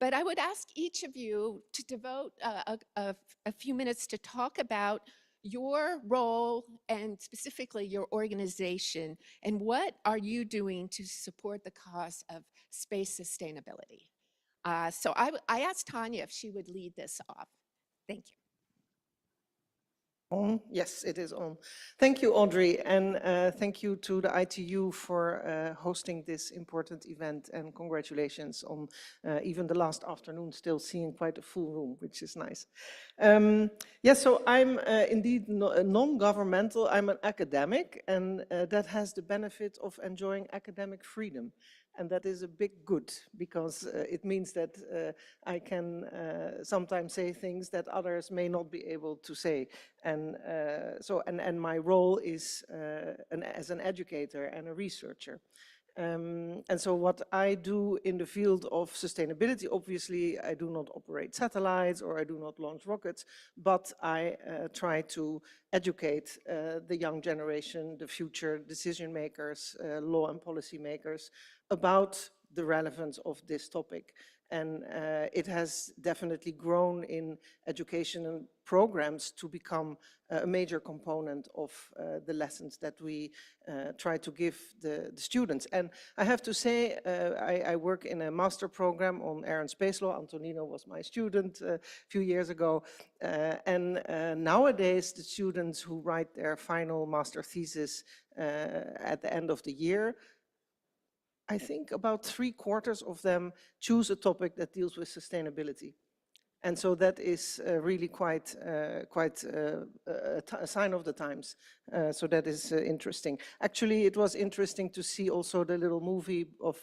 But I would ask each of you to devote a few minutes to talk about your role and specifically your organization, and what are you doing to support the cause of space sustainability. So I asked Tanya if she would lead this off. Thank you. On? Yes, it is on. Thank you, Audrey, and thank you to the ITU for hosting this important event, and congratulations on even the last afternoon still seeing quite a full room, which is nice. Yes, so I'm indeed non-governmental. I'm an academic, and that has the benefit of enjoying academic freedom. And that is a big good, because it means that I can sometimes say things that others may not be able to say. And and my role is as an educator and a researcher. And so what I do in the field of sustainability, obviously I do not operate satellites or I do not launch rockets, but I try to educate the young generation, the future decision makers, law and policy makers, about the relevance of this topic. And it has definitely grown in educational programs to become a major component of the lessons that we try to give the students. And I have to say, I work in a master program on air and space law. Antonino was my student a few years ago. And nowadays, the students who write their final master thesis at the end of the year, I think about 3/4 of them choose a topic that deals with sustainability. And so that is really quite a sign of the times. So that is interesting. Actually, it was interesting to see also the little movie of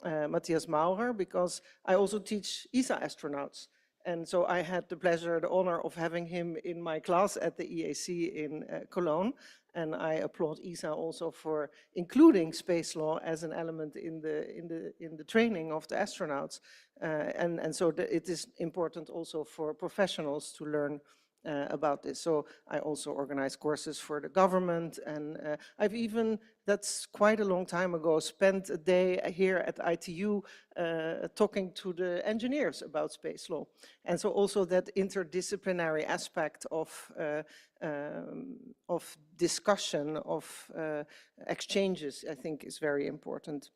Matthias Maurer, because I also teach ESA astronauts. And so I had the pleasure, the honor of having him in my class at the EAC in Cologne. And I applaud ESA also for including space law as an element in the training of the astronauts. And so it is important also for professionals to learn about this. So I also organize courses for the government, and I've even, that's quite a long time ago, spent a day here at ITU talking to the engineers about space law. And so also that interdisciplinary aspect of discussion, of exchanges, I think is very important.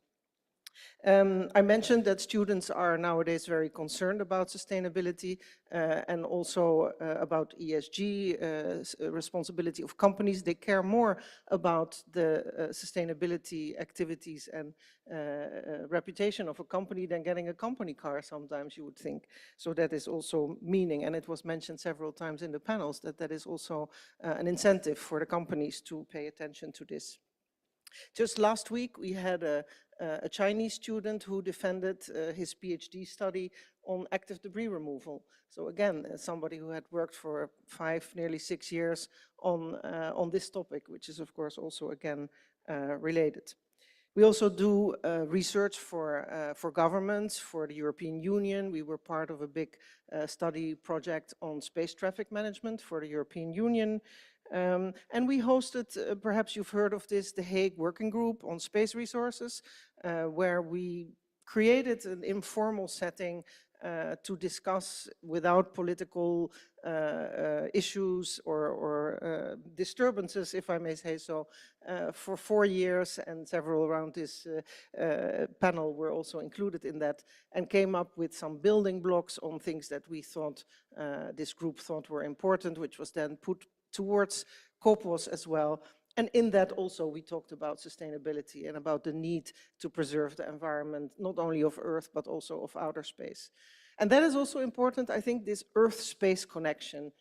I mentioned that students are nowadays very concerned about sustainability and also about ESG, responsibility of companies. They care more about the sustainability activities and reputation of a company than getting a company car sometimes, you would think. So that is also meaning, and it was mentioned several times in the panels, that that is also an incentive for the companies to pay attention to this. Just last week, we had a Chinese student who defended his PhD study on active debris removal. So again, somebody who had worked for 5, nearly 6 years on this topic, which is of course also again related. We also do research for governments, for the European Union. We were part of a big study project on space traffic management for the European Union. And we hosted, perhaps you've heard of this, the Hague Working Group on Space Resources, where we created an informal setting to discuss without political issues or disturbances, if I may say so, for 4 years, and several around this panel were also included in that, and came up with some building blocks on things that we thought, this group thought were important, which was then put towards COPOS as well. And in that also we talked about sustainability and about the need to preserve the environment, not only of Earth, but also of outer space. And that is also important, I think, this Earth-space connection.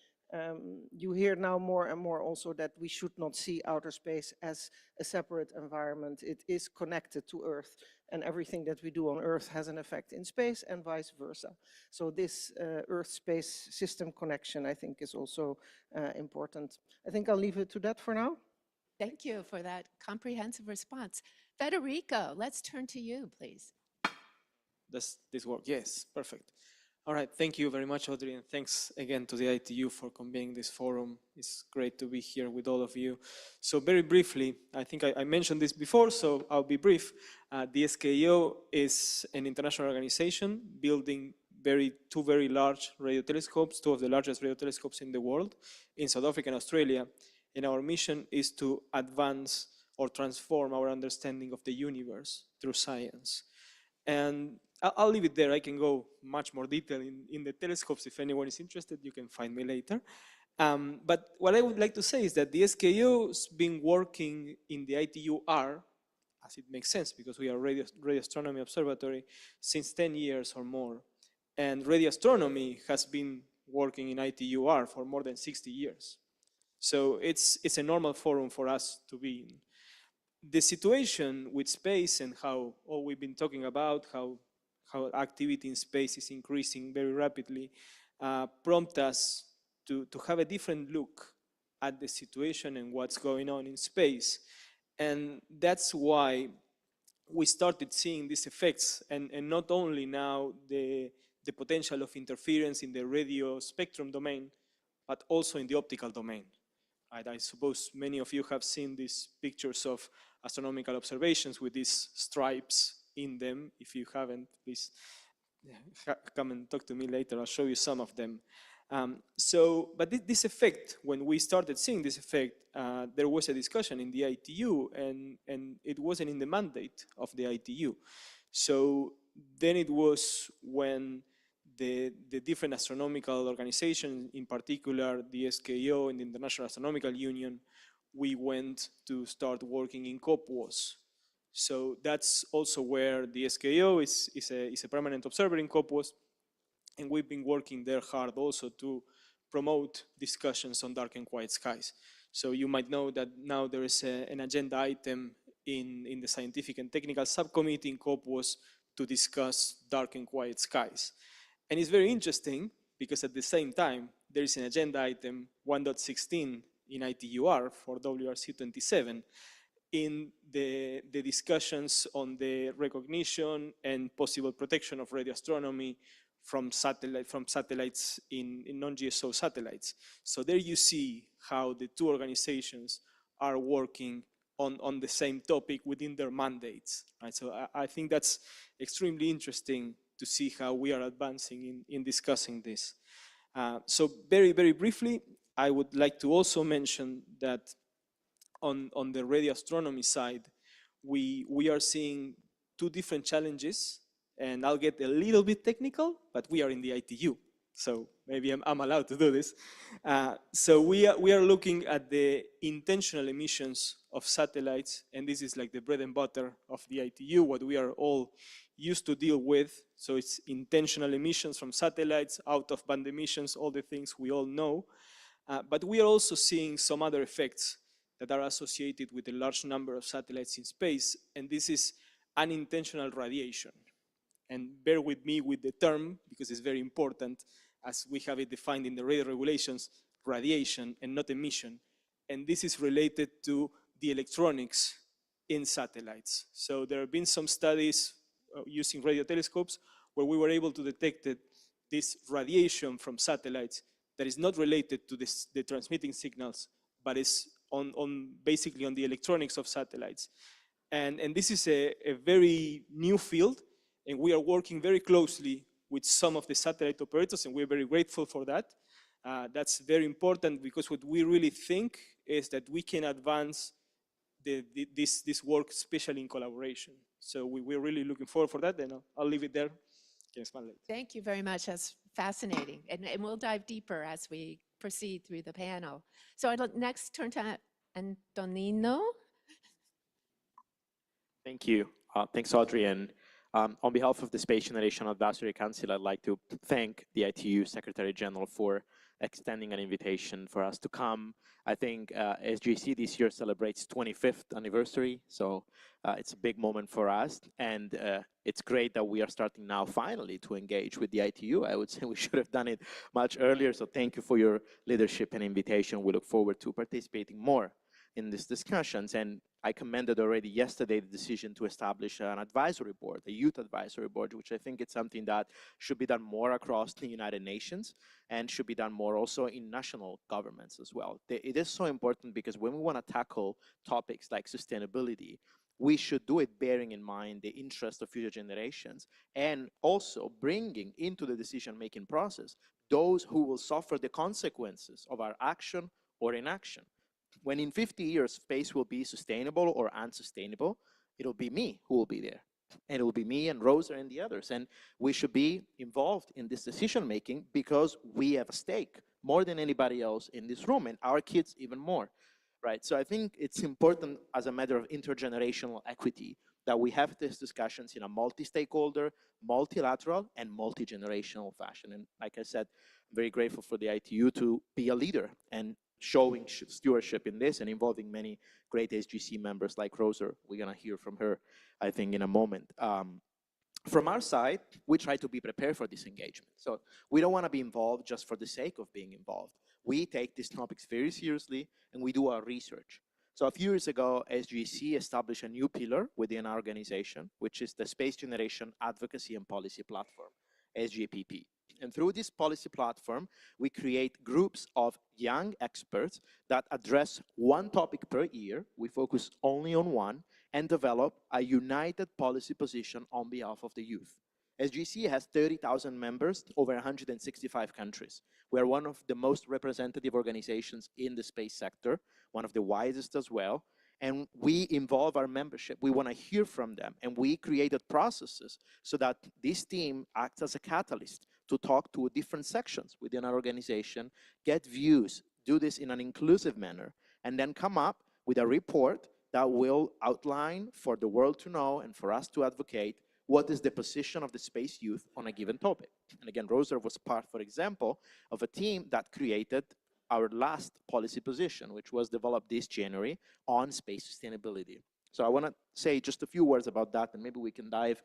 You hear now more and more also that we should not see outer space as a separate environment. It is connected to Earth, and everything that we do on Earth has an effect in space and vice versa. So this Earth-space system connection, I think, is also important. I think I'll leave it to that for now. Thank you for that comprehensive response. Federico, let's turn to you, please. Does this work? Yes, perfect. All right, thank you very much, Audrey, and thanks again to the ITU for convening this forum. It's great to be here with all of you. So very briefly, I think I mentioned this before, so I'll be brief. The SKO is an international organization building two very large radio telescopes, 2 of the largest radio telescopes in the world, in South Africa and Australia. And our mission is to advance or transform our understanding of the universe through science. And I'll leave it there. I can go much more detail in the telescopes. If anyone is interested, you can find me later. But what I would like to say is that the SKO's been working in the ITU-R, as it makes sense, because we are radio astronomy observatory, since 10 years or more. And radio astronomy has been working in ITU-R for more than 60 years. So it's a normal forum for us to be in. The situation with space and how all we've been talking about, how activity in space is increasing very rapidly, prompt us to have a different look at the situation and what's going on in space. And that's why we started seeing these effects, and not only now the potential of interference in the radio spectrum domain, but also in the optical domain. I suppose many of you have seen these pictures of astronomical observations with these stripes in them. If you haven't, please come and talk to me later. I'll show you some of them. But this effect, when we started seeing this effect, there was a discussion in the ITU, and it wasn't in the mandate of the ITU. So then it was when the different astronomical organizations, in particular the SKO and the International Astronomical Union, we went to start working in COPWOS. So that's also where the SKO is a permanent observer in COPWOS, and we've been working there hard also to promote discussions on dark and quiet skies. So you might know that now there is an agenda item in the scientific and technical subcommittee in COPWOS to discuss dark and quiet skies. And it's very interesting because at the same time, there is an agenda item 1.16 in ITUR for WRC27 in the discussions on the recognition and possible protection of radio astronomy from satellites in non-GSO satellites. So there you see how the two organizations are working on the same topic within their mandates. Right? So I think that's extremely interesting to see how we are advancing in discussing this. So very, very briefly, I would like to also mention that on the radio astronomy side, we are seeing two different challenges, and I'll get a little bit technical, but we are in the ITU, so maybe I'm allowed to do this. So we are looking at the intentional emissions of satellites, and this is like the bread and butter of the ITU, what we are all used to deal with. So it's intentional emissions from satellites, out of band emissions, all the things we all know. But we are also seeing some other effects that are associated with a large number of satellites in space, and this is unintentional radiation. And bear with me with the term, because it's very important, as we have it defined in the radio regulations, radiation and not emission. And this is related to the electronics in satellites. So there have been some studies using radio telescopes where we were able to detect this radiation from satellites that is not related to the transmitting signals, but is basically on the electronics of satellites. And this is a very new field, and we are working very closely with some of the satellite operators, and we're very grateful for that. That's very important, because what we really think is that we can advance this work, especially in collaboration. So we're really looking forward for that, and I'll leave it there. Thank you very much. That's fascinating. And we'll dive deeper as we proceed through the panel. So I'd next turn to Antonino. Thank you. Thanks, Audrey. And on behalf of the Space Generation Advisory Council, I'd like to thank the ITU Secretary General for extending an invitation for us to come. I think SGC this year celebrates 25th anniversary, so it's a big moment for us. And it's great that we are starting now finally to engage with the ITU. I would say we should have done it much earlier, so thank you for your leadership and invitation. We look forward to participating more in these discussions. And I commended already yesterday the decision to establish an advisory board, a youth advisory board, which I think it's something that should be done more across the United Nations and should be done more also in national governments as well. It is so important, because when we want to tackle topics like sustainability, we should do it bearing in mind the interest of future generations, and also bringing into the decision-making process those who will suffer the consequences of our action or inaction. When in 50 years space will be sustainable or unsustainable, it'll be me who will be there. And it will be me and Rosa and the others. And we should be involved in this decision making, because we have a stake more than anybody else in this room, and our kids even more. Right? So I think it's important, as a matter of intergenerational equity, that we have these discussions in a multi-stakeholder, multilateral, and multi-generational fashion. And like I said, I'm very grateful for the ITU to be a leader and showing stewardship in this, and involving many great SGC members like Rosa. We're going to hear from her, I think, in a moment. From our side, we try to be prepared for this engagement. So we don't want to be involved just for the sake of being involved. We take these topics very seriously, and we do our research. So a few years ago, SGC established a new pillar within our organization, which is the Space Generation Advocacy and Policy Platform, SGPP. And through this policy platform, we create groups of young experts that address one topic per year. We focus only on one, and develop a united policy position on behalf of the youth. SGC has 30,000 members, over 165 countries. We are one of the most representative organizations in the space sector, one of the widest as well. And we involve our membership. We want to hear from them. And we created processes so that this team acts as a catalyst to talk to different sections within our organization, get views, do this in an inclusive manner, and then come up with a report that will outline for the world to know and for us to advocate what is the position of the space youth on a given topic. And again, Rosa was part, for example, of a team that created our last policy position, which was developed this January on space sustainability. So I want to say just a few words about that, and maybe we can dive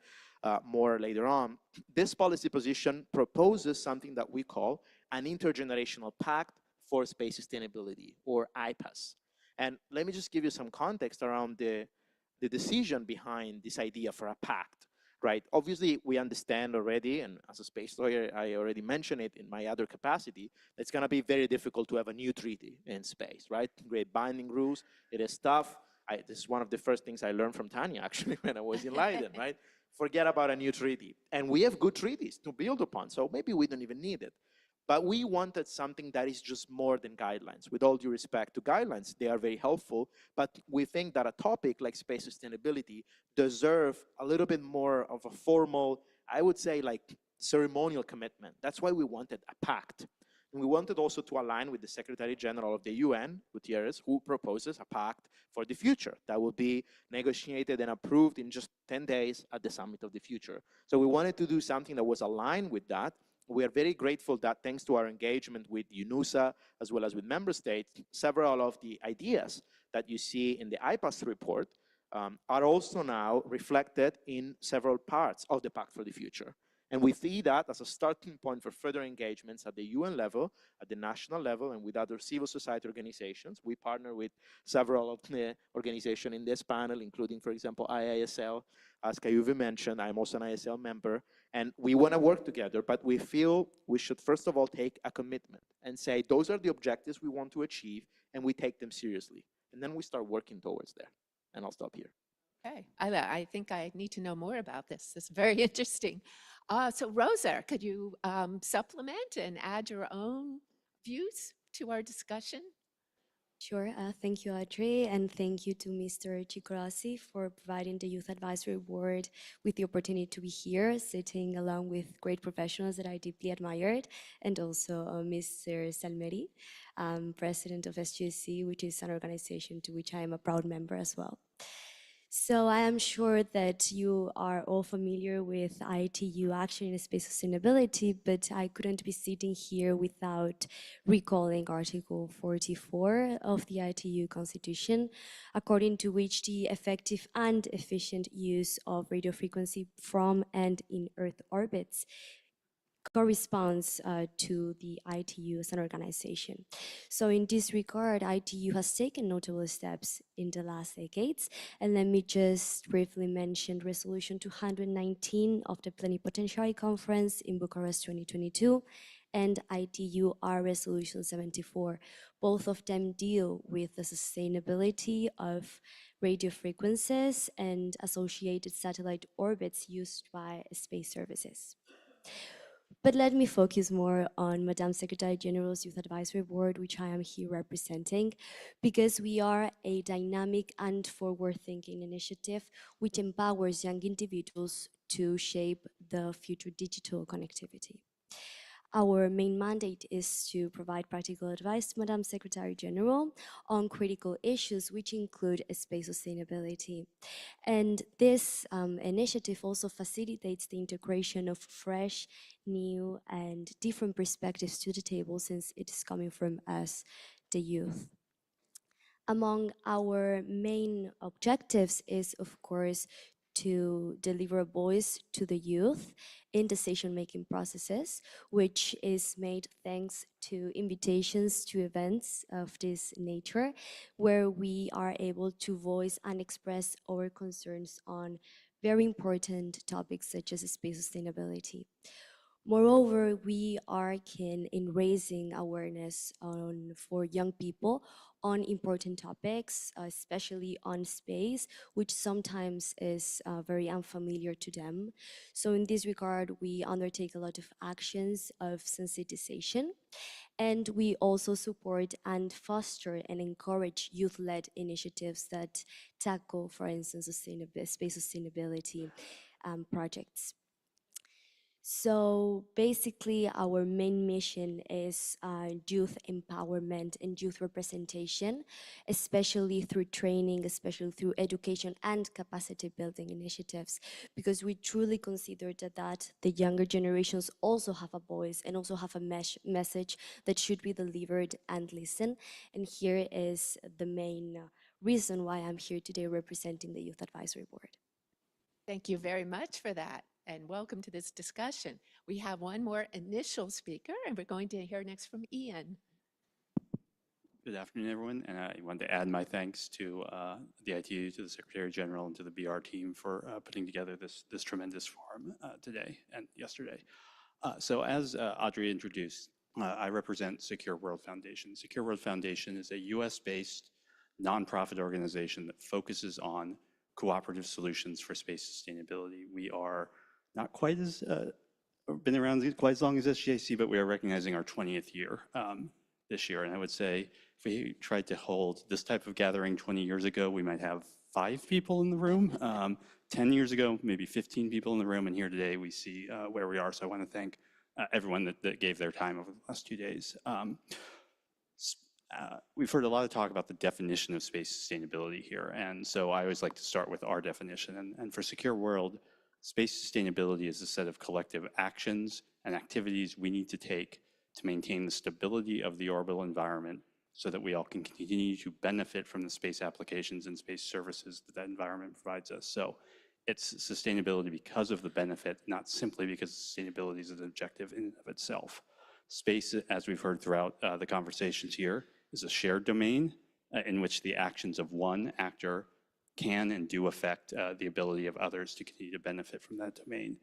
more later on, this policy position proposes something that we call an intergenerational pact for space sustainability, or IPAS. And let me just give you some context around the decision behind this idea for a pact, right? Obviously, we understand already, and as a space lawyer, I already mentioned it in my other capacity, it's gonna be very difficult to have a new treaty in space, right? Great binding rules, it is tough. This is one of the first things I learned from Tanya, actually, when I was in Leiden, right? Forget about a new treaty. And we have good treaties to build upon, so maybe we don't even need it. But we wanted something that is just more than guidelines. With all due respect to guidelines, they are very helpful, but we think that a topic like space sustainability deserves a little bit more of a formal, I would say, like ceremonial commitment. That's why we wanted a pact. And we wanted also to align with the Secretary General of the UN, Gutierrez, who proposes a pact for the future that will be negotiated and approved in just 10 days at the Summit of the Future. So we wanted to do something that was aligned with that. We are very grateful that thanks to our engagement with UNUSA, as well as with member states, several of the ideas that you see in the IPAS report are also now reflected in several parts of the Pact for the Future. And we see that as a starting point for further engagements at the UN level, at the national level, and with other civil society organizations. We partner with several of the organizations in this panel, including, for example, IISL. As Kayuvi mentioned, I'm also an ISL member. And we want to work together, but we feel we should first of all take a commitment and say, those are the objectives we want to achieve, and we take them seriously. And then we start working towards there. And I'll stop here. Okay, I think I need to know more about this. It's very interesting. So Rosa, could you supplement and add your own views to our discussion? Sure. Thank you, Audrey, and thank you to Mr. Chikorasi for providing the Youth Advisory Board with the opportunity to be here, sitting along with great professionals that I deeply admired, and also Mr. Salmeri, President of SGSC, which is an organization to which I am a proud member as well. So I am sure that you are all familiar with ITU Action in Space Sustainability, but I couldn't be sitting here without recalling Article 44 of the ITU Constitution, according to which the effective and efficient use of radio frequency from and in Earth orbits corresponds to the ITU as an organization. So in this regard, ITU has taken notable steps in the last decades. And let me just briefly mention Resolution 219 of the Plenipotentiary Conference in Bucharest 2022 and ITU-R Resolution 74. Both of them deal with the sustainability of radio frequencies and associated satellite orbits used by space services. But let me focus more on Madam Secretary General's Youth Advisory Board, which I am here representing, because we are a dynamic and forward-thinking initiative which empowers young individuals to shape the future digital connectivity. Our main mandate is to provide practical advice to Madam Secretary General on critical issues which include space sustainability. And this initiative also facilitates the integration of fresh, new, and different perspectives to the table, since it is coming from us, the youth. Among our main objectives is, of course, to deliver a voice to the youth in decision-making processes, which is made thanks to invitations to events of this nature, where we are able to voice and express our concerns on very important topics such as space sustainability. Moreover, we are keen in raising awareness for young people on important topics, especially on space, which sometimes is very unfamiliar to them. So in this regard, we undertake a lot of actions of sensitization, and we also support and foster and encourage youth-led initiatives that tackle, for instance, space sustainability projects. So basically, our main mission is youth empowerment and youth representation, especially through training, especially through education and capacity building initiatives, because we truly consider that the younger generations also have a voice and also have a message that should be delivered and listened. And here is the main reason why I'm here today representing the Youth Advisory Board. Thank you very much for that. and welcome to this discussion. We have one more initial speaker, and we're going to hear next from Ian. Good afternoon, everyone, and I want to add my thanks to the ITU, to the Secretary General, and to the BR team for putting together this tremendous forum today and yesterday. So as Audrey introduced, I represent Secure World Foundation. Secure World Foundation is a US-based nonprofit organization that focuses on cooperative solutions for space sustainability. We are not quite as, been around quite as long as SGAC, but we are recognizing our 20th year this year. And I would say if we tried to hold this type of gathering 20 years ago, we might have 5 people in the room. 10 years ago, maybe 15 people in the room. And here today, we see where we are. So I want to thank everyone that gave their time over the last 2 days. We've heard a lot of talk about the definition of space sustainability here. And so I always like to start with our definition. And for Secure World, space sustainability is a set of collective actions and activities we need to take to maintain the stability of the orbital environment so that we all can continue to benefit from the space applications and space services that environment provides us. So it's sustainability because of the benefit, not simply because sustainability is an objective in and of itself. Space, as we've heard throughout the conversations here, is a shared domain in which the actions of one actor can and do affect the ability of others to continue to benefit from that domain.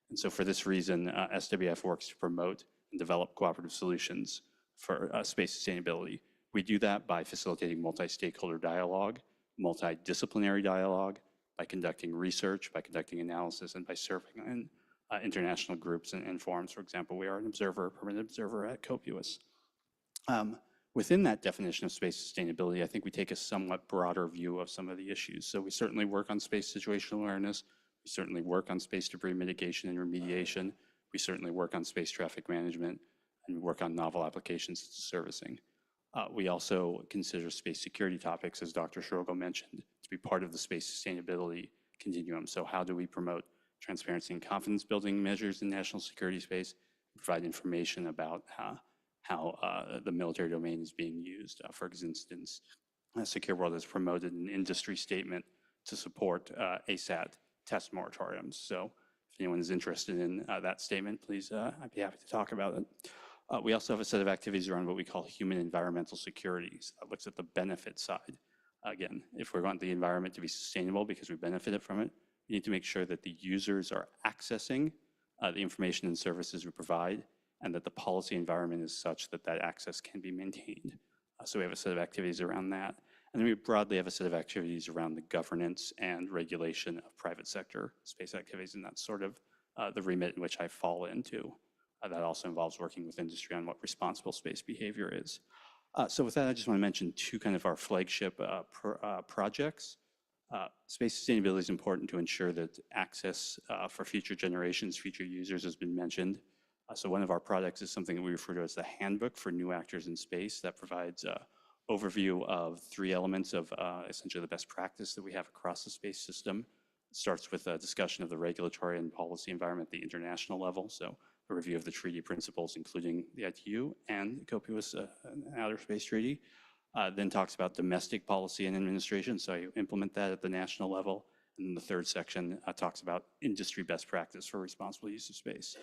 And so for this reason, SWF works to promote and develop cooperative solutions for space sustainability. We do that by facilitating multi-stakeholder dialogue, multidisciplinary dialogue, by conducting research, by conducting analysis, and by serving in international groups and forums. For example, we are an observer, permanent observer at COPUOS. Within that definition of space sustainability, I think we take a somewhat broader view of some of the issues. So we certainly work on space situational awareness. We certainly work on space debris mitigation and remediation. We certainly work on space traffic management and work on novel applications such as servicing. We also consider space security topics, as Dr. Schrogo mentioned, to be part of the space sustainability continuum. So how do we promote transparency and confidence building measures in national security space, provide information about how the military domain is being used. For instance, Secure World has promoted an industry statement to support ASAT test moratoriums. So if anyone is interested in that statement, please, I'd be happy to talk about it. We also have a set of activities around what we call human environmental securities. That looks at the benefit side. Again, if we want the environment to be sustainable because we benefited from it, we need to make sure that the users are accessing the information and services we provide, and that the policy environment is such that that access can be maintained. So we have a set of activities around that. And then we broadly have a set of activities around the governance and regulation of private sector space activities, and that's sort of the remit in which I fall into. That also involves working with industry on what responsible space behavior is. So with that, I just want to mention 2 kind of our flagship projects. Space sustainability is important to ensure that access for future generations, future users has been mentioned. So one of our projects is something that we refer to as the Handbook for New Actors in Space that provides an overview of 3 elements of essentially the best practice that we have across the space system. It starts with a discussion of the regulatory and policy environment at the international level. So a review of the treaty principles, including the ITU and the COPUOS Outer Space Treaty. Then talks about domestic policy and administration, so you implement that at the national level. And then the 3rd section talks about industry best practice for responsible use of space.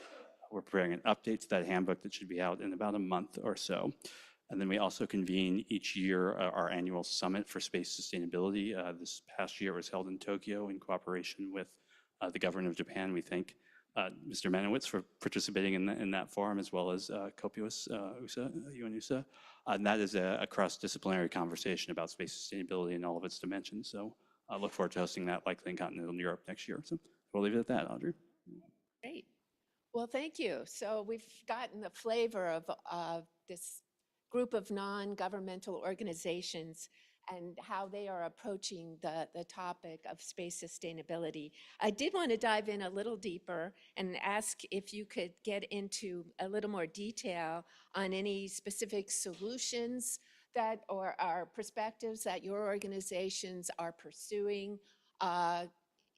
We're preparing an update to that handbook that should be out in about a month or so. And then we also convene each year our annual Summit for Space Sustainability. This past year was held in Tokyo in cooperation with the government of Japan. We thank Mr. Manowitz for participating in that forum, as well as COPUOS, USA. And that is a cross-disciplinary conversation about space sustainability and all of its dimensions. So I look forward to hosting that likely in continental Europe next year. So we'll leave it at that, Audrey. Great. Well, thank you. So we've gotten the flavor of this group of non-governmental organizations and how they are approaching the topic of space sustainability. I did want to dive in a little deeper and ask if you could get into a little more detail on any specific solutions that or perspectives that your organizations are pursuing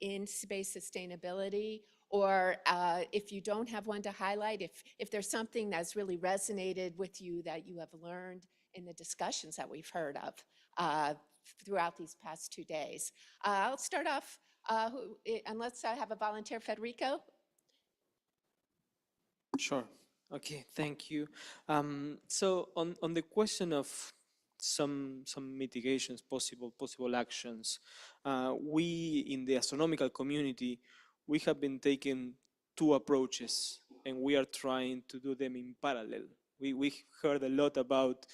in space sustainability, or if you don't have one to highlight, if there's something that's really resonated with you that you have learned in the discussions that we've heard of throughout these past 2 days. I'll start off, unless I have a volunteer, Federico, Sure. Okay, thank you. So on the question of some mitigations, possible actions, we in the astronomical community, we have been taking two approaches, and we are trying to do them in parallel. We heard a lot about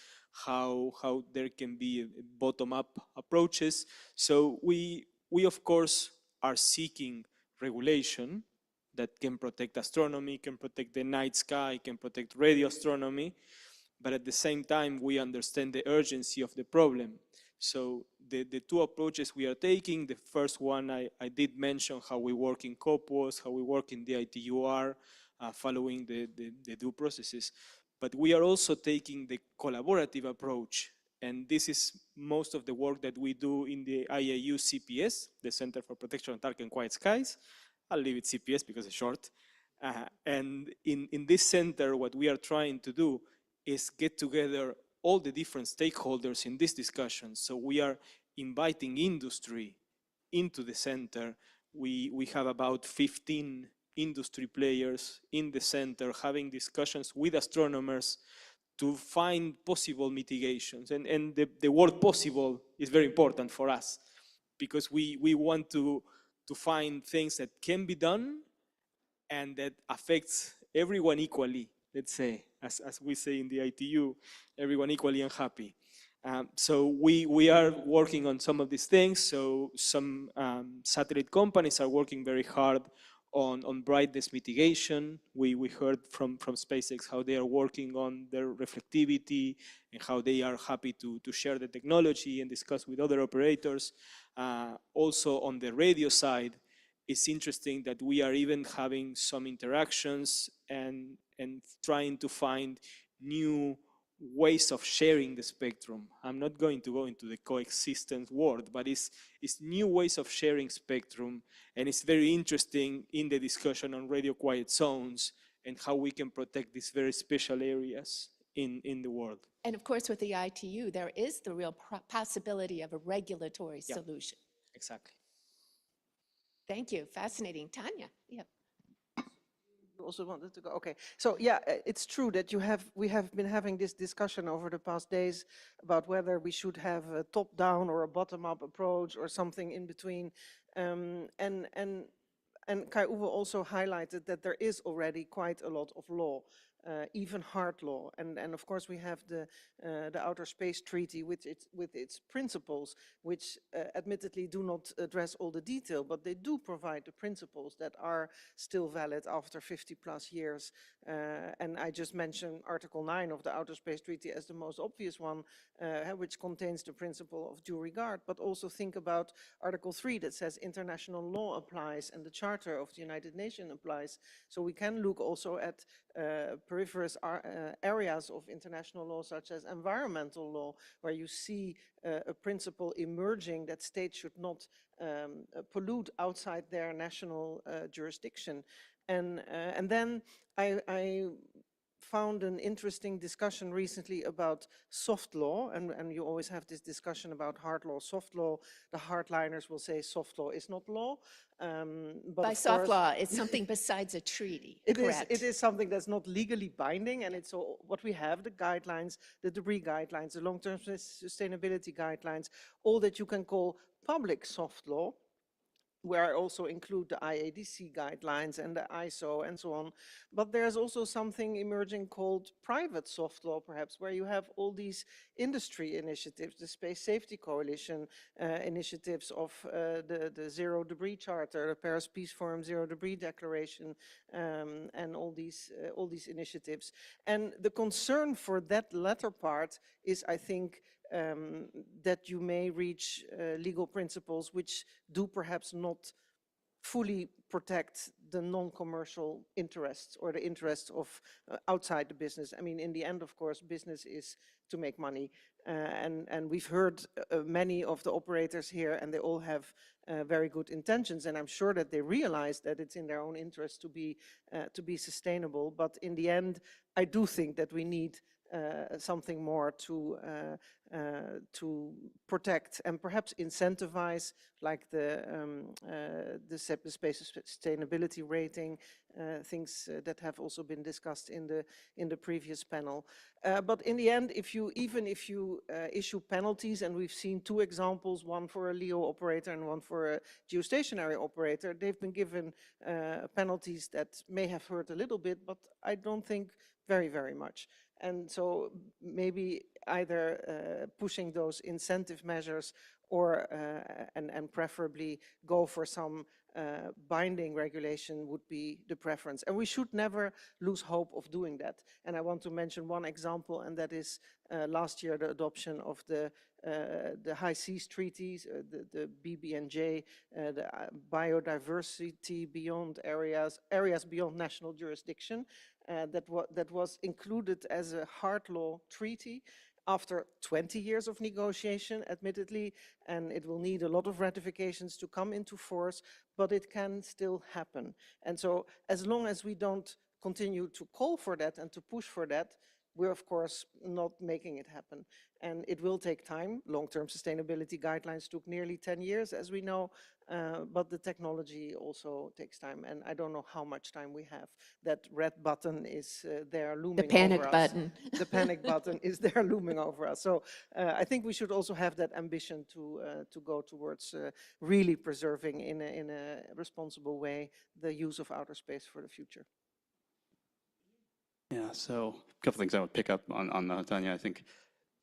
how there can be bottom-up approaches. So we of course are seeking regulation that can protect astronomy, can protect the night sky, can protect radio astronomy, but at the same time, we understand the urgency of the problem. So the two approaches we are taking, the first one, I did mention how we work in COPWAS, how we work in the ITUR, following the due processes. But we are also taking the collaborative approach, and this is most of the work that we do in the IAU CPS, the Center for Protection of Dark and Quiet Skies. I'll leave it CPS because it's short. And in this center, what we are trying to do is get together all the different stakeholders in this discussion. So we are inviting industry into the center. We have about 15 industry players in the center having discussions with astronomers to find possible mitigations. And the word possible is very important for us because we want to find things that can be done and that affects everyone equally, let's say, as we say in the ITU, everyone equally unhappy. So we are working on some of these things. So some satellite companies are working very hard on brightness mitigation. We heard from SpaceX how they are working on their reflectivity and how they are happy to share the technology and discuss with other operators. Also on the radio side, it's interesting that we are even having some interactions and trying to find new ways of sharing the spectrum. I'm not going to go into the coexistence word, but it's new ways of sharing spectrum. And it's very interesting in the discussion on radio quiet zones and how we can protect these very special areas in the world. And of course, with the ITU, there is the real possibility of a regulatory solution. Exactly. Thank you. Fascinating. Tanya? Yeah. You also wanted to go, okay. So yeah, it's true that we have been having this discussion over the past days about whether we should have a top-down or a bottom-up approach or something in between. And Kai-Uwe also highlighted that there is already quite a lot of law, even hard law. And of course we have the Outer Space Treaty with its principles, which admittedly do not address all the detail, but they do provide the principles that are still valid after 50 plus years. And I just mentioned Article 9 of the Outer Space Treaty as the most obvious one, which contains the principle of due regard, but also think about Article 3 that says international law applies and the Charter of the United Nations applies. So we can look also at peripherous areas of international law, such as environmental law, where you see a principle emerging that states should not pollute outside their national jurisdiction. And then I found an interesting discussion recently about soft law, and you always have this discussion about hard law, soft law. The hardliners will say soft law is not law. But by soft law, it's something besides a treaty, correct? It is something that's not legally binding, and it's all, what we have, the guidelines, the debris guidelines, the long-term sustainability guidelines, all that you can call public soft law, where I also include the IADC guidelines and the ISO and so on. But there's also something emerging called private soft law, perhaps, where you have all these industry initiatives, the Space Safety Coalition initiatives of the Zero Debris Charter, the Paris Peace Forum Zero Debris Declaration, and all these initiatives. And the concern for that latter part is, I think, that you may reach legal principles which do perhaps not fully protect the non-commercial interests or the interests of outside the business. I mean, in the end, of course, business is to make money. And we've heard many of the operators here, and they all have very good intentions. And I'm sure that they realize that it's in their own interest to be sustainable. But in the end, I do think that we need something more to to protect and perhaps incentivize, like the space sustainability rating, things that have also been discussed in the previous panel. But in the end, even if you issue penalties, and we've seen two examples, one for a LEO operator and one for a geostationary operator, they've been given penalties that may have hurt a little bit, but I don't think very, very much. And so maybe either pushing those incentive measures or and preferably go for some binding regulation would be the preference. And we should never lose hope of doing that. And I want to mention one example, and that is last year the adoption of the High Seas Treaties, the BBNJ, the biodiversity beyond areas beyond national jurisdiction, that was included as a hard law treaty after 20 years of negotiation, admittedly, and it will need a lot of ratifications to come into force, but it can still happen. And so as long as we don't continue to call for that and to push for that, we're of course not making it happen. And it will take time. Long-term sustainability guidelines took nearly 10 years, as we know, but the technology also takes time. And I don't know how much time we have. That red button is there looming over us. The panic button. The panic button is there looming over us. So I think we should also have that ambition to go towards really preserving in a responsible way the use of outer space for the future. Yeah, so a couple things I would pick up on Tanya. I think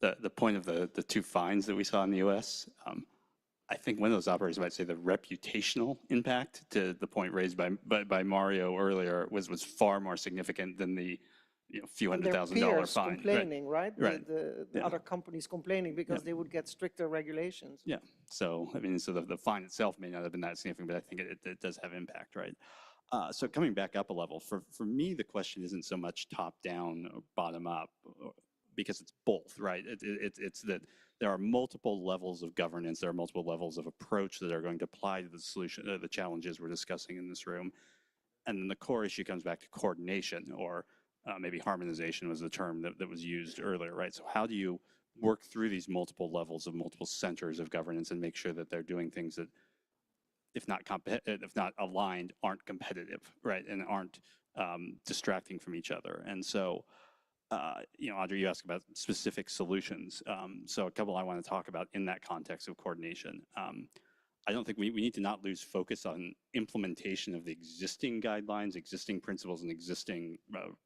the point of the two fines that we saw in the US, I think one of those operators might say the reputational impact, to the point raised by Mario earlier, was far more significant than the few $100,000 fine. Complaining, right? Right. The other companies complaining because they would get stricter regulations. Yeah. So I mean, so the fine itself may not have been that significant, but I think it does have impact, right? So coming back up a level, for me, the question isn't so much top down or bottom up, because it's both, right? It's that there are multiple levels of governance, there are multiple levels of approach that are going to apply to the solution, the challenges we're discussing in this room. And then the core issue comes back to coordination, or maybe harmonization was the term that was used earlier, right? So how do you work through these multiple levels of multiple centers of governance and make sure that they're doing things that, if not aligned, aren't competitive, right? And aren't distracting from each other. And so, Audrey, you asked about specific solutions. So a couple I want to talk about in that context of coordination. I don't think we need to not lose focus on implementation of the existing guidelines, existing principles, and existing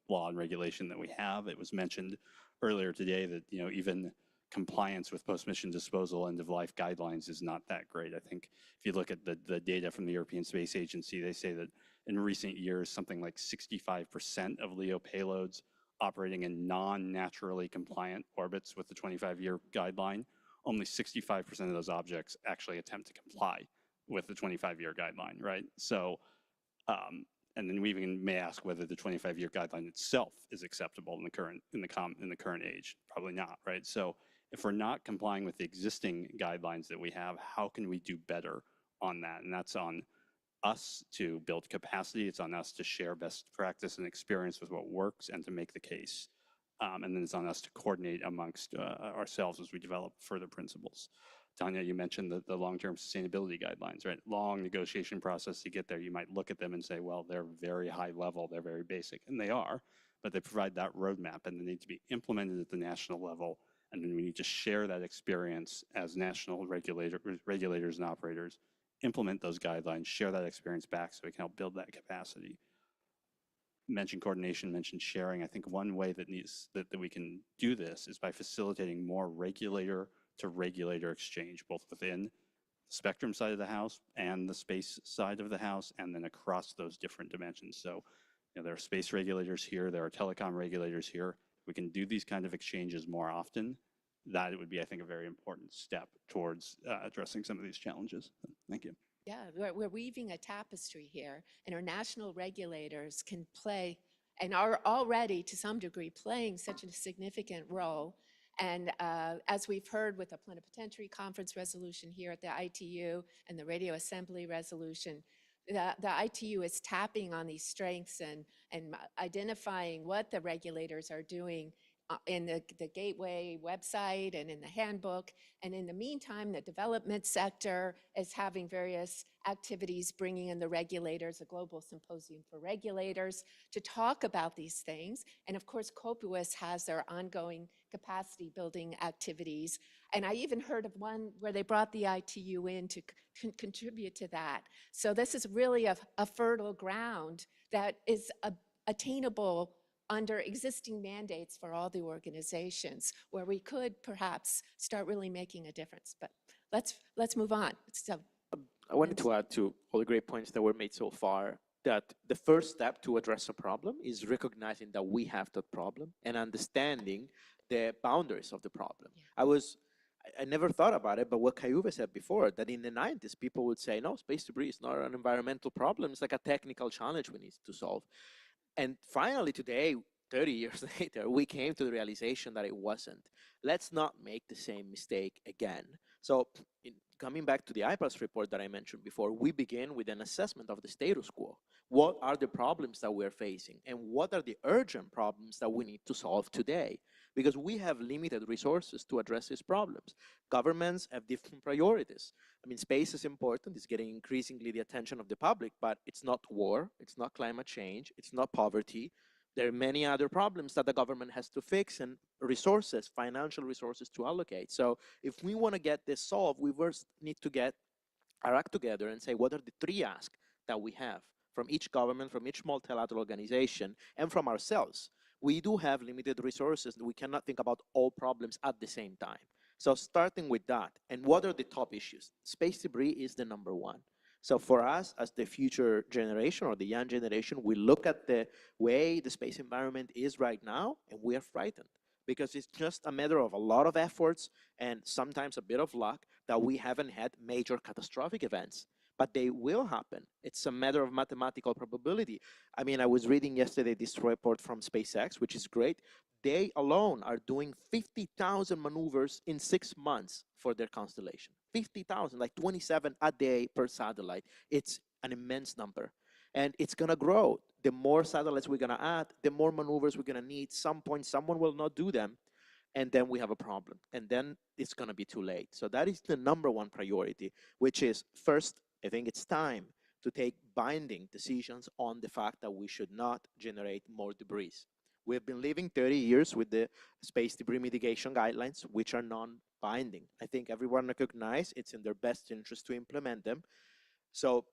law and regulation that we have. It was mentioned earlier today that, even compliance with post-mission disposal end-of-life guidelines is not that great. I think if you look at the data from the European Space Agency, they say that in recent years, something like 65% of LEO payloads operating in non-naturally compliant orbits with the 25-year guideline, only 65% of those objects actually attempt to comply with the 25-year guideline, right? So, and then we even may ask whether the 25-year guideline itself is acceptable in the current age. Probably not, right? So, if we're not complying with the existing guidelines that we have, how can we do better on that? And that's on us to build capacity. It's on us to share best practice and experience with what works and to make the case. And then it's on us to coordinate amongst ourselves as we develop further principles. Tanya, you mentioned the long-term sustainability guidelines, right? Long negotiation process to get there. You might look at them and say, well, they're very high level, they're very basic, and they are, but they provide that roadmap and they need to be implemented at the national level. And then we need to share that experience as national regulators and operators, implement those guidelines, share that experience back so we can help build that capacity. Mention coordination, mention sharing. I think one way that we can do this is by facilitating more regulator to regulator exchange, both within the spectrum side of the house and the space side of the house, and then across those different dimensions. So, there are space regulators here, there are telecom regulators here. We can do these kind of exchanges more often. That would be, I think, a very important step towards addressing some of these challenges. Thank you. Yeah, we're weaving a tapestry here, and our national regulators can play, and are already to some degree playing such a significant role. And as we've heard with the plenipotentiary conference resolution here at the ITU and the radio assembly resolution, the ITU is tapping on these strengths and identifying what the regulators are doing in the Gateway website and in the handbook. And in the meantime, the development sector is having various activities, bringing in the regulators, a global symposium for regulators to talk about these things. And of course, Copuous has their ongoing capacity building activities. And I even heard of one where they brought the ITU in to contribute to that. So this is really a fertile ground that is attainable under existing mandates for all the organizations, where we could perhaps start really making a difference. But let's move on. So, I wanted to add to all the great points that were made so far that the first step to address a problem is recognizing that we have that problem and understanding the boundaries of the problem. I never thought about it, but what Cayuve said before, that in the 90s, people would say, no, space debris is not an environmental problem. It's like a technical challenge we need to solve. And finally today, 30 years later, we came to the realization that it wasn't. Let's not make the same mistake again. So coming back to the IPAS report that I mentioned before, we begin with an assessment of the status quo. What are the problems that we're facing? And what are the urgent problems that we need to solve today? Because we have limited resources to address these problems. Governments have different priorities. I mean, space is important, it's getting increasingly the attention of the public, but it's not war, it's not climate change, it's not poverty. There are many other problems that the government has to fix and resources, financial resources to allocate. So if we want to get this solved, we first need to get our act together and say, what are the three asks that we have from each government, from each multilateral organization, and from ourselves? We do have limited resources. We cannot think about all problems at the same time. So starting with that, and what are the top issues? Space debris is the number one. So for us, as the future generation or the young generation, we look at the way the space environment is right now, and we are frightened because it's just a matter of a lot of efforts and sometimes a bit of luck that we haven't had major catastrophic events. But they will happen. It's a matter of mathematical probability. I mean, I was reading yesterday this report from SpaceX, which is great. They alone are doing 50,000 maneuvers in 6 months for their constellation. 50,000, like 27 a day per satellite. It's an immense number. And it's gonna grow. The more satellites we're gonna add, the more maneuvers we're gonna need. Some point, someone will not do them. And then we have a problem. And then it's gonna be too late. So that is the number one priority, which is first, I think it's time to take binding decisions on the fact that we should not generate more debris. We've been living 30 years with the space debris mitigation guidelines, which are non-binding. I think everyone recognizes it's in their best interest to implement them. So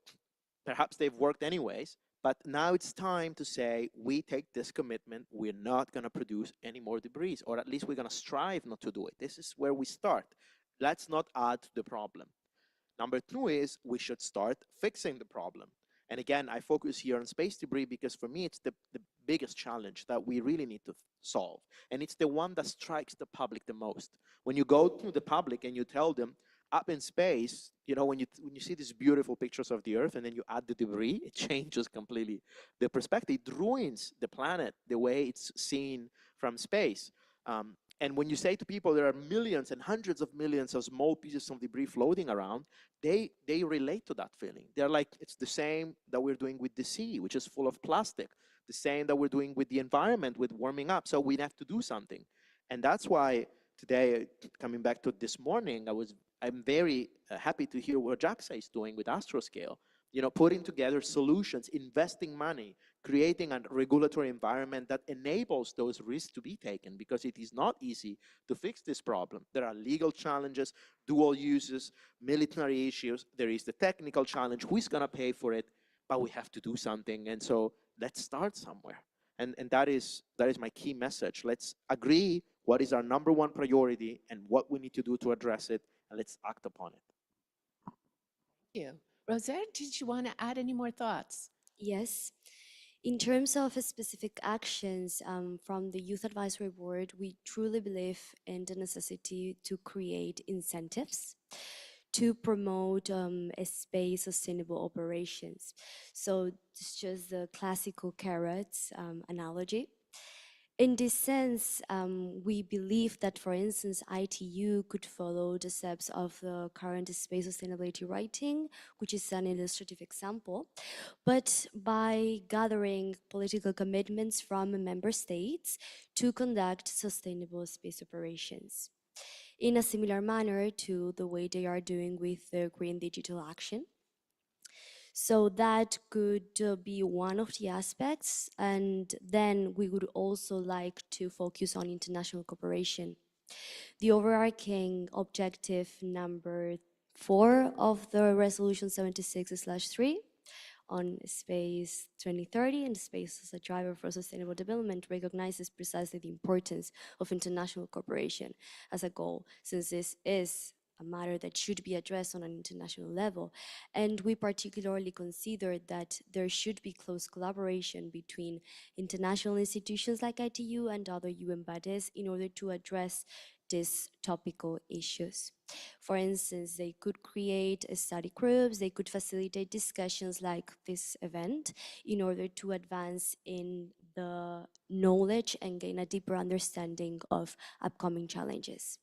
perhaps they've worked anyways, but now it's time to say, we take this commitment, we're not gonna produce any more debris, or at least we're gonna strive not to do it. This is where we start. Let's not add to the problem. Number two is we should start fixing the problem. And again, I focus here on space debris because for me, it's the biggest challenge that we really need to solve. And it's the one that strikes the public the most. When you go to the public and you tell them, up in space, you know, when you see these beautiful pictures of the Earth and then you add the debris, it changes completely the perspective. It ruins the planet the way it's seen from space. And when you say to people there are millions and hundreds of millions of small pieces of debris floating around, they relate to that feeling. They're like, it's the same that we're doing with the sea, which is full of plastic, the same that we're doing with the environment, with warming up. So we have to do something. And that's why today, coming back to this morning, I'm very happy to hear what JAXA is doing with Astroscale. You know, putting together solutions, investing money, creating a regulatory environment that enables those risks to be taken, because it is not easy to fix this problem. There are legal challenges, dual uses, military issues. There is the technical challenge. Who is going to pay for it? But we have to do something. And so let's start somewhere. And that is my key message. Let's agree what is our number one priority and what we need to do to address it, and let's act upon it. Thank you. Rosette, did you want to add any more thoughts? Yes. In terms of specific actions from the Youth Advisory Board, we truly believe in the necessity to create incentives to promote space sustainable operations. So it's just the classical carrots analogy. In this sense, we believe that, for instance, ITU could follow the steps of the current space sustainability writing, which is an illustrative example, but by gathering political commitments from member states to conduct sustainable space operations in a similar manner to the way they are doing with the Green Digital Action. So that could be one of the aspects. And then we would also like to focus on international cooperation. The overarching objective number 4 of the resolution 76/3 on space 2030 and space as a driver for sustainable development recognizes precisely the importance of international cooperation as a goal, since this is a matter that should be addressed on an international level. And we particularly consider that there should be close collaboration between international institutions like ITU and other UN bodies in order to address these topical issues. For instance, they could create study groups, they could facilitate discussions like this event in order to advance in the knowledge and gain a deeper understanding of upcoming challenges.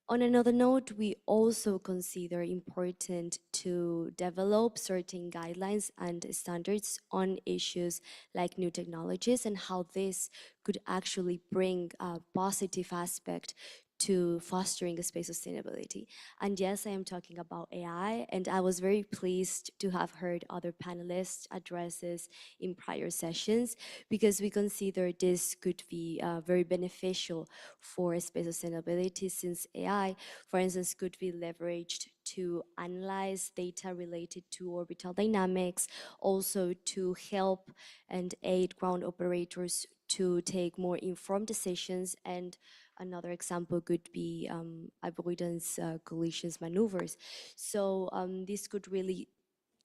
On another note, we also consider important to develop certain guidelines and standards on issues like new technologies and how this could actually bring a positive aspect to fostering a space sustainability. And yes, I am talking about AI, and I was very pleased to have heard other panelists address this in prior sessions, because we consider this could be very beneficial for space sustainability, since AI, for instance, could be leveraged to analyze data related to orbital dynamics, also to help and aid ground operators to take more informed decisions. And another example could be avoidance collisions maneuvers. So this could really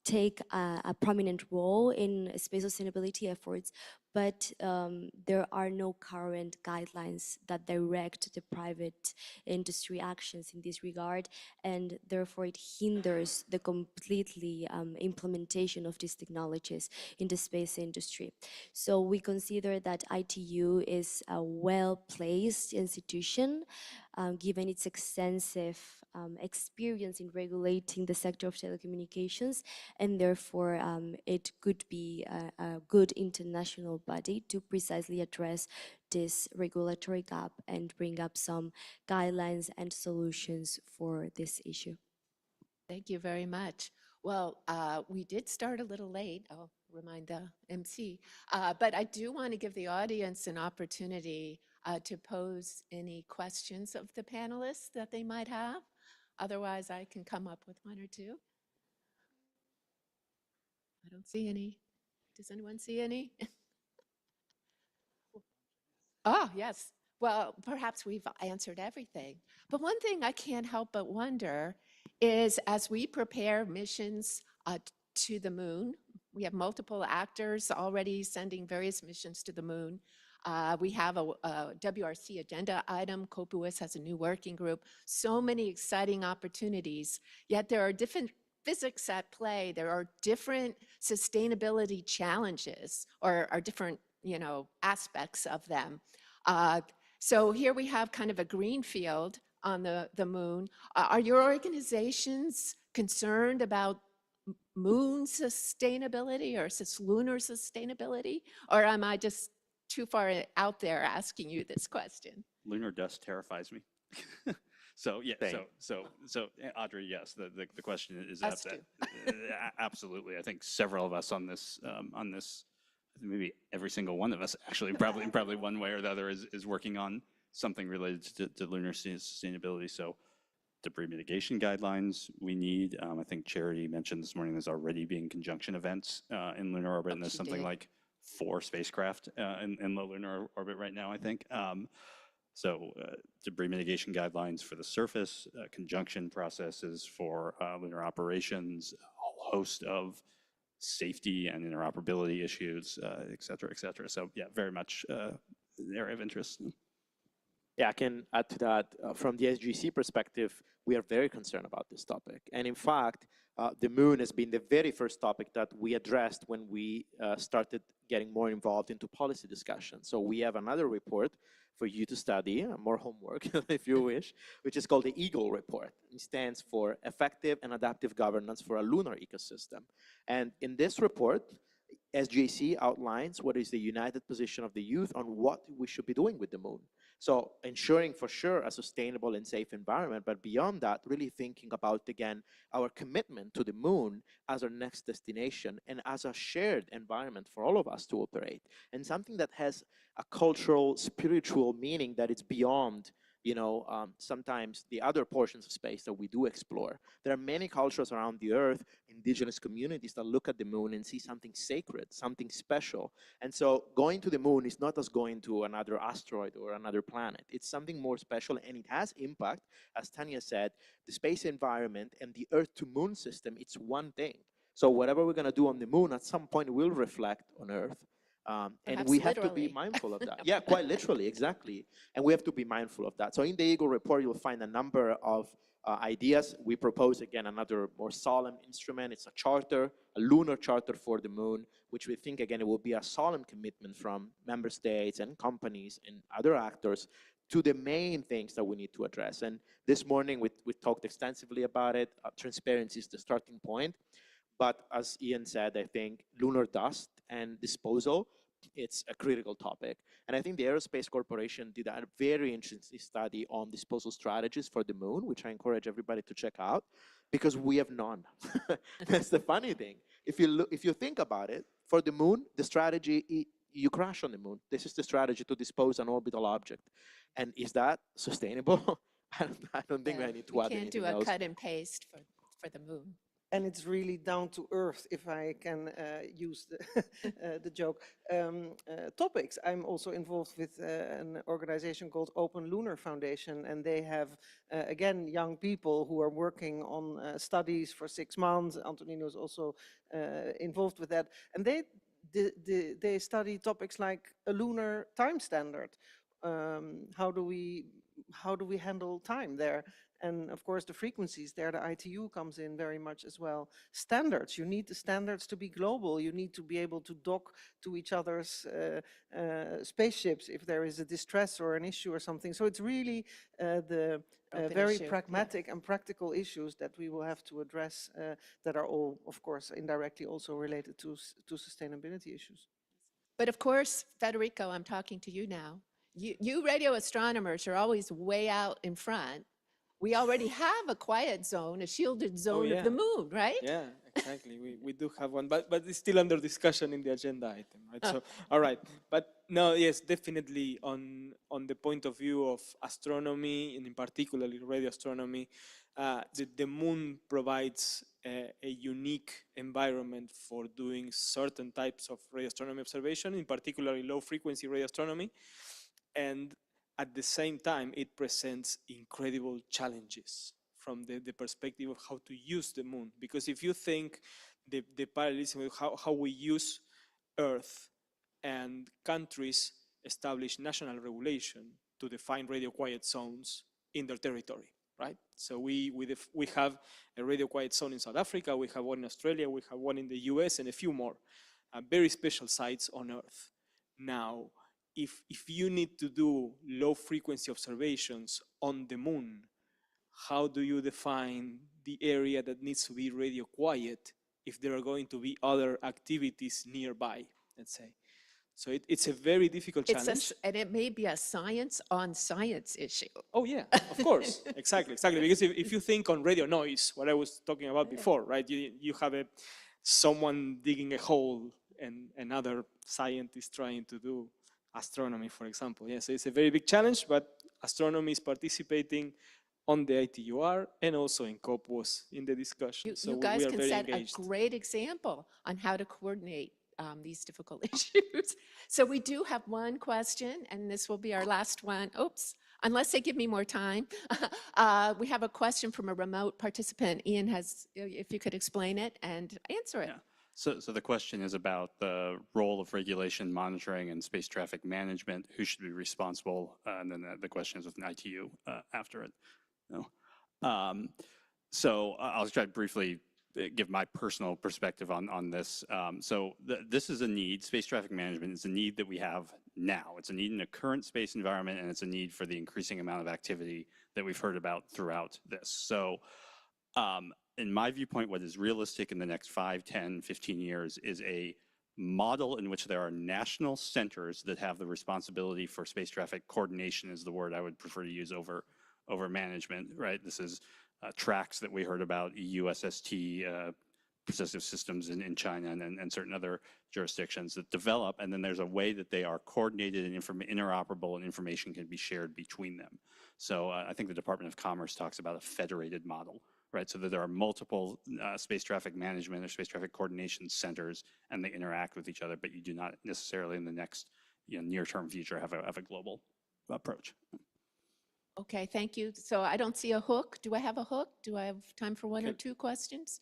take a prominent role in space sustainability efforts, but there are no current guidelines that direct the private industry actions in this regard, and therefore it hinders the completely implementation of these technologies in the space industry. So we consider that ITU is a well-placed institution, given its extensive experience in regulating the sector of telecommunications, and therefore it could be a good international body to precisely address this regulatory gap and bring up some guidelines and solutions for this issue. Thank you very much. Well, we did start a little late. I'll remind the MC. But I do want to give the audience an opportunity to pose any questions of the panelists that they might have. Otherwise, I can come up with one or two. I don't see any. Does anyone see any? Oh, yes. Well, perhaps we've answered everything. But one thing I can't help but wonder is, as we prepare missions to the moon, we have multiple actors already sending various missions to the moon. We have a WRC agenda item. COPUS has a new working group. So many exciting opportunities, yet there are different physics at play. There are different sustainability challenges, or different, aspects of them. So here we have kind of a green field on the moon. Are your organizations concerned about moon sustainability or lunar sustainability? Or am I just too far out there asking you this question? Lunar dust terrifies me. So yeah, so Audrey, yes, the question is Us absolutely. I think several of us on this, maybe every single one of us actually, probably one way or the other is working on something related to lunar sustainability. So debris mitigation guidelines we need. I think Charity mentioned this morning there's already being conjunction events in lunar orbit, and there's something like 4 spacecraft in low lunar orbit right now, I think. So debris mitigation guidelines for the surface, conjunction processes for lunar operations, a whole host of safety and interoperability issues, et cetera, et cetera. So yeah, very much an area of interest. Yeah, I can add to that. From the SGC perspective, we are very concerned about this topic. And in fact, the moon has been the very first topic that we addressed when we started getting more involved into policy discussion. So we have another report for you to study, more homework if you wish, which is called the EAGLE report. It stands for Effective and Adaptive Governance for a Lunar Ecosystem. And in this report, SGC outlines what is the united position of the youth on what we should be doing with the moon. So ensuring for sure a sustainable and safe environment, but beyond that, really thinking about, again, our commitment to the moon as our next destination and as a shared environment for all of us to operate, and something that has a cultural, spiritual meaning that is beyond sometimes the other portions of space that we do explore. There are many cultures around the earth, indigenous communities that look at the moon and see something sacred, something special. And so going to the moon is not as going to another asteroid or another planet. It's something more special, and it has impact. As Tanya said, the space environment and the Earth to moon system, it's one thing. So whatever we're going to do on the moon at some point will reflect on Earth. And we have to be mindful of that. Yeah, quite literally, exactly. And we have to be mindful of that. So in the EAGLE report, you'll find a number of ideas. We propose, again, another more solemn instrument. It's a charter, a lunar charter for the moon, which we think, again, it will be a solemn commitment from member states and companies and other actors to the main things that we need to address. And this morning, we talked extensively about it. Transparency is the starting point. But as Ian said, I think lunar dust and disposal, it's a critical topic. And I think the Aerospace Corporation did a very interesting study on disposal strategies for the moon, which I encourage everybody to check out, because we have none. That's the funny thing. If you think about it, for the moon, the strategy, you crash on the moon. This is the strategy to dispose an orbital object. And is that sustainable? I don't think I need to add anything else. We can't do a cut and paste for the moon. And it's really down to earth, if I can use the joke. Topics. I'm also involved with an organization called Open Lunar Foundation, and they have, again, young people who are working on studies for 6 months. Antonino is also involved with that. And they study topics like a lunar time standard. How do we handle time there? And of course, the frequencies there, the ITU comes in very much as well. Standards, you need the standards to be global. You need to be able to dock to each other's spaceships if there is a distress or an issue or something. So it's really the very pragmatic and practical issues that we will have to address that are all, of course, indirectly also related to sustainability issues. But of course, Federico, I'm talking to you now. You radio astronomers are always way out in front. We already have a quiet zone, a shielded zone of the moon, right? Yeah, exactly. We do have one, but it's still under discussion in the agenda item, right? So, all right. But no, yes, definitely on the point of view of astronomy, and in particular radio astronomy, the moon provides a unique environment for doing certain types of radio astronomy observation, in particular low frequency radio astronomy. And at the same time, it presents incredible challenges from the perspective of how to use the moon. Because if you think the parallelism of how we use Earth, and countries establish national regulation to define radio quiet zones in their territory, right? So we have a radio quiet zone in South Africa, we have one in Australia, we have one in the US, and a few more, very special sites on Earth. Now, if you need to do low frequency observations on the moon, how do you define the area that needs to be radio quiet if there are going to be other activities nearby, let's say? So it's a very difficult challenge. And it may be a science on science issue. Oh yeah, of course, exactly. Because if you think on radio noise, what I was talking about before, right? You have someone digging a hole and another scientist trying to do astronomy, for example. Yeah, so it's a very big challenge, but astronomy is participating on the ITUR, and also in COP was in the discussion. So you guys we are can very set engaged. a great example on how to coordinate these difficult issues. So we do have one question, and this will be our last one. Oops, unless they give me more time. We have a question from a remote participant. Ian if you could explain it and answer it. Yeah. So the question is about the role of regulation, monitoring, and space traffic management. Who should be responsible? And then the question is with an ITU after it. No. So I'll try to briefly give my personal perspective on this. This is a need. Space traffic management is a need that we have now. It's a need in a current space environment, and it's a need for the increasing amount of activity that we've heard about throughout this. So in my viewpoint, what is realistic in the next 5, 10, 15 years is a model in which there are national centers that have the responsibility for space traffic coordination is the word I would prefer to use over management, right? This is tracks that we heard about, EUSST, Persistive Systems in China and certain other jurisdictions that develop, and then there's a way that they are coordinated and interoperable and information can be shared between them. So I think the Department of Commerce talks about a federated model, right? So that there are multiple space traffic management or space traffic coordination centers and they interact with each other, but you do not necessarily in the next near-term future have a global approach. Okay, thank you. So I don't see a hook. Do I have a hook? Do I have time for one or two questions?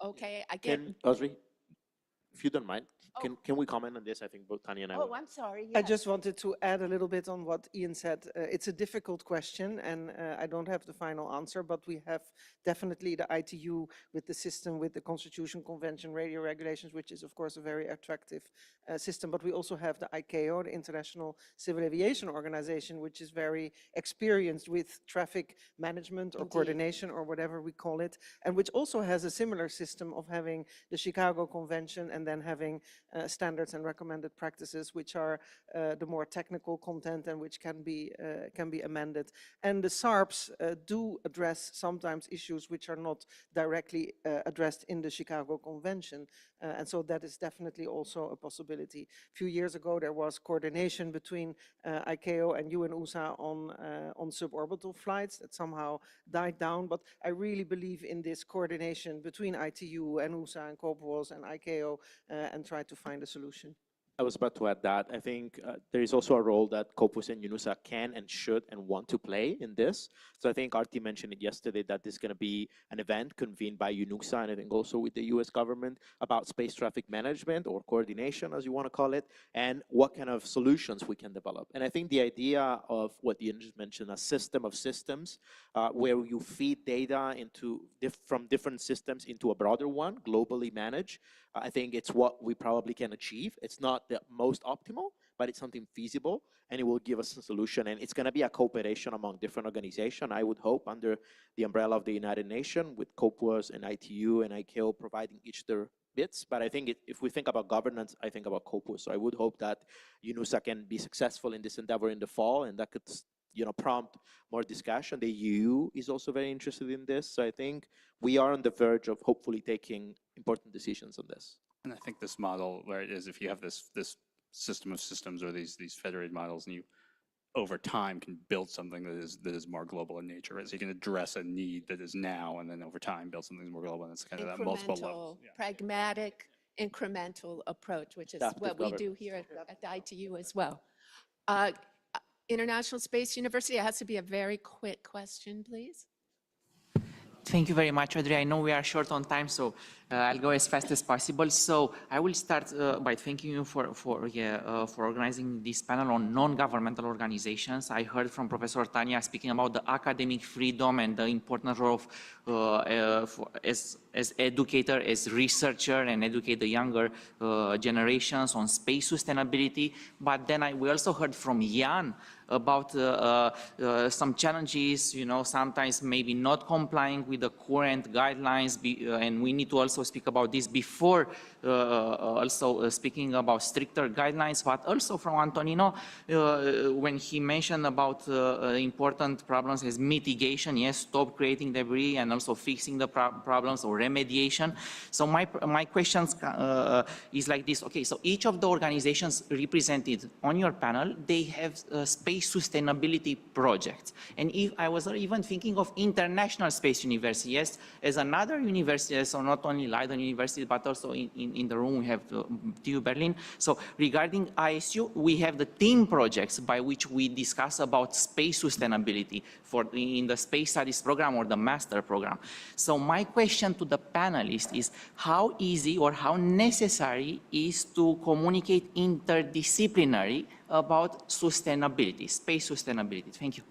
Okay, I get. Audrey, if you don't mind, can we comment on this? I think both Tanya and I. Oh, I'm sorry. I Yes. just wanted to add a little bit on what Ian said. It's a difficult question, and I don't have the final answer, but we have definitely the ITU with the system, with the Constitution, Convention, radio regulations, which is, of course, a very attractive system. But we also have the ICAO, the International Civil Aviation Organization, which is very experienced with traffic management or coordination or whatever we call it, and which also has a similar system of having the Chicago Convention and then having standards and recommended practices, which are the more technical content and which can be amended. And the SARPs do address sometimes issues which are not directly addressed in the Chicago Convention. And so that is definitely also a possibility. A few years ago, there was coordination between ICAO and UNUSA on suborbital flights that somehow died down. But I really believe in this coordination between ITU and USA and COPWAS and ICAO and try to find a solution. I was about to add that. I think there is also a role that COPWAS and UNUSA can and should and want to play in this. So I think Arti mentioned it yesterday that this is going to be an event convened by UNUSA and I think also with the US government about space traffic management or coordination, as you want to call it, and what kind of solutions we can develop. And I think the idea of what Ian just mentioned, a system of systems where you feed data into from different systems into a broader one, globally managed, I think it's what we probably can achieve. It's not the most optimal, but it's something feasible and it will give us a solution. And it's going to be a cooperation among different organizations, I would hope, under the umbrella of the United Nations with COPWAS and ITU and ICAO providing each their bits. But I think if we think about governance, I think about COPWAS. So I would hope that UNUSA can be successful in this endeavor in the fall and that could prompt more discussion. The EU is also very interested in this. So I think we are on the verge of hopefully taking important decisions on this. And I think this model, right, is if you have this system of systems or these federated models and you over time can build something that is more global in nature, right? So you can address a need that is now and then over time build something that's more global, and it's kind of that multiple levels. Yeah. Pragmatic, incremental approach, which is what we do here at the ITU as well. International Space University, it has to be a very quick question, please. Thank you very much, Audrey. I know we are short on time, so I'll go as fast as possible. So I will start by thanking you for organizing this panel on non-governmental organizations. I heard from Professor Tanya speaking about the academic freedom and the important role of as educator, as researcher, and educate the younger generations on space sustainability. But then we also heard from Jan about some challenges, sometimes maybe not complying with the current guidelines, and we need to also speak about this before also speaking about stricter guidelines, but also from Antonino, when he mentioned about important problems as mitigation, yes, stop creating debris, and also fixing the problems or remediation. So my questions is like this. Okay, so each of the organizations represented on your panel, they have space space sustainability projects. And if I was even thinking of International Space University, yes, as another university, so not only Leiden University, but also in the room we have TU Berlin. So regarding ISU, we have the team projects by which we discuss about space sustainability in the space studies program or the master program. So my question to the panelists is how easy or how necessary is to communicate interdisciplinary about sustainability, space sustainability? Thank you.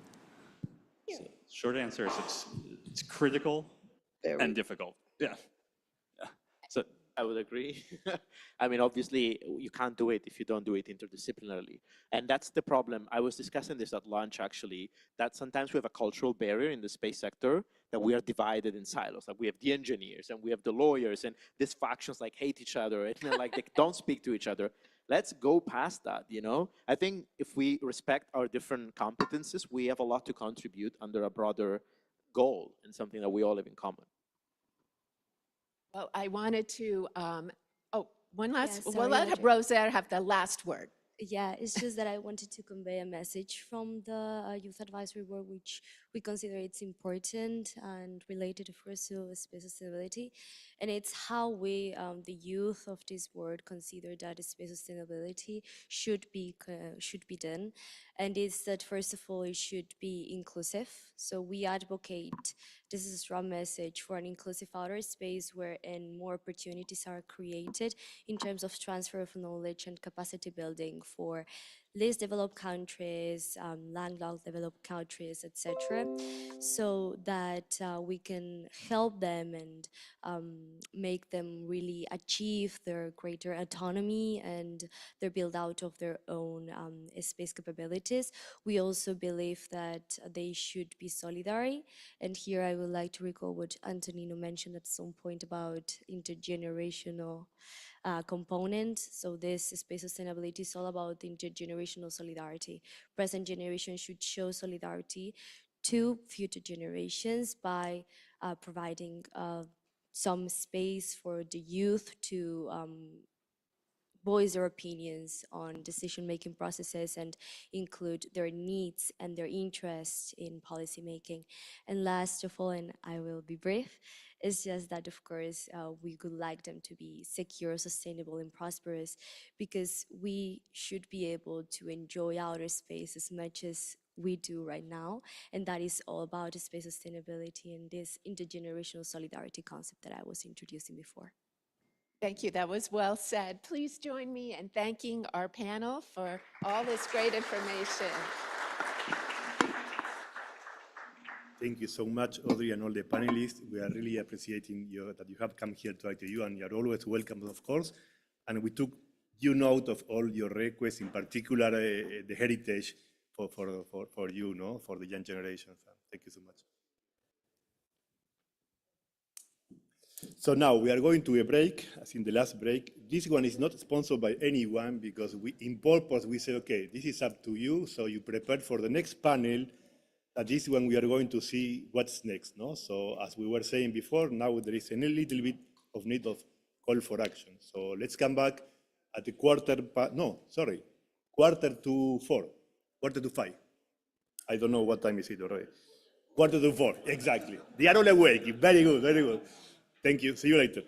So short answer is it's critical and difficult. Yeah. So I would agree. I mean, obviously, you can't do it if you don't do it interdisciplinarily. And that's the problem. I was discussing this at lunch, actually, that sometimes we have a cultural barrier in the space sector, that we are divided in silos. Like we have the engineers and we have the lawyers, and these factions like hate each other and like they don't speak to each other. Let's go past that, you know? I think if we respect our different competences, we have a lot to contribute under a broader goal and something that we all have in common. Well, I wanted to, one last, Yeah, we'll let sorry, Rosetta have the last word. Yeah, it's just that I wanted to convey a message from the Youth Advisory Board, which we consider it's important and related, of course, to space sustainability. And it's how we, the youth of this board, consider that space sustainability should be done. And it's that, first of all, it should be inclusive. So we advocate, this is a strong message, for an inclusive outer space wherein more opportunities are created in terms of transfer of knowledge and capacity building for less developed countries, landlocked developed countries, etc., so that we can help them and make them really achieve their greater autonomy and their build out of their own space capabilities. We also believe that they should be solidary. And here I would like to recall what Antonino mentioned at some point about intergenerational component. So this space sustainability is all about intergenerational solidarity. Present generation should show solidarity to future generations by providing some space for the youth to voice their opinions on decision-making processes and include their needs and their interests in policy making. And last of all, and I will be brief, it's just that, of course, we would like them to be secure, sustainable, and prosperous, because we should be able to enjoy outer space as much as we do right now. And that is all about space sustainability and this intergenerational solidarity concept that I was introducing before. Thank you, that was well said. Please join me in thanking our panel for all this great information. Thank you so much, Audrey, and all the panelists. We are really appreciating that you have come here to ITU, and you're always welcome, of course. And we took due note of all your requests, in particular the heritage for you, no, for the young generations. Thank you so much. So now we are going to a break, as in the last break. This one is not sponsored by anyone, because in purpose we say, okay, this is up to you, so you prepare for the next panel. That this one we are going to see what's next, no? So as we were saying before, now there is a little bit of need of call for action. So let's come back at the quarter to 5. I don't know what time is it already. 3:45, exactly. They are all awake. Very good, very good. Thank you. See you later.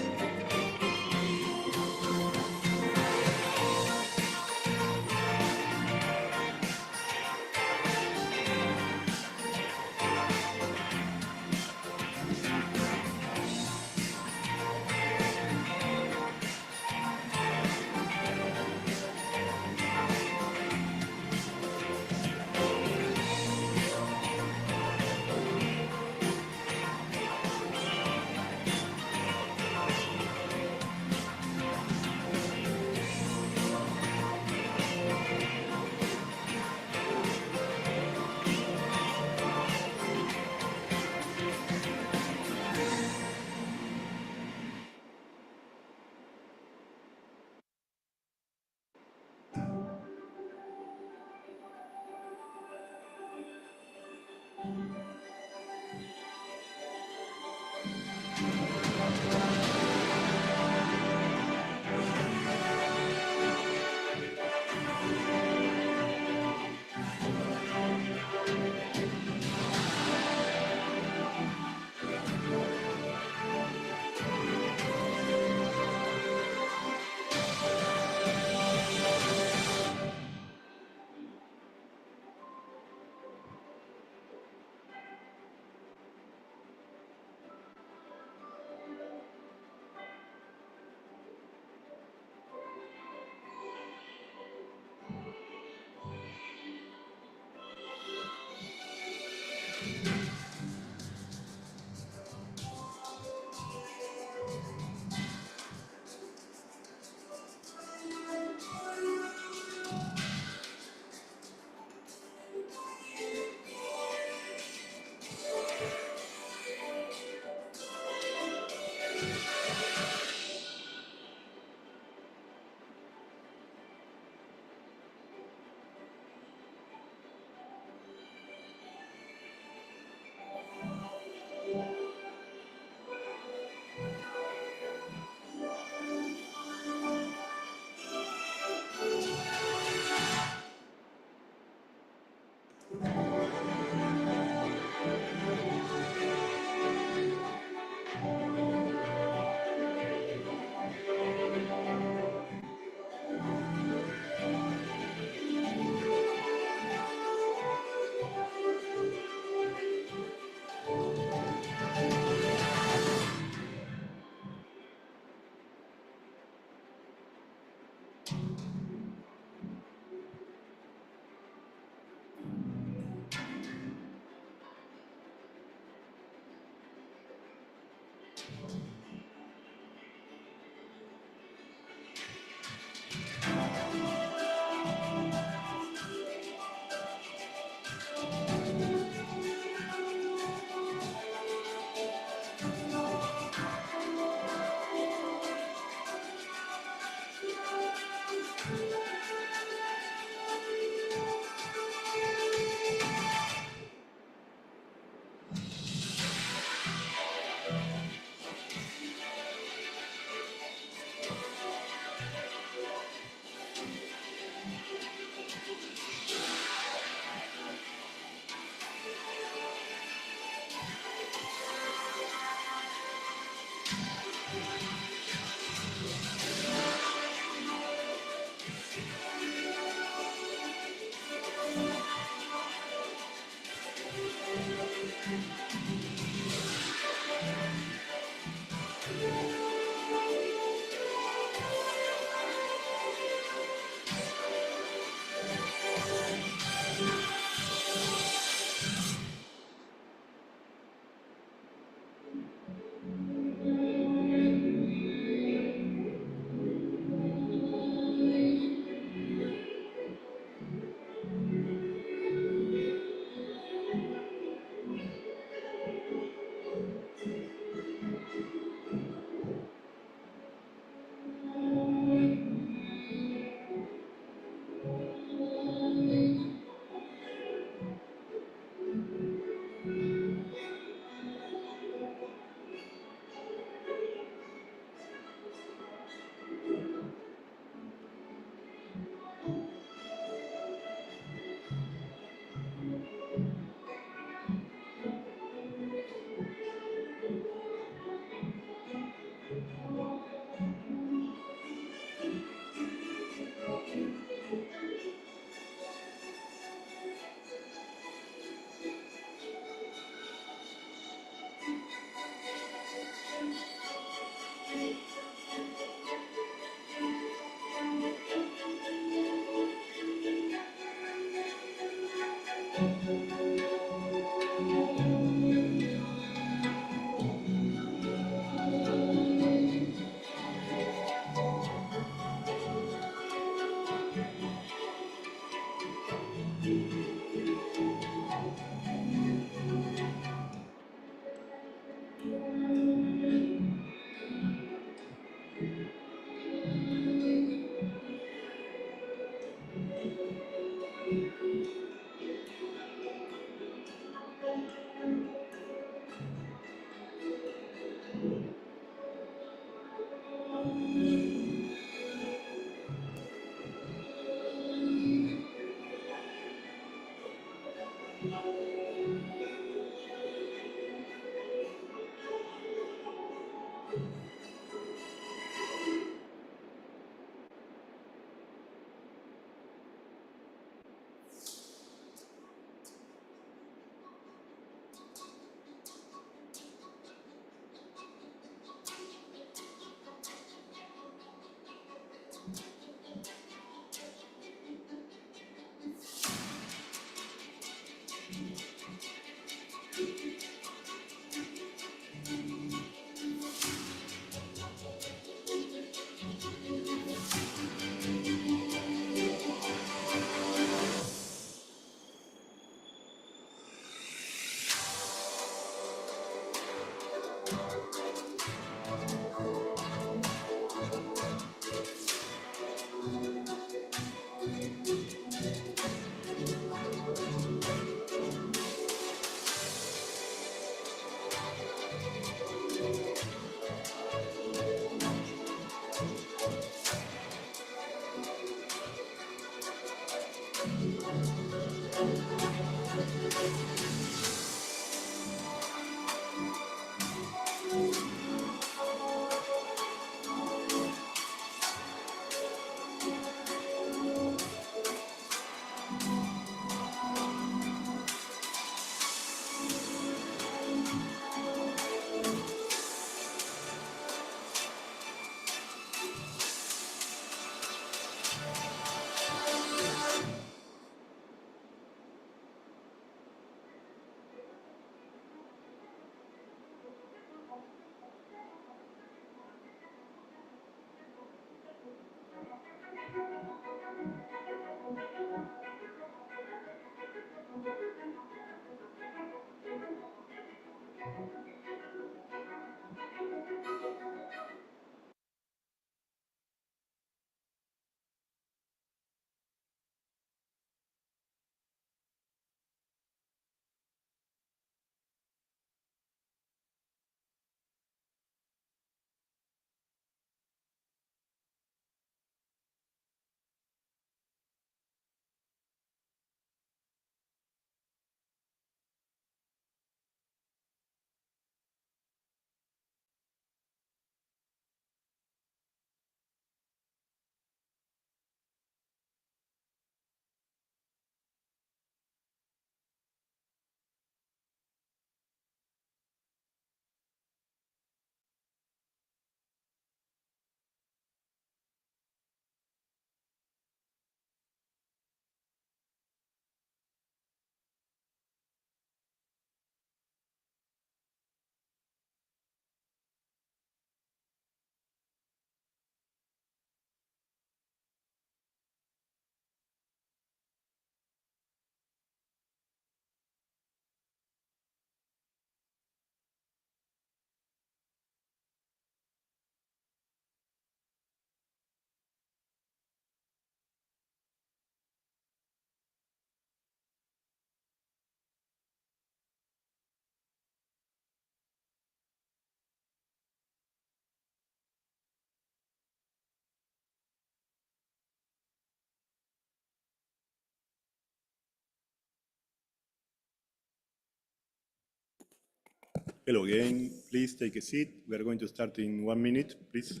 Hello again. Please take a seat. We are going to start in 1 minute, please.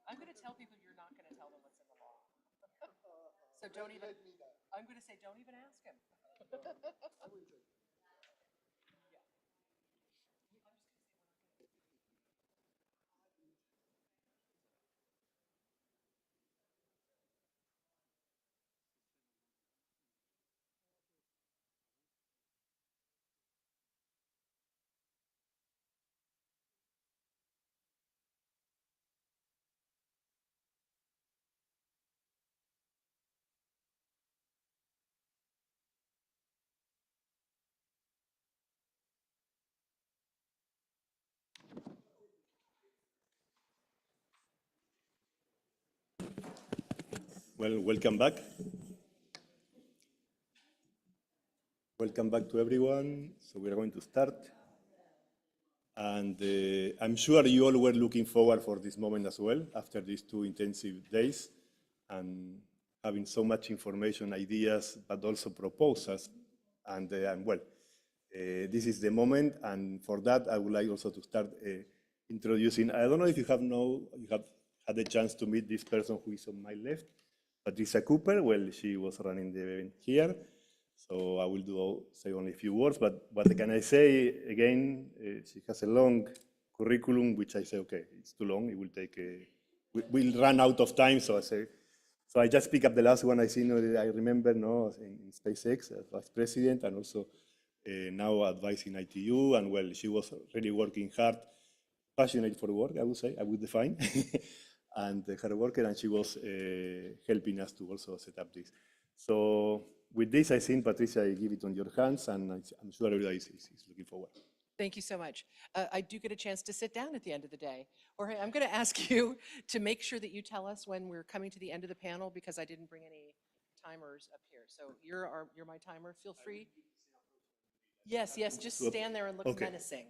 I'm going to tell people you're not going to tell them what's in the law. So don't even, I'm going to say, don't even ask him. Well, welcome back. Welcome back to everyone. So we are going to start. And I'm sure you all were looking forward for this moment as well, after these 2 intensive days, and having so much information, ideas, but also proposals. And this is the moment. And for that, I would like also to start introducing. I don't know if you have had a chance to meet this person who is on my left, Patricia Cooper. Well, she was running the event here. So I will say only a few words, but what can I say? Again, she has a long curriculum, which I say, okay, it's too long. It will take we'll run out of time. So I just pick up the last one I see. I remember, in SpaceX as vice president, and also now advising ITU. And well, she was really working hard, passionate for work, I would say, I would define, and hard worker, and she was helping us to also set up this. So with this, I think, Patricia, I give it on your hands, and I'm sure everybody is looking forward. Thank you so much. I do get a chance to sit down at the end of the day. Jorge, I'm going to ask you to make sure that you tell us when we're coming to the end of the panel, because I didn't bring any timers up here. So you're my timer. Feel free. Yes, just stand there and look menacing.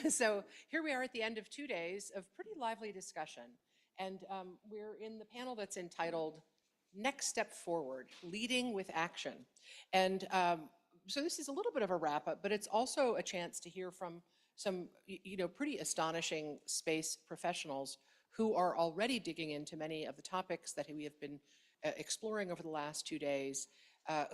So here we are at the end of 2 days of pretty lively discussion. And we're in the panel that's entitled Next Step Forward, Leading with Action. And so this is a little bit of a wrap up, but it's also a chance to hear from some pretty astonishing space professionals who are already digging into many of the topics that we have been exploring over the last 2 days,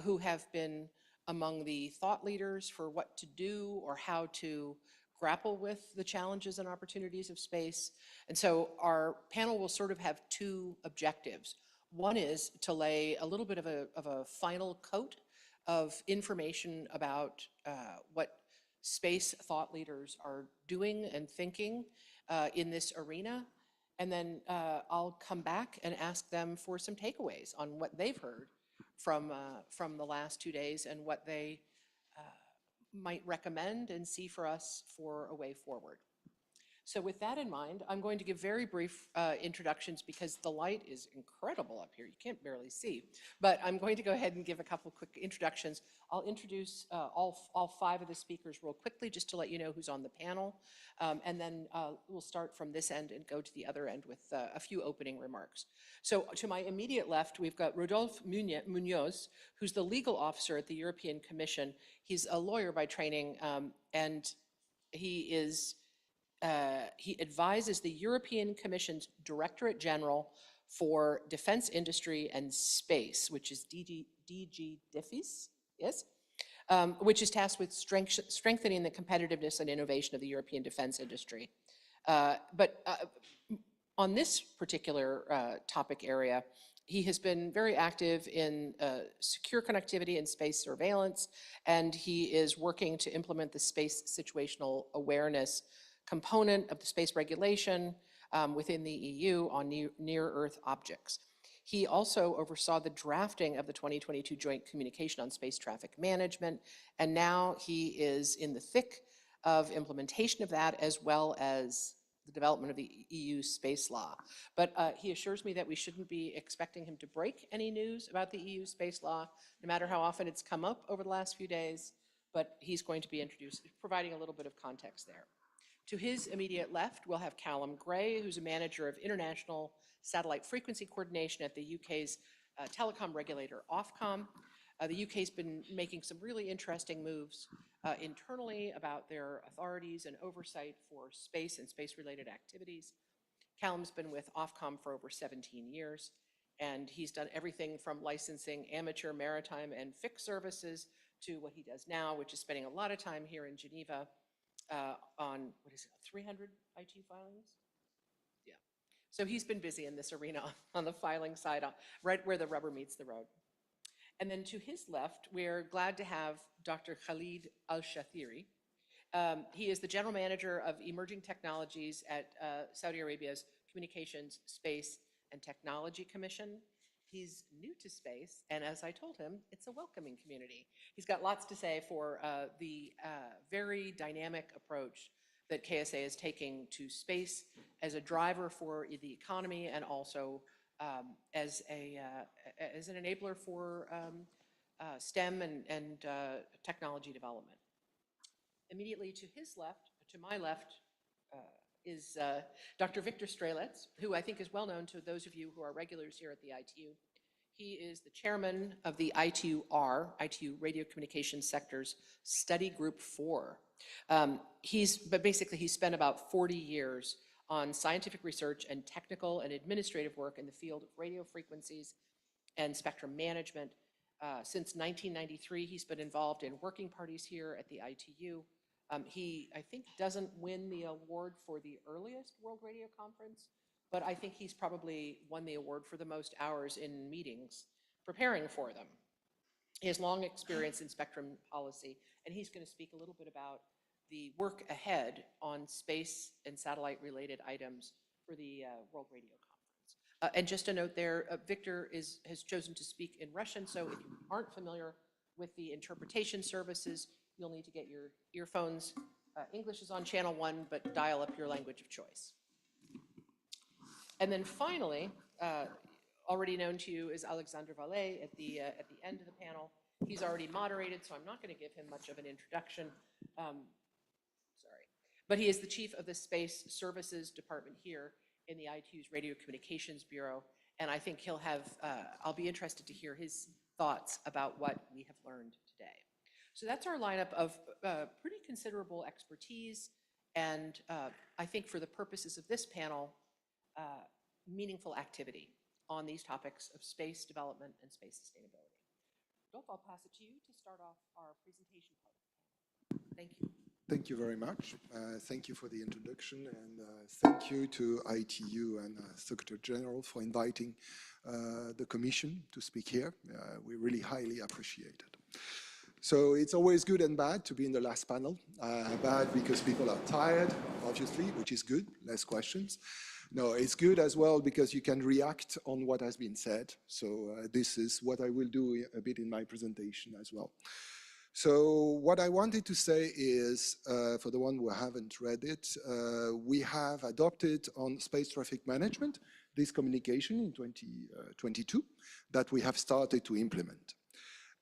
who have been among the thought leaders for what to do or how to grapple with the challenges and opportunities of space. And so our panel will sort of have 2 objectives. One is to lay a little bit of a final coat of information about what space thought leaders are doing and thinking in this arena. And then I'll come back and ask them for some takeaways on what they've heard from the last 2 days and what they might recommend and see for us for a way forward. So with that in mind, I'm going to give very brief introductions because the light is incredible up here. You can't barely see. But I'm going to go ahead and give a couple quick introductions. I'll introduce all 5 of the speakers real quickly just to let you know who's on the panel. And then we'll start from this end and go to the other end with a few opening remarks. So to my immediate left, we've got Rodolphe Munoz, who's the legal officer at the European Commission. He's a lawyer by training, and he advises the European Commission's Directorate General for Defense Industry and Space, which is DG DIFIS, yes? Which is tasked with strengthening the competitiveness and innovation of the European defense industry. But on this particular topic area, He has been very active in secure connectivity and space surveillance, and he is working to implement the space situational awareness component of the space regulation within the EU on near-Earth objects. He also oversaw the drafting of the 2022 Joint Communication on Space Traffic Management, and now he is in the thick of implementation of that, as well as the development of the EU space law. But he assures me that we shouldn't be expecting him to break any news about the EU space law, no matter how often it's come up over the last few days, but he's going to be providing a little bit of context there. To his immediate left, we'll have Callum Gray, who's a manager of international satellite frequency coordination at the UK's telecom regulator, Ofcom. The UK's been making some really interesting moves internally about their authorities and oversight for space and space-related activities. Callum's been with Ofcom for over 17 years, and he's done everything from licensing amateur maritime and fixed services to what he does now, which is spending a lot of time here in Geneva on, 300 ITU filings? Yeah. So he's been busy in this arena on the filing side, right where the rubber meets the road. And then to his left, we're glad to have Dr. Khalid Al-Shathiri. He is the general manager of emerging technologies at Saudi Arabia's Communications, Space, and Technology Commission. He's new to space, and as I told him, it's a welcoming community. He's got lots to say for the very dynamic approach that KSA is taking to space as a driver for the economy and also as an enabler for STEM and technology development. Immediately to his left, to my left, is Dr. Victor Strelets, who I think is well known to those of you who are regulars here at the ITU. He is the chairman of the ITU-R, ITU Radio Communications Sector's Study Group 4. But basically he's spent about 40 years on scientific research and technical and administrative work in the field of radio frequencies and spectrum management. Since 1993, he's been involved in working parties here at the ITU. He, I think, doesn't win the award for the earliest World Radio Conference, but I think he's probably won the award for the most hours in meetings preparing for them. He has long experience in spectrum policy, and he's going to speak a little bit about the work ahead on space and satellite-related items for the World Radio Conference. And just a note there, Victor has chosen to speak in Russian, so if you aren't familiar with the interpretation services, you'll need to get your earphones. English is on channel 1, but dial up your language of choice. And then finally, already known to you is Alexandre Vallée at the end of the panel. He's already moderated, so I'm not going to give him much of an introduction. But he is the chief of the Space Services Department here in the ITU's Radio Communications Bureau, and I think he'll have, I'll be interested to hear his thoughts about what we have learned today. So that's our lineup of pretty considerable expertise, and I think for the purposes of this panel, meaningful activity on these topics of space development and space sustainability. Dolph, I'll pass it to you to start off our presentation part of the panel. Thank you. Thank you very much. Thank you for the introduction, and thank you to ITU and Secretary General for inviting the Commission to speak here. We really highly appreciate it. So it's always good and bad to be in the last panel. Bad because people are tired, obviously, which is good, less questions. No, it's good as well because you can react on what has been said. So this is what I will do a bit in my presentation as well. So what I wanted to say is, for the one who haven't read it, we have adopted on space traffic management this communication in 2022 that we have started to implement.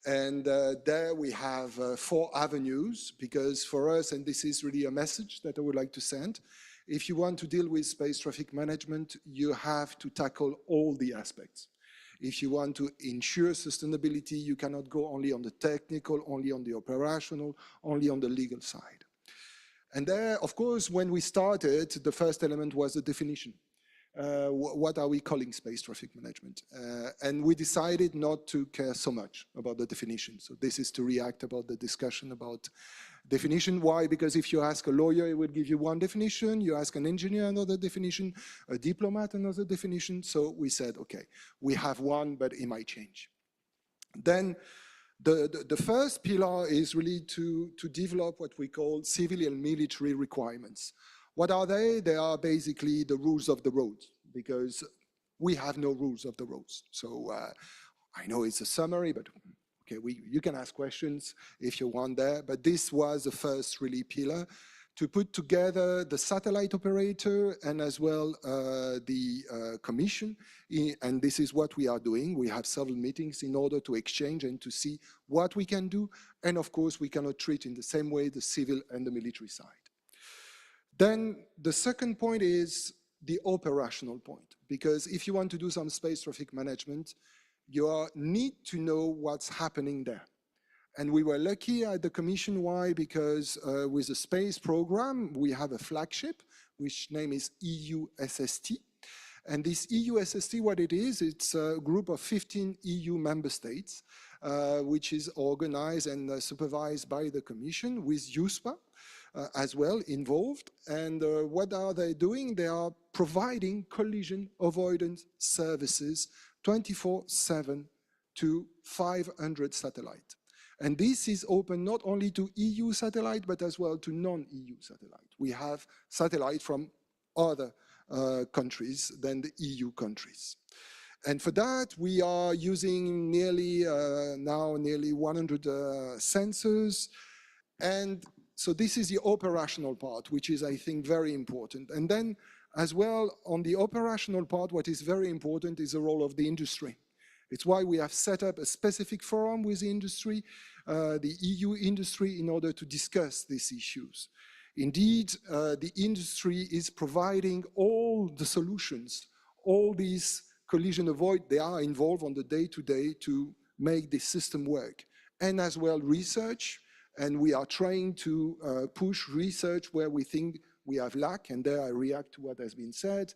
And there we have 4 avenues, because for us, and this is really a message that I would like to send, if you want to deal with space traffic management, you have to tackle all the aspects. If you want to ensure sustainability, you cannot go only on the technical, only on the operational, only on the legal side. And there, of course, when we started, the first element was the definition. What are we calling space traffic management? And we decided not to care so much about the definition. So this is to react about the discussion about Definition, why? Because if you ask a lawyer, it will give you one definition. You ask an engineer, another definition. A diplomat, another definition. So we said, okay, we have one, but it might change. Then the first pillar is really to develop what we call civil and military requirements. What are they? They are basically the rules of the road, because we have no rules of the roads. So I know it's a summary, but okay, you can ask questions if you want there, but this was the first really pillar, to put together the satellite operator and as well the commission, and this is what we are doing. We have several meetings in order to exchange and to see what we can do, and of course we cannot treat in the same way the civil and the military side. Then the second point is the operational point, because if you want to do some space traffic management, you need to know what's happening there. And we were lucky at the Commission. Why? Because with the space program, we have a flagship, which name is EU SST. And this EU SST, what it is, it's a group of 15 EU member states, which is organized and supervised by the Commission, with USPA as well involved. And what are they doing? They are providing collision avoidance services 24/7 to 500 satellites. And this is open not only to EU satellite, but as well to non-EU satellite. We have satellite from other countries than the EU countries. And for that, we are using nearly 100 sensors. And so this is the operational part, which is, I think, very important. And then as well, on the operational part, what is very important is the role of the industry. It's why we have set up a specific forum with the industry, the EU industry, in order to discuss these issues. Indeed, the industry is providing all the solutions, all these collision avoid, they are involved on the day-to-day to make the system work. And as well research, and we are trying to push research where we think we have lack, and there I react to what has been said.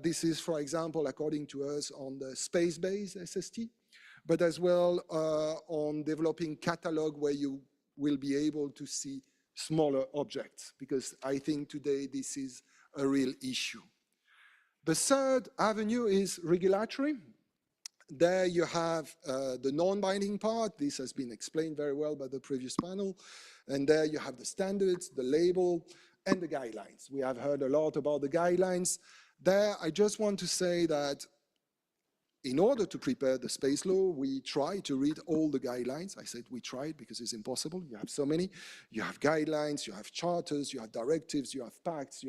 This is, for example, according to us, on the space-based SST, but as well on developing catalog where you will be able to see smaller objects, because I think today this is a real issue. The third avenue is regulatory. There you have the non-binding part. This has been explained very well by the previous panel. And there you have the standards, the label, and the guidelines. We have heard a lot about the guidelines. There, I just want to say that in order to prepare the space law, we try to read all the guidelines. I said we tried because it's impossible. You have so many. You have guidelines, you have charters, you have directives, you have pacts,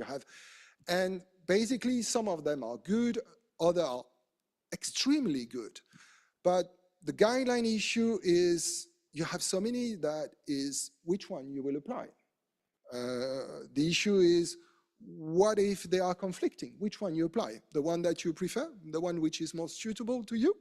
and basically some of them are good, others are extremely good. But the guideline issue is you have so many that is which one you will apply. The issue is, what if they are conflicting? Which one you apply? The one that you prefer, the one which is most suitable to you?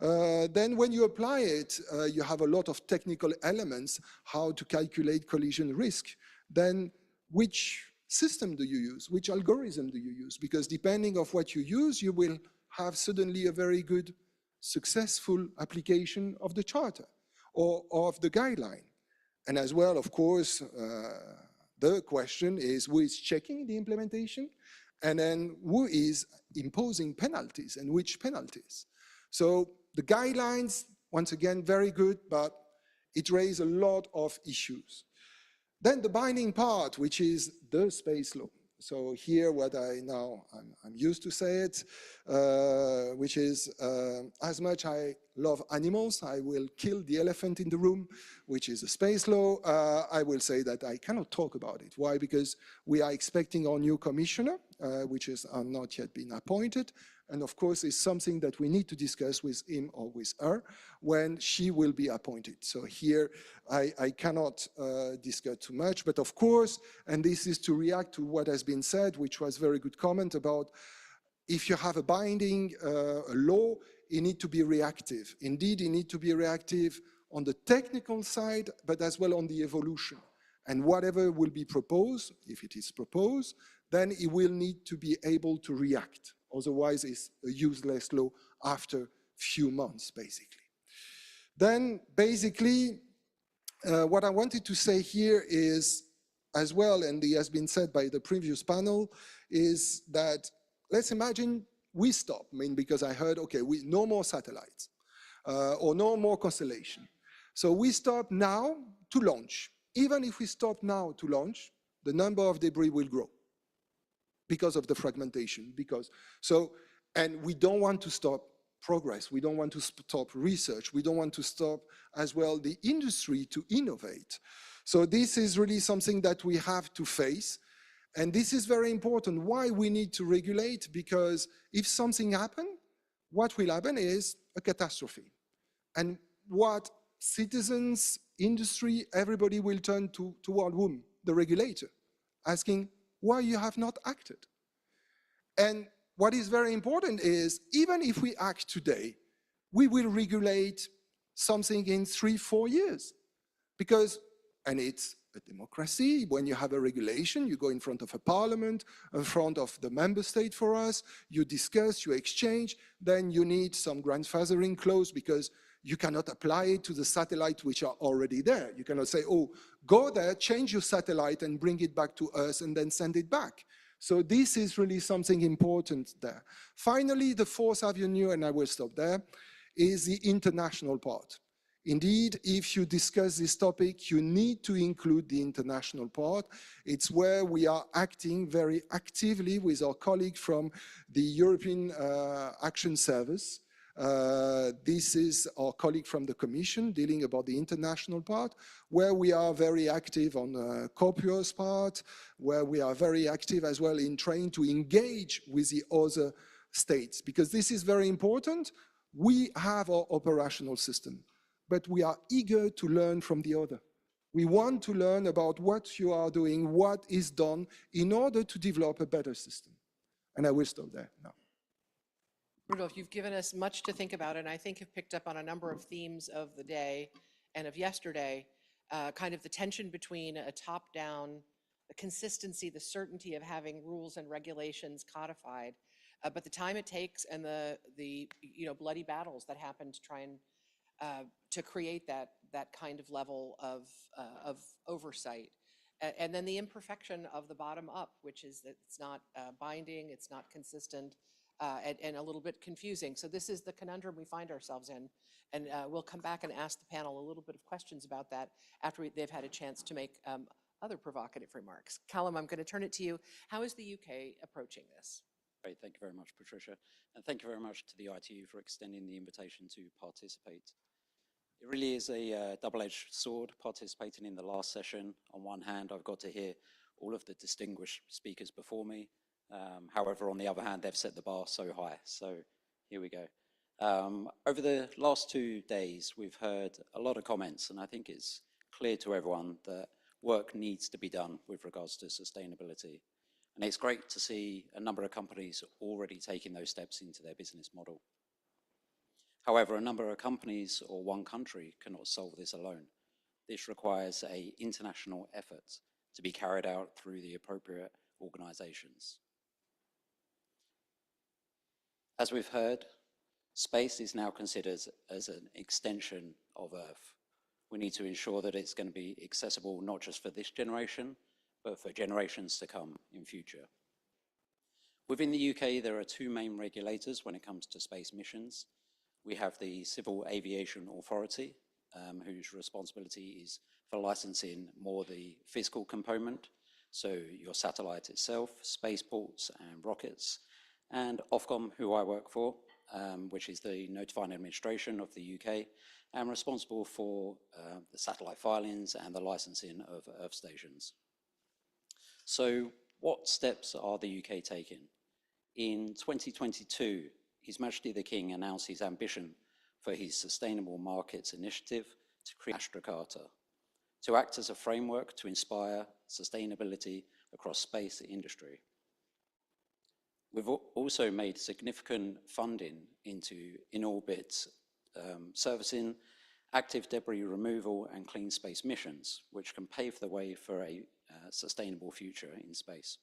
Then when you apply it, you have a lot of technical elements, how to calculate collision risk. Then which system do you use? Which algorithm do you use? Because depending on what you use, you will have suddenly a very good, successful application of the charter or of the guideline. And as well, of course, the question is who is checking the implementation, and then who is imposing penalties and which penalties. So the guidelines, once again, very good, but it raises a lot of issues. Then the binding part, which is the space law. So here what I'm used to say it, which is as much I love animals, I will kill the elephant in the room, which is a space law. I will say that I cannot talk about it. Why? Because we are expecting our new commissioner, which is not yet been appointed. And of course, it's something that we need to discuss with him or with her when she will be appointed. So here, I cannot discuss too much, but of course, and this is to react to what has been said, which was a very good comment about if you have a binding law, you need to be reactive. Indeed, you need to be reactive on the technical side, but as well on the evolution. And whatever will be proposed, if it is proposed, then it will need to be able to react. Otherwise, it's a useless law after few months, basically. Then, basically, what I wanted to say here is, as well, and it has been said by the previous panel, is that let's imagine we stop. I mean, because I heard, okay, no more satellites or no more constellation. So we stop now to launch. Even if we stop now to launch, the number of debris will grow because of the fragmentation. And we don't want to stop progress. We don't want to stop research. We don't want to stop as well the industry to innovate. So this is really something that we have to face. And this is very important. Why we need to regulate? Because if something happens, what will happen is a catastrophe. And what citizens, industry, everybody will turn toward whom? The regulator, asking why you have not acted. And what is very important is, even if we act today, we will regulate something in 3-4 years. And it's a democracy. When you have a regulation, you go in front of a parliament, in front of the member state for us, you discuss, you exchange, then you need some grandfathering clause because you cannot apply it to the satellites which are already there. You cannot say, oh, go there, change your satellite and bring it back to us and then send it back. So this is really something important there. Finally, the fourth avenue, and I will stop there, is the international part. Indeed, if you discuss this topic, you need to include the international part. It's where we are acting very actively with our colleague from the European Action Service. This is our colleague from the Commission dealing about the international part, where we are very active on COPUOS part, where we are very active as well in trying to engage with the other states. Because this is very important. We have our operational system, but we are eager to learn from the other. We want to learn about what you are doing, what is done, in order to develop a better system. And I will stop there now. Rudolf, you've given us much to think about, and I think have picked up on a number of themes of the day and of yesterday, kind of the tension between a top-down, the consistency, the certainty of having rules and regulations codified, but the time it takes and the bloody battles that happen to try and to create that kind of level of oversight. And then the imperfection of the bottom up, which is that it's not binding, it's not consistent, and a little bit confusing. So this is the conundrum we find ourselves in. And we'll come back and ask the panel a little bit of questions about that after they've had a chance to make other provocative remarks. Callum, I'm going to turn it to you. How is the UK approaching this? Great, thank you very much, Patricia. And thank you very much to the ITU for extending the invitation to participate. It really is a double-edged sword participating in the last session. On one hand, I've got to hear all of the distinguished speakers before me. However, on the other hand, they've set the bar so high. So here we go. Over the last 2 days, we've heard a lot of comments, and I think it's clear to everyone that work needs to be done with regards to sustainability. And it's great to see a number of companies already taking those steps into their business model. However, a number of companies or one country cannot solve this alone. This requires an international effort to be carried out through the appropriate organizations. As we've heard, space is now considered as an extension of Earth. We need to ensure that it's going to be accessible not just for this generation, but for generations to come in future. Within the UK, there are 2 main regulators when it comes to space missions. We have the Civil Aviation Authority, whose responsibility is for licensing more the physical component, so your satellite itself, spaceports and rockets, and Ofcom, who I work for, which is the notifying administration of the UK, and responsible for the satellite filings and the licensing of Earth stations. So what steps are the UK taking? In 2022, His Majesty the King announced his ambition for his Sustainable Markets Initiative to create Astra Charta, to act as a framework to inspire sustainability across space industry. We've also made significant funding into in-orbit servicing, active debris removal and clean space missions, which can pave the way for a sustainable future in space.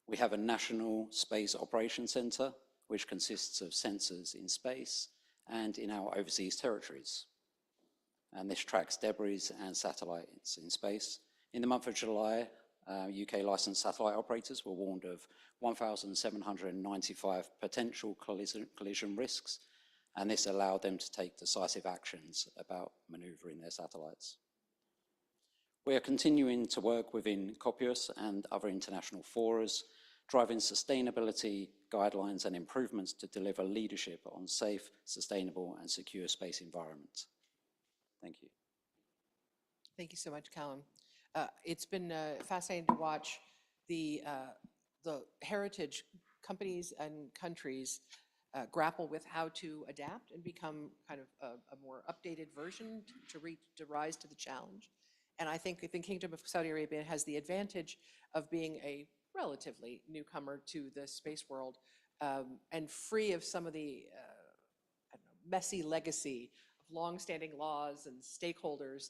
We have a National Space Operations Centre, which consists of sensors in space and in our overseas territories. and this tracks debris and satellites in space. In the month of July, UK licensed satellite operators were warned of 1,795 potential collision risks, and this allowed them to take decisive actions about maneuvering their satellites. We are continuing to work within COPUOS and other international forums, driving sustainability guidelines and improvements to deliver leadership on safe, sustainable, and secure space environments. Thank you. Thank you so much, Callum. It's been fascinating to watch the heritage companies and countries grapple with how to adapt and become kind of a more updated version to rise to the challenge. And I think the Kingdom of Saudi Arabia has the advantage of being a relatively newcomer to the space world and free of some of the I don't know, messy legacy of longstanding laws and stakeholders,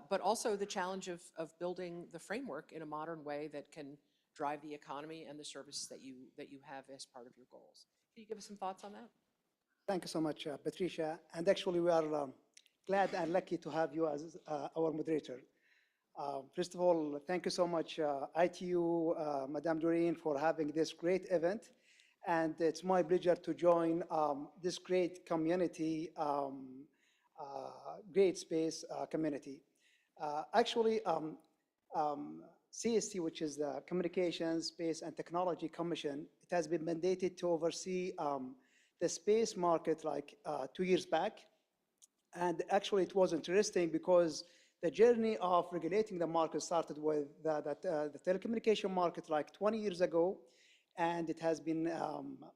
but also the challenge of building the framework in a modern way that can drive the economy and the services that you have as part of your goals. Can you give us some thoughts on that? Thank you so much, Patricia. And actually, we are glad and lucky to have you as our moderator. First of all, thank you so much, ITU, Madame Doreen, for having this great event. And it's my pleasure to join this great community, great space community. Actually, CST, which is the Communications, Space and Technology Commission, it has been mandated to oversee the space market like 2 years back. And actually, it was interesting because the journey of regulating the market started with the telecommunication market like 20 years ago, and it has been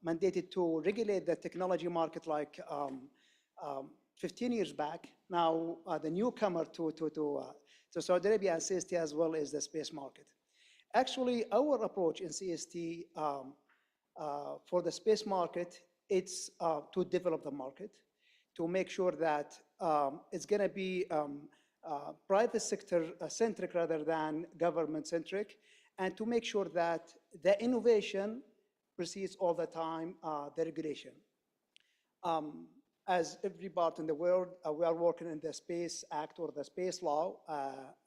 mandated to regulate the technology market like 15 years back. Now, the newcomer to Saudi Arabia and CST as well is the space market. Actually, our approach in CST for the space market, it's to develop the market, to make sure that it's going to be private sector centric rather than government centric, and to make sure that the innovation precedes all the time the regulation. As every part in the world, we are working in the Space Act or the Space Law,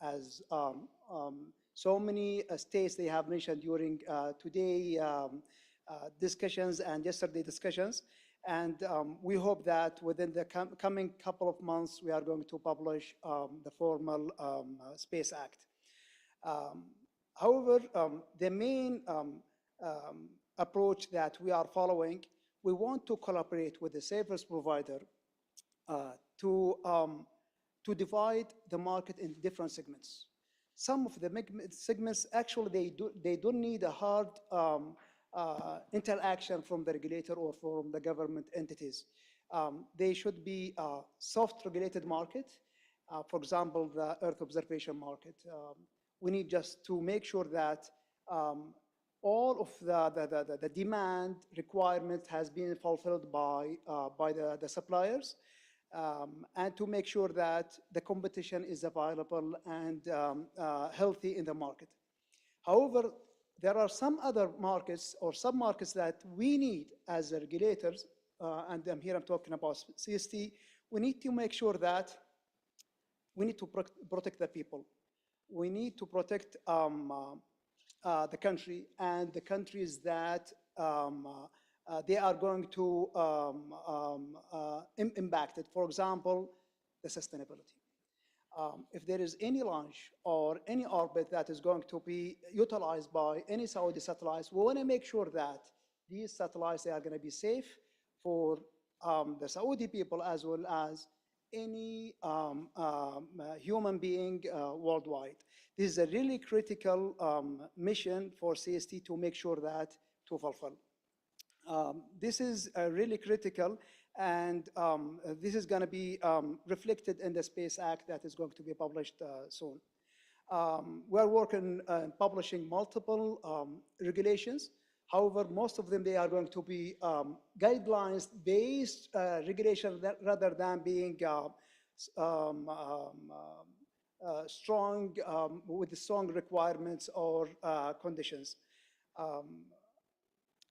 as so many states they have mentioned during today discussions and yesterday discussions. And we hope that within the coming couple of months, we are going to publish the formal Space Act. However, the main approach that we are following, we want to collaborate with the service provider to divide the market in different segments. Some of the segments, actually, they don't need a hard interaction from the regulator or from the government entities. They should be a soft regulated market. For example, the Earth observation market. We need just to make sure that all of the demand requirement has been fulfilled by the suppliers, and to make sure that the competition is available and healthy in the market. However, there are some other markets or sub-markets that we need as regulators, and I'm talking about CST, we need to make sure that we need to protect the people. We need to protect the country and the countries that they are going to impact it. For example, the sustainability. If there is any launch or any orbit that is going to be utilized by any Saudi satellites, we want to make sure that these satellites, they are going to be safe for the Saudi people as well as any human being worldwide. This is a really critical mission for CST to make sure that to fulfill. This is really critical, and this is going to be reflected in the Space Act that is going to be published soon. We are working on publishing multiple regulations. However, most of them, they are going to be guidelines-based regulation rather than being strong with strong requirements or conditions.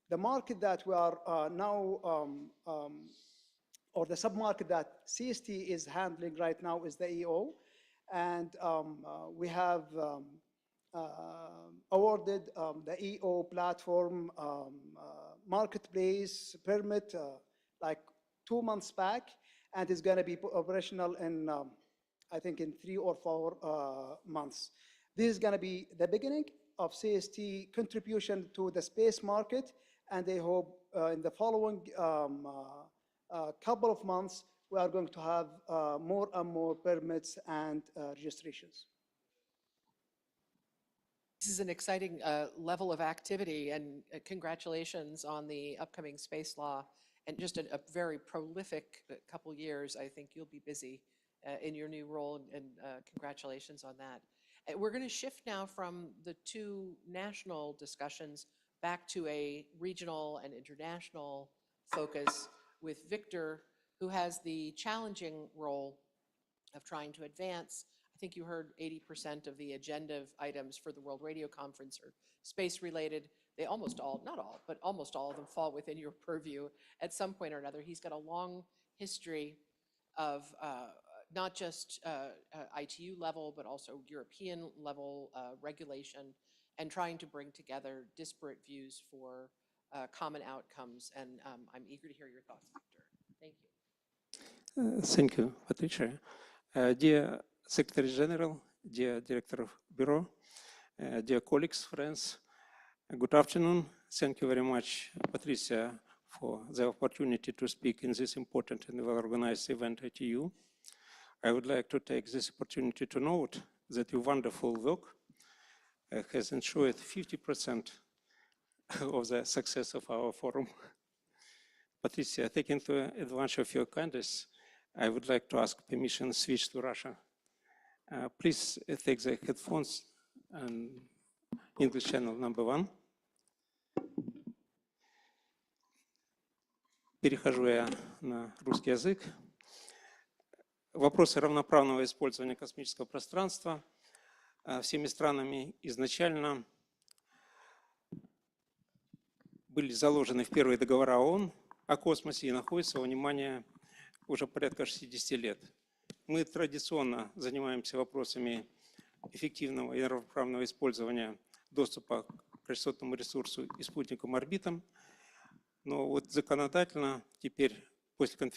The market that we are now or the sub-market that CST is handling right now is the EO. And we have awarded the EO platform marketplace permit like 2 months back, and it's going to be operational in, I think, in 3 or 4 months. This is going to be the beginning of CST contribution to the space market, and I hope in the following couple of months, we are going to have more and more permits and registrations. This is an exciting level of activity, and congratulations on the upcoming space law and just a very prolific couple years. I think you'll be busy in your new role, and congratulations on that. We're going to shift now from the 2 national discussions back to a regional and international focus with Victor, who has the challenging role of trying to advance. I think you heard 80% of the agenda of items for the World Radio Conference are space related. They almost all, not all, but almost all of them fall within your purview at some point or another. He's got a long history of not just ITU level, but also European level regulation, and trying to bring together disparate views for common outcomes. And I'm eager to hear your thoughts, Victor. Thank you. Thank you, Patricia. Dear Secretary General, dear Director of Bureau, dear colleagues, friends, good afternoon. Thank you very much, Patricia, for the opportunity to speak in this important and well-organized event at EU. I would like to take this opportunity to note that your wonderful work has ensured 50% of the success of our forum. Patricia, taking advantage of your kindness, I would like to ask permission to switch to Russia. Please take the headphones and English channel number 1. Перехожу я на русский язык. Вопросы равноправного использования космического пространства всеми странами изначально были заложены в первые договора ООН о космосе и находятся во внимании уже порядка 60 лет. Мы традиционно занимаемся вопросами эффективного и равноправного использования доступа к радиочастотному ресурсу и спутниковым орбитам. Но вот законодательно теперь после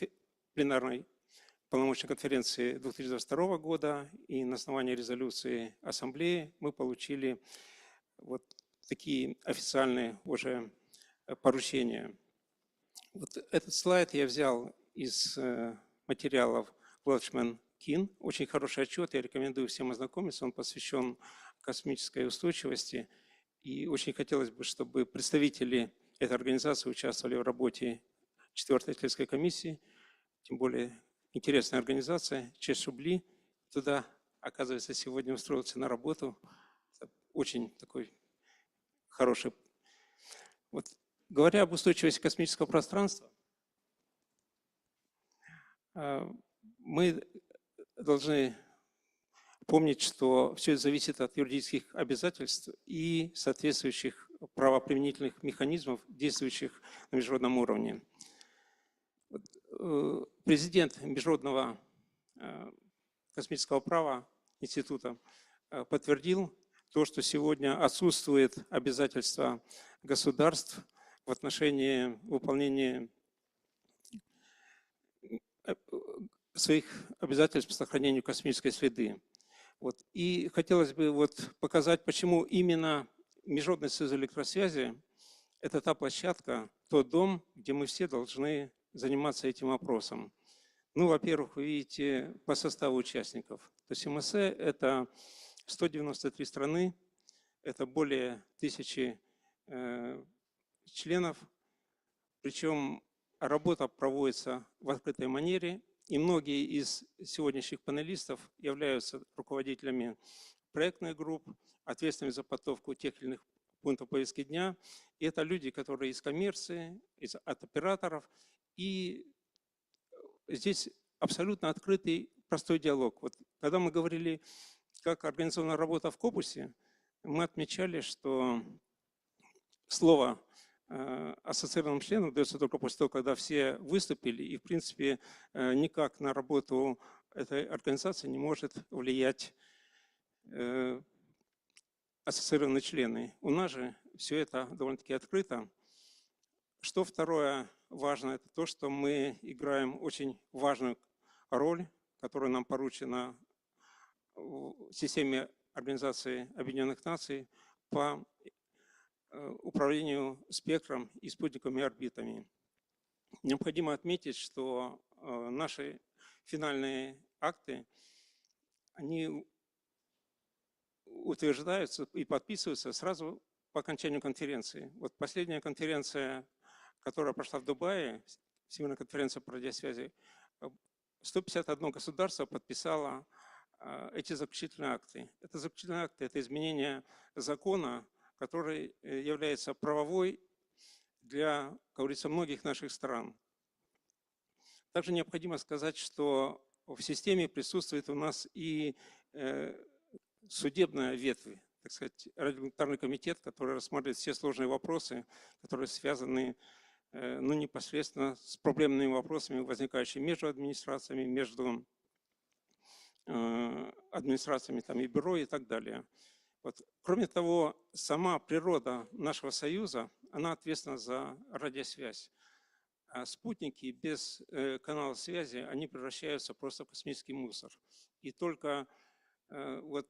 пленарной полномочной конференции 2022 года и на основании резолюции Ассамблеи мы получили вот такие официальные уже поручения. Вот этот слайд я взял из материалов Welchman Keen. Очень хороший отчет, я рекомендую всем ознакомиться. Он посвящен космической устойчивости. И очень хотелось бы, чтобы представители этой организации участвовали в работе 4-й Ательской комиссии. Тем более интересная организация, честь Шубли. Туда, оказывается, сегодня устроился на работу. Очень такой хороший. Вот, говоря об устойчивости космического пространства, мы должны помнить, что все это зависит от юридических обязательств и соответствующих правоприменительных механизмов, действующих на международном уровне. Президент Международного космического права института подтвердил то, что сегодня отсутствует обязательство государств в отношении выполнения своих обязательств по сохранению космической среды. Вот. И хотелось бы вот показать, почему именно Международный союз электросвязи – это та площадка, тот дом, где мы все должны заниматься этим вопросом. Ну, во-первых, вы видите по составу участников. То есть МСЭ – это 193 страны, это более 1000 членов, причем работа проводится в открытой манере, и многие из сегодняшних панелистов являются руководителями проектных групп, ответственными за подготовку тех или иных пунктов повестки дня. И это люди, которые из коммерции, от операторов. И здесь абсолютно открытый, простой диалог. Вот, когда мы говорили, как организована работа в Копусе, мы отмечали, что слово ассоциированным членам дается только после того, когда все выступили, и, в принципе, никак на работу этой организации не может влиять ассоциированные члены. У нас же все это довольно-таки открыто. Что второе важно, это то, что мы играем очень важную роль, которая нам поручена в системе Организации Объединенных Наций по управлению спектром и спутниковыми орбитами. Необходимо отметить, что наши финальные акты, они утверждаются и подписываются сразу по окончанию конференции. Вот последняя конференция, которая прошла в Дубае, Всемирная конференция по радиосвязи, 151 государство подписало эти заключительные акты. Это заключительные акты, это изменение закона, который является правовой для, как говорится, многих наших стран. Также необходимо сказать, что в системе присутствует у нас и судебная ветвь, так сказать, регуляторный комитет, который рассматривает все сложные вопросы, которые связаны непосредственно с проблемными вопросами, возникающими между администрациями, между администрациями там, и бюро и так далее. Вот. Кроме того, сама природа нашего союза, она ответственна за радиосвязь. А спутники без канала связи, они превращаются просто в космический мусор. И только вот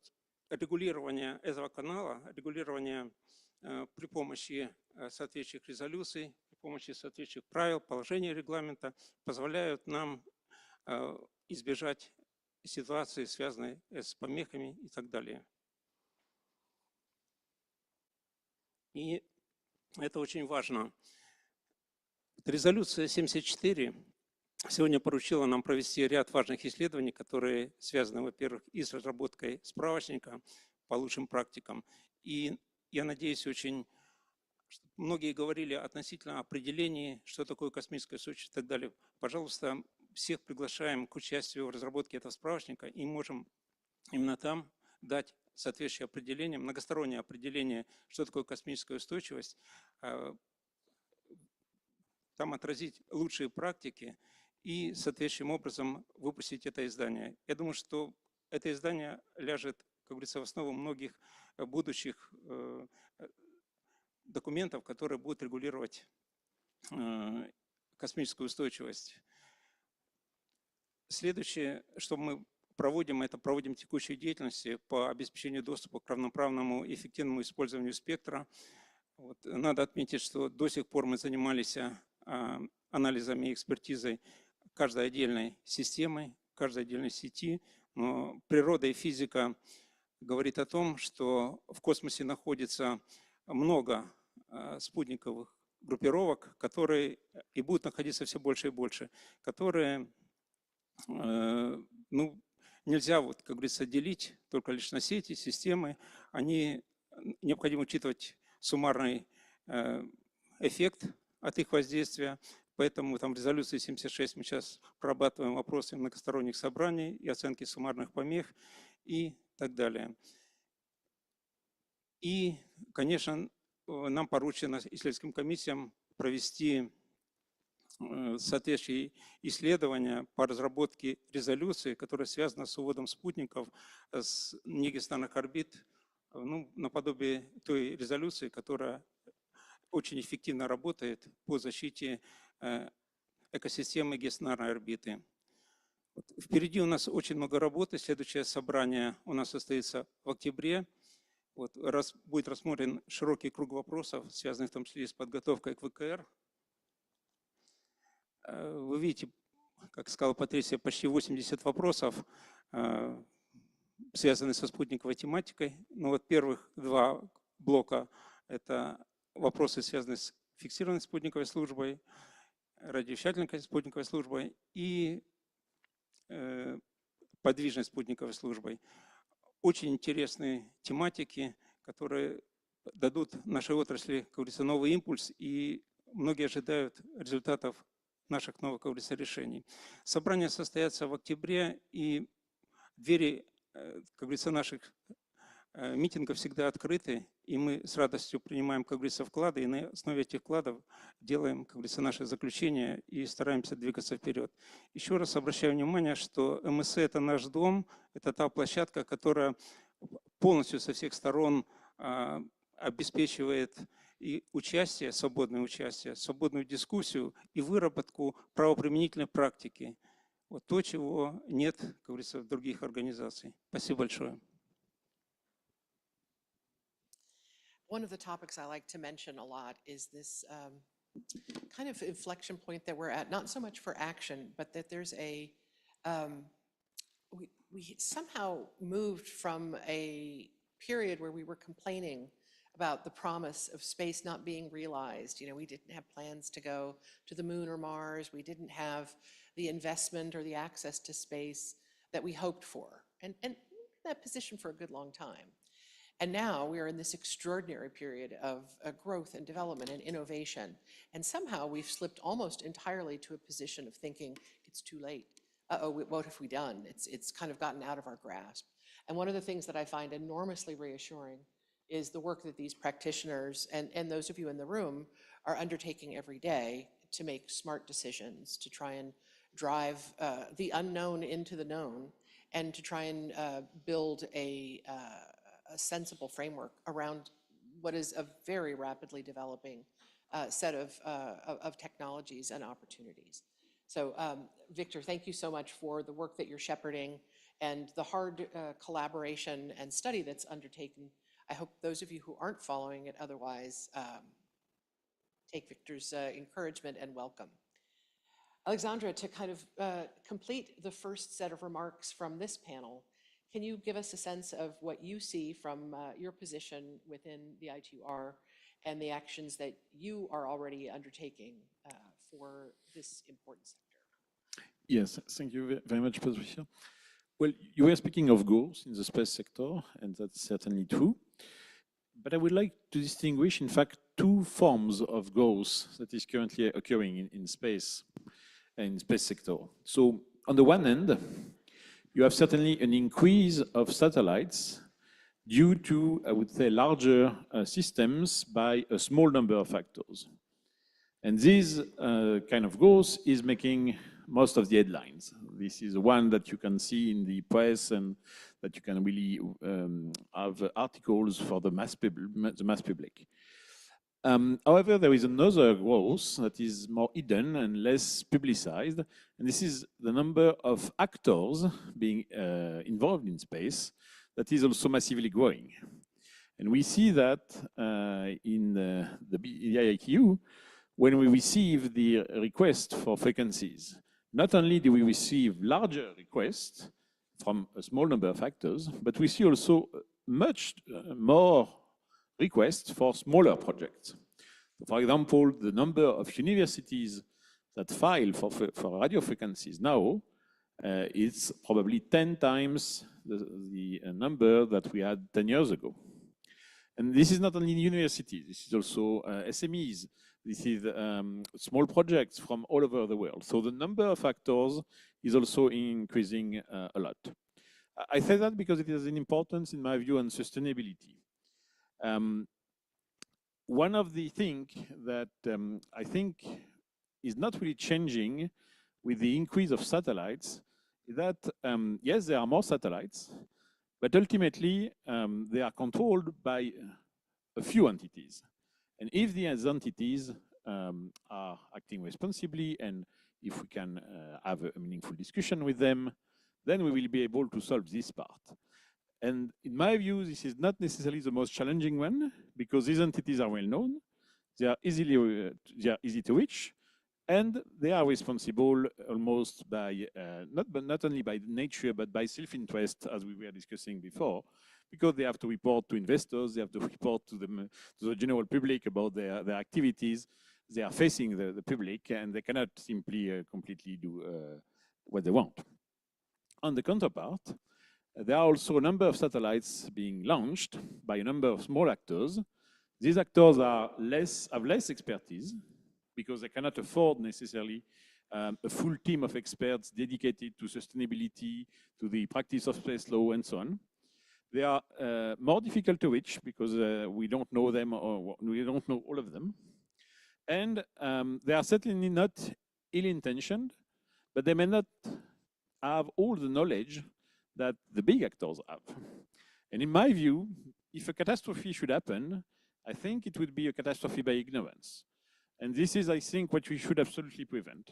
регулирование этого канала, регулирование при помощи соответствующих резолюций, при помощи соответствующих правил, положений регламента позволяют нам избежать ситуации, связанной с помехами и так далее. И это очень важно. Резолюция 74 сегодня поручила нам провести ряд важных исследований, которые связаны, во-первых, и с разработкой справочника по лучшим практикам. И я надеюсь, очень многие говорили относительно определения, что такое космическая устойчивость и так далее. Пожалуйста, всех приглашаем к участию в разработке этого справочника и можем именно там дать соответствующее определение, многостороннее определение, что такое космическая устойчивость, там отразить лучшие практики и соответствующим образом выпустить это издание. Я думаю, что это издание ляжет, как говорится, в основу многих будущих документов, которые будут регулировать космическую устойчивость. Следующее, что мы проводим, это проводим текущие деятельности по обеспечению доступа к равноправному и эффективному использованию спектра. Вот. Надо отметить, что до сих пор мы занимались анализами и экспертизой каждой отдельной системы, каждой отдельной сети. Но природа и физика говорит о том, что в космосе находится много спутниковых группировок, которые и будут находиться все больше и больше, которые нельзя, вот, как говорится, делить только лишь на сети, системы. Они необходимо учитывать суммарный эффект от их воздействия. Поэтому там в резолюции 76 мы сейчас прорабатываем вопросы многосторонних собраний и оценки суммарных помех и так далее. И, конечно, нам поручено исследовательским комиссиям провести соответствующие исследования по разработке резолюции, которая связана с уводом спутников с негеостационарных орбит, наподобие той резолюции, которая очень эффективно работает по защите экосистемы геостационарной орбиты. Впереди у нас очень много работы. Следующее собрание у нас состоится в октябре. Будет рассмотрен широкий круг вопросов, связанных в том числе с подготовкой к ВКР. Вы видите, как сказала Патрисия, почти 80 вопросов, связанных со спутниковой тематикой. Первых два блока – это вопросы, связанные с фиксированной спутниковой службой, радиовещательной спутниковой службой и подвижной спутниковой службой. Очень интересные тематики, которые дадут нашей отрасли, как говорится, новый импульс, и многие ожидают результатов наших новых, как говорится, решений. Собрание состоится в октябре, и двери, как говорится, наших митингов всегда открыты, И мы с радостью принимаем, как говорится, вклады, и на основе этих вкладов делаем, как говорится, наши заключения и стараемся двигаться вперед. Еще раз обращаю внимание, что МС – это наш дом, это та площадка, которая полностью со всех сторон обеспечивает и участие, свободную дискуссию и выработку правоприменительной практики. Вот то, чего нет, как говорится, в других организациях. Спасибо большое. One of the topics I like to mention a lot is this kind of inflection point that we're at, not so much for action, but that there's we somehow moved from a period where we were complaining about the promise of space not being realized. You know, we didn't have plans to go to the moon or Mars. We didn't have the investment or the access to space that we hoped for. And in that position for a good long time. And now we are in this extraordinary period of growth and development and innovation. And somehow we've slipped almost entirely to a position of thinking it's too late. Uh-oh, what have we done? It's kind of gotten out of our grasp. And one of the things that I find enormously reassuring is the work that these practitioners and those of you in the room are undertaking every day to make smart decisions, to try and drive the unknown into the known, and to try and build a sensible framework around what is a very rapidly developing set of technologies and opportunities. So Victor, thank you so much for the work that you're shepherding and the hard collaboration and study that's undertaken. I hope those of you who aren't following it otherwise take Victor's encouragement and welcome. Alexandra, to kind of complete the first set of remarks from this panel, can you give us a sense of what you see from your position within the ITUR and the actions that you are already undertaking for this important sector? Yes, thank you very much, Patricia. Well, you were speaking of goals in the space sector, and that's certainly true. But I would like to distinguish, in fact, two forms of goals that is currently occurring in space and space sector. So on the one hand, you have certainly an increase of satellites due to, I would say, larger systems by a small number of factors. And this kind of growth is making most of the headlines. This is one that you can see in the press and that you can really have articles for the mass public. However, there is another growth that is more hidden and less publicized, and this is the number of actors being involved in space that is also massively growing. And we see that in the IIQ, when we receive the request for frequencies, not only do we receive larger requests from a small number of actors, but we see also much more requests for smaller projects. For example, the number of universities that file for radio frequencies now is probably 10 times the number that we had 10 years ago. And this is not only universities, this is also SMEs, this is small projects from all over the world. So the number of actors is also increasing a lot. I say that because it has an importance, in my view, on sustainability. One of the things that I think is not really changing with the increase of satellites is that, yes, there are more satellites, but ultimately they are controlled by a few entities. And if these entities are acting responsibly, and if we can have a meaningful discussion with them, then we will be able to solve this part. And in my view, this is not necessarily the most challenging one, because these entities are well known, they are easy to reach, and they are responsible almost by, not only by nature, but by self-interest, as we were discussing before, because they have to report to investors, they have to report to the general public about their activities, they are facing the public, and they cannot simply completely do what they want. On the counterpart, there are also a number of satellites being launched by a number of small actors. These actors have less expertise because they cannot afford necessarily a full team of experts dedicated to sustainability, to the practice of space law, and so on. They are more difficult to reach because we don't know them or we don't know all of them. And they are certainly not ill-intentioned, but they may not have all the knowledge that the big actors have. And in my view, if a catastrophe should happen, I think it would be a catastrophe by ignorance. And this is, I think, what we should absolutely prevent.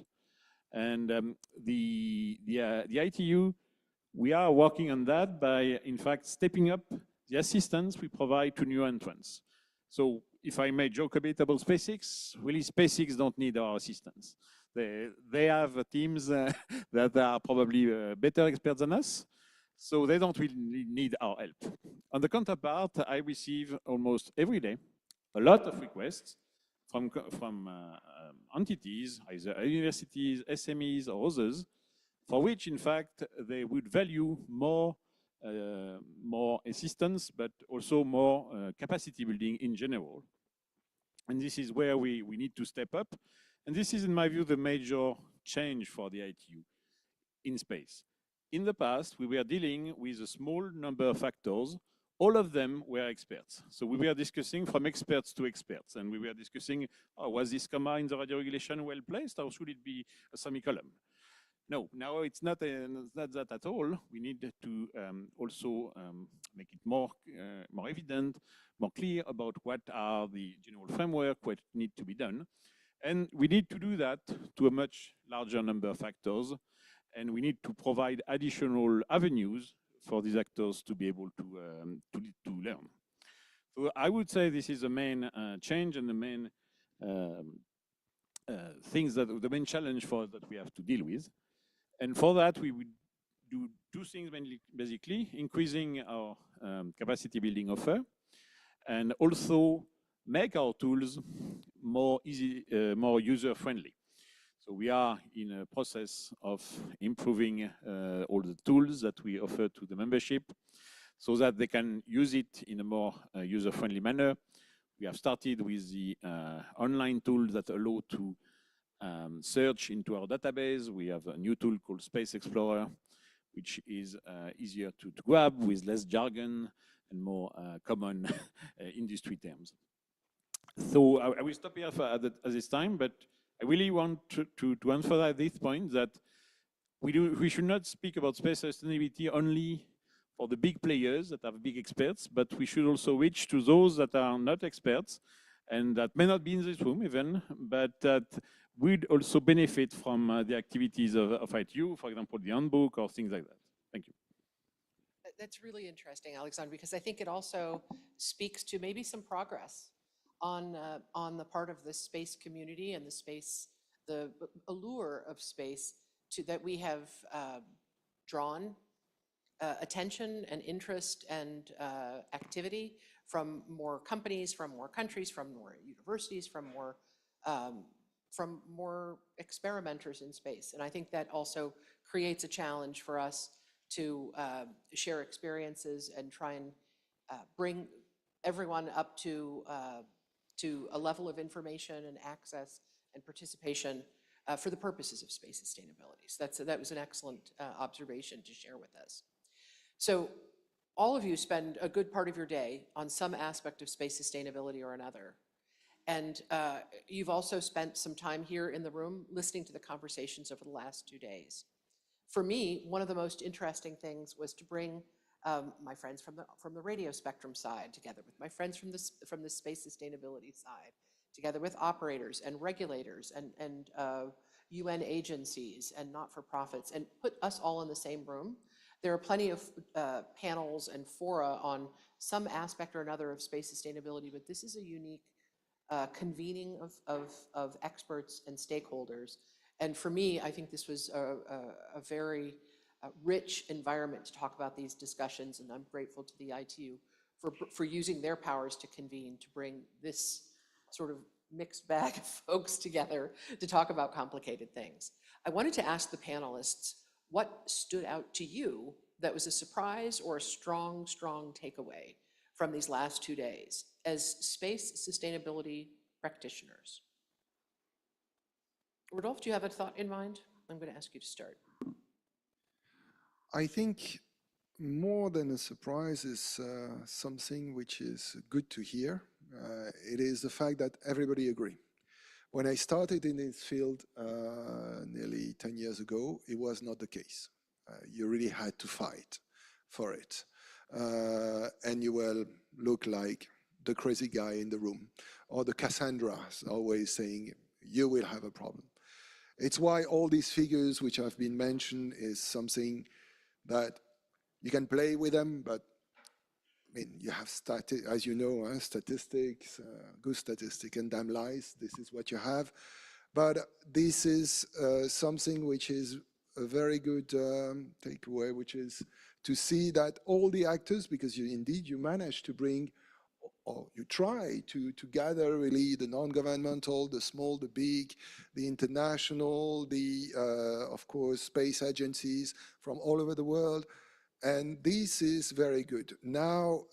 And the ITU, we are working on that by, in fact, stepping up the assistance we provide to new entrants. So if I may joke a bit about SpaceX, really SpaceX don't need our assistance. They have teams that are probably better experts than us, so they don't really need our help. On the counterpart, I receive almost every day a lot of requests from entities, either universities, SMEs, or others, for which, in fact, they would value more assistance, but also more capacity building in general. And this is where we need to step up. And this is, in my view, the major change for the ITU in space. In the past, we were dealing with a small number of actors. All of them were experts. So we were discussing from experts to experts. And we were discussing, oh, was this comma in the radio regulation well placed, or should it be a semicolon? No, now it's not that at all. We need to also make it more evident, more clear about what are the general framework, what need to be done. And we need to do that to a much larger number of actors. And we need to provide additional avenues for these actors to be able to learn. So I would say this is the main change and the main the main challenge that we have to deal with. And for that, we would do two things basically: increasing our capacity building offer, and also make our tools more user friendly. So we are in a process of improving all the tools that we offer to the membership so that they can use it in a more user-friendly manner. We have started with the online tools that allow to search into our database. We have a new tool called Space Explorer, which is easier to grab with less jargon and more common industry terms. So I will stop here at this time, but I really want to emphasize this point that we should not speak about space sustainability only for the big players that have big experts, but we should also reach to those that are not experts and that may not be in this room even, but that would also benefit from the activities of ITU, for example, the handbook or things like that. Thank you. That's really interesting, Alexandre, because I think it also speaks to maybe some progress on the part of the space community and the allure of space that we have drawn attention and interest and activity from more companies, from more countries, from more universities, from more experimenters in space. And I think that also creates a challenge for us to share experiences and try and bring everyone up to a level of information and access and participation for the purposes of space sustainability. So that was an excellent observation to share with us. So all of you spend a good part of your day on some aspect of space sustainability or another. And you've also spent some time here in the room listening to the conversations over the last 2 days. For me, one of the most interesting things was to bring my friends from the radio spectrum side together with my friends from the space sustainability side, together with operators and regulators and UN agencies and not-for-profits, and put us all in the same room. There are plenty of panels and fora on some aspect or another of space sustainability, but this is a unique convening of experts and stakeholders. And for me, I think this was a very rich environment to talk about these discussions, and I'm grateful to the ITU for using their powers to convene, to bring this sort of mixed bag of folks together to talk about complicated things. I wanted to ask the panelists, what stood out to you that was a surprise or a strong takeaway from these last 2 days as space sustainability practitioners? Rodolphe, do you have a thought in mind? I'm going to ask you to start. I think more than a surprise is something which is good to hear. It is the fact that everybody agree. When I started in this field nearly 10 years ago, it was not the case. You really had to fight for it. And you will look like the crazy guy in the room, or the Cassandras always saying, you will have a problem. It's why all these figures which have been mentioned is something that you can play with them, but I mean, you have, as you know, statistics, good statistic and damn lies. This is what you have. But this is something which is a very good takeaway, which is to see that all the actors, because indeed you manage to bring, or you try to gather really the non-governmental, the small, the big, the international, of course, space agencies from all over the world. And this is very good. Now,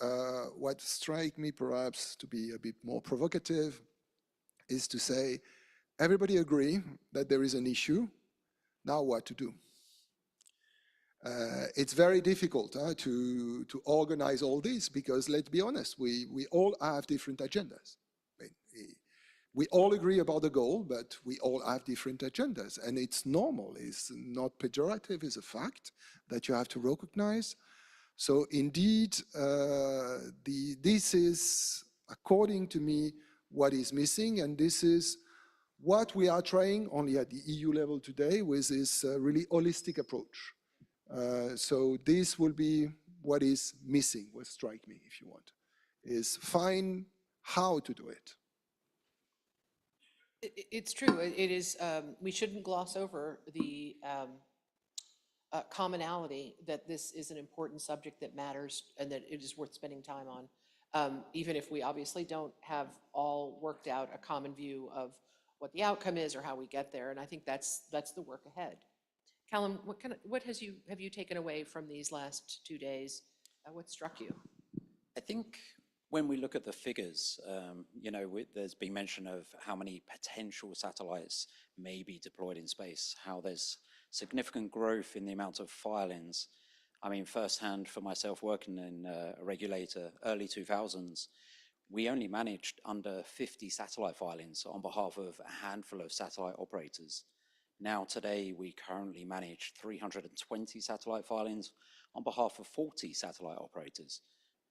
what strikes me perhaps to be a bit more provocative is to say, everybody agree that there is an issue. Now what to do? It's very difficult to organize all this because, let's be honest, we all have different agendas. I mean, we all agree about the goal, but we all have different agendas. And it's normal, it's not pejorative, it's a fact that you have to recognize. So indeed, this is, according to me, what is missing. And this is what we are trying only at the EU level today with this really holistic approach. So this will be what is missing, what strikes me, if you want, is find how to do it. It's true. It is, we shouldn't gloss over the commonality that this is an important subject that matters and that it is worth spending time on, even if we obviously don't have all worked out a common view of what the outcome is or how we get there. And I think that's the work ahead. Callum, what have you taken away from these last 2 days? What struck you? I think when we look at the figures, you know, there's been mention of how many potential satellites may be deployed in space, how there's significant growth in the amount of filings. I mean, firsthand for myself working in a regulator, early 2000s, we only managed under 50 satellite filings on behalf of a handful of satellite operators. Now today, we currently manage 320 satellite filings on behalf of 40 satellite operators.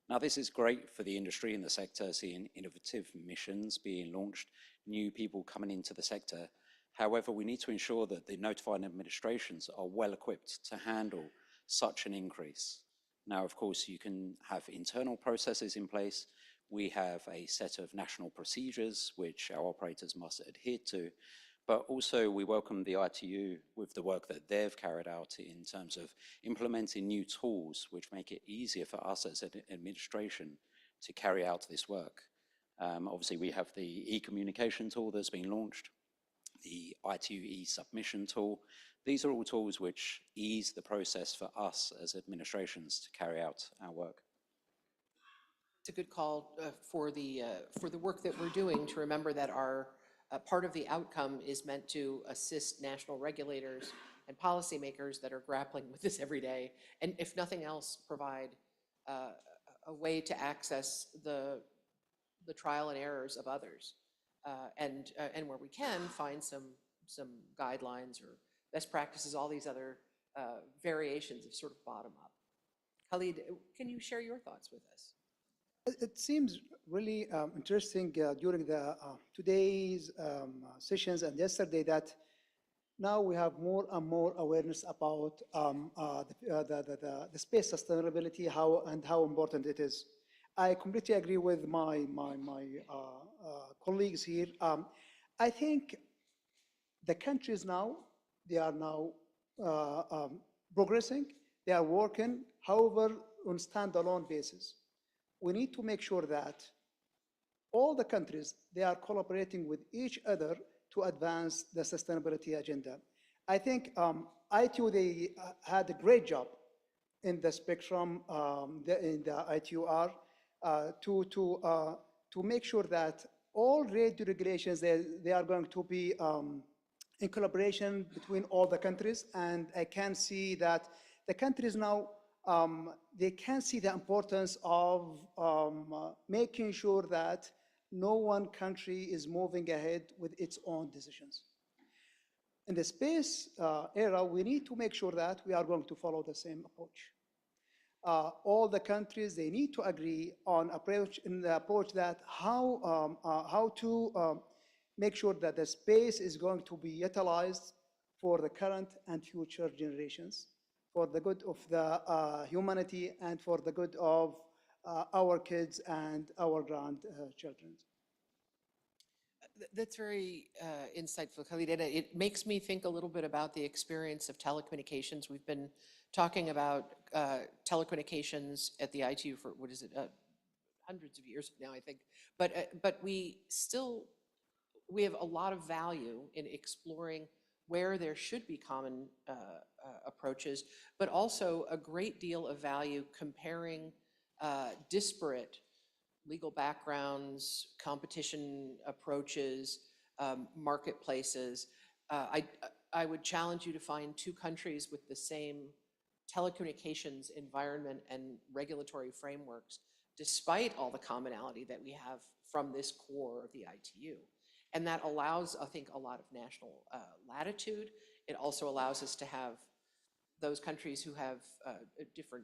Now, this is great for the industry and the sector, seeing innovative missions being launched, new people coming into the sector. However, we need to ensure that the notified administrations are well equipped to handle such an increase. Now, of course, you can have internal processes in place. We have a set of national procedures which our operators must adhere to, but also we welcome the ITU with the work that they've carried out in terms of implementing new tools which make it easier for us as an administration to carry out this work. Obviously, we have the e-communication tool that's been launched, the ITU e-submission tool. These are all tools which ease the process for us as administrations to carry out our work. It's a good call for the work that we're doing to remember that our part of the outcome is meant to assist national regulators and policymakers that are grappling with this every day, and if nothing else, provide a way to access the trial and errors of others, and where we can find some guidelines or best practices, all these other variations of sort of bottom up. Khalid, can you share your thoughts with us? It seems really interesting during the today's sessions and yesterday that now we have more and more awareness about the space sustainability, how important it is. I completely agree with my colleagues here. I think the countries now, they are now progressing, they are working, however, on standalone basis. We need to make sure that all the countries, they are collaborating with each other to advance the sustainability agenda. I think ITU, they had a great job in the spectrum, in the ITUR, to make sure that all radio regulations, they are going to be in collaboration between all the countries. And I can see that the countries now they can see the importance of making sure that no one country is moving ahead with its own decisions. In the space era, we need to make sure that we are going to follow the same approach. All the countries, they need to agree on the approach that how to make sure that the space is going to be utilized for the current and future generations, for the good of the humanity and for the good of our kids and our grandchildren. That's very insightful, Khalid. And it makes me think a little bit about the experience of telecommunications. We've been talking about telecommunications at the ITU for, what is it, hundreds of years now, I think. But we have a lot of value in exploring where there should be common approaches, but also a great deal of value comparing disparate legal backgrounds, competition approaches, marketplaces. I would challenge you to find two countries with the same telecommunications environment and regulatory frameworks, despite all the commonality that we have from this core of the ITU. And that allows, I think, a lot of national latitude. It also allows us to have those countries who have different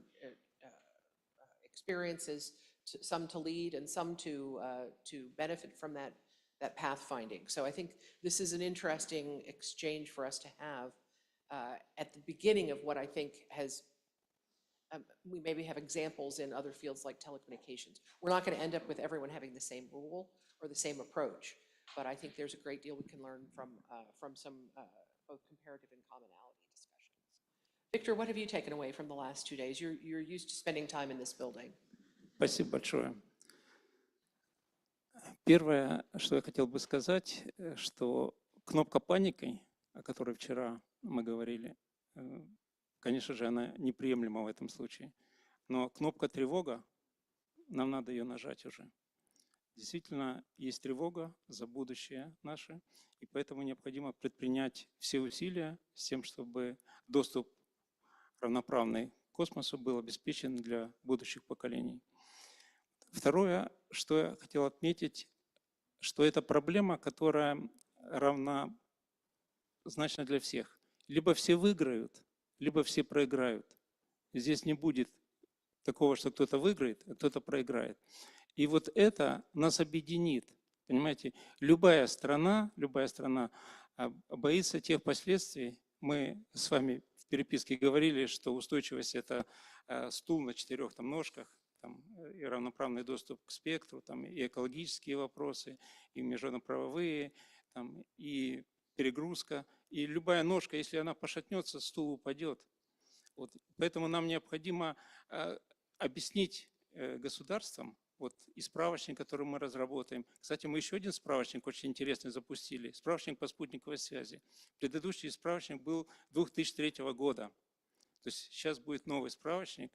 experiences, some to lead and some to benefit from that pathfinding. So I think this is an interesting exchange for us to have at the beginning of what I think has, we maybe have examples in other fields like telecommunications. We're not going to end up with everyone having the same rule or the same approach, but I think there's a great deal we can learn from some both comparative and commonality discussions. Victor, what have you taken away from the last 2 days? You're used to spending time in this building. Спасибо большое. Первое, что я хотел бы сказать, что кнопка паники, о которой вчера мы говорили, конечно же, она неприемлема в этом случае. Но кнопка тревога, нам надо ее нажать уже. Действительно, есть тревога за будущее наше, и поэтому необходимо предпринять все усилия с тем, чтобы доступ равноправный к космосу был обеспечен для будущих поколений. Второе, что я хотел отметить, что это проблема, которая равнозначна для всех. Либо все выиграют, либо все проиграют. Здесь не будет такого, что кто-то выиграет, а кто-то проиграет. И вот это нас объединит. Понимаете, любая страна боится тех последствий. Мы с вами в переписке говорили, что устойчивость – это стул на 4 ножках, и равноправный доступ к спектру, и экологические вопросы, и международно-правовые, и перегрузка. И любая ножка, если она пошатнется, стул упадет. Вот. Поэтому нам необходимо объяснить государствам, вот и справочник, который мы разработаем. Кстати, мы еще один справочник очень интересный запустили, справочник по спутниковой связи. Предыдущий справочник был 2003 года. То есть сейчас будет новый справочник.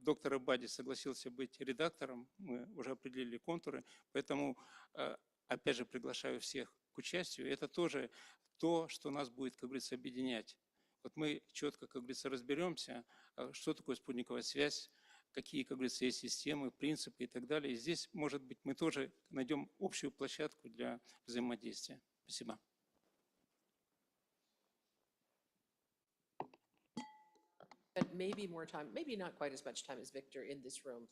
Доктор Абади согласился быть редактором, мы уже определили контуры, поэтому, опять же, приглашаю всех к участию. Это тоже то, что нас будет, как говорится, объединять. Вот мы четко, как говорится, разберемся, что такое спутниковая связь, какие, как говорится, есть системы, принципы и так далее. И здесь, может быть, мы тоже найдем общую площадку для взаимодействия. Спасибо. But maybe more time, maybe not quite as much time as Victor in this room,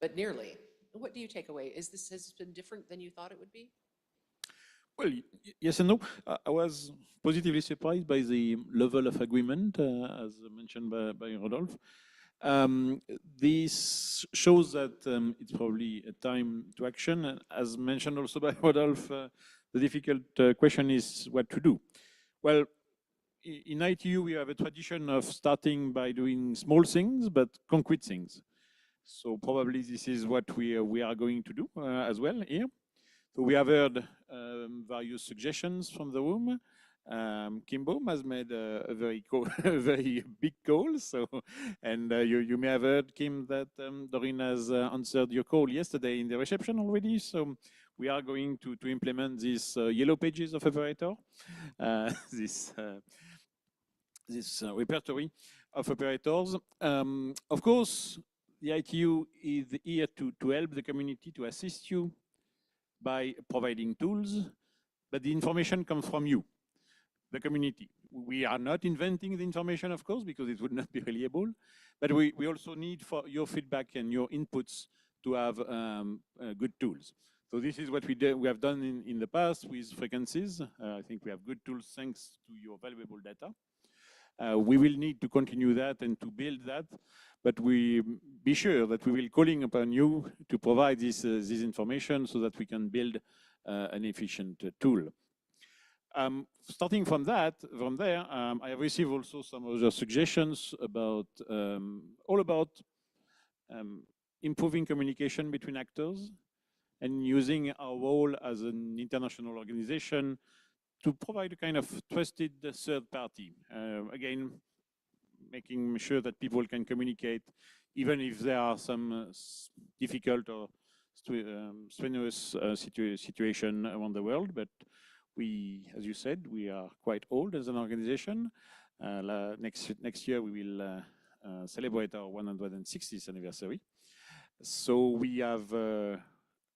but nearly. What do you take away? Has this been different than you thought it would be? Well, yes and no. I was positively surprised by the level of agreement, as mentioned by Rodolphe. This shows that it's probably a time to action. And as mentioned also by Rodolphe, the difficult question is what to do. Well, in ITU, we have a tradition of starting by doing small things, but concrete things. So probably this is what we are going to do as well here. So we have heard various suggestions from the room. Kimbo has made a very very big call. So, and you may have heard, Kim, that Doreen has answered your call yesterday in the reception already. So we are going to implement these yellow pages of operator, this repertory of operators. Of course, the ITU is here to help the community, to assist you by providing tools, but the information comes from you, the community. We are not inventing the information, of course, because it would not be reliable, but we also need for your feedback and your inputs to have good tools. So this is what we have done in the past with frequencies. I think we have good tools thanks to your valuable data. We will need to continue that and to build that, but we be sure that we will calling upon you to provide this information so that we can build an efficient tool. Starting from there, I have received also some other suggestions about all about improving communication between actors and using our role as an international organization to provide a kind of trusted third party. Again, making sure that people can communicate, even if there are some difficult or strenuous situation around the world. But we, as you said, we are quite old as an organization. Next year we will celebrate our 160th anniversary. So we have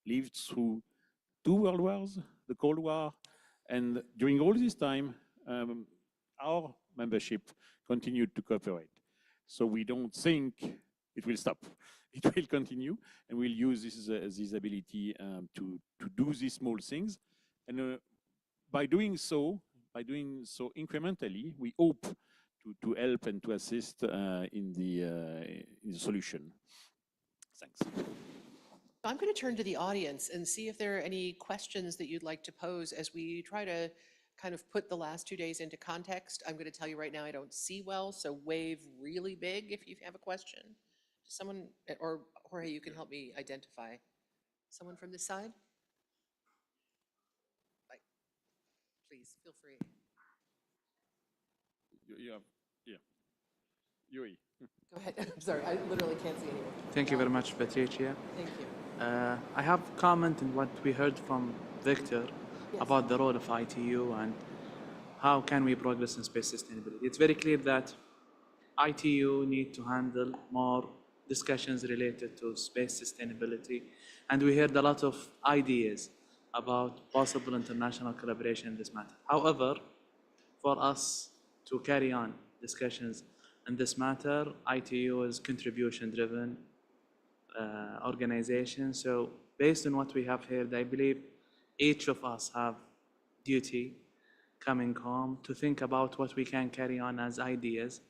lived through 2 world wars, the Cold War, and during all this time, our membership continued to cooperate. So we don't think it will stop. It will continue, and we'll use this ability to do these small things. And by doing so incrementally, we hope to help and to assist in the solution. Thanks. I'm going to turn to the audience and see if there are any questions that you'd like to pose as we try to kind of put the last 2 days into context. I'm going to tell you right now, I don't see well, so wave really big if you have a question. Someone, or Jorge, you can help me identify. Someone from this side? Please, feel free. Yeah. Yuri. Go ahead. I'm sorry, I literally can't see anyone. Thank you very much, Patricia. Thank you. I have comment on what we heard from Victor about the role of ITU and how can we progress in space sustainability. It's very clear that ITU need to handle more discussions related to space sustainability, and we heard a lot of ideas about possible international collaboration in this matter. However, for us to carry on discussions in this matter, ITU is contribution-driven organization. So based on what we have heard, I believe each of us have duty coming home to think about what we can carry on as ideas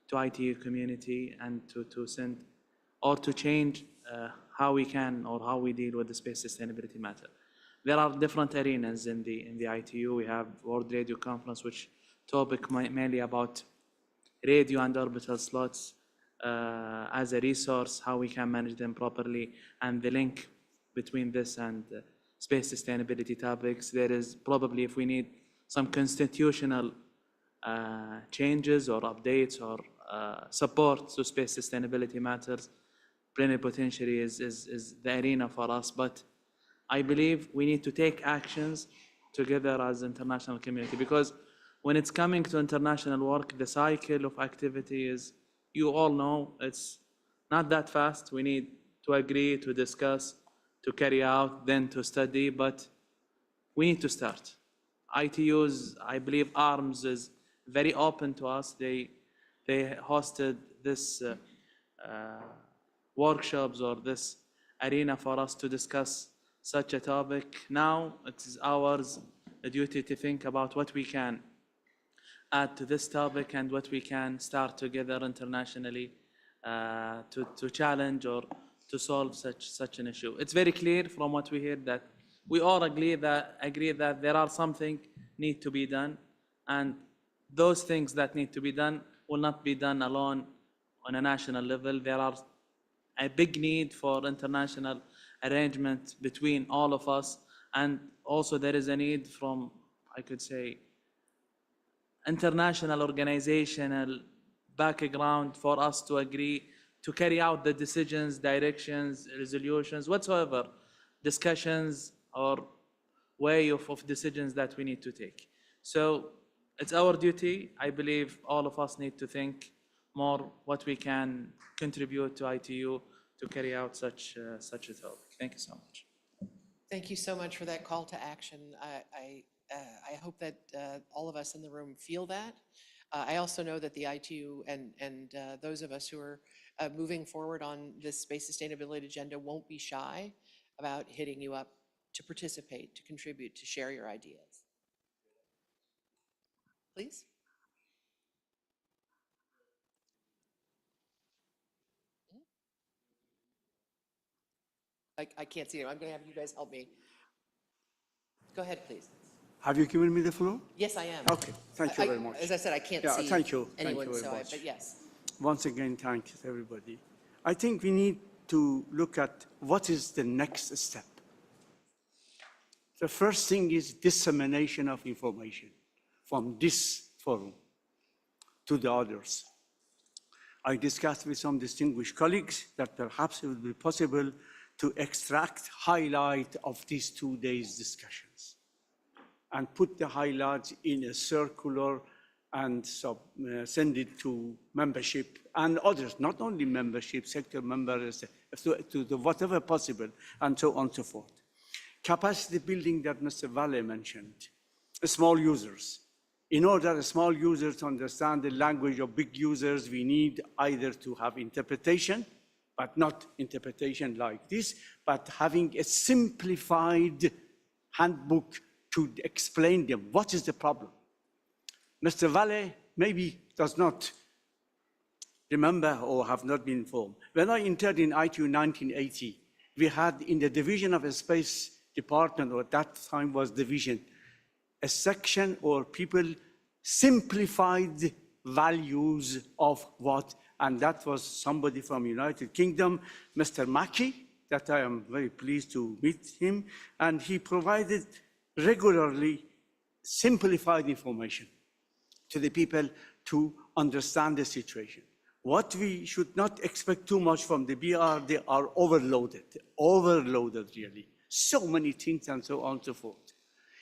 to ITU community and to send or to change how we can or how we deal with the space sustainability matter. There are different arenas in the ITU. We have World Radio Conference, which topic mainly about radio and orbital slots as a resource, how we can manage them properly, and the link between this and space sustainability topics. There is probably, if we need some constitutional changes or updates or support to space sustainability matters, plenipotentiary is the arena for us. But I believe we need to take actions together as international community, because when it's coming to international work, the cycle of activity is, you all know, it's not that fast. We need to agree, to discuss, to carry out, then to study, but we need to start. ITU's, I believe, ARMS is very open to us. They hosted this workshops or this arena for us to discuss such a topic. Now it is ours, a duty to think about what we can add to this topic and what we can start together internationally to challenge or to solve such an issue. It's very clear from what we heard that we all agree that there are something need to be done, and those things that need to be done will not be done alone on a national level. There are a big need for international arrangement between all of us, and also there is a need from, I could say, international organizational background for us to agree to carry out the decisions, directions, resolutions, whatsoever, discussions or way of decisions that we need to take. So it's our duty. I believe all of us need to think more what we can contribute to ITU to carry out such a topic. Thank you so much. Thank you so much for that call to action. I hope that all of us in the room feel that. I also know that the ITU and those of us who are moving forward on this space sustainability agenda won't be shy about hitting you up to participate, to contribute, to share your ideas. Please. I can't see it. I'm going to have you guys help me. Go ahead, please. Have you given me the floor? Yes, I am. Okay, thank you very much. As I said, I can't see thank you. anyone, Thank you so very much. but yes. Once again, thanks everybody. I think we need to look at what is the next step. The first thing is dissemination of information from this forum to the others. I discussed with some distinguished colleagues that perhaps it would be possible to extract highlight of these 2 days discussions and put the highlights in a circular and send it to membership and others, not only membership, sector members, to the whatever possible, and so on and so forth. Capacity building that Mr. Valle mentioned, small users. In order small users to understand the language of big users, we need either to have interpretation, but not interpretation like this, but having a simplified handbook to explain them what is the problem. Mr. Valle maybe does not remember or have not been informed. When I entered in ITU in 1980, we had in the division of a space department, or at that time was division, a section or people simplified values of what, and that was somebody from United Kingdom, Mr. Mackey, that I am very pleased to meet him, and he provided regularly simplified information to the people to understand the situation. What we should not expect too much from the BR, they are overloaded really. So many things and so on and so forth.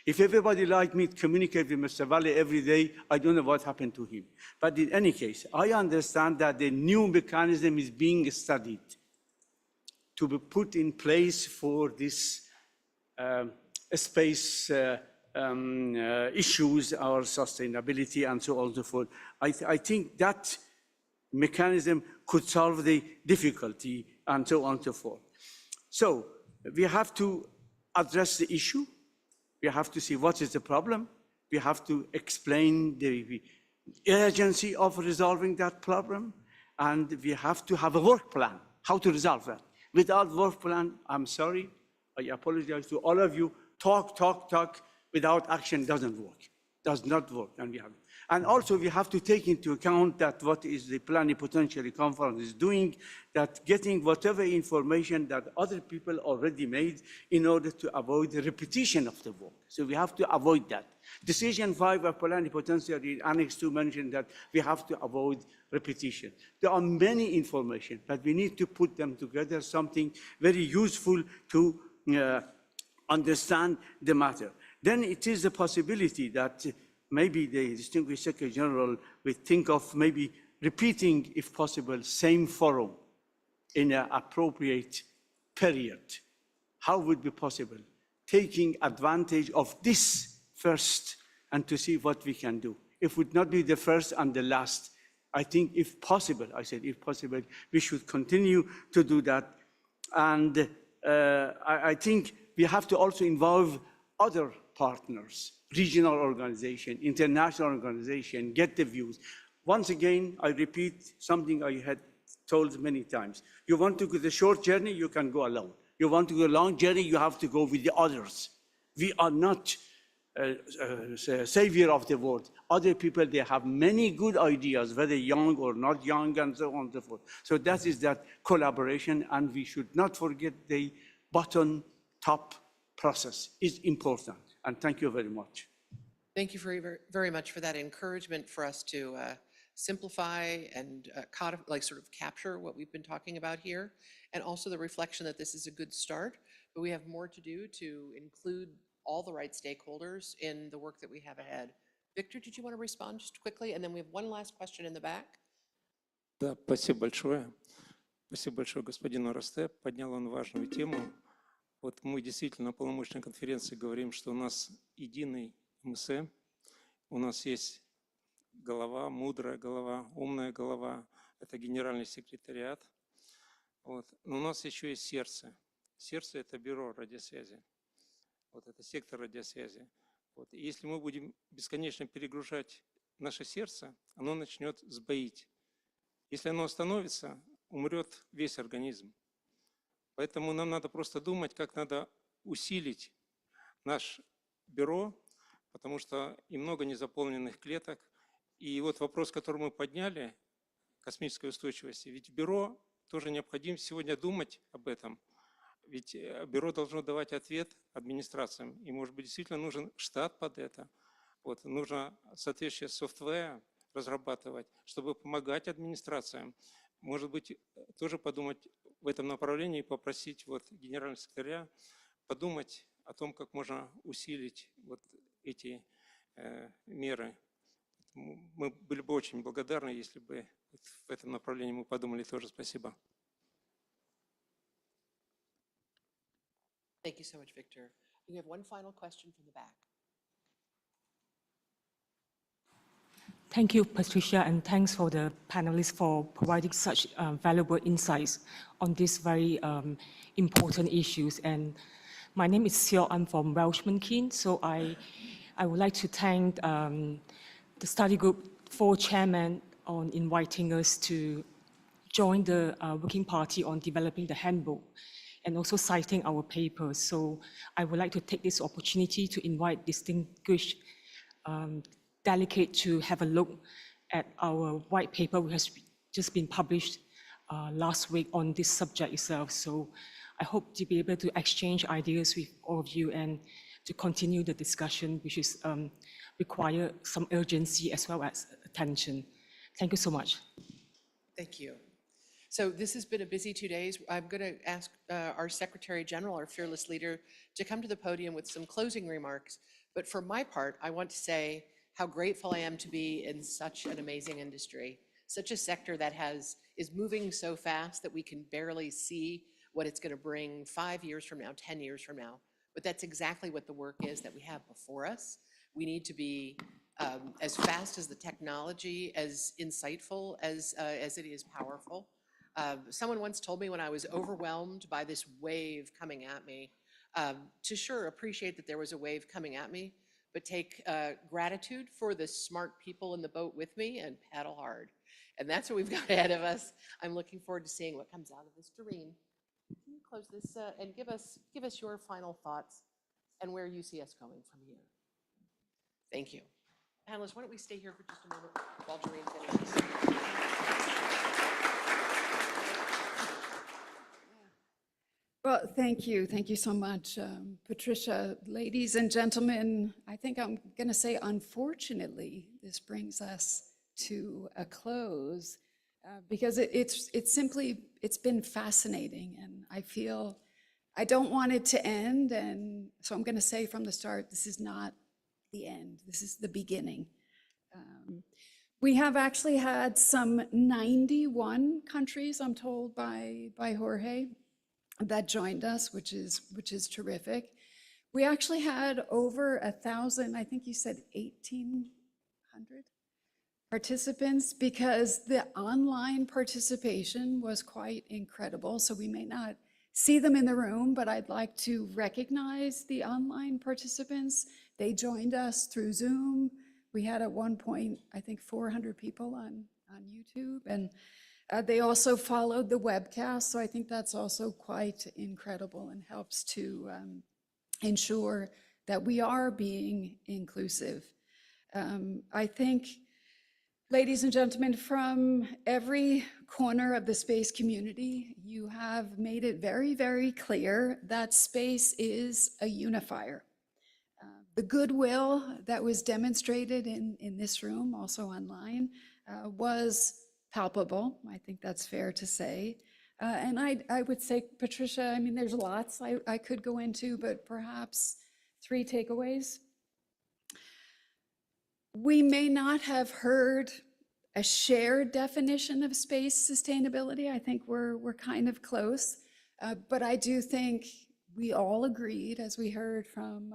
If everybody like me communicate with Mr. Valle every day, I don't know what happened to him. But in any case, I understand that the new mechanism is being studied to be put in place for this space issues, our sustainability and so on and so forth. I think that mechanism could solve the difficulty and so on and so forth. So we have to address the issue. We have to see what is the problem. We have to explain the urgency of resolving that problem. And we have to have a work plan, how to resolve that. Without work plan, I'm sorry, I apologize to all of you, talk, without action doesn't work, does not work. And also we have to take into account that what is the Plenipotentiary Conference is doing, that getting whatever information that other people already made in order to avoid the repetition of the work. So we have to avoid that. Decision 5 of Plenipotentiary Annex 2 mentioned that we have to avoid repetition. There are many information, but we need to put them together, something very useful to understand the matter. Then it is a possibility that maybe the Distinguished Secretary General will think of maybe repeating, if possible, same forum in an appropriate period. How would be possible? Taking advantage of this first and to see what we can do. It would not be the first and the last. I think if possible, I said if possible, we should continue to do that. And I think we have to also involve other partners, regional organization, international organization, get the views. Once again, I repeat something I had told many times. You want to go the short journey, you can go alone. You want to go a long journey, you have to go with the others. We are not savior of the world. Other people, they have many good ideas, whether young or not young, and so on and so forth. So that is that collaboration, and we should not forget the bottom-top process is important. And thank you very much. Thank you very much for that encouragement for us to simplify and sort of capture what we've been talking about here, and also the reflection that this is a good start, but we have more to do to include all the right stakeholders in the work that we have ahead. Victor, did you want to respond just quickly? And then we have one last question in the back. Да, спасибо большое. Спасибо большое господину Росте. Поднял он важную тему. Вот мы действительно на полномочной конференции говорим, что у нас единый МСЭ, у нас есть голова, мудрая голова, умная голова, это генеральный секретариат. Вот. Но у нас еще есть сердце. Сердце – это бюро радиосвязи. Вот это сектор радиосвязи. Вот. И если мы будем бесконечно перегружать наше сердце, оно начнет сбоить. Если оно остановится, умрет весь организм. Поэтому нам надо просто думать, как надо усилить наше бюро, потому что и много незаполненных клеток. И вот вопрос, который мы подняли, космической устойчивости, ведь бюро тоже необходимо сегодня думать об этом. Ведь бюро должно давать ответ администрациям. И, может быть, действительно нужен штат под это. Вот, нужно соответствующий софтвер разрабатывать, чтобы помогать администрациям. Может быть, тоже подумать в этом направлении и попросить вот генерального секретаря подумать о том, как можно усилить вот эти меры. Мы были бы очень благодарны, если бы в этом направлении мы подумали тоже. Спасибо. Thank you so much, Victor. We have one final question from the back. Thank you, Patricia, and thanks for the panelists for providing such valuable insights on these very important issues. And my name is Seo, I'm from Welshman Keen, so I would like to thank the study group for chairman on inviting us to join the working party on developing the handbook and also citing our papers. So I would like to take this opportunity to invite distinguished delegate to have a look at our white paper which has just been published last week on this subject itself. So I hope to be able to exchange ideas with all of you and to continue the discussion, which is require some urgency as well as attention. Thank you so much. Thank you. So this has been a busy 2 days. I'm going to ask our Secretary General, our fearless leader, to come to the podium with some closing remarks. But for my part, I want to say how grateful I am to be in such an amazing industry, such a sector that is moving so fast that we can barely see what it's going to bring 5 years from now, 10 years from now. But that's exactly what the work is that we have before us. We need to be as fast as the technology, as insightful as it is powerful. Someone once told me when I was overwhelmed by this wave coming at me, to sure appreciate that there was a wave coming at me, but take gratitude for the smart people in the boat with me and paddle hard. And that's what we've got ahead of us. I'm looking forward to seeing what comes out of this. Doreen, can you close this and give us your final thoughts and where you see us going from here? Thank you. Panelists, why don't we stay here for just a moment while Doreen finishes. Well, thank you. Thank you so much, Patricia. Ladies and gentlemen, I think I'm going to say, unfortunately, this brings us to a close because it's been fascinating, and I feel I don't want it to end. And so I'm going to say from the start, this is not the end. This is the beginning. We have actually had some 91 countries, I'm told by Jorge, that joined us, which is terrific. We actually had over 1,000, I think you said 1,800 participants, because the online participation was quite incredible. So we may not see them in the room, but I'd like to recognize the online participants. They joined us through Zoom. We had at one point, I think 400 people on YouTube, and they also followed the webcast, so I think that's also quite incredible and helps to ensure that we are being inclusive. I think, ladies and gentlemen, from every corner of the space community, you have made it very, very clear that space is a unifier. The goodwill that was demonstrated in this room, also online, was palpable. I think that's fair to say. And I would say, Patricia, I mean, there's lots I could go into, but perhaps 3 takeaways. We may not have heard a shared definition of space sustainability. I think we're kind of close, but I do think we all agreed, as we heard from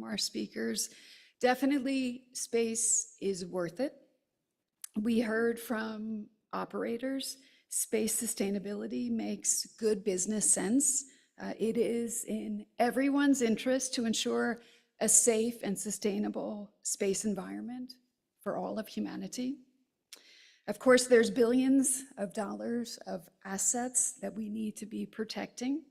our speakers, definitely space is worth it. We heard from operators, space sustainability makes good business sense. It is in everyone's interest to ensure a safe and sustainable space environment for all of humanity. Of course, there's billions of dollars of assets that we need to be protecting.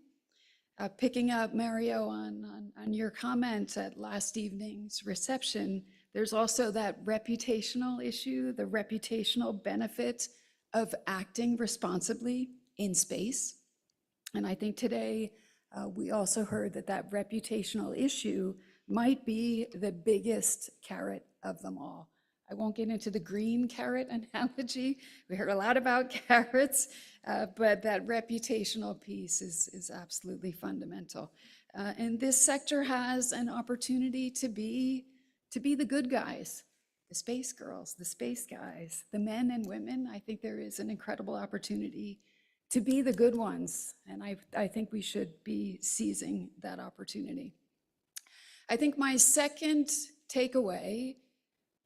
Picking up, Mario, on your comment at last evening's reception, there's also that reputational issue, the reputational benefit of acting responsibly in space. And I think today we also heard that that reputational issue might be the biggest carrot of them all. I won't get into the green carrot analogy. We heard a lot about carrots, but that reputational piece is absolutely fundamental. And this sector has an opportunity to be the good guys, the space girls, the space guys, the men and women. I think there is an incredible opportunity to be the good ones. And I think we should be seizing that opportunity. I think my second takeaway,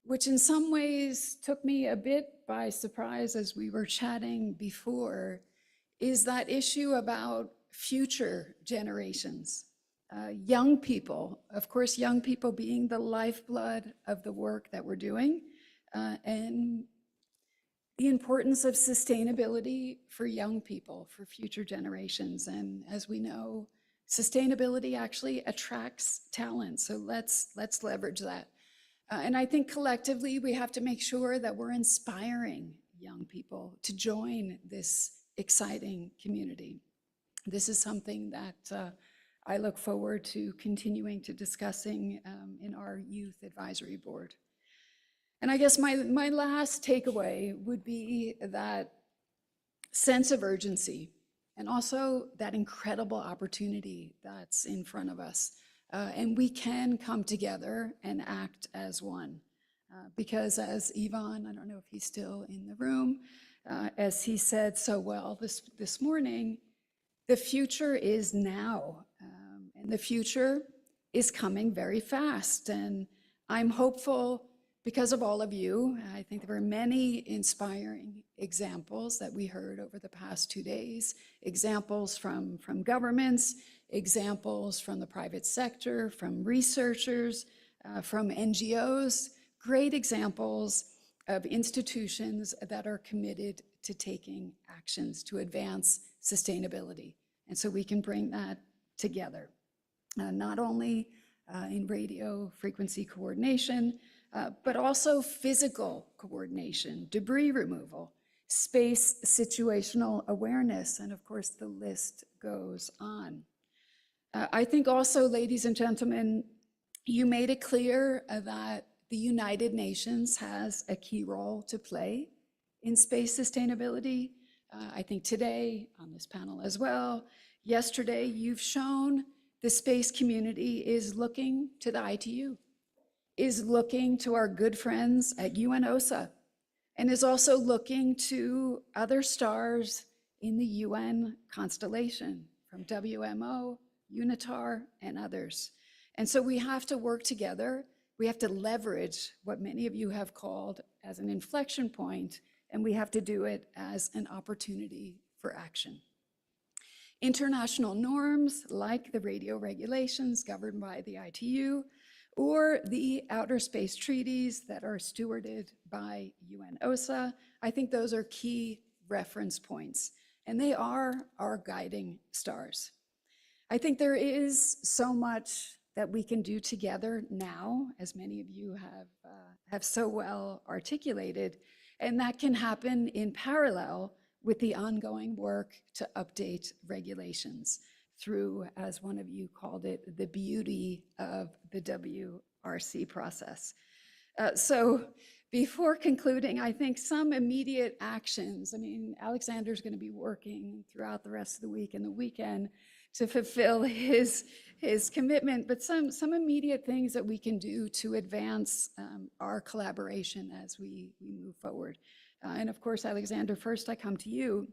which in some ways took me a bit by surprise as we were chatting before, is that issue about future generations. Young people, of course, young people being the lifeblood of the work that we're doing, and the importance of sustainability for young people, for future generations. And as we know, sustainability actually attracts talent, so let's leverage that. And I think collectively, we have to make sure that we're inspiring young people to join this exciting community. This is something that I look forward to continuing to discussing in our Youth Advisory Board. And I guess my last takeaway would be that sense of urgency and also that incredible opportunity that's in front of us. And we can come together and act as one. Because as Ivan, I don't know if he's still in the room, as he said so well this morning, the future is now. And the future is coming very fast. And I'm hopeful because of all of you. I think there were many inspiring examples that we heard over the past 2 days, examples from governments, examples from the private sector, from researchers, from NGOs, great examples of institutions that are committed to taking actions to advance sustainability. And so we can bring that together, not only in radio frequency coordination, but also physical coordination, debris removal, space situational awareness, and of course the list goes on. I think also, ladies and gentlemen, you made it clear that the United Nations has a key role to play in space sustainability. I think today on this panel as well, yesterday, you've shown the space community is looking to the ITU, is looking to our good friends at UNOSA, and is also looking to other stars in the UN constellation, from WMO, UNITAR, and others. And so we have to work together. We have to leverage what many of you have called as an inflection point, and we have to do it as an opportunity for action. International norms like the radio regulations governed by the ITU, or the outer space treaties that are stewarded by UNOSA, I think those are key reference points, and they are our guiding stars. I think there is so much that we can do together now, as many of you have so well articulated, and that can happen in parallel with the ongoing work to update regulations through, as one of you called it, the beauty of the WRC process. So before concluding, I think some immediate actions, I mean, Alexander's going to be working throughout the rest of the week and the weekend to fulfill his commitment, but some immediate things that we can do to advance our collaboration as we move forward. And of course, Alexander, first I come to you,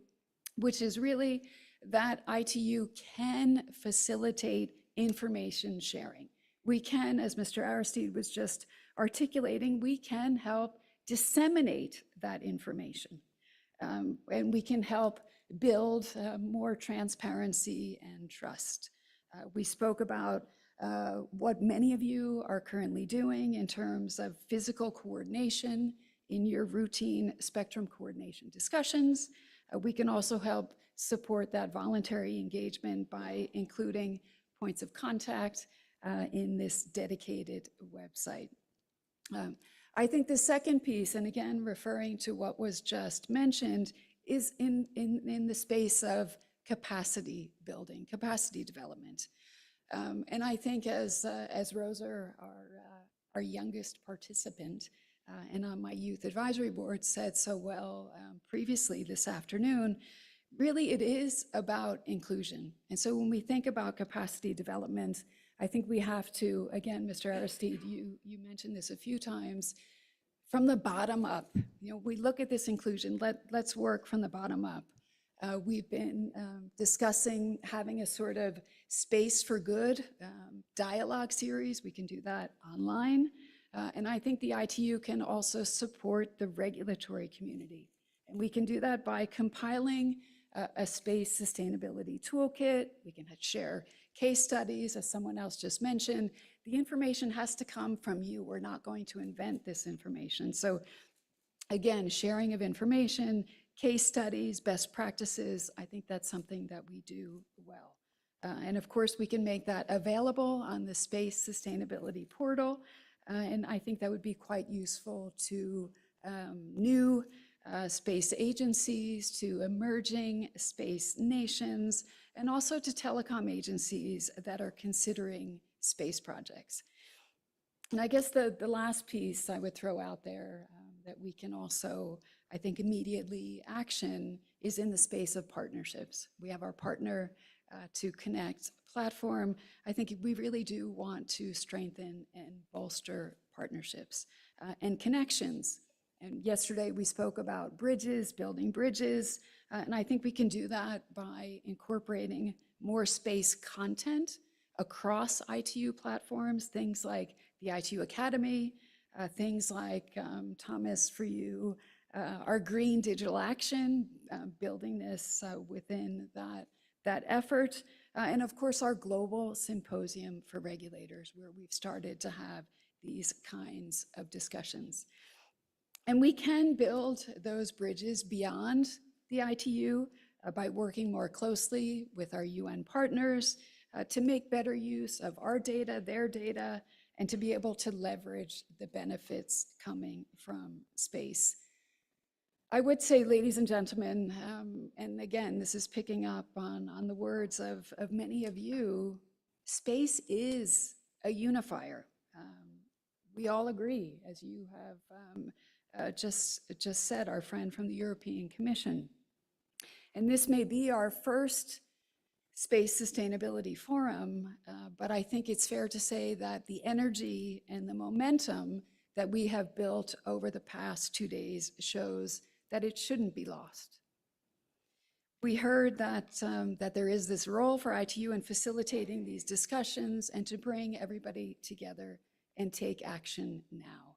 which is really that ITU can facilitate information sharing. We can, as Mr. Aristide was just articulating, we can help disseminate that information. And we can help build more transparency and trust. We spoke about what many of you are currently doing in terms of physical coordination in your routine spectrum coordination discussions. We can also help support that voluntary engagement by including points of contact in this dedicated website. I think the second piece, and again, referring to what was just mentioned, is in the space of capacity building, capacity development. And I think as Rosa, our youngest participant, and on my youth advisory board said so well previously this afternoon, really it is about inclusion. And so when we think about capacity development, I think we have to, again, Mr. Aristide, you mentioned this a few times, from the bottom up. You know, we look at this inclusion, let's work from the bottom up. We've been discussing having a sort of space for good dialogue series. We can do that online. And I think the ITU can also support the regulatory community. And we can do that by compiling a space sustainability toolkit. We can share case studies, as someone else just mentioned. The information has to come from you. We're not going to invent this information. So again, sharing of information, case studies, best practices, I think that's something that we do well. And of course, we can make that available on the Space Sustainability Portal. And I think that would be quite useful to new space agencies, to emerging space nations, and also to telecom agencies that are considering space projects. And I guess the last piece I would throw out there that we can also, I think, immediately action is in the space of partnerships. We have our partner to Connect platform. I think we really do want to strengthen and bolster partnerships and connections. And yesterday we spoke about bridges, building bridges, and I think we can do that by incorporating more space content across ITU platforms, things like the ITU Academy, things like, Thomas, for you, our Green Digital Action, building this within that effort, and of course our Global Symposium for Regulators, where we've started to have these kinds of discussions. And we can build those bridges beyond the ITU by working more closely with our UN partners to make better use of our data, their data, and to be able to leverage the benefits coming from space. I would say, ladies and gentlemen, and again, this is picking up on the words of many of you, space is a unifier. We all agree, as you have just said, our friend from the European Commission. And this may be our first Space Sustainability Forum, but I think it's fair to say that the energy and the momentum that we have built over the past 2 days shows that it shouldn't be lost. We heard that, that there is this role for ITU in facilitating these discussions and to bring everybody together and take action now.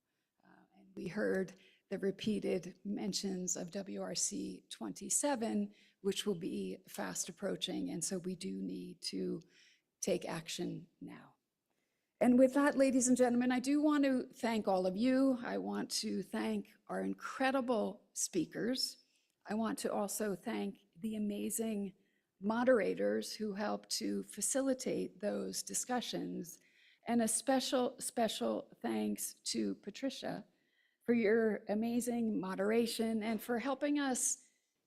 And we heard the repeated mentions of WRC 27, which will be fast approaching, and so we do need to take action now. And with that, ladies and gentlemen, I do want to thank all of you. I want to thank our incredible speakers. I want to also thank the amazing moderators who helped to facilitate those discussions. And a special thanks to Patricia for your amazing moderation and for helping us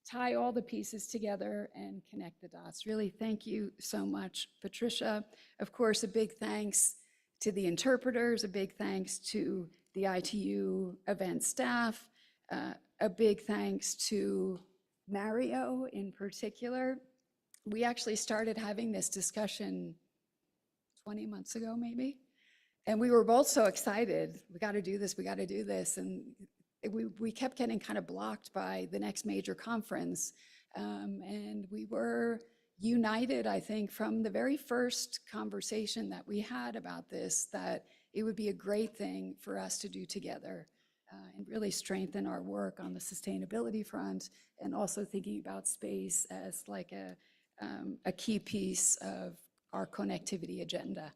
tie all the pieces together and connect the dots. Really, thank you so much, Patricia. Of course, a big thanks to the interpreters, a big thanks to the ITU event staff, a big thanks to Mario in particular. We actually started having this discussion 20 months ago, maybe. And we were both so excited. We got to do this, we got to do this. And we kept getting kind of blocked by the next major conference. And we were united, I think, from the very first conversation that we had about this, that it would be a great thing for us to do together and really strengthen our work on the sustainability front, and also thinking about space as like a key piece of our connectivity agenda.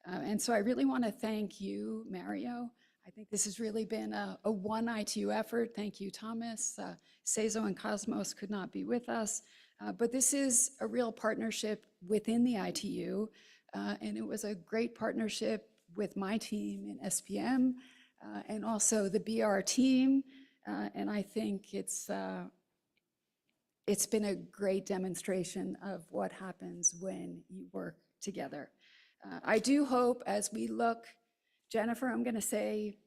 And so I really want to thank you, Mario. I think this has really been a one ITU effort. Thank you, Thomas. Cezo and Cosmos could not be with us, but this is a real partnership within the ITU, and it was a great partnership with my team in SPM and also the BR team, and I think it's been a great demonstration of what happens when you work together. I do hope, as we look, Jennifer, I'm going to say,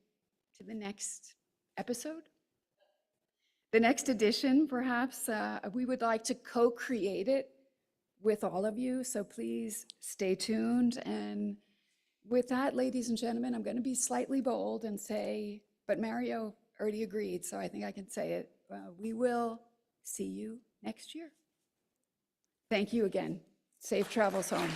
to the next episode, the next edition, perhaps, we would like to co-create it with all of you, so please stay tuned. And with that, ladies and gentlemen, I'm going to be slightly bold and say, but Mario already agreed, so I think I can say it. We will see you next year. Thank you again. Safe travels home.